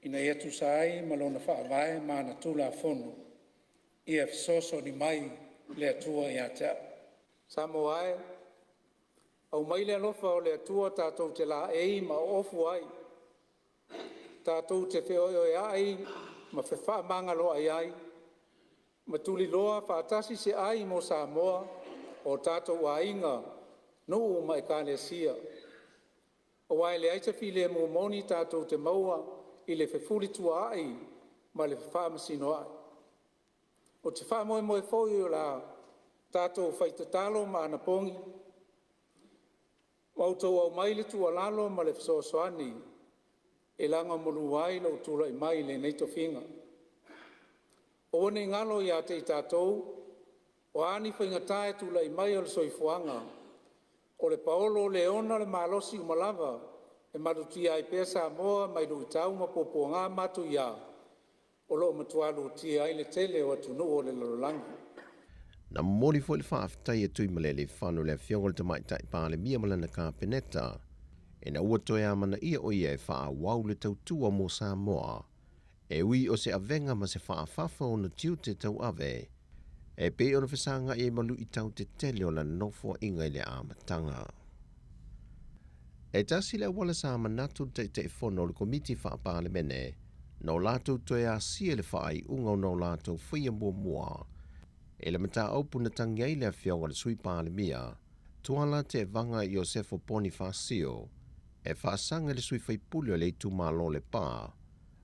Ina ia tu sai ma lona wha vai ma na tula fono. Ia fisoso ni mai le atua i atea. Samoa e au mai le alofa o le atua tātou te la ei ma ofu ai. Tātou te whio e ai ma wha manga lo ai ai. Ma tuli loa whaatasi se ai mo Samoa o tātou a inga no o mai kāne sia. O wai le aita file mo moni tātou te maua i le whewhuri tua ai ma le whaamasino ai. O te whaamoe moe fōi o la tātou whaitatalo ma anapongi. Mautou au mai le tua lalo ma le whasoasoani e langa molu wai lau tula i mai le neito whinga. O ne ngalo ia te tātou, o ani whaingatae tula i mai o le soifuanga, o le paolo le ona le malosi umalava, e marutia i pea Samoa mai do tau ma popo ngā matu ia, o lo matualu tia ai le tele o atunu o le lalolangi. Na mori fo le whaafitai e tui malele whanu le fiongol te mai tai pāle mia malana ka peneta, e na ua toi amana ia o ia e wha wau le tautua mo Samoa, e ui o se avenga ma se whaafafa o na tiu te tau ave, e pe o na whasanga e malu i tau te tele o la nofo inga i le amatanga. E tasi le wala sa manatu te whono le komiti whaapale mene, no lātou toi a sia le whaai unga no lātou whia mua, e le mata aupu na tangi ai le whionga le sui pāle mia, tuala te vanga i Josefo Bonifacio, e whaasanga le sui whaipule le tu malo le pā,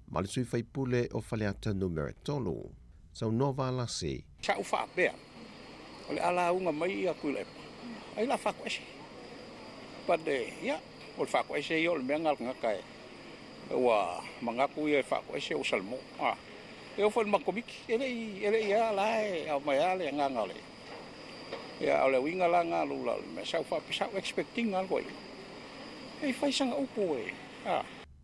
ma le sui whaipule o whaleata numero tolu. Sau nova lasi. Sa u whaapea. O le ala unga mai i a kulepa. Ai la whakwese. Pade, ia, o le whakwese i o le mea ngal ngakai. Ua mangaku i e whakwese o salmo. E o whan makomiki, ele i a lae, au mai ale ngangale. Ia, au le winga la ngā lula, me sau whapesau expecting ngal koi. E whaisanga upo e.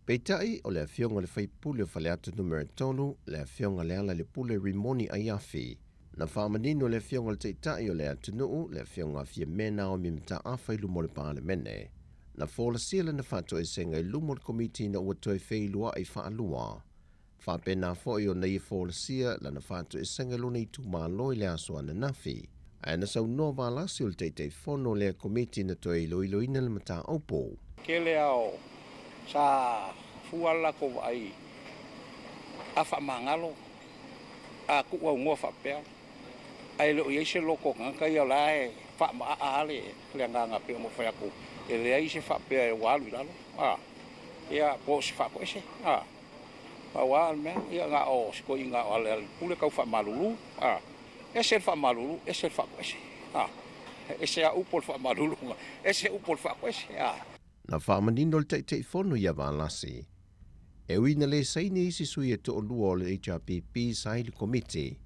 Peitai o le fionga le whaipule o whaleata numero tolu, le fionga le ala le pule rimoni a iafi. Na whamanino le fionga le teitai o le atunuu, le fionga fia mena o mimta awhai lumo le pāle mene. Na whola sila na whato e senga i lumo le komiti na ua toi whailua i whaalua. Whapena fhoi o nei whola sia la na whato e senga luna i tu māloi le asua na nafi. Ai na sau no valasi o le teitei whono le komiti na toi loiloina le mata aupo. Kele ao sa fuala ko ai afa mangalo a ku wa ngo fa pe ai lo yese loko ngaka ya lai fa ma ale le nganga pe mo fa ku ele ai se fa pe wa lu la ya po se fa ko ese pa wa me ya nga o sko inga ale pule ka fa malulu ese fa malulu ese fa ko ese ese a upol fa malulu ese upol fa ko ese Na whamanino le teitei whono ia wālasi. E uina le saini isi sui e to olua o le HRPP sai le komiti.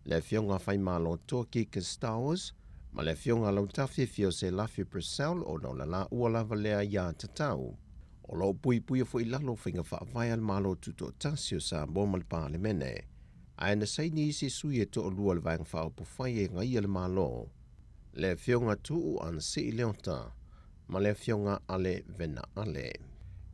Le fionga whai malo toki ke Star Wars, ma le fionga lau tawhi fio se lafi Brazil o no la ua lava lea ia tatau. O lo pui pui fo i lalo whinga whaavai al malo tuto tasio sa mboma le pāle mene. Aina saini isi sui e to olua le vaeng whaopo whai e ngai le malo. Le fionga tuu an si i leota. Ma le fionga ale vena ale.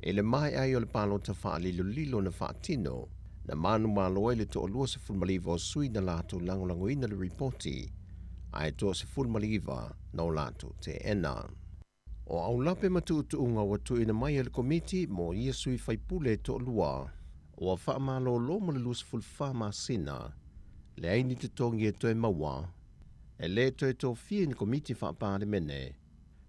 E le mai ai o le palo ta wha lilo na wha tino, na manu malo e le to o lua se fulmaliva o sui na lato langolangoina le reporti, ai to se fulmaliva no lato te ena. O au lape matu unga watu ina mai e le komiti mo ia sui whaipule to o lua, o a wha malo lo mo le lus fulfa ma sina, le aini te tongi e toe maua, e le toe to fie ni komiti wha paare mene,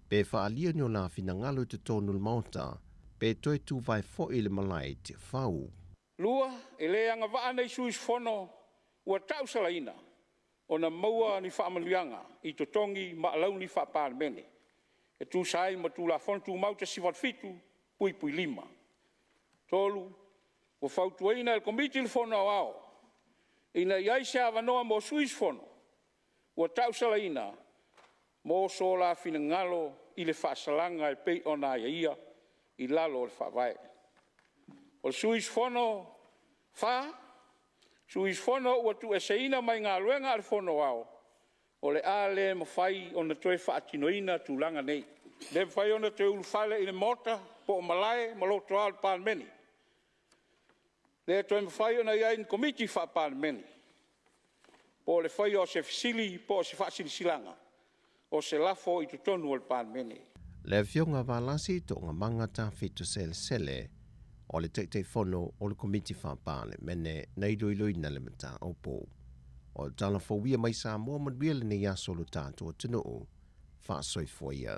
pe whaalia ni o la fina ngalo te tonu le maota, pe toi tu vai fo i le malai te whau. Lua, e le anga waa nei suis fono, ua tausalaina ona maua ni whaamaluanga I totongi maalau ni whaapalemene. E tūsai ma tūlafona tūmau te siwatfitu pui pui lima. Tolu, ua whautuaina il komiti le fono ao. Ina iai se avanoa mo suis fono. Ua tausalaina mo sola fina ngalo I le whaasalanga e pei ona ia I lalo o le whaavae. O le suis fono suis fono ua tu eseina mai ngā luenga le fono ao. O le ale mawhai o na toe whaatinoina tūlanga nei. Le mawhai o na te ulufale I le mota po o malae maloto ao le palemeni. Le toe mawhai o na iai in komiti whaapalemeni. Po le whai o se fisili po o se whaasilisilanga. O se lafo I tutonu o le palemeni. Le fionga valasi to ngā mangata fitu sele o le teitei fono o le komiti whapalemene nei loiloina le mata opo. O tala fawia mai sa moa manuia le nei aso lo tātua tunuu, whaasoifoia.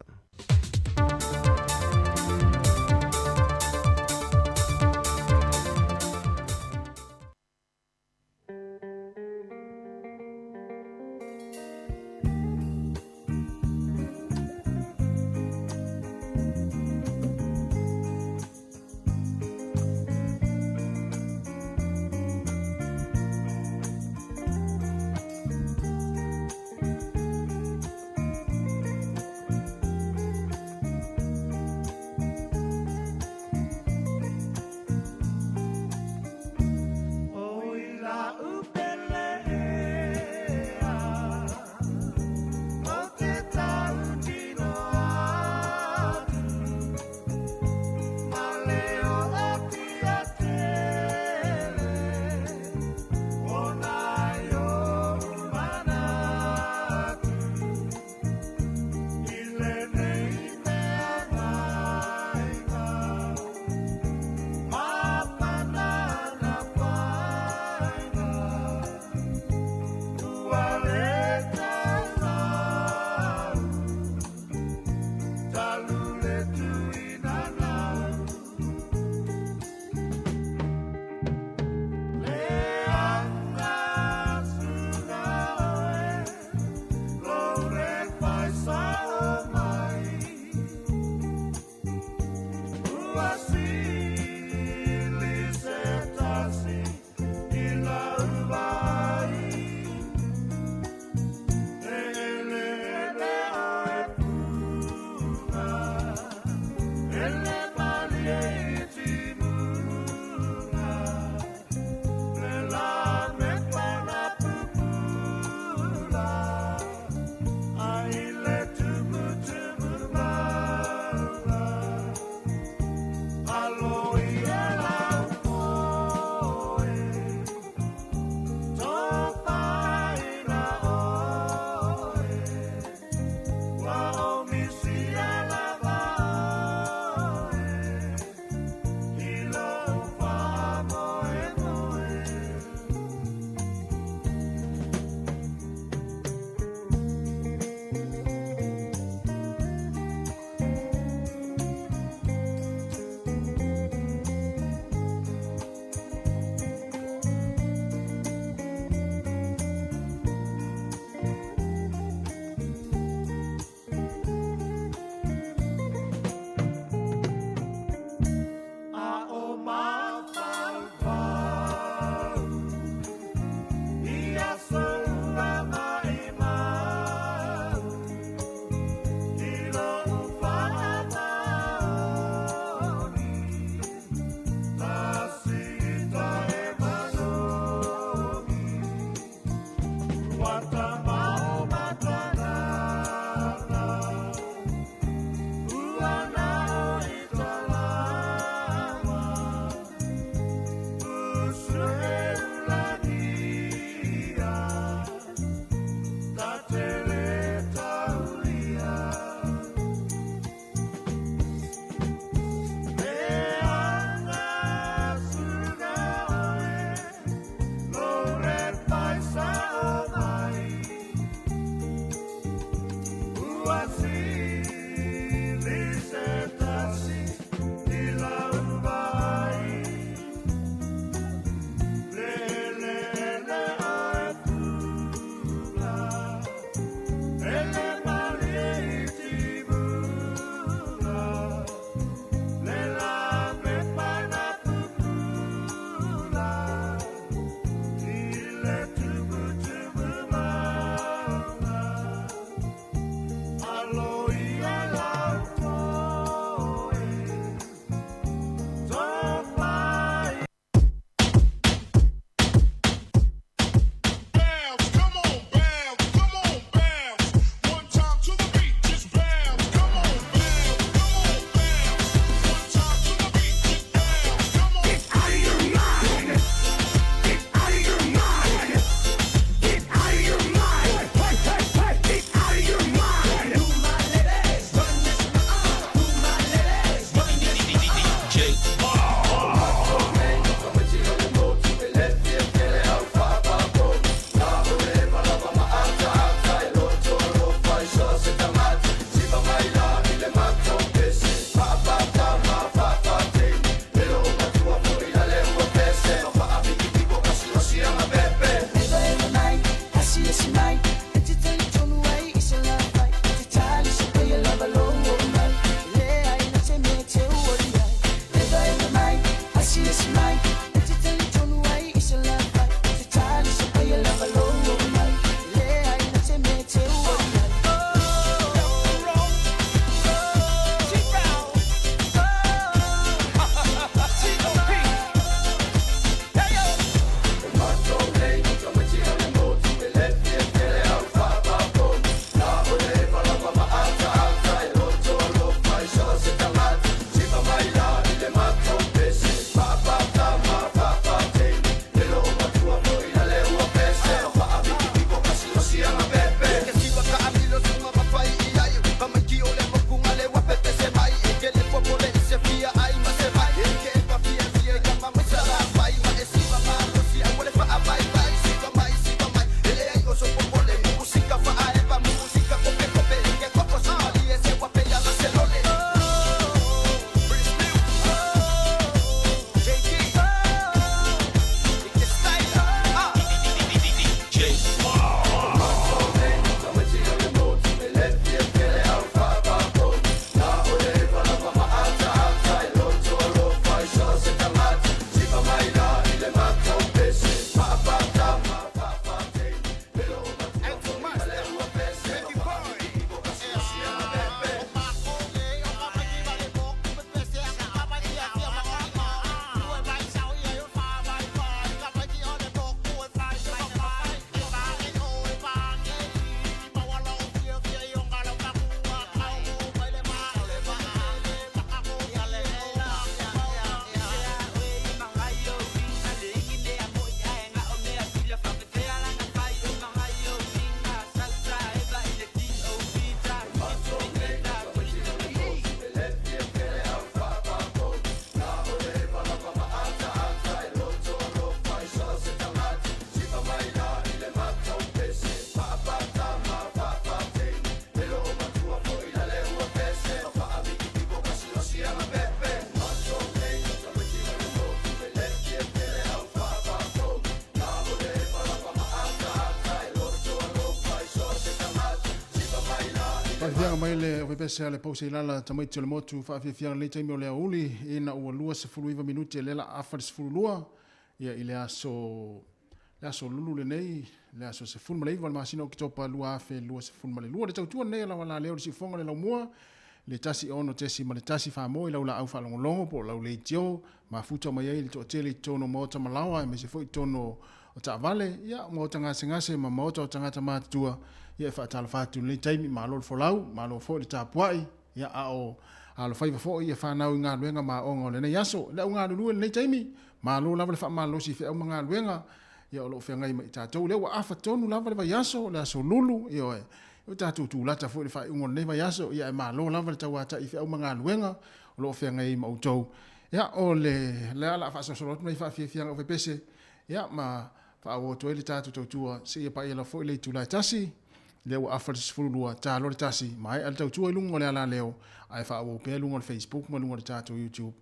Whaafianga mai le o pepese ale pause ilala tamai te le motu whaafianga le taimi o le auli ina ua lua se fuluiva minuti le la afa se fululua ia i le aso lulu le nei le aso se fulma leiva le masina o kitopa lua afe lua se fulma le lua le tautua nei la wala leo le sifonga le laumua le tasi ono tesi ma le tasi whaamoi lau la au whalongolongo po lau le tio ma futa mai ei le to tele tono mota malawa e me se foi tono o ta vale ia mo tanga ngase ma mota o tanga matua ia fa tala fatu le taimi ma lo folau ma lo fo le tapuai ia ao alo faiva fo ia fa na nga luenga ma ongo le yaso le nga lu le taimi ma lo la fa ma lo si fe nga luenga ia lo fe nga i tatou le wa afa tonu la va yaso la so lulu ia o tatou tu la ta fo le fa ngo le va yaso ia ma lo la va tawata i fe nga luenga lo fe nga i ma utou ia o le la fa so lo mai fa fi nga o pese ia ma fa o to le tatou tua se ia pa ia la fo le tu la tasi le wa afa fulua ta lo tasi mai al tau tu lungo le ala leo ai fa o pe lungo Facebook mo lungo ta YouTube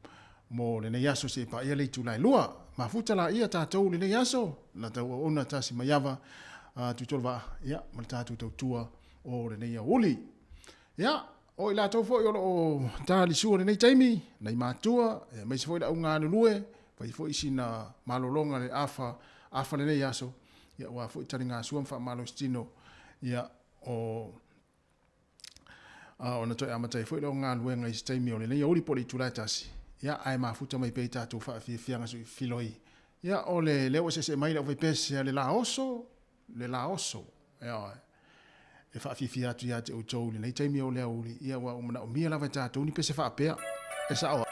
mo le yaso se pa ia le tu lai lua ma futa la ia ta tu le yaso na ta ona tasi maiava tu tolva ia mo ta tu tua o le ia uli ia o ila to fo o ta li su le taimi nei matua mai se fo la unga lue fa fo isina malolonga le afa le yaso ia wa fo taringa suam fa malo stino ia ona toi amatai foi lo nga luenga i stay mi ole le oli poli tulatasi ia ai mafuta mai peita tu fa fianga su filoi ia ole le o se mai le pese le la oso ia e fa fia tu ia te o tau le tai mi ole oli ia wa o mia la vata tu ni pese fa pe e sa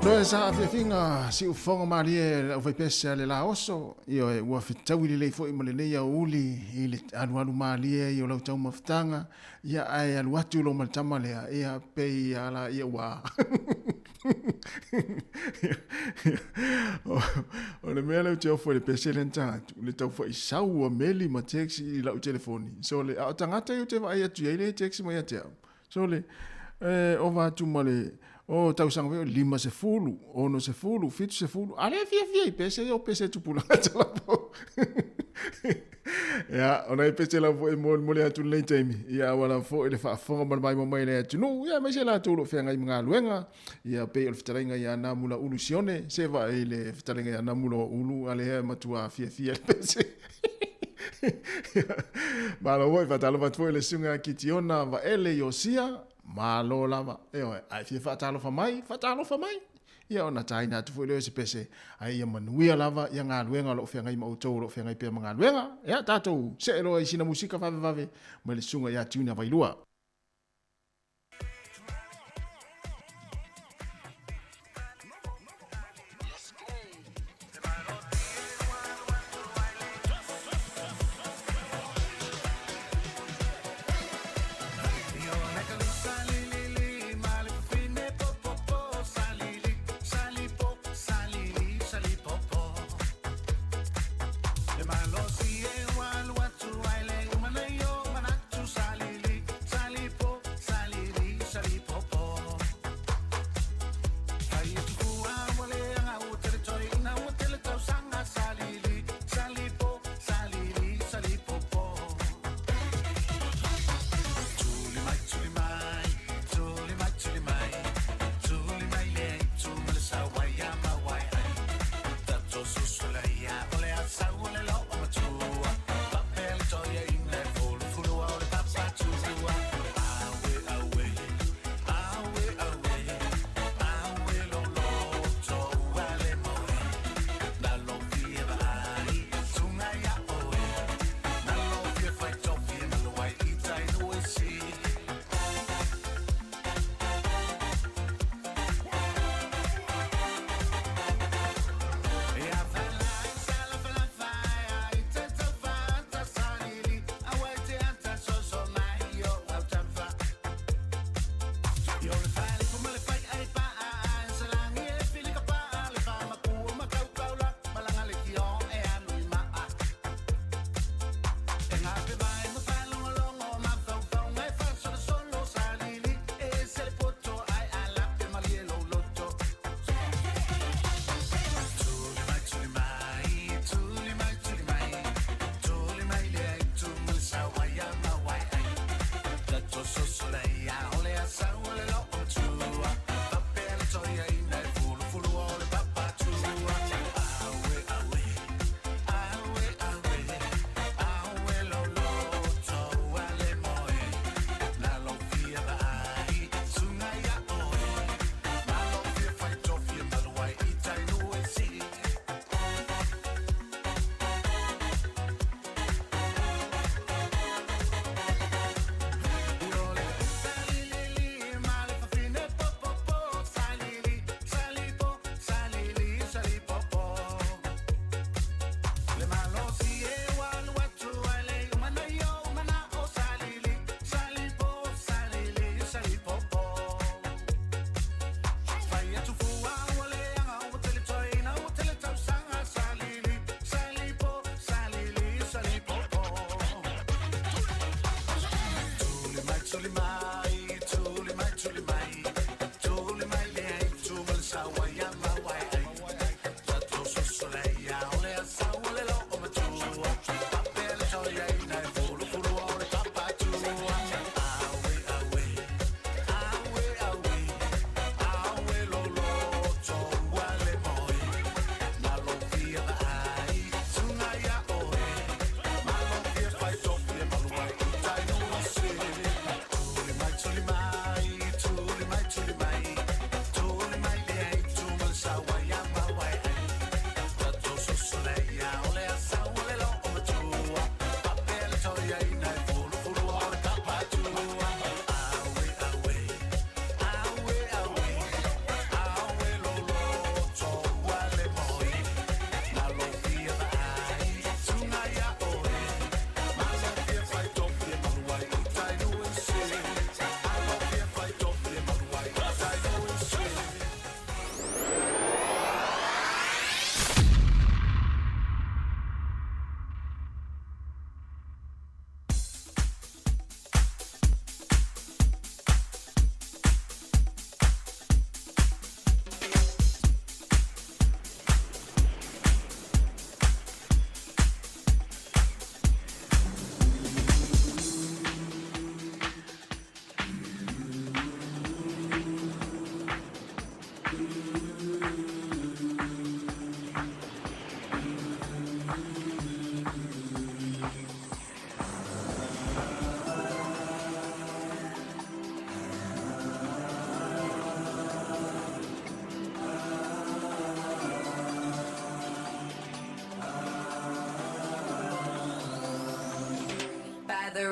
No sa finga si ufonga marie o vai pesa le la oso io e ua fitau le foi mo le ia uli ile anu malie io lau tau maftanga ia ai alu atu lo maltama le ia pe ala ia wa o le mele tau foi le pesa le tanga le tau foi sau o meli ma taxi la telefoni so le a tangata io te vai atu ile taxi mo ia te so le o va tu male o tau sanga veo 5 ono 5 7 ale fia pese o pese tu pula tala po ya ona i pese la vo mo le atu le time ya wala fo ele fa fonga mai mai le atu no ya me se la tu lo fia ngai mga luenga ya pe o fitalenga ya na mula ulusione se va ele fitalenga ya na mula ulu ale matua fia pese malo voi fatalo va tu le sunga kitiona va ele yosia malo lava ai fia fatalo fa mai ia ona taina tu foi se pese ai ia manuia lava ia ngā luenga lo fia ngai mau tau lo fia ngai pe mga luenga ia tatou se elo ai sina musika vave ma le sunga ia tuna vailua Malo si e walu atu ai le umana yo manatu salili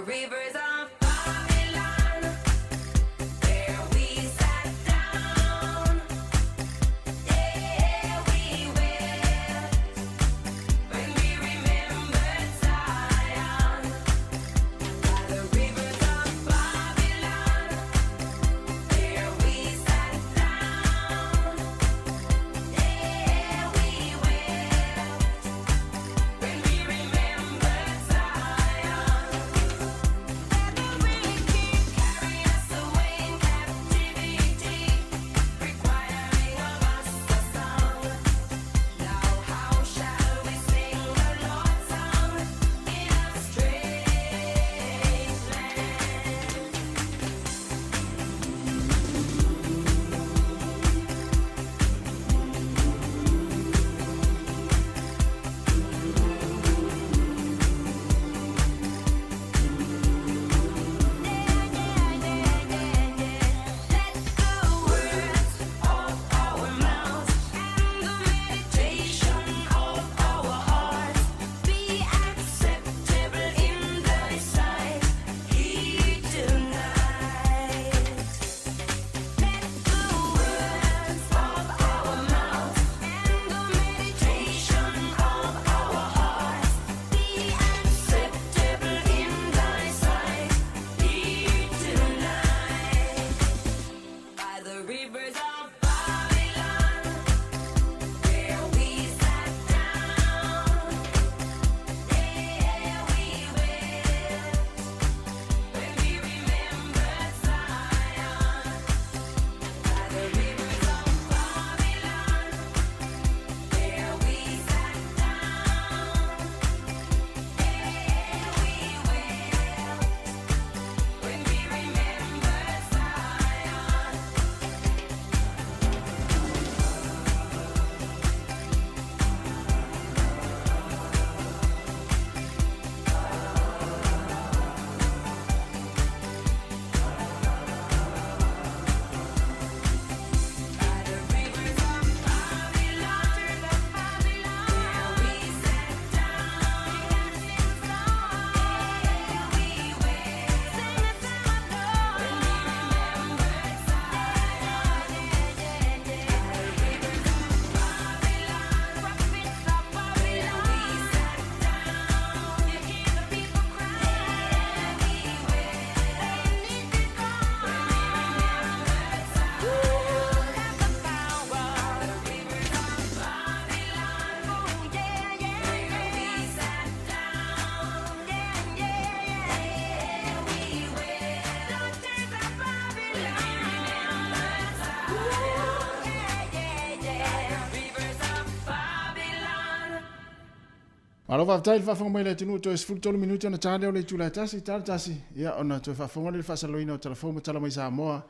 rivers of Babylon, there we sat down. Yeah, we wept when we remembered Zion. By the rivers of Babylon, there we sat down. Yeah, we wept when we remembered Zion. Let the wind carry us away in captivity, requiring of us a song. Now how shall we sing the Lord's song in a strange land? Let the words of our mouths and the meditation of our hearts be acceptable in thy sight here tonight. Let the words of our mouths and the meditation of our hearts be acceptable in thy sight here tonight. By the rivers of Babylon, there we sat down. Yeah, we wept when we remembered Zion. By the rivers of Babylon, there we sat down. Yeah, we wept when we remembered Zion. Alo va tai fa fonga mai le tinu to es full tolu minuti na tale o le tula tasi ya ona to fa fonga le fa saloina o telefone tala mai sa moa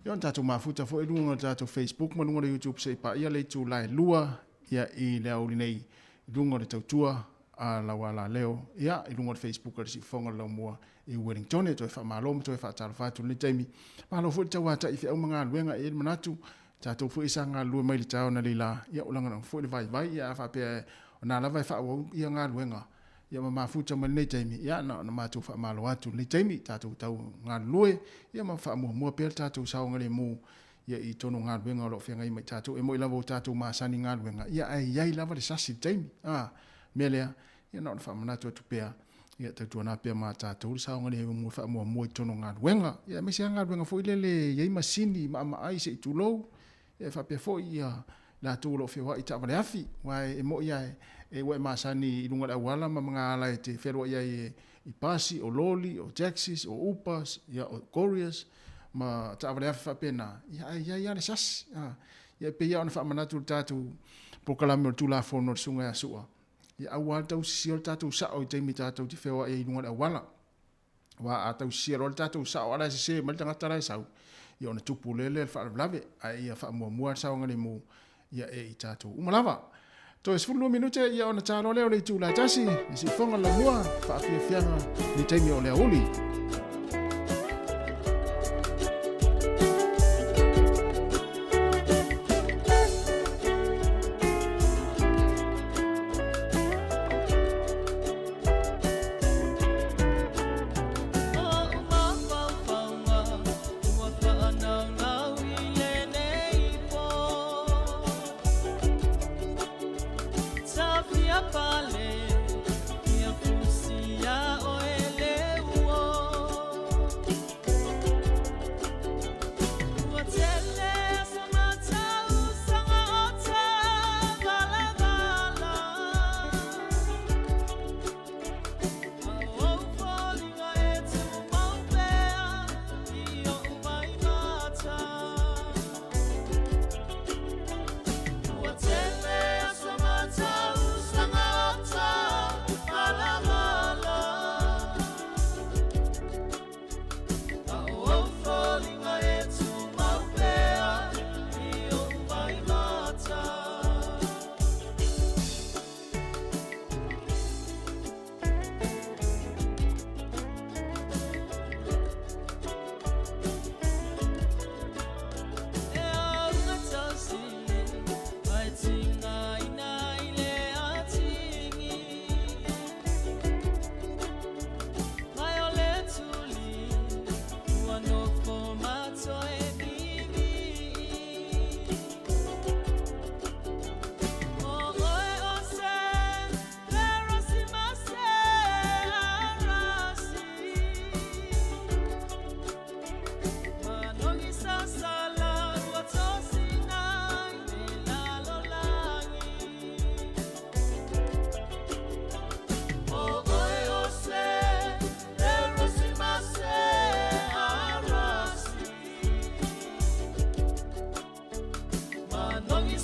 yo nta tu mafuta fo edu ngota to Facebook mo ngore YouTube se pa ia le tula lua ya I le au nei dungo le tautua a la wala leo ya I dungo Facebook le si fonga lo moa I Wellington to fa malom to fa tala fa tu le taimi malo fo tawa ta I au manga luenga e manatu ta to fo isanga lu mai le tau na lila ya ulanga na fo le vai ya fa pe na lava fa o ia nga luenga ia ma futa ma nei taimi ia na ma tu fa malo atu nei taimi tatu tau nga lue ia ma fa mo per tatu sa ngale mu ia I tono nga luenga lo fenga I mai tatu e mo lava tatu ma sani nga luenga ia ai lava le sasi taimi melea ia na fa mana tu pe ia tatu na pe ma tatu sa ngale mo fa mo tono nga luenga ia me sia nga luenga fo ile ia masini ma ai se tulo ia fa pe fo ia la tu lo fe wa ita vale afi wa e mo ia e wa masani lunga la wala ma nga ala te fero ia I pasi o loli o taxis o upas ia o couriers ma ta vale afi fa pena ia le sas ia pe ia ona fa manatu tatu po kala me tu la fono sunga sua ia awal tau si o tatu sa o te mi tatu te fero ia lunga la wala wa atau si o tatu sa o ala se mal tanga tara sa ia ona tupu lele fa lave ia fa mo sa ngani mo ia e tatu umalava to es fulu minute ia ona talo leo le tula tasi si fonga la mua fa fianga ni taimi o le uli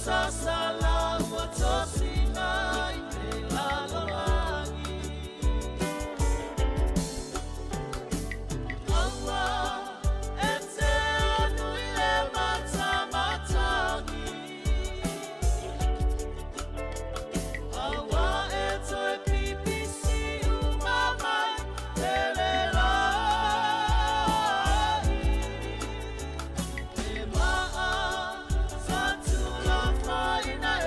sasala ua tosina i te lalolangi. Aua e te anu i le matamatangi. Aua e toe pipisi umamai te le lai. E maa sa tula whaina e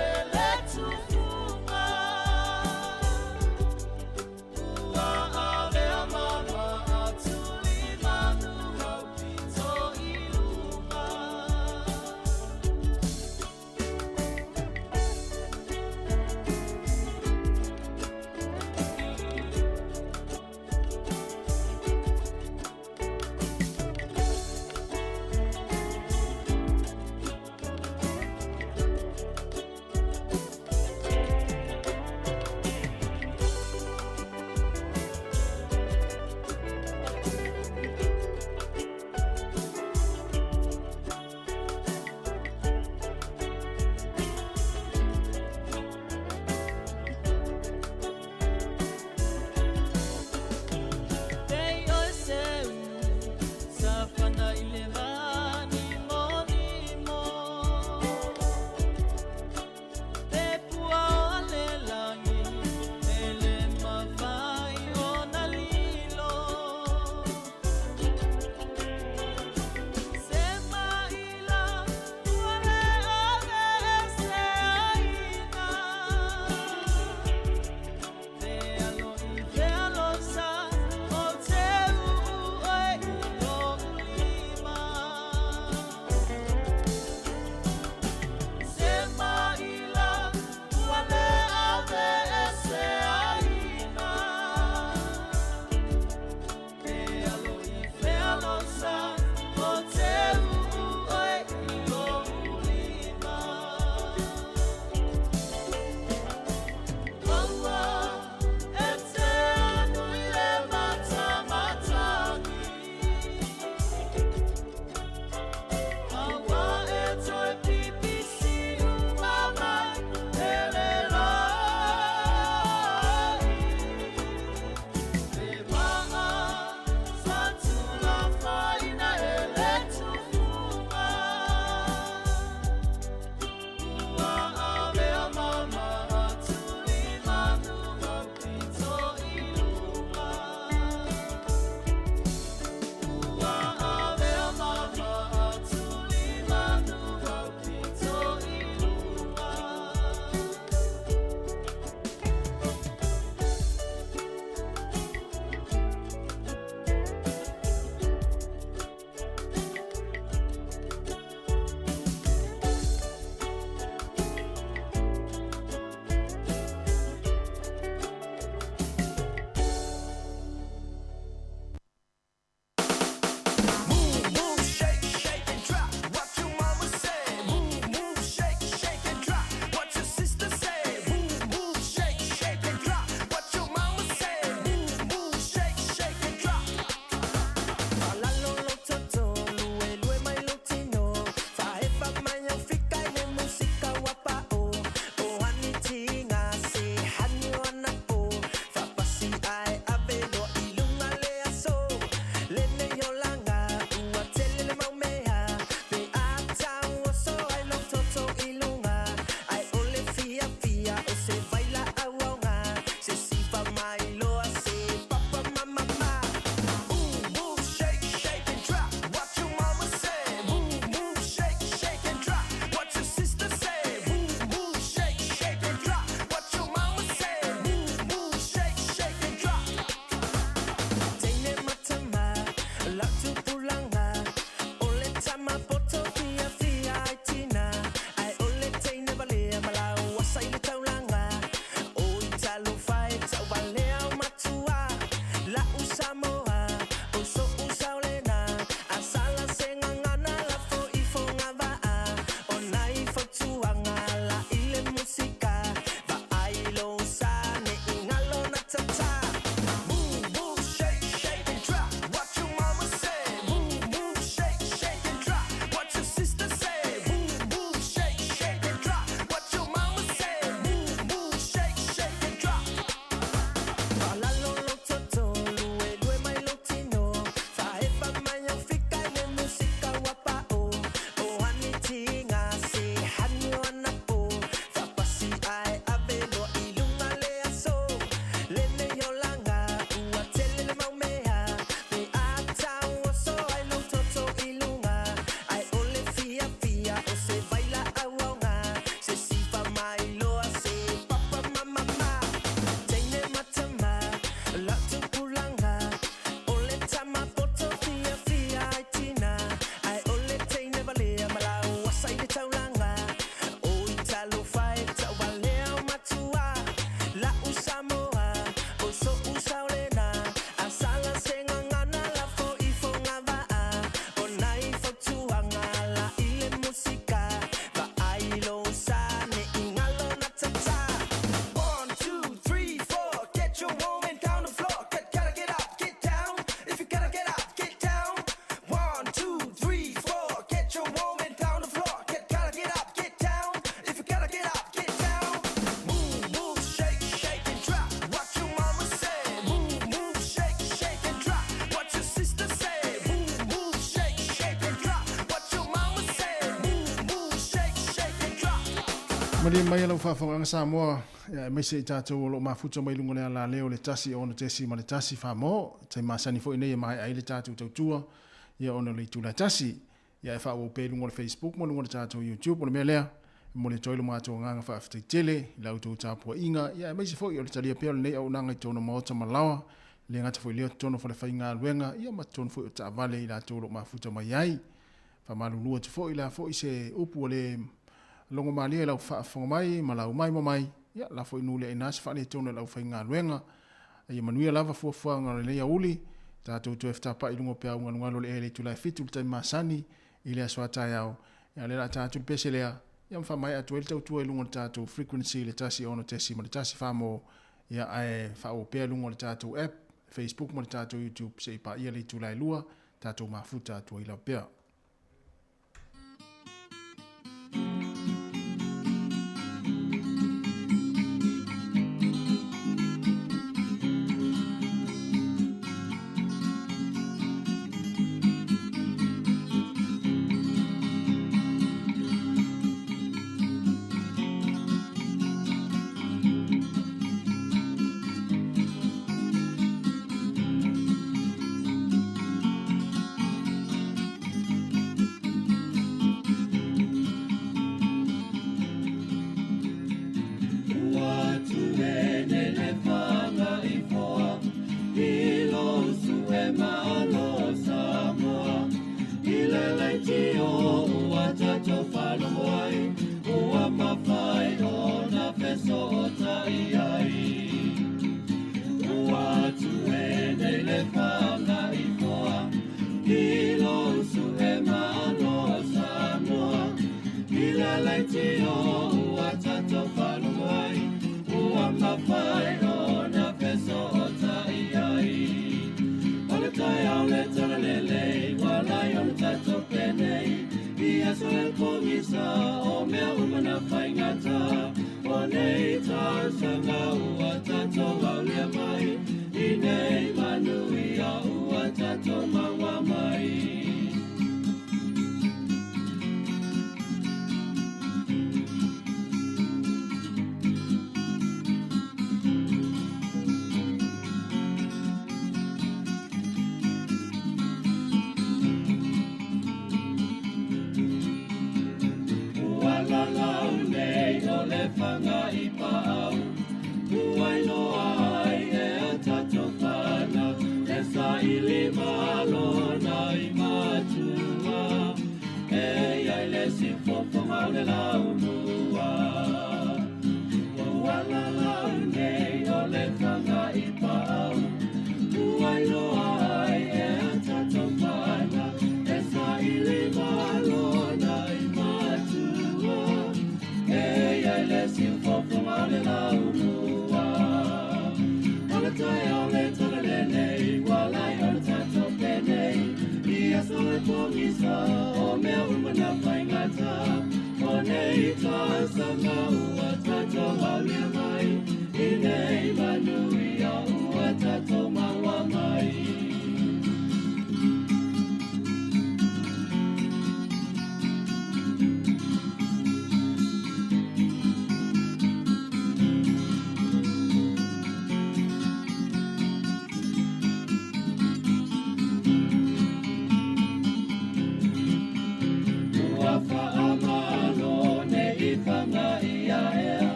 Mari mai lau whawhanga Samoa, mai se i tātou lo mafuta mai lunga lea la leo le tasi o na tesi ma le tasi whamo, tai masani fo inei mai ai le tātou tautua, ia ona le tula tasi, ia e whawo pe lunga le Facebook, mo lunga le tātou YouTube, o le mea lea, mo le toilo mātou nganga whaafitai tele, lau tau tāpua inga, ia mai se fo i o le talia peo le nei au nanga i tōna maota malawa, le ngata fo i leo tono fo le whainga luenga, ia ma tono fo i o tā vale i la tōlo mafuta mai ai, whamalulua te fo i la fo i se upu o le longo malia lau whaafonga mai, ma lau mai mai, ia la fo inu le e nasi whaane tōna lau whainga luenga, ia manuia lava fuafua ngā le leia uli, tātou tu eftapa i lungo pia unga ngalo le e le tulai fitu le tai masani, i le aswa tai au, ia le la tātou pese lea, ia mwha mai atu el tautua i lungo le tātou frequency le tasi ono tesi ma le tasi whamo, ia ae whao pia lungo le tātou app, Facebook ma le tātou YouTube, se i pa ia le tulai lua, tātou mafuta atua i lau pia.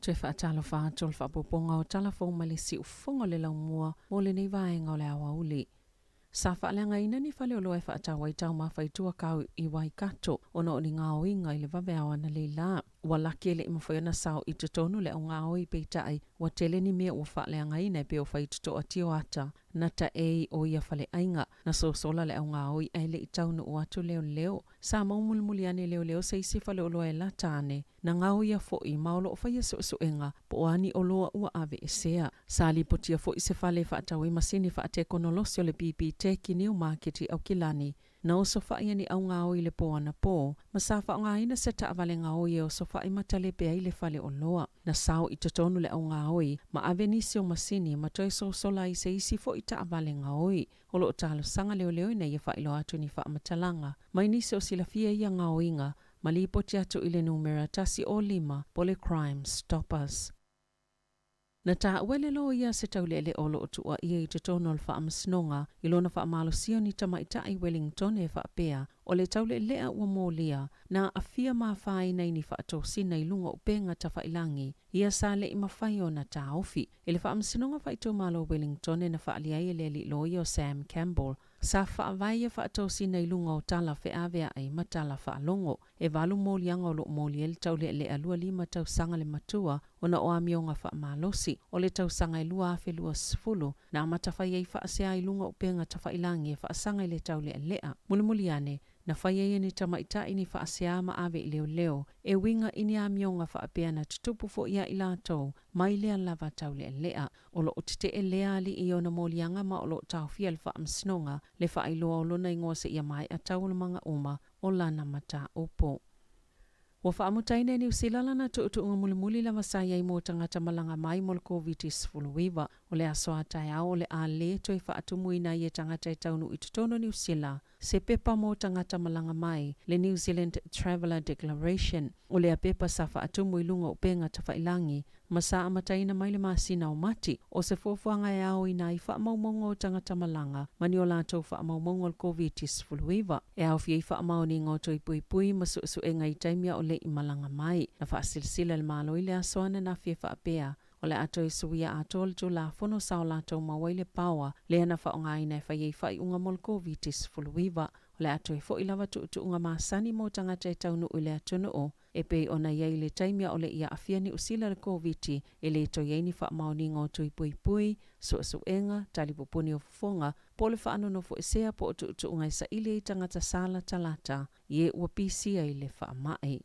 Te whaatalo whaatul whaapoponga o talafong malisi ufonga le lau mua o le nei vaenga o le awa uli. Sa whaalengaina ni whale o loe whaatawai tau mawhaitua kau i Waikato ona o ni ngā oinga i le waweawa na leila. Wa laki le imawhaiona sao i tutonu le o ngā oi peitai wa tele ni mea ua whaaleangaina pe o whaituto a tio ata na ta e o ia whale ainga na sosola le o ngā oi ai le i taunu o atu leo leo. Sa maumulmuli ane leo leo se isi whale o loe la tāne na ngā oia fo i maolo o whaia suenga po o ani o loa ua ave e sea. Sa li potia fo i se whale whaatawi masini whaate konolosi o le BBT ki New Market au Kilani. Na o sofa ia ni au ngā oi le po ana po, ma sa wha o ngā ina se ta avale ngā oi e o sofa i matale pe ai le whale o loa. Na sao i tatonu le au ngā oi, ma ave nisi o masini ma toi so sola i se isi fo i ta avale ngā oi. Holo o talo sanga leo leo ina ia wha ilo atu ni wha matalanga. Ma nisi o sila fia ia ngā oinga, ma li poti atu ile numera tasi o 5, pole Crime Stoppers. Na ta wele lo ia se taulele o lo tua ia i te tono al wha masnonga i lona wha malo sio ni tamaita i Wellington e wha pea o le taule lea ua mōlia na a fia maa whai nei ni wha ato sina i lunga o penga ta wha ilangi ia sa le i mawhai o na ta ofi. E le wha masnonga wha i tō malo Wellington e na wha alia i le li lo i o Sam Campbell. Sa wha vai wha ato sina i lunga o tala whe avea ai matala wha alongo e walu mōlianga o lo mōlia le taule le alua 5 tau sanga le matua ona o amionga wha malosi o le tau sanga i lua afe lua sifulu na amata whai ei wha asea i lunga o penga ta wha ilangi e wha sanga i le taule lea. Mulimuliane na whai ei ni tamaita ini wha asea ma ave i leo leo e winga ini amionga wha apea na tutupu fo ia i lato mai lea lava taule lea o lo utite e lea li i ona mōlianga ma o lo tau fia le wha amsnonga le wha iloa o lona ingoa se ia mai a taula manga uma o lana mata opo. Wa whaamutaina ni usilala na tuutuunga mulimuli la wasaya i mo tangata malanga mai mo le COVID-19 o le asoa tai au o le a le toi whaatumuina i e tangata i taunu i tutono ni usila se pepa mo tangata malanga mai le New Zealand Traveller Declaration o le a pepa sa whaatumu i lunga o penga ta whailangi ma sa amataina mai le masina o mati o se fofuanga e au ina i whaamaumongo o tangata malanga mani o lato whaamaumongo o COVID-19 e au fia i whaamaoni ngoto i pui pui ma su e ngai taimia o le i malanga mai na whaasilsila le malo i le asoana na fia whaapea o le ato i suia atol tu la fono sao lato mawai le pawa le ana whaonga e whai whai unga mol COVID-19 o le ato i fo i lava tu unga masani mo tangata i taunu o le atono o e pei ona iei le taimia o le ia afia ni usila le COVID e le to iei ni whaamaoni ngoto i pui pui suenga talipopuni o fonga po le whaanono fo esea po tu unga i sa ile i tangata sala talata ie ua pisia i le whaamai.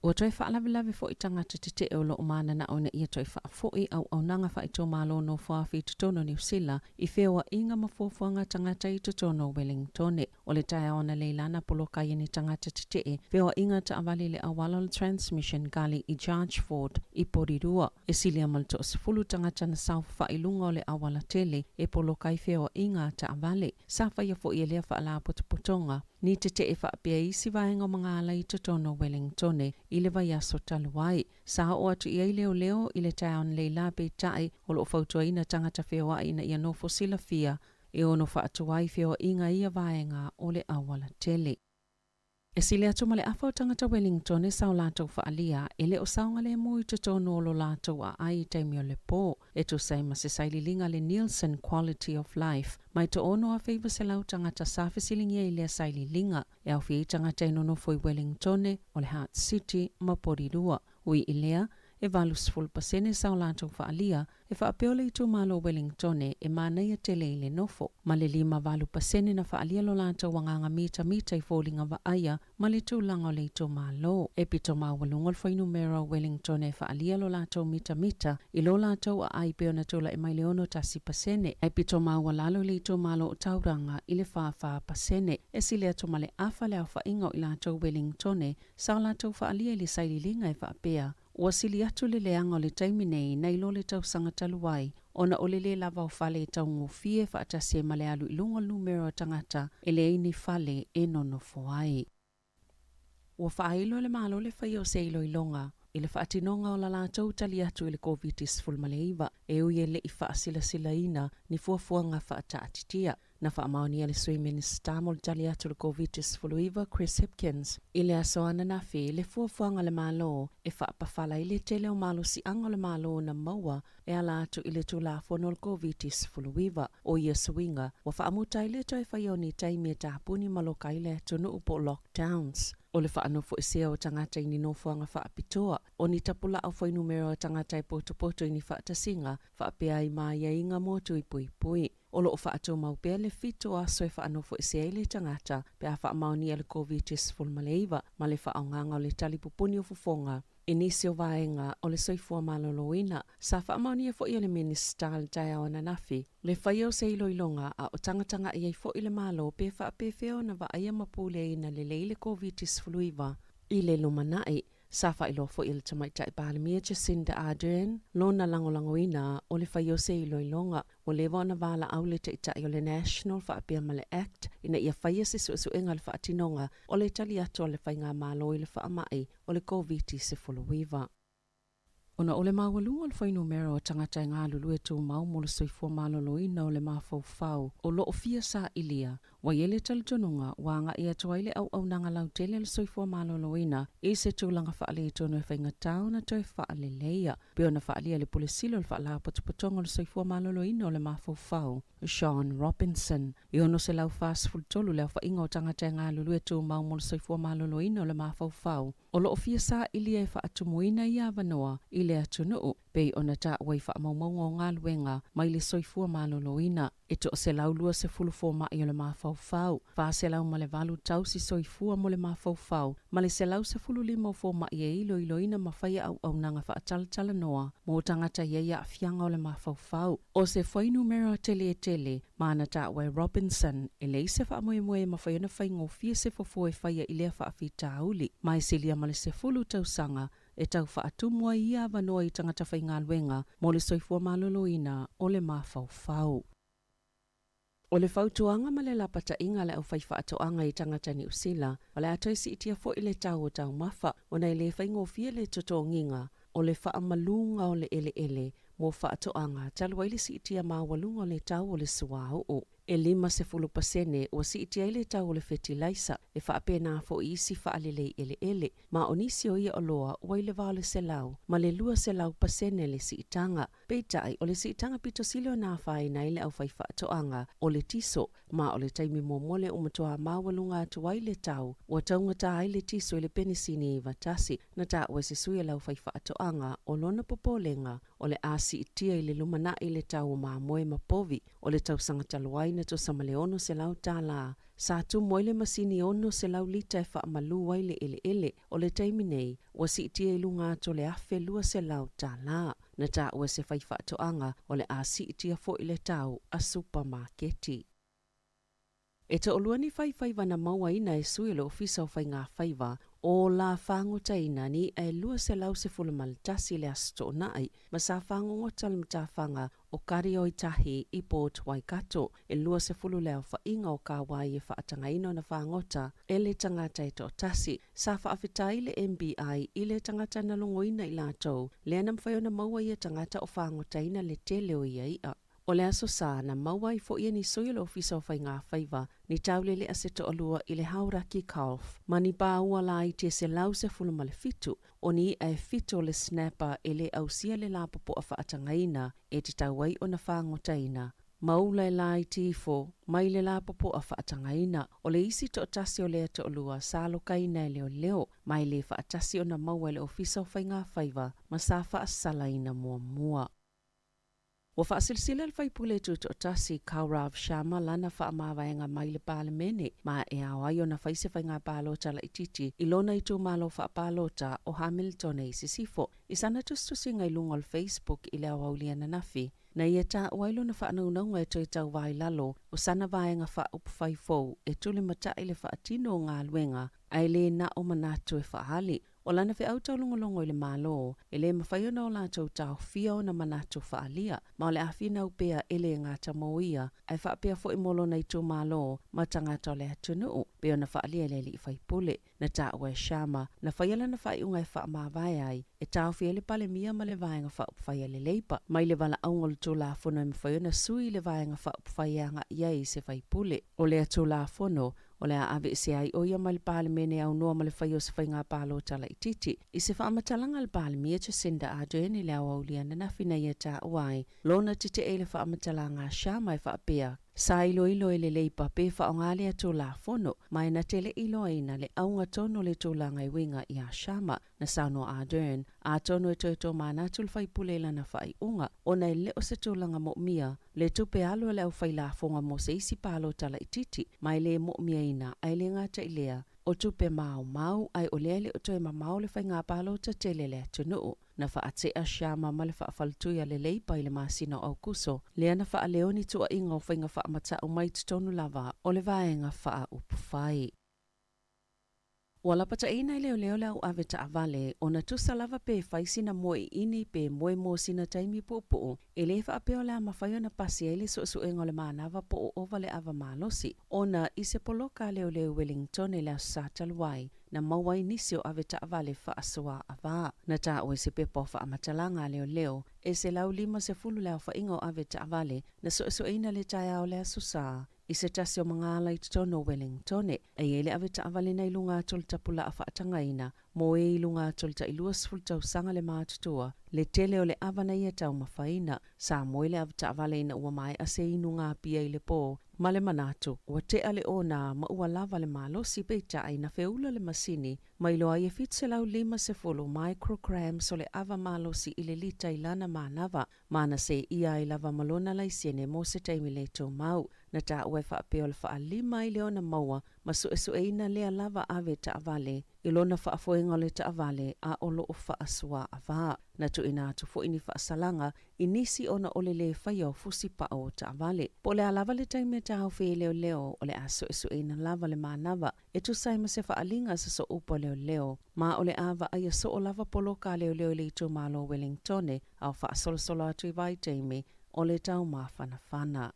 Ua toi whaalawe fo i tangata te te o lo umana na ona ia toi wha i au nanga wha i tō malo no whaafi tutono New Zealand i whewa inga mafofuanga tangata i tutono Wellington o le tae ona leilana poloka i ni tangata te te whewa inga ta awali le awala le transmission gali i Jargeford i Porirua e silia malto sifulu tangata na sau wha i lunga o le awala tele e poloka i whewa inga ta awali sa wha ia fo i lea wha ala potonga ni te te e whaapea isi vaenga mga ala i tutono Wellington i le vai aso taluai. Sa o atu i leo leo i le taon leila pe tai o lo fautua ina tangata whewa ina ia no fosila fia e ono whaatuai whewa inga ia vaenga o le awala tele. E sile atu male afa o tangata Wellington e sao lātou whaalia e le o saunga le mui tutono o lo lātou a ai taimio le pō e tu sai ma se saililinga le Nielsen Quality of Life mai to ono a feiva se lau tangata sawhesilingia i le saililinga e au fii tangata inono foi Wellington o le Heart City ma Porirua ui i lea e valus full pasene sao lātou whaalia e whaapeole i tu malo Wellington e mānei a tele i le nofo. Ma le 5 valu pasene na whaalia lo lātou wanganga mita i fōlinga wa aia ma le tūlanga o le i tu malo. E pito mawalungol whai numero Wellington e whaalia lo lātou mita i lo lātou a ai peo na tula e mai leono tasi pasene. E pito mawalalo le i tu malo o tauranga i le whawha pasene. E sile atu ma le awha le au whainga i lātou Wellington sao lātou whaalia i le saililinga e whaapea. Ua sili atu le leanga o le taimi nei nei lo le tau sanga taluai, ona o le lava o whale tau ngofie whaatase ma le alu i lunga numero tangata e le ini whale e nono foai. Ua whailo le malo le whai o seilo i longa, i le whaatinonga o la lātou tali atu i le COVID-19 e ui e le i whaasila ina ni fuafuanga whaataatitia. na whaamaoni le sui minista mo le tali atu le COVID-19 Chris Hipkins. I le asoana na fi le fuafuanga le malo e whaapawhala i le tele o malo si anga le malo na maua e ala atu i le tulafono le COVID-19 o ia swinga wa whaamuta i le toi whaioni taimi e tahapuni maloka i le atu no upo lockdowns. O le whaanofo e sea o tangata i ni nofuanga whaapitoa, o ni tapula au whai numero o tangata i poto i ni whaatasinga, whaapea i maa ia inga motu i pui. O lo o whaato maupea le fito a soe whaanofo e sea i le tangata, pea whaamaoni e le COVID-19 maleiva, ma le whaonganga o le talipupuni o fufonga. Inisi o vaenga o le soifua maloloina, sa whaamaoni e fo i le minista le taia o nanafi, le whaio se iloilonga a o tangatanga i fo i le malo pe whaapefeo na wa aia mapule ina le leile COVID-19 i le lumanai, sa whailo fo i le tamaita i Palemia Jacinda Ardern, lona langolangoina o le whaio se iloilonga, o le wana wala au le taitai o le National Whaapea Male Act, ina ia whaia se suenga le whaatinonga o le tali ato le whainga malo i le whaamai o le COVID-19. Ona o le mawalunga le whai numero o tangata ngā lulu e tū mau mo le soifua maloloina o le mawhauwhau o lo o fia sa ilia, wa yele talitonunga wa nga ia tuaile au nanga lau tele le soifua maloloina i se tūlanga whaale i tono e whainga tau na toi whaale leia, peo na whaalia le polesilo le whaala potopotonga le soifua maloloina o le mawhauwhau. Sean Robinson, i ono se lau fast full tolu leo whainga o tangata ngā lulu e tū mau mo le soifua maloloina o le mawhauwhau. O lo o fia sa ilia e whaatumuina i awanoa i le atunuu, pei ona ta wai whaamaumau o ngā luenga mai le soifua maloloina. E to se lau lua se fulufo mai o le mawhauwhau. Wha se lau ma le valu tau si soifua mo le mawhauwhau. Ma le se lau se fulu lima o fo mai e iloina mawhaia au nanga whaatalatala noa. Mo tangata ia fianga o le mawhauwhau. O se whai numero tele, maana ta wai Robinson, e le se whaamoe mawhaia na whai ngofia se fofo e whaia i lea whaafita auli. Mai se lia ma le se fulu tau sanga, e tau whaatumua ia wanoa i tangata whai ngā luenga mo le soifua maloloina o le mawhauwhau. O le whautuanga ma le lapata inga le au whai whaatoanga i tangata New Zealand, o le atoi si itia fo i le tau o tau mawha, o nei le whaingofia le totonginga, o le whaamalunga o le ele, mo whaatoanga, talua i le si itia mawalunga o le tau o le suao o. E 50% o si itia i le tau o le fertilizer, e whaapena fo i isi whaalelei ele, ma o nisi o ia o loa ua i le vao le selau, ma le lua selau pasene le si itanga. Peitai o le si itanga pito silo na whae na ile au whai whaatoanga, o le tiso, ma o le taimi momole o matoa mawalunga atua i le tau, ua taungata ai le tiso i le penisini i vatasi, na ta ua se sui lau whai whaatoanga, o lona popolenga, o le asi itia i le lumana i le tau ma moe mapovi, o le tau sangataluai na to samaleono se lau tala. Sa tu moile masini ono se lau lita e whaamalu wai le ele, o le taimi nei, ua si itia i lunga ato le afe lua se lau tala. Na ta ua se whai whaatoanga, o le asi itia fo i le tau a supermarketi. E te oluani whai wana maua ina e sui le ofisa o whai ngā whaiva, o la whango taina ni e lua se lau se fulamaltasi le asto nai, ma sa whango ngota le mtawhanga o kari o itahi i Port Waikato, e lua se fulu leo whainga o ka wai e whaatanga ino na whangota, e le tangata e to tasi, sa whaafitai le MBI i le tangata na longoina i lātou, le anam whaiona maua i tangata o whango taina le tele o ia. O le aso sa na maua i fo ia ni soi le ofisa o whai ngā whaiva, ni taule le aseto alua i le hauraki Calf, ma ni pā ua la i te se lau se fulu ma le fitu, o ni e fitu le snapper e le ausia le lapopo a whaatangaina e te tauai o na whangotaina. Maula e la i tifo, mai le lapopo a whaatangaina, o le isi to tasi o le ato alua sa lokaina e leo, mai le whaatasi o na maua le ofisa o whai ngā whaiva, ma sa whaasalaina mua. Wa whaasilsila le whaipule tuto tasi Kaurav Sharma lana whaamawaenga mai le Palemene, ma e awai o na whaise whai ngā pālota la ititi, ilona i tū malo whaapālota o Hamilton e sisifo, i sana tustusi ngai lunga o Facebook i le awaulia na nafi. Na ia ta wailo na whaanaunga e toi tau vai lalo, o sana vaenga wha upwhaifou, e tuli mata i le whaatino o ngā luenga, ai le na o manatu e whaali. O lana fe au taulongolongo i le malo, e le mawhaiona o lātou tau fia o na manatu whaalia, ma o le awhina upea ele ngata moia, ai whaapea fo i molo nei tō malo, ma tangata o le atunuu, pe o na whaalia le li whaipule, na tā ua e shama, na whaiala na whai unga e wha mawai ai, e tau fia le pale mia ma le vaenga wha upwhaia le leipa, mai le wala aungol tō la fono e mawhaiona sui le vaenga wha upwhaia nga iai se whaipule, o le tō la fono, o le ave se ai o ia mal pale mene au noa male whai o se whai ngā pālo tala i titi. I se whaamatalanga le pale mia Jacinda Ardern i le au auliana na whina ia tā uai. Lona tite e le whaamatalanga sha mai whaapea. Sa ilo ilo e le leipa pe whaongali a tō la fono, mai na tele ilo ina le aunga tono le tō langa i winga i a shama na sauno Ardern. A tono e tō tō mānatul whai pule lana whai unga, o nei le o se tō langa mo mia, le tupe alo le au whai la fonga mo se isi pālo tala i titi, mai le mo mia ina, ai le ngata i lea, o tupe mau, ai o lele o toe mau le whai ngā pālo ta tele le tunuu. Na whaate a shama ma le whaafaltuia le leipa i le masina au kuso, lea na wha leoni tua inga o whainga wha mata o mai tonu lava o le vaenga wha upufai. Wala pata ina i leo le au ave ta avale, o na tusa lava pe whaisina moe ini pe moe mo sina taimi popo, e le wha apeo le ama whaio na pasi e le so engo le maanava po o ova le ava malosi, o na ise poloka leo Wellington e le asataluai, na mawai nisi o ave ta avale wha asua ava. Na ta o se pepo wha amatalanga leo, e se lau 50 leo wha ingo ave ta avale, na so ina le taia o le asusa. I se tasi o mga ala i tono Wellington e ele ave ta avale na ilunga tol tapula a whaatangaina, mo e ilunga tol ta ilua sfultau sanga le mātutua, le tele o le avana ia tau mawhaina, sa moe le ave ta avale ina ua mai a se inunga pia i le pō, ma le manatu, ua te ale o na ma ua lava le malosi peita ai na feula le masini, ma ilo ai e fitse lau 50 micrograms o le ava malosi i le lita i lana manava, mana se ia i lava malona lai siene mo se taimi le tō mau, na ta ua wha apeo le wha lima i leo na maua, ma su eina lea lava ave ta avale, ilona wha afoenga le ta avale a olo o wha asua ava. Na tu ina atu fo ini wha asalanga, inisi ona ole le whaio fusi pa o ta avale. Po le alava le taime ta hau whi leo o le aso esu eina lava le manava, e tu saima se wha alinga sa so upo leo, ma ole ava aia so o lava poloka leo le ito malo Wellingtone, au wha asolo atu i vai taime, o le tau ma whana.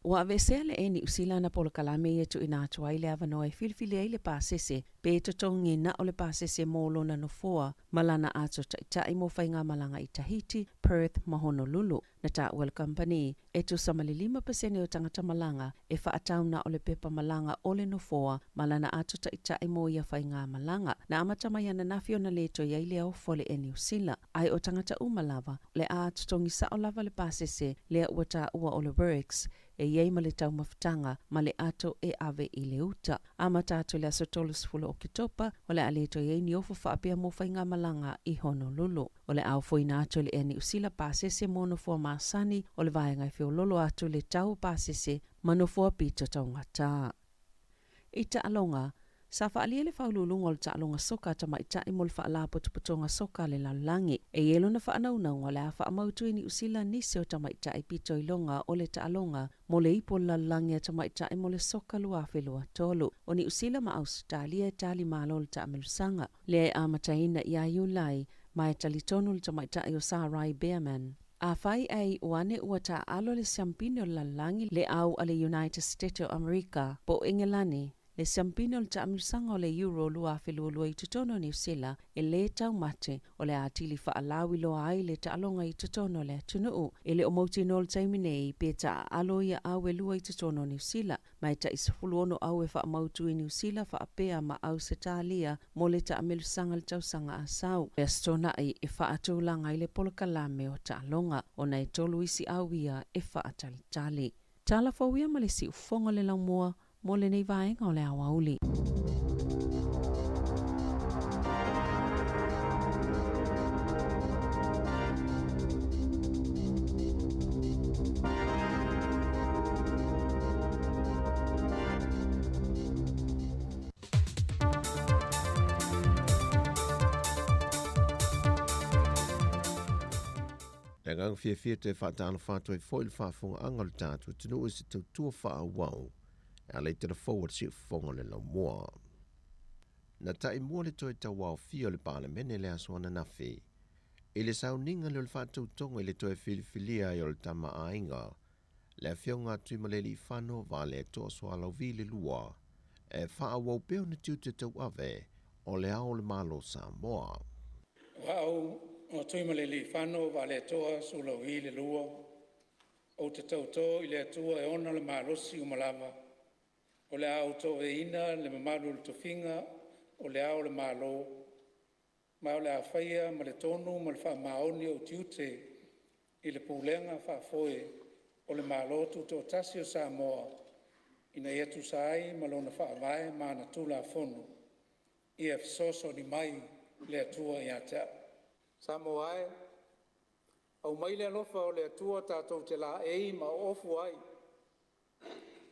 Wa avesea le eni usila na polo kalame e tu ina atua i le avanoa e filifili ai le pāsese, pe to tongi na o le pāsese mōlo na nofoa, malana ato tai mo whainga malanga i Tahiti, Perth, ma Honolulu, na ta Well Company, e tu samali 5% o tangata malanga, e whaatau na o le pepa malanga o le nofoa, malana ato tai mo ia whainga malanga, na amata mai ana nafio na leto ia ile au fole eni usila, ai o tangata umalava, le ato tongi sa o lava le pāsese, lea ua ta ua o le works, e iei ma le tau mawhitanga ma le ato e ave i le uta. Ama tātou le aso tolus fulo o kitopa, o le aleto iei ni ofo whaapea mo whainga malanga i Honolulu. O le au foina ato le eni usila pāsese mono fua māsani, o le vaenga i whiololo ato le tau pāsese mano fua pita taungata. I ta alonga, sa whaalia le whaululunga o le taalonga soka tama i tai mo le whaala putuputonga soka le lalangi. E yelo na whaanaunanga le a whaamautu ni usila nisi o tama i tai pito i longa o le taalonga mo le ipo lalangi a tama i tai mo le soka lua whelua tolu. O ni usila ma Australia e tali malo le taamelusanga. Le a mataina i a iulai mai talitonu le tama i tai o Sarai Behrman. A whai ai wane ua ta alo le siampino lalangi le au ale United States of America po Ingelani. Le siampino le taamelusanga o le euro lua whelua i tutono New Zealand e le tau mate o le atili whaalawi loa ai le taalonga i tutono le tunuu. E le o mauti no le taiminei pe ta alo ia au e lua i tutono New Zealand. Mai ta isafulu ono au e whaamautu i New Zealand whaapea ma au se talia mo le taamelusanga le tausanga asau. E astona ai e whaatulanga i le polokalame o taalonga o nei tolu isi au ia e whaatalitali. Tala fawia ma le si ufonga le laumua mo le nei vaenga o le awauli. Le ngang fia te whaatana whātua i foil whaafunga angal tātua tunu isi tautua whaawau. A leite na forward si fonga le la moa. Na tai mua le toi tau wau fio le palemene le asuana nafi. I le sauninga le whātou tonga i le toi filifilia i o le tama ainga. Le fionga tuimaleli whano va le toa swala vi le lua. E wha wau peo na tiu te tau ave o le ao le malo Samoa. Au o tuimaleli whano wa le toa sulo i le lua. O te tauto i le atua e ona le marosi o malava. O le au to e ina le mamaru le tofinga o le ao le malo. Ma o le awhaia ma le tonu ma le wha maoni o tiute i le pūlenga wha foe o le malo tu to tasi o Samoa. Ina ia tu sai ma lona wha avae ma na tula fono. I e fisoso ni mai le atua i atea. Samoa e, au mai le alofa o le atua tātou te la ei ma ofu ai.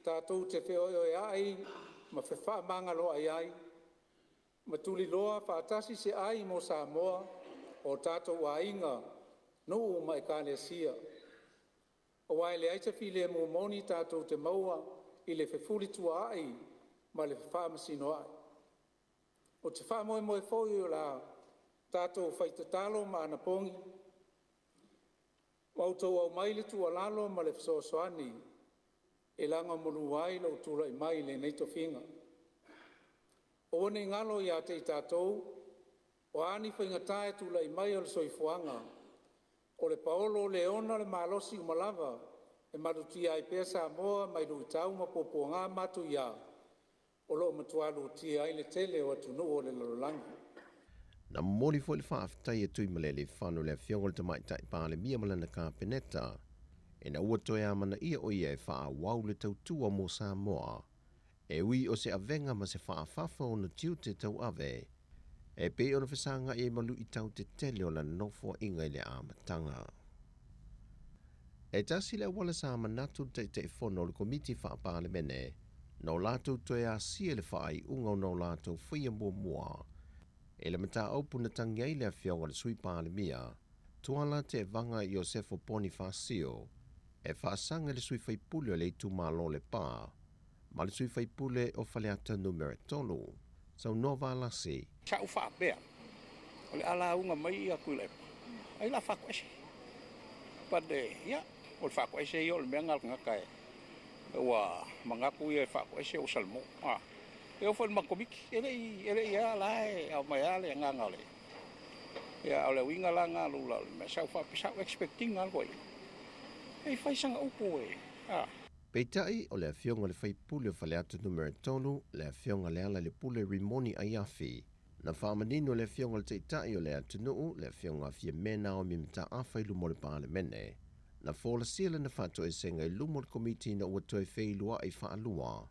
Tātou te whioi o ai ma whewha mangalo ai ai. Ma tuli loa whaatasi se ai mo Samoa o tātou wa inga no o mai kāne sia. O wai le aita file mo moni tātou te maua i le whewhuri tua ai ma le whewha masino ai. O te wha moe moe fōi o la tātou whaitatalo ma anapongi. Mautou au mai le tua lalo ma le whsosoani e langa monu ai lau tula i mai le neito whinga. O ne ngalo ia te tātou, o ani whaingatai tula i mai o le soifuanga, o le paolo le ona le malosi umalava, e marutia i pesa moa mai rui tau ma popo ngā matu ia, o lo matualu tia i le tele o atunu o le lalolangi. Na moli fo le whaaftai e tui malele whanu le fiongol te mai tai pāle mia malana ka peneta, e na ua toi amana ia o ia e wha wau le tautua mo Samoa, e ui o se avenga ma se whaafafa o na tiu te tau ave, e pe o na whasanga e malu i tau te tele o la nofo inga i le amatanga. E tasi le wala sa manatu te whono le komiti whaapale mene, no lātou toi a sia le whaai unga o no lātou whia mua, e le mata aupu na tangi ai le whionga le sui pāle mia, tuala te vanga i Josefo Bonifacio, e whaasanga le sui whaipule o le tu malo le pā, ma le sui whaipule o whaleata numere tonu, sau nova lasi. Sa u whaapea, o le ala unga mai a kuilepa, ai la whakwese. Pade, ia, o le whakwese i o le mea ngal ngakai, ua mangaku i e whakwese o salmo, e o whan makomiki, ele i a lae, au mai ale a ngangale. Ia, au le winga la ngā lula, me sau whapisa u expecting ngal koi. E whaisanga upo e, Peitai o le fionga le whaipule o whaleata numere tonu, le fionga le ala le pule rimoni ai afi. Na whamanino le fionga le teitai o le atunuu, le fionga fie mena o mimta awhai lumo le pāle mene. Na whola sila na whato e senga i lumo le komiti na ua toi whailua ai whaalua.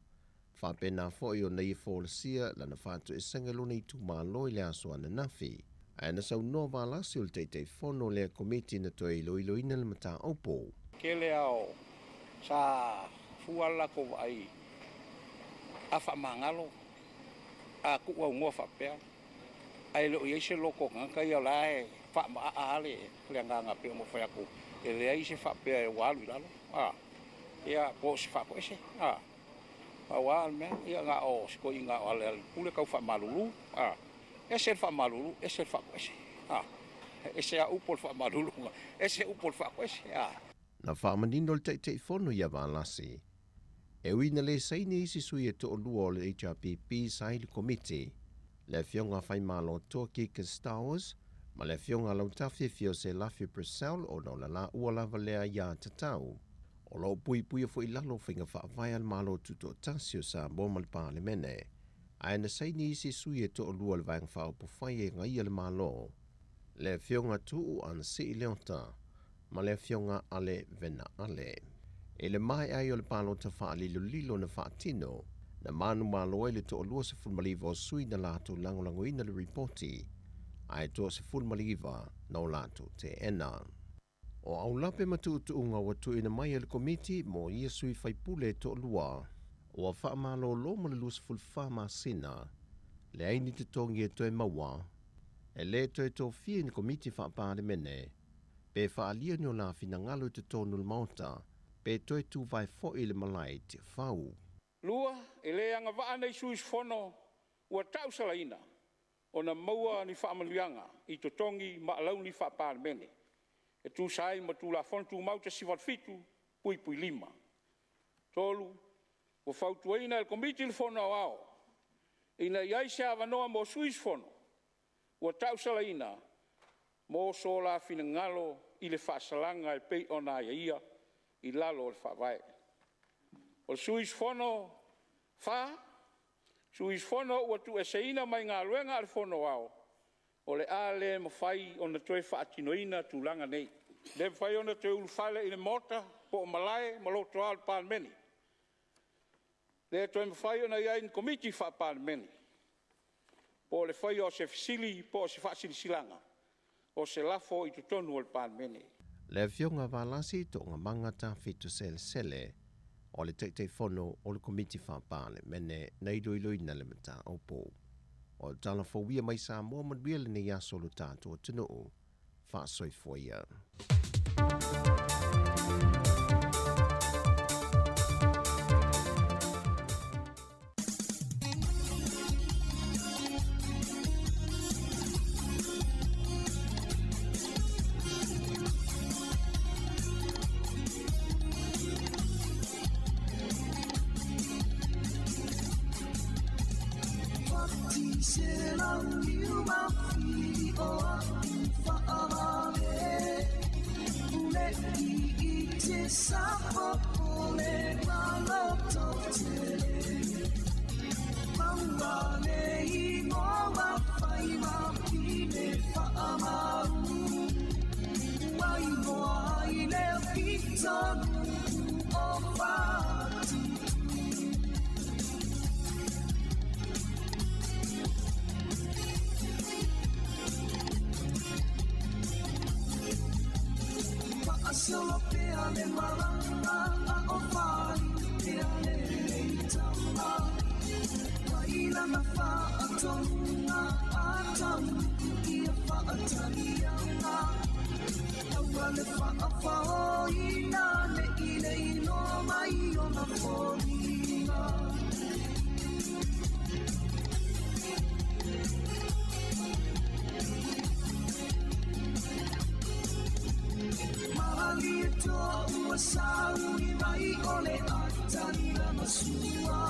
Whapena foi o nei whola sia la na whato e senga luna i tu māloi le asua na nafi. Ai na sau nova lasi o le teitei whono le komiti na toi iloiloina le mata aupo. Kele au, sa fuala ko ai a whamangalo a kuwa ngua whapea ai lo iese loko ngaka ia lae whama aale le nganga peo mo whayaku e lea ise whapea e walu lalo ia po se whapo ese a wal mea ia ngā o siko i ngā o ale pule kau whamalulu ese whamalulu ese whapo ese ese a upol whamalulu ese upol whapo ese Na whamanino le teitei whono ia wālasi. E wina le saini isi sui e to o lua o le HRPP sai le komiti. Le fionga whai malo toa Kika Star Wars, ma le fionga lau tawhi fio se lafi Purcell o no la ua lava lea ia tatau. O lau pui pui fo i lalo whinga whaavai al malo tuto tasio sa bomal pāle mene. Ai na saini isi sui e to o lua le vang whao pufai e ngai le malo. Le fionga tuu an si i leonta. Ma le fionga ale vena ale. E le mai ai o le palo ta wha lilo na wha tino, na manu malo e le to o lua se fulmaliva o sui na lato langolango ina le reporti, ai to se fulmaliva na o lato te ena. O au lape matu utuunga watu ina mai e le komiti mo ia sui whaipule to o lua, o a wha malo lo mo le lua se fulfa masina, le aini te tongi e toe maua, e le toe to fie ni komiti wha pāre mene, pe whaalia ni o la fina ngalo te tonu le mauta, pe toi tu vai fo i le malai te whau. Lua, e le anga waa nei suis fono, ua tausalaina ona maua ni whaamaluanga I totongi maalau ni whaapalemene. E tūsai ma tūlafonu tūmau te siwatfitu pui pui lima. Tolu, ua whautuaina el komiti le fono ao. Ina iai se avanoa mo suis fono. Ua tausalaina mo sola fina ngalo I le whaasalanga e pei ona ia I lalo le whaavae. O suis fono suis fono ua tu eseina mai ngā luenga le fono ao. O le ale ma whai o na toe whaatinoina tūlanga nei. Le whai o na te ulwhale I le mota po o malae ma loto al pālemeni. Le toe ma whai o na iai in komiti wha pālemeni. Po le whai o se fisili po o se whaasili silanga. O se lafo I tutonu o le pālemeni. Le fionga valasi to ngā mangata fitu sele o le teitei fono o le komiti whapalemene nei loiloi na le mata o pō. O tala fawia mai sa mo manuia le nei aso lo tātua tino o whaasoifoia. Solo peale malanga a ofai peale leitama Waila na fa atonga atam Ia fa atalianga Awale fa afao ina ne ile ino mai o na forina Malito ua sauni mai ole atani na masua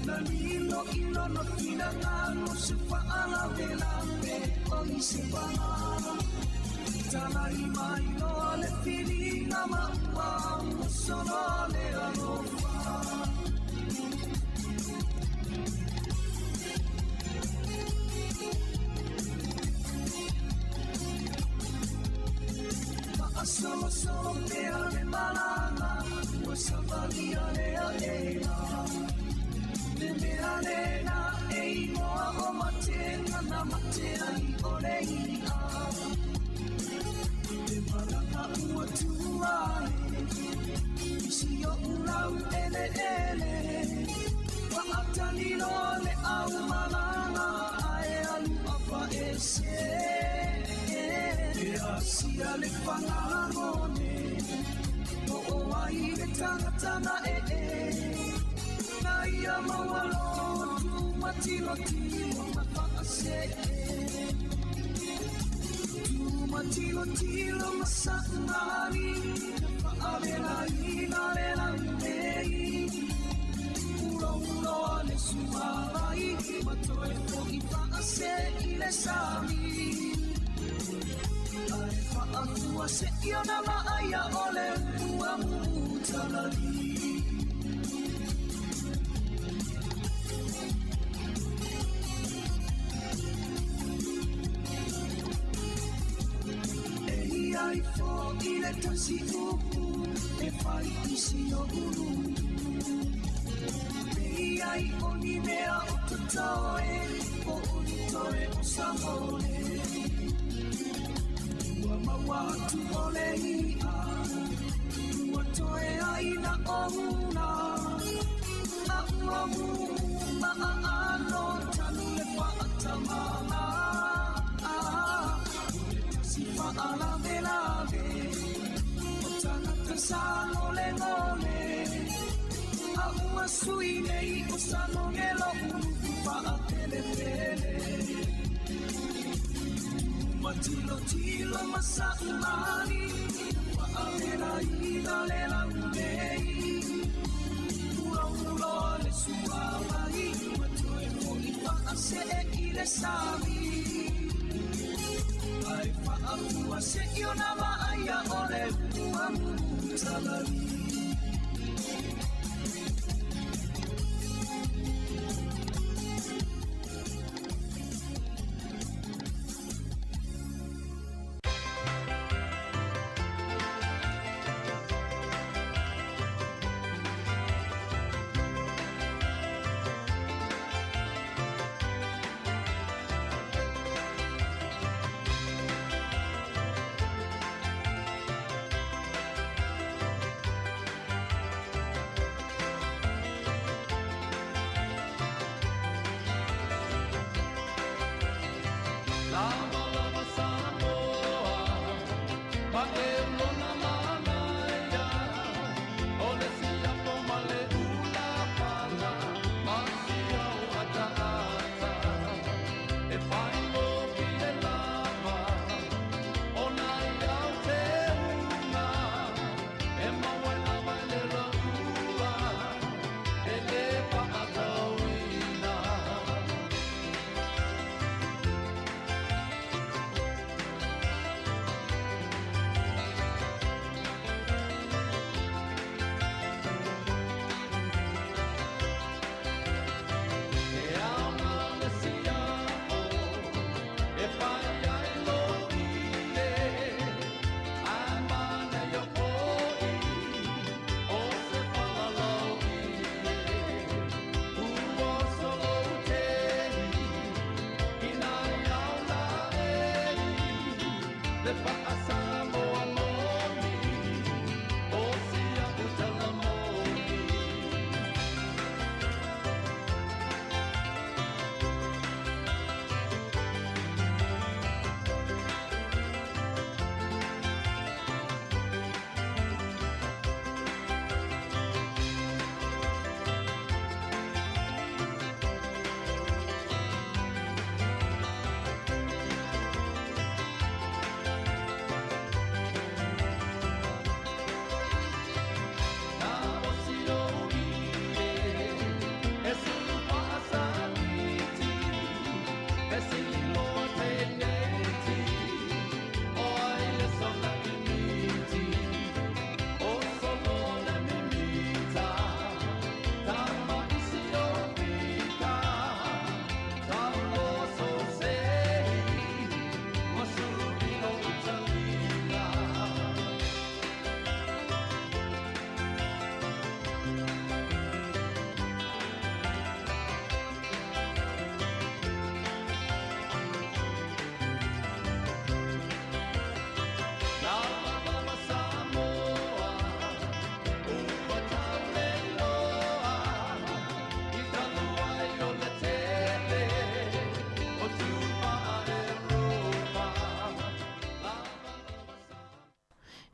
Na nilo ilo no fina ngano se faala velame o se pana Talai mai no le fili na maua Sono le alofa Solo peale malanga Ua savalia lea eina Me mea lena einoa o matenga na matea I ole ina Me malanga ua tuae Isi o ulau ele ele Wa atanilo le au malanga Ae alu apa ese Sia le whangarone O o ai le tangatana Na ia mawalo tu matilo tilo na whaase Tu matilo tilo masangari Na whaavela ina le langei Uro uro le sumarai Matoe po I whaase I le sami Fa'afua se ia na ma'aia ole ua mutalali E iai fo I le tasi upu E whai isi o uru E iai o ni mea o tatoe O unitoe o samole Mawatu ole ia Ua toe aina o huna A ua mu maa ano Tanu le whaatamana Ule tasi whaalame lame O tangata sa ngole ngole A ua sui nei o salongelo unu pa tele tele matilo tilo masaumani wa avera ina le langei ulo ulo le suawai matoe mo ipa ase ile sami ai fa akua se iona ma aya ore uamu salari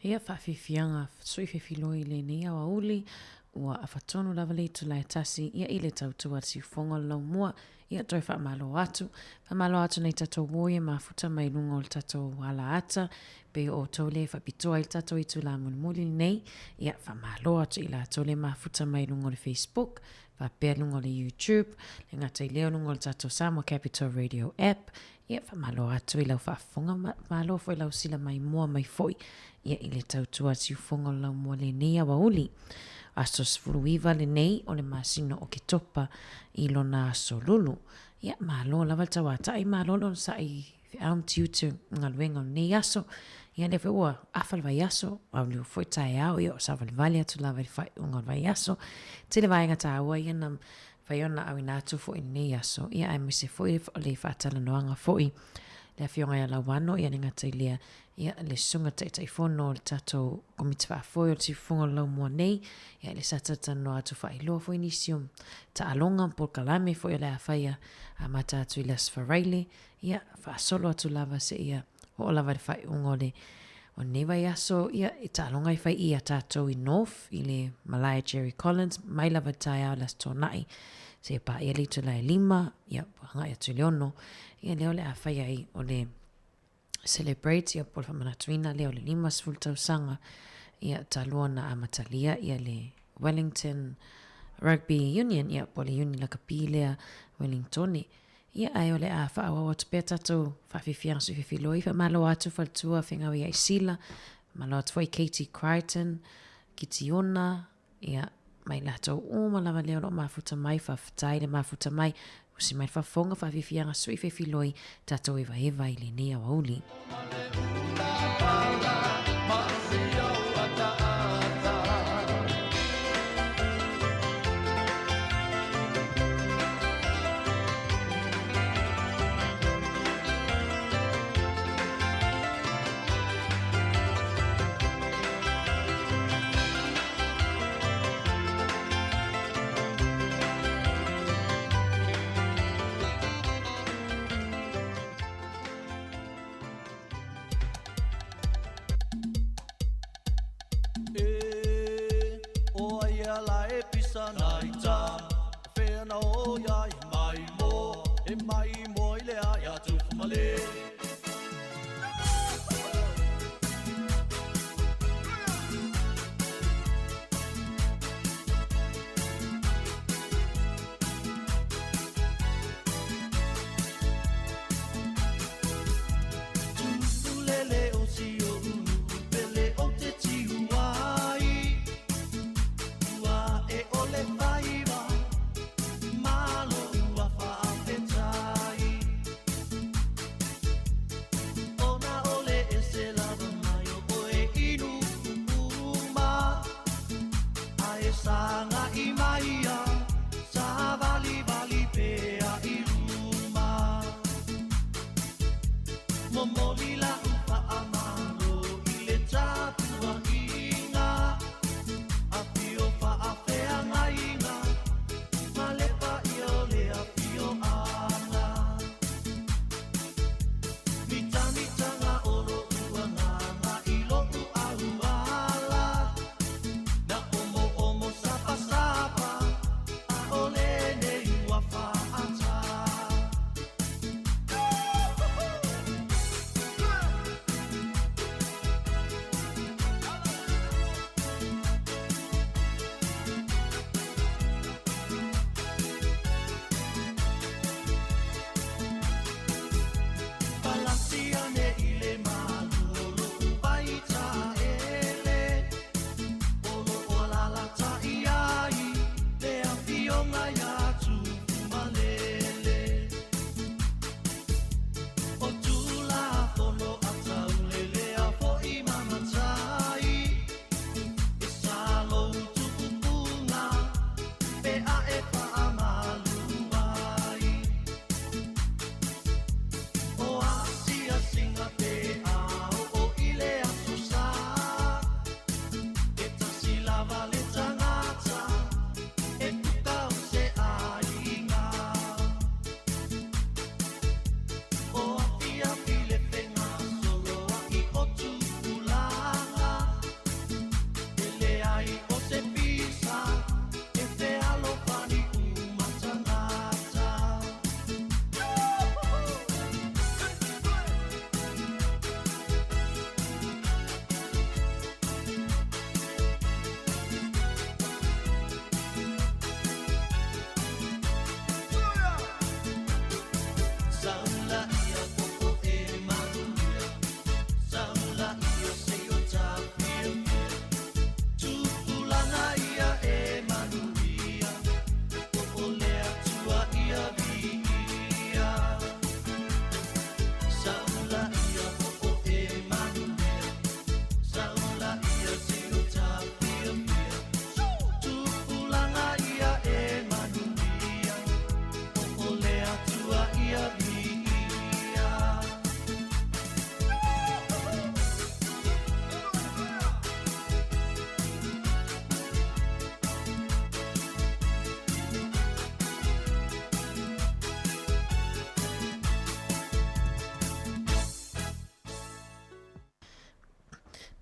Ia whawhiwhianga sui whiwhiloi le nei awa uli ua awhatonu lava le tu lai tasi ia ile tautua si whonga lau mua ia toi whamalo atu. Whamalo atu nei tatou woie mafuta mai lunga o le tatou ala ata pe o tole whapitoa i tatou i tu la mulimuli nei ia whamalo atu i la tole mafuta mai lunga o le Facebook whapea lunga o le YouTube le ngata i leo lunga o le tatou Samoa Capital Radio app ia whamalo atu i lau whafonga malo fo i lau sila mai mua mai foi ia i le tautua si whonga lau mua le nei awa uli. Asos furuiva le nei o le masino o ke topa i lona aso lulu. Ia malo lava tawata i malo lon sa i am tiutu ngaluenga o nei aso. Ia le ua afal vai aso au liu foi tae au ia o savali vali atu lava i fai unga vai aso. Te le vaenga ta aua ia nam fai ona au inatu fo i nei aso. Ia ai mese foi o le fatala noanga foi. Le fionga ia lawano ia ninga te lea ia le sunga te fono le tatou komiti whaafoi o le tifunga lau mua nei ia le satata no atu whailoa fo inisium ta alonga por kalame fo ia le awhaia a mata atu i las whareile ia whaasolo atu lava se ia o lava le whai ungo le O newa yaso ia i talonga i whai ia tātou i North i le Malaya Jerry Collins, mai lava tai au las tōnai. Se pa ia litu lai 5, ia hanga ia tuliono, ia leo le a whai ai o le celebrate ia polfa manatuina leo le 5 sfultau sanga, ia talua na amatalia ia le Wellington Rugby Union, ia pole uni la kapilea Wellingtoni. Ia ai ole a whaawa watu pēr tātou whawhiwhiang su whiwhiloi, wha malo atu whaltua whengawi ai sila, malo atu i Katie Crichton, Kitiona, ia mai latou umalawa leo lo mafuta mai, whawhitai le mafuta mai, usi mai whawhonga whawhiwhianga su whiwhiloi, tātou ewa ewa i le nea wauli.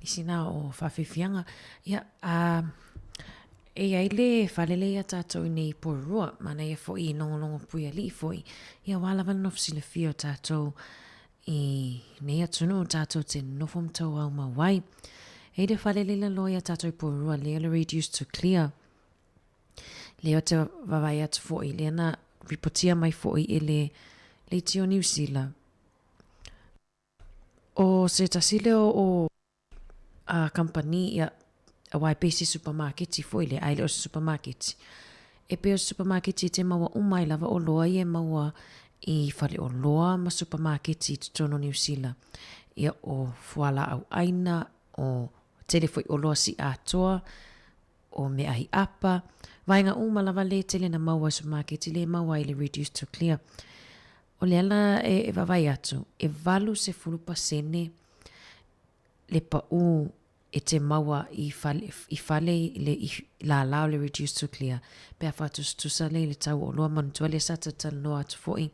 isina o whawhiwhianga. Ia, e ai le whalele ia tātou nei porua, mana ia fo i nongonongo pui ali fo i. Ia wala wana nofsile fio tātou i nei atunu tātou te nofum tau au mawai. E de whalele la loia tātou i porua, lea le reduce to clear. Leo te wawai atu fo i, lea na ripotia mai fo i le tio New Zealand. O se tasile o a company ia a YPC supermarket fo ile ai o supermarket. E pe o supermarket te maua umai lava o loa ia maua I whale o loa ma supermarket I tono New Zealand. Ia o fuala au aina o tele foi o loa si atoa o me ai apa. Vainga lava le tele na maua supermarket le maua I le reduce to clear. O le ala e vavai atu. E valu se fulupa sene le pa e te maua I fale le la lao le reduce to clear. Pea whatus tusale le tau o loa manutua le sata tal noa atu foi.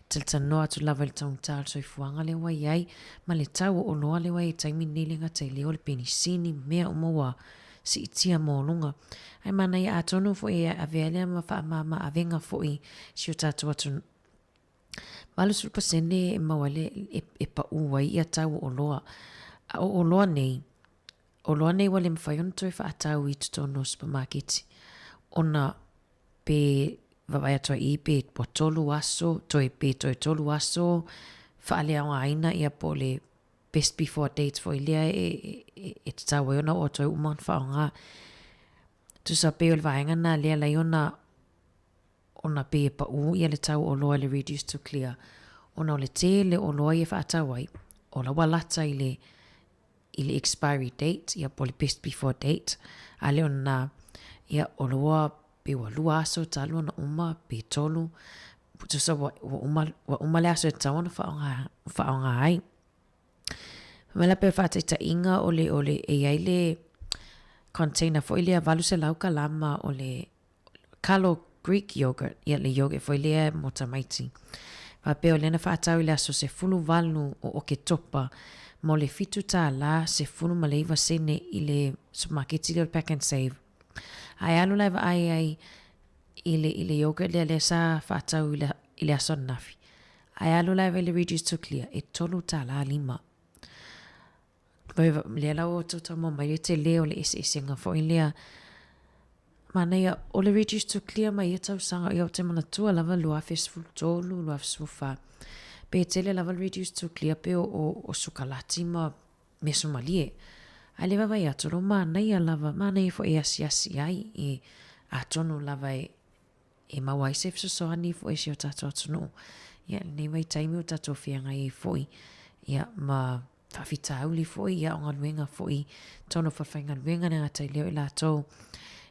Tal noa atu lava le tau tal so I fuanga le wai ai. Ma le tau o loa le wai taimi nilinga te leo le penisini mea o maua si itia molunga. Ai mana I atonu foi a vealea ma wha mama a venga foi si o tatu atu. Walu supa sene e mawale e pa uwai I a tau o loa. O loa nei. O loa nei wale mwhaiona toi wha atau I tutono supermarket. Ona pe wawai atua I pe po tolu aso, toi pe toi tolu aso, wha alea o aina ia po le best before dates fo ilea e te tau ona o toi uman wha o ngā. Tusa pe o le vaenga na lea lai ona pe e pa ia le tau o loa le reduce to clear. Ona o le te le o loa ia wha atau ai. O la walata I le expiry date, ia po le best before date. A le ona ia o loa pe wa lua aso talo na uma pe tolu. Tusa wa uma le aso e tau na wha o ngā ai. Mela pe whata ita inga o le e ai le container fo ilea valu se lauka lama o le kalo Greek yogurt, ia le yogurt fo ilea mo tamaiti. Wa pe o lena whaatau ilea so se fulu valu o ke topa mo le fitu tā la se fulu maleiva sene I le supermarket I le pack and save. Ai alu laiva ai I le yogurt le sa whaatau I le aso nafi. Ai alu laiva le reduce to clear e tolu tā la 5. Le lau o tauta mo mai te leo le esenga fo I lea mana ia o le reduce to clear mai e tau sanga I o te manatua lava lua festival tolu lua festival pe tele lava reduce to clear pe o sukalati ma meso malie a le vava ia tolo mana ia lava mana ia fo e asi ai e a tonu lava e mawai se so ani fo e si o tato atunu ia nei mai taimi o tato fianga e foi ia ma whawhita auli foi ia o ngaluenga foi tono whawhainga luenga na ngatai leo I lato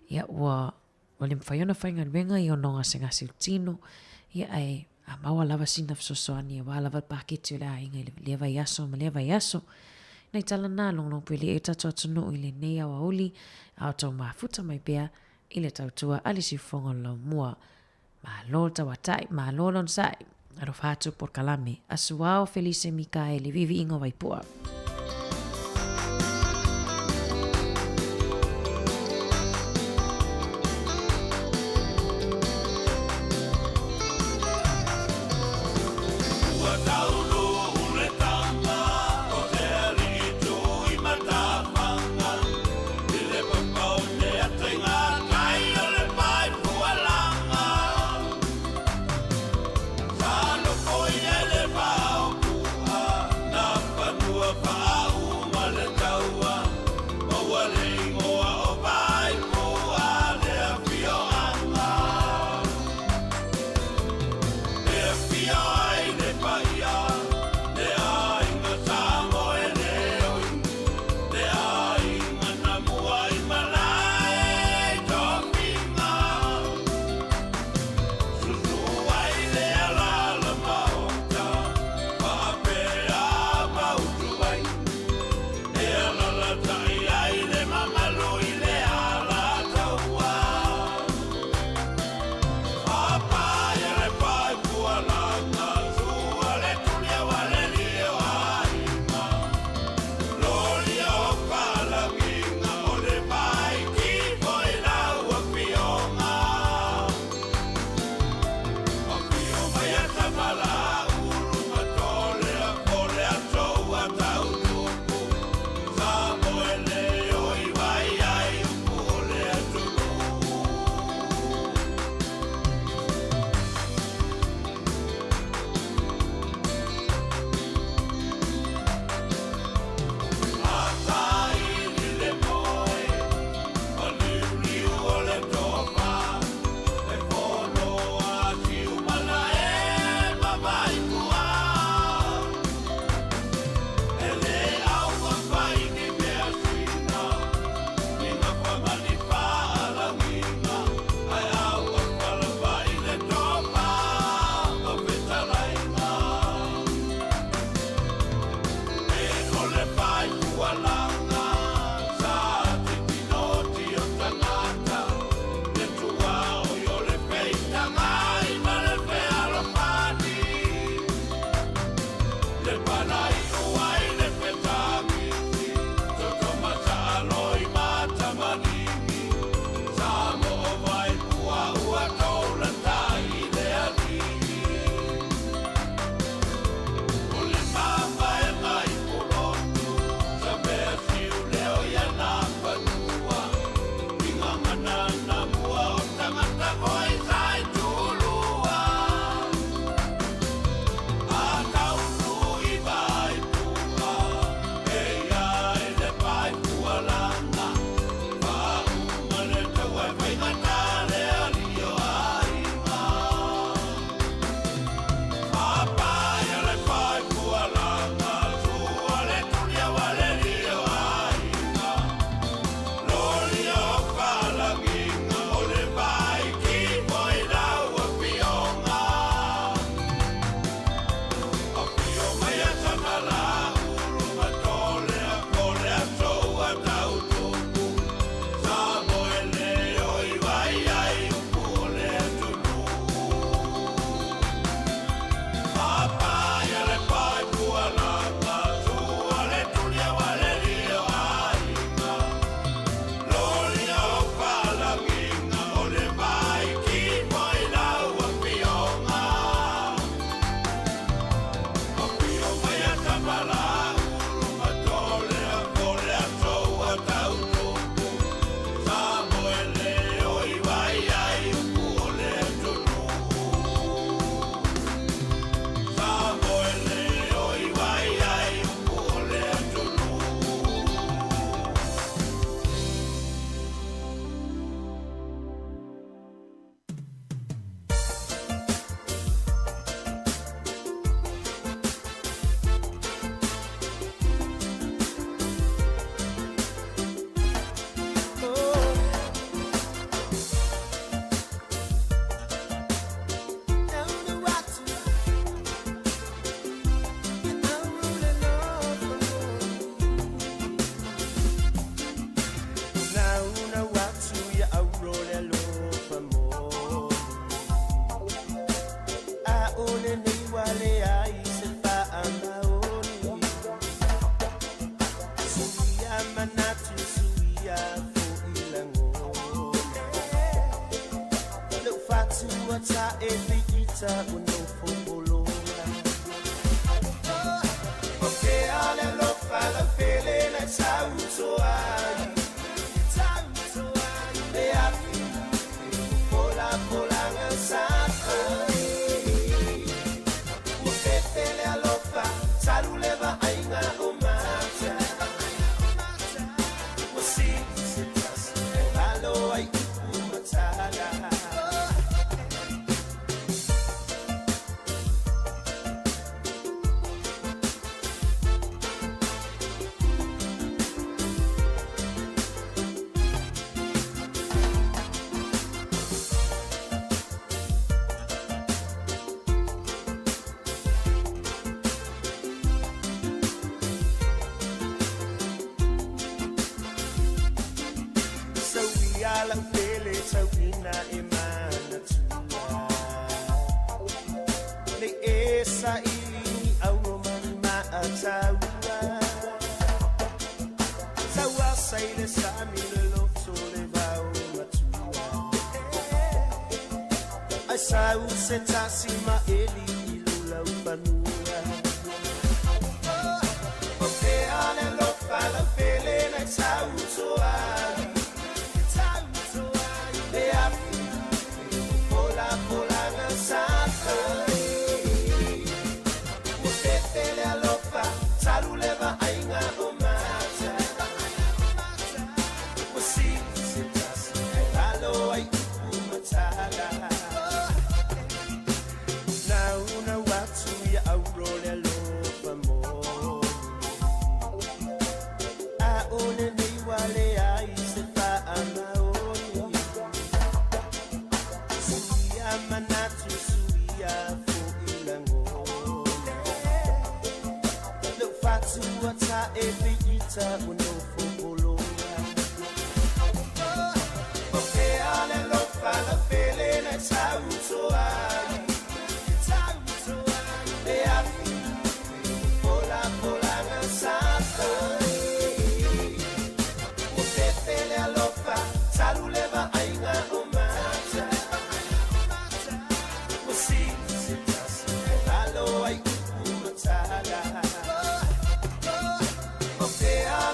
ia ua le mwhaiona whainga luenga I o nonga senga siutino ia ai a maua lava sina fsosoani e wa lava paketi o le ainga I le vai aso ma le vai aso nei tala nā longlong pui le e tato atunu I le nei awa uli au tau mafuta mai bea I le tautua alisi fonga lau mua ma lol tawatai ma lolon sai aro fatu por kalame asuao Felice Mikaele vivi ingo vai pua. Up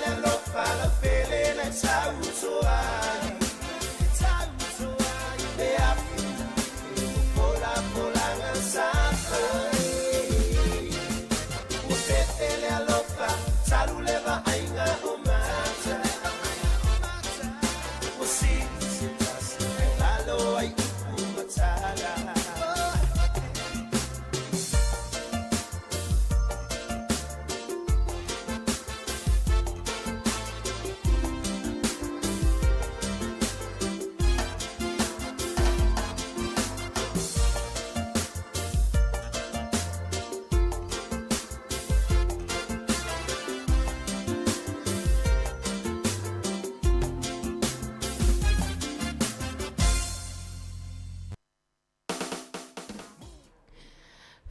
Hello.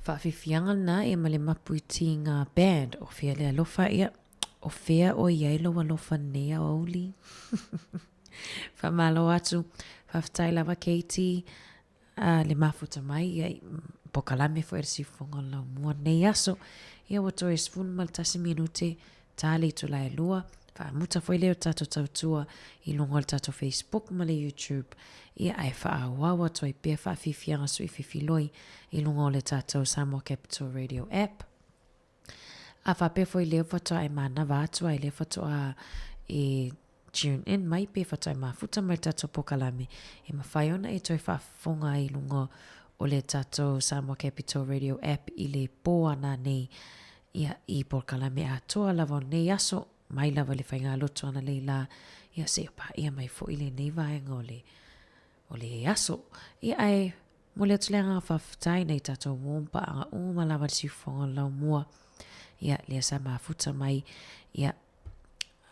Whaafifianga na e male mapuiti ngā band o fea le alofa ia. O fea o iai lo alofa nea o auli. Whamalo atu. Whaftai lava Katie. Le mafuta mai ia pokalame fo ersi fonga lau mua nei aso. Ia wato e spun mal tasi minute. Tali tu lai lua. Whaamuta foi leo tato tautua. I longo al tato Facebook ma le YouTube. Ia ai whaawawa to i pia whaafifianga sui fifiloi. I longo le tato Samoa Capital Radio app. A whape foi leo whatoa e mana wātua. I leo whatoa e tune in mai pe whatoa e mafuta mai tato pokalame. E mawhaiona e toi whaafonga i longo o le tato Samoa Capital Radio app i le poana nei. Ia i pokalame a toa lava nei aso. Mai lava le whainga loto ana leila. Ia se opa ia mai fo ile nei vaenga o le aso. Ia ai mo le atulenga whaftai nei tato wompa anga uma lava si whonga lau mua. Ia lea sa mafuta mai. Ia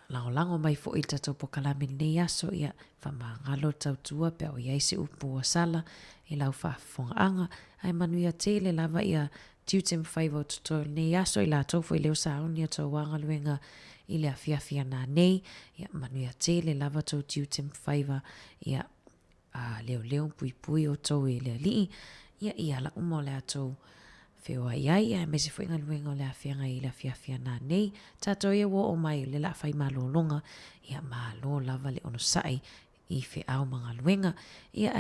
lango mai fo i tato pokalame nei aso. Ia whamangalo tautua pe o iai se upua sala. I lau whafonga anga. Ai manuia tele lava ia tiutem whaiva o tuto nei aso. I la tofu i leo sa aunia tau wanga luenga. I le afiafia nā nei, ia manuia tele lava tau tiutem whaiva, ia leo pui o tau e lea lii, ia la umo lea tau whioa iai, ia mese fwinga luenga o lea whianga i le afiafia nā nei, tātou ia wo o mai le la whai malo longa, ia malo lava le ono sai i whi au mga luenga, ia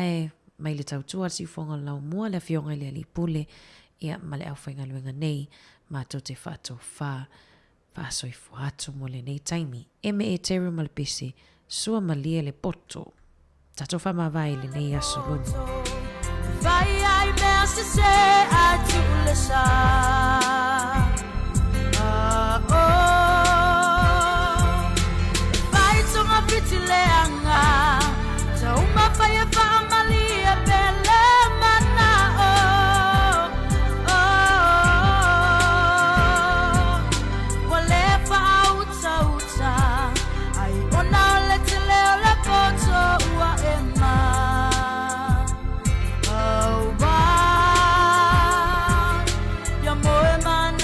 mai le tau tua si whonga lau mua le whionga i le li pule, ia ma le au whainga luenga nei, ma tau te whato wha, Pasoi fuatu mo le nei taimi. Eme e teru malpisi. Sua malia le poto. Tato whama vai le nei aso luni. Vai ai mea se se a tu le sa. Vai tonga piti le anga. Ta uma vai e wha malia pele mana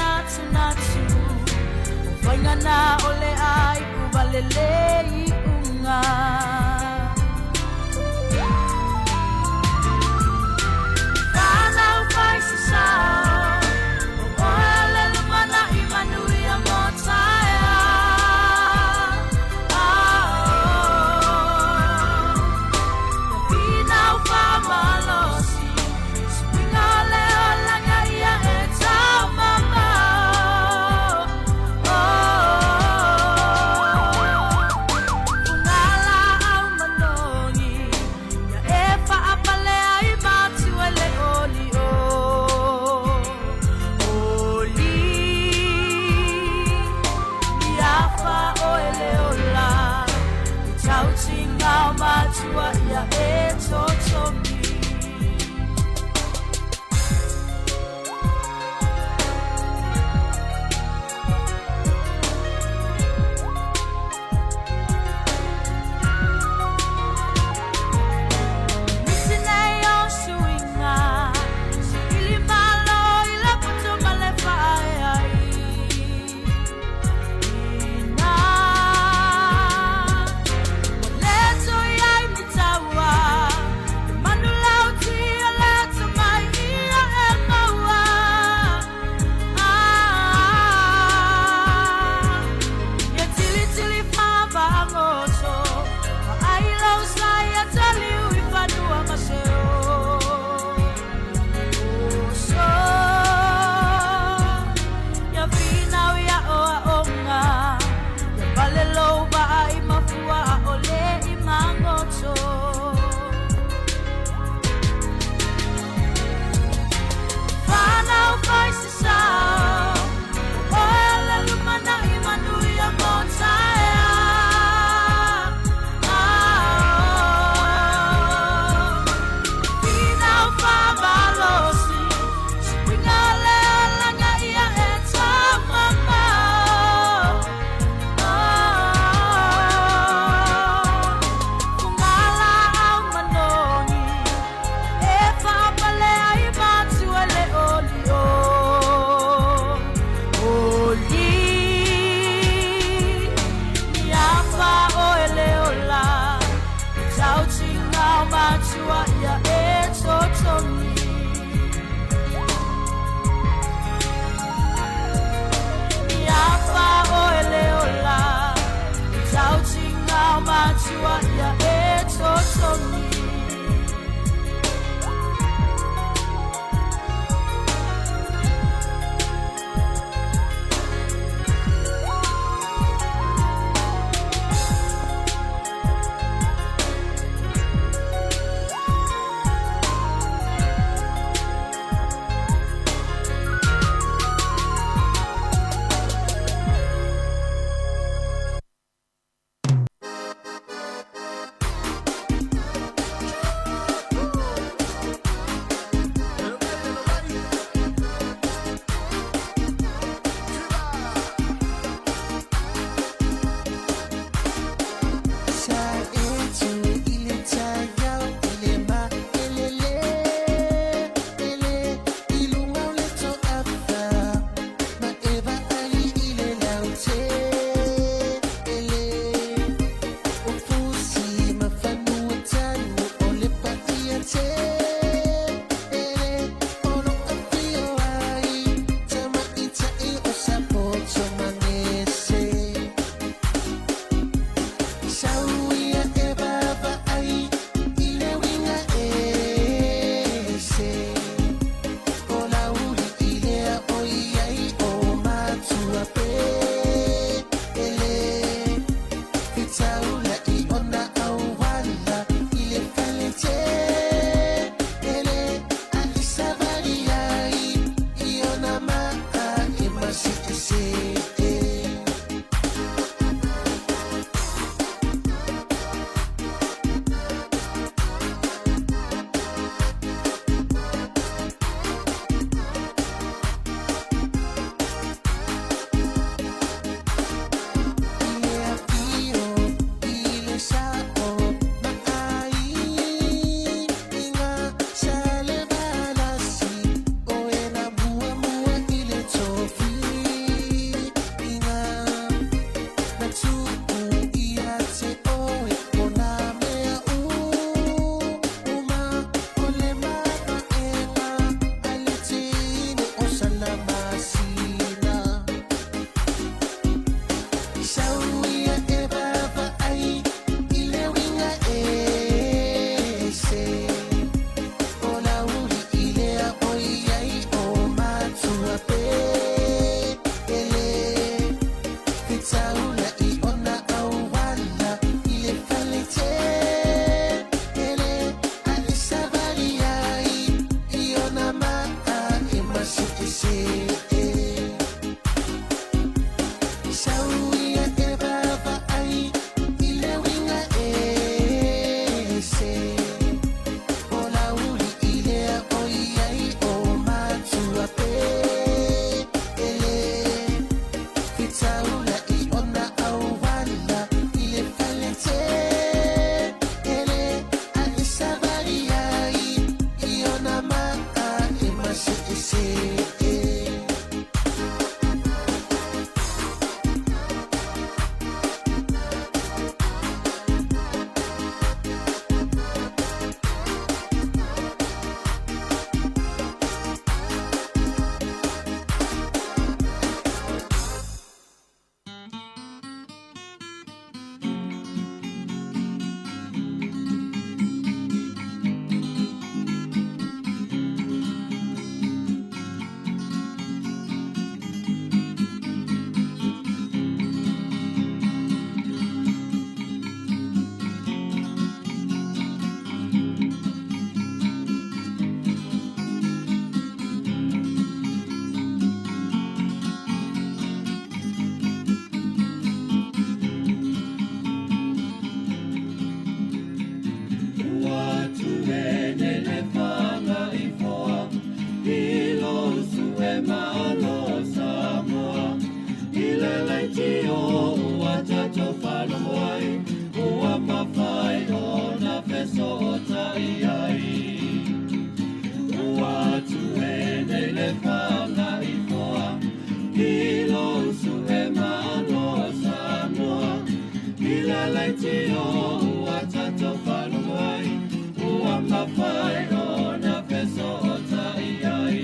mawhai o na peso o tai ai.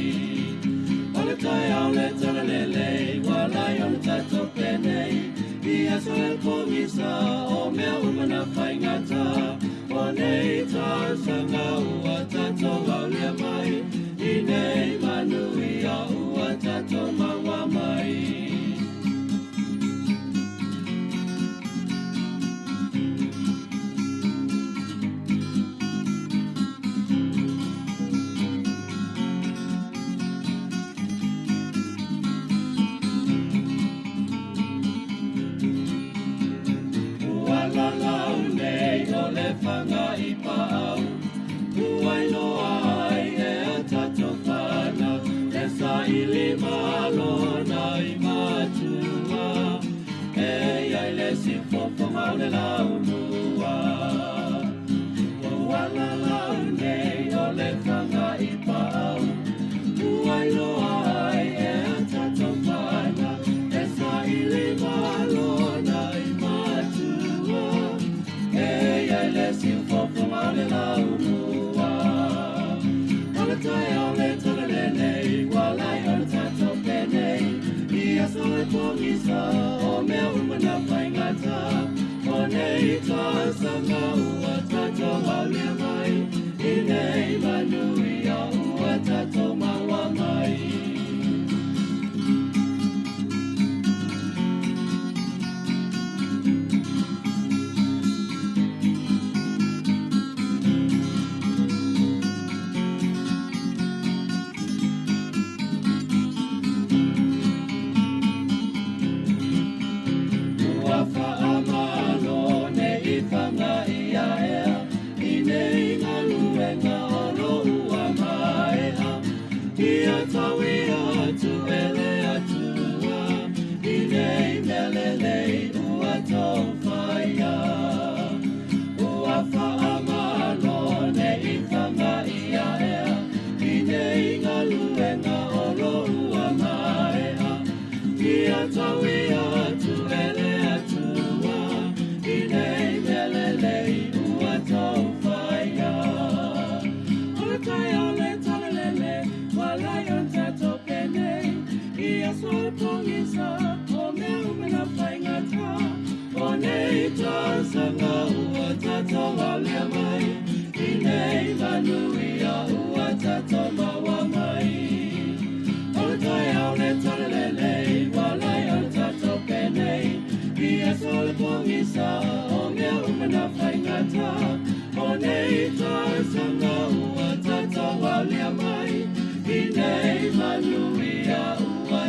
O le tai au le tala lele, walai o le tato penei, i aso le komisa o mea umana whai ngata, o nei ta sanga ua tato au lea mai, i nei manui a ua tato maua mai. Whanga i pāu, uai loa ai e a tato whana, e sa i lima lona i mātua, e ai le si whawhanga o le lau mua. Wala lau nei o le whanga i pāu, uai loa ai e a tato whana, e sa i lima lona i mātua, le si whawhanga le lau mua. O le tai au le tala lenei, walai o le tato penei, i aso le pōngisa o mea umana whai ngata, o nei tā sanga ua tato au lea mai, i nei manui a ua tato maua mai. Manui a ua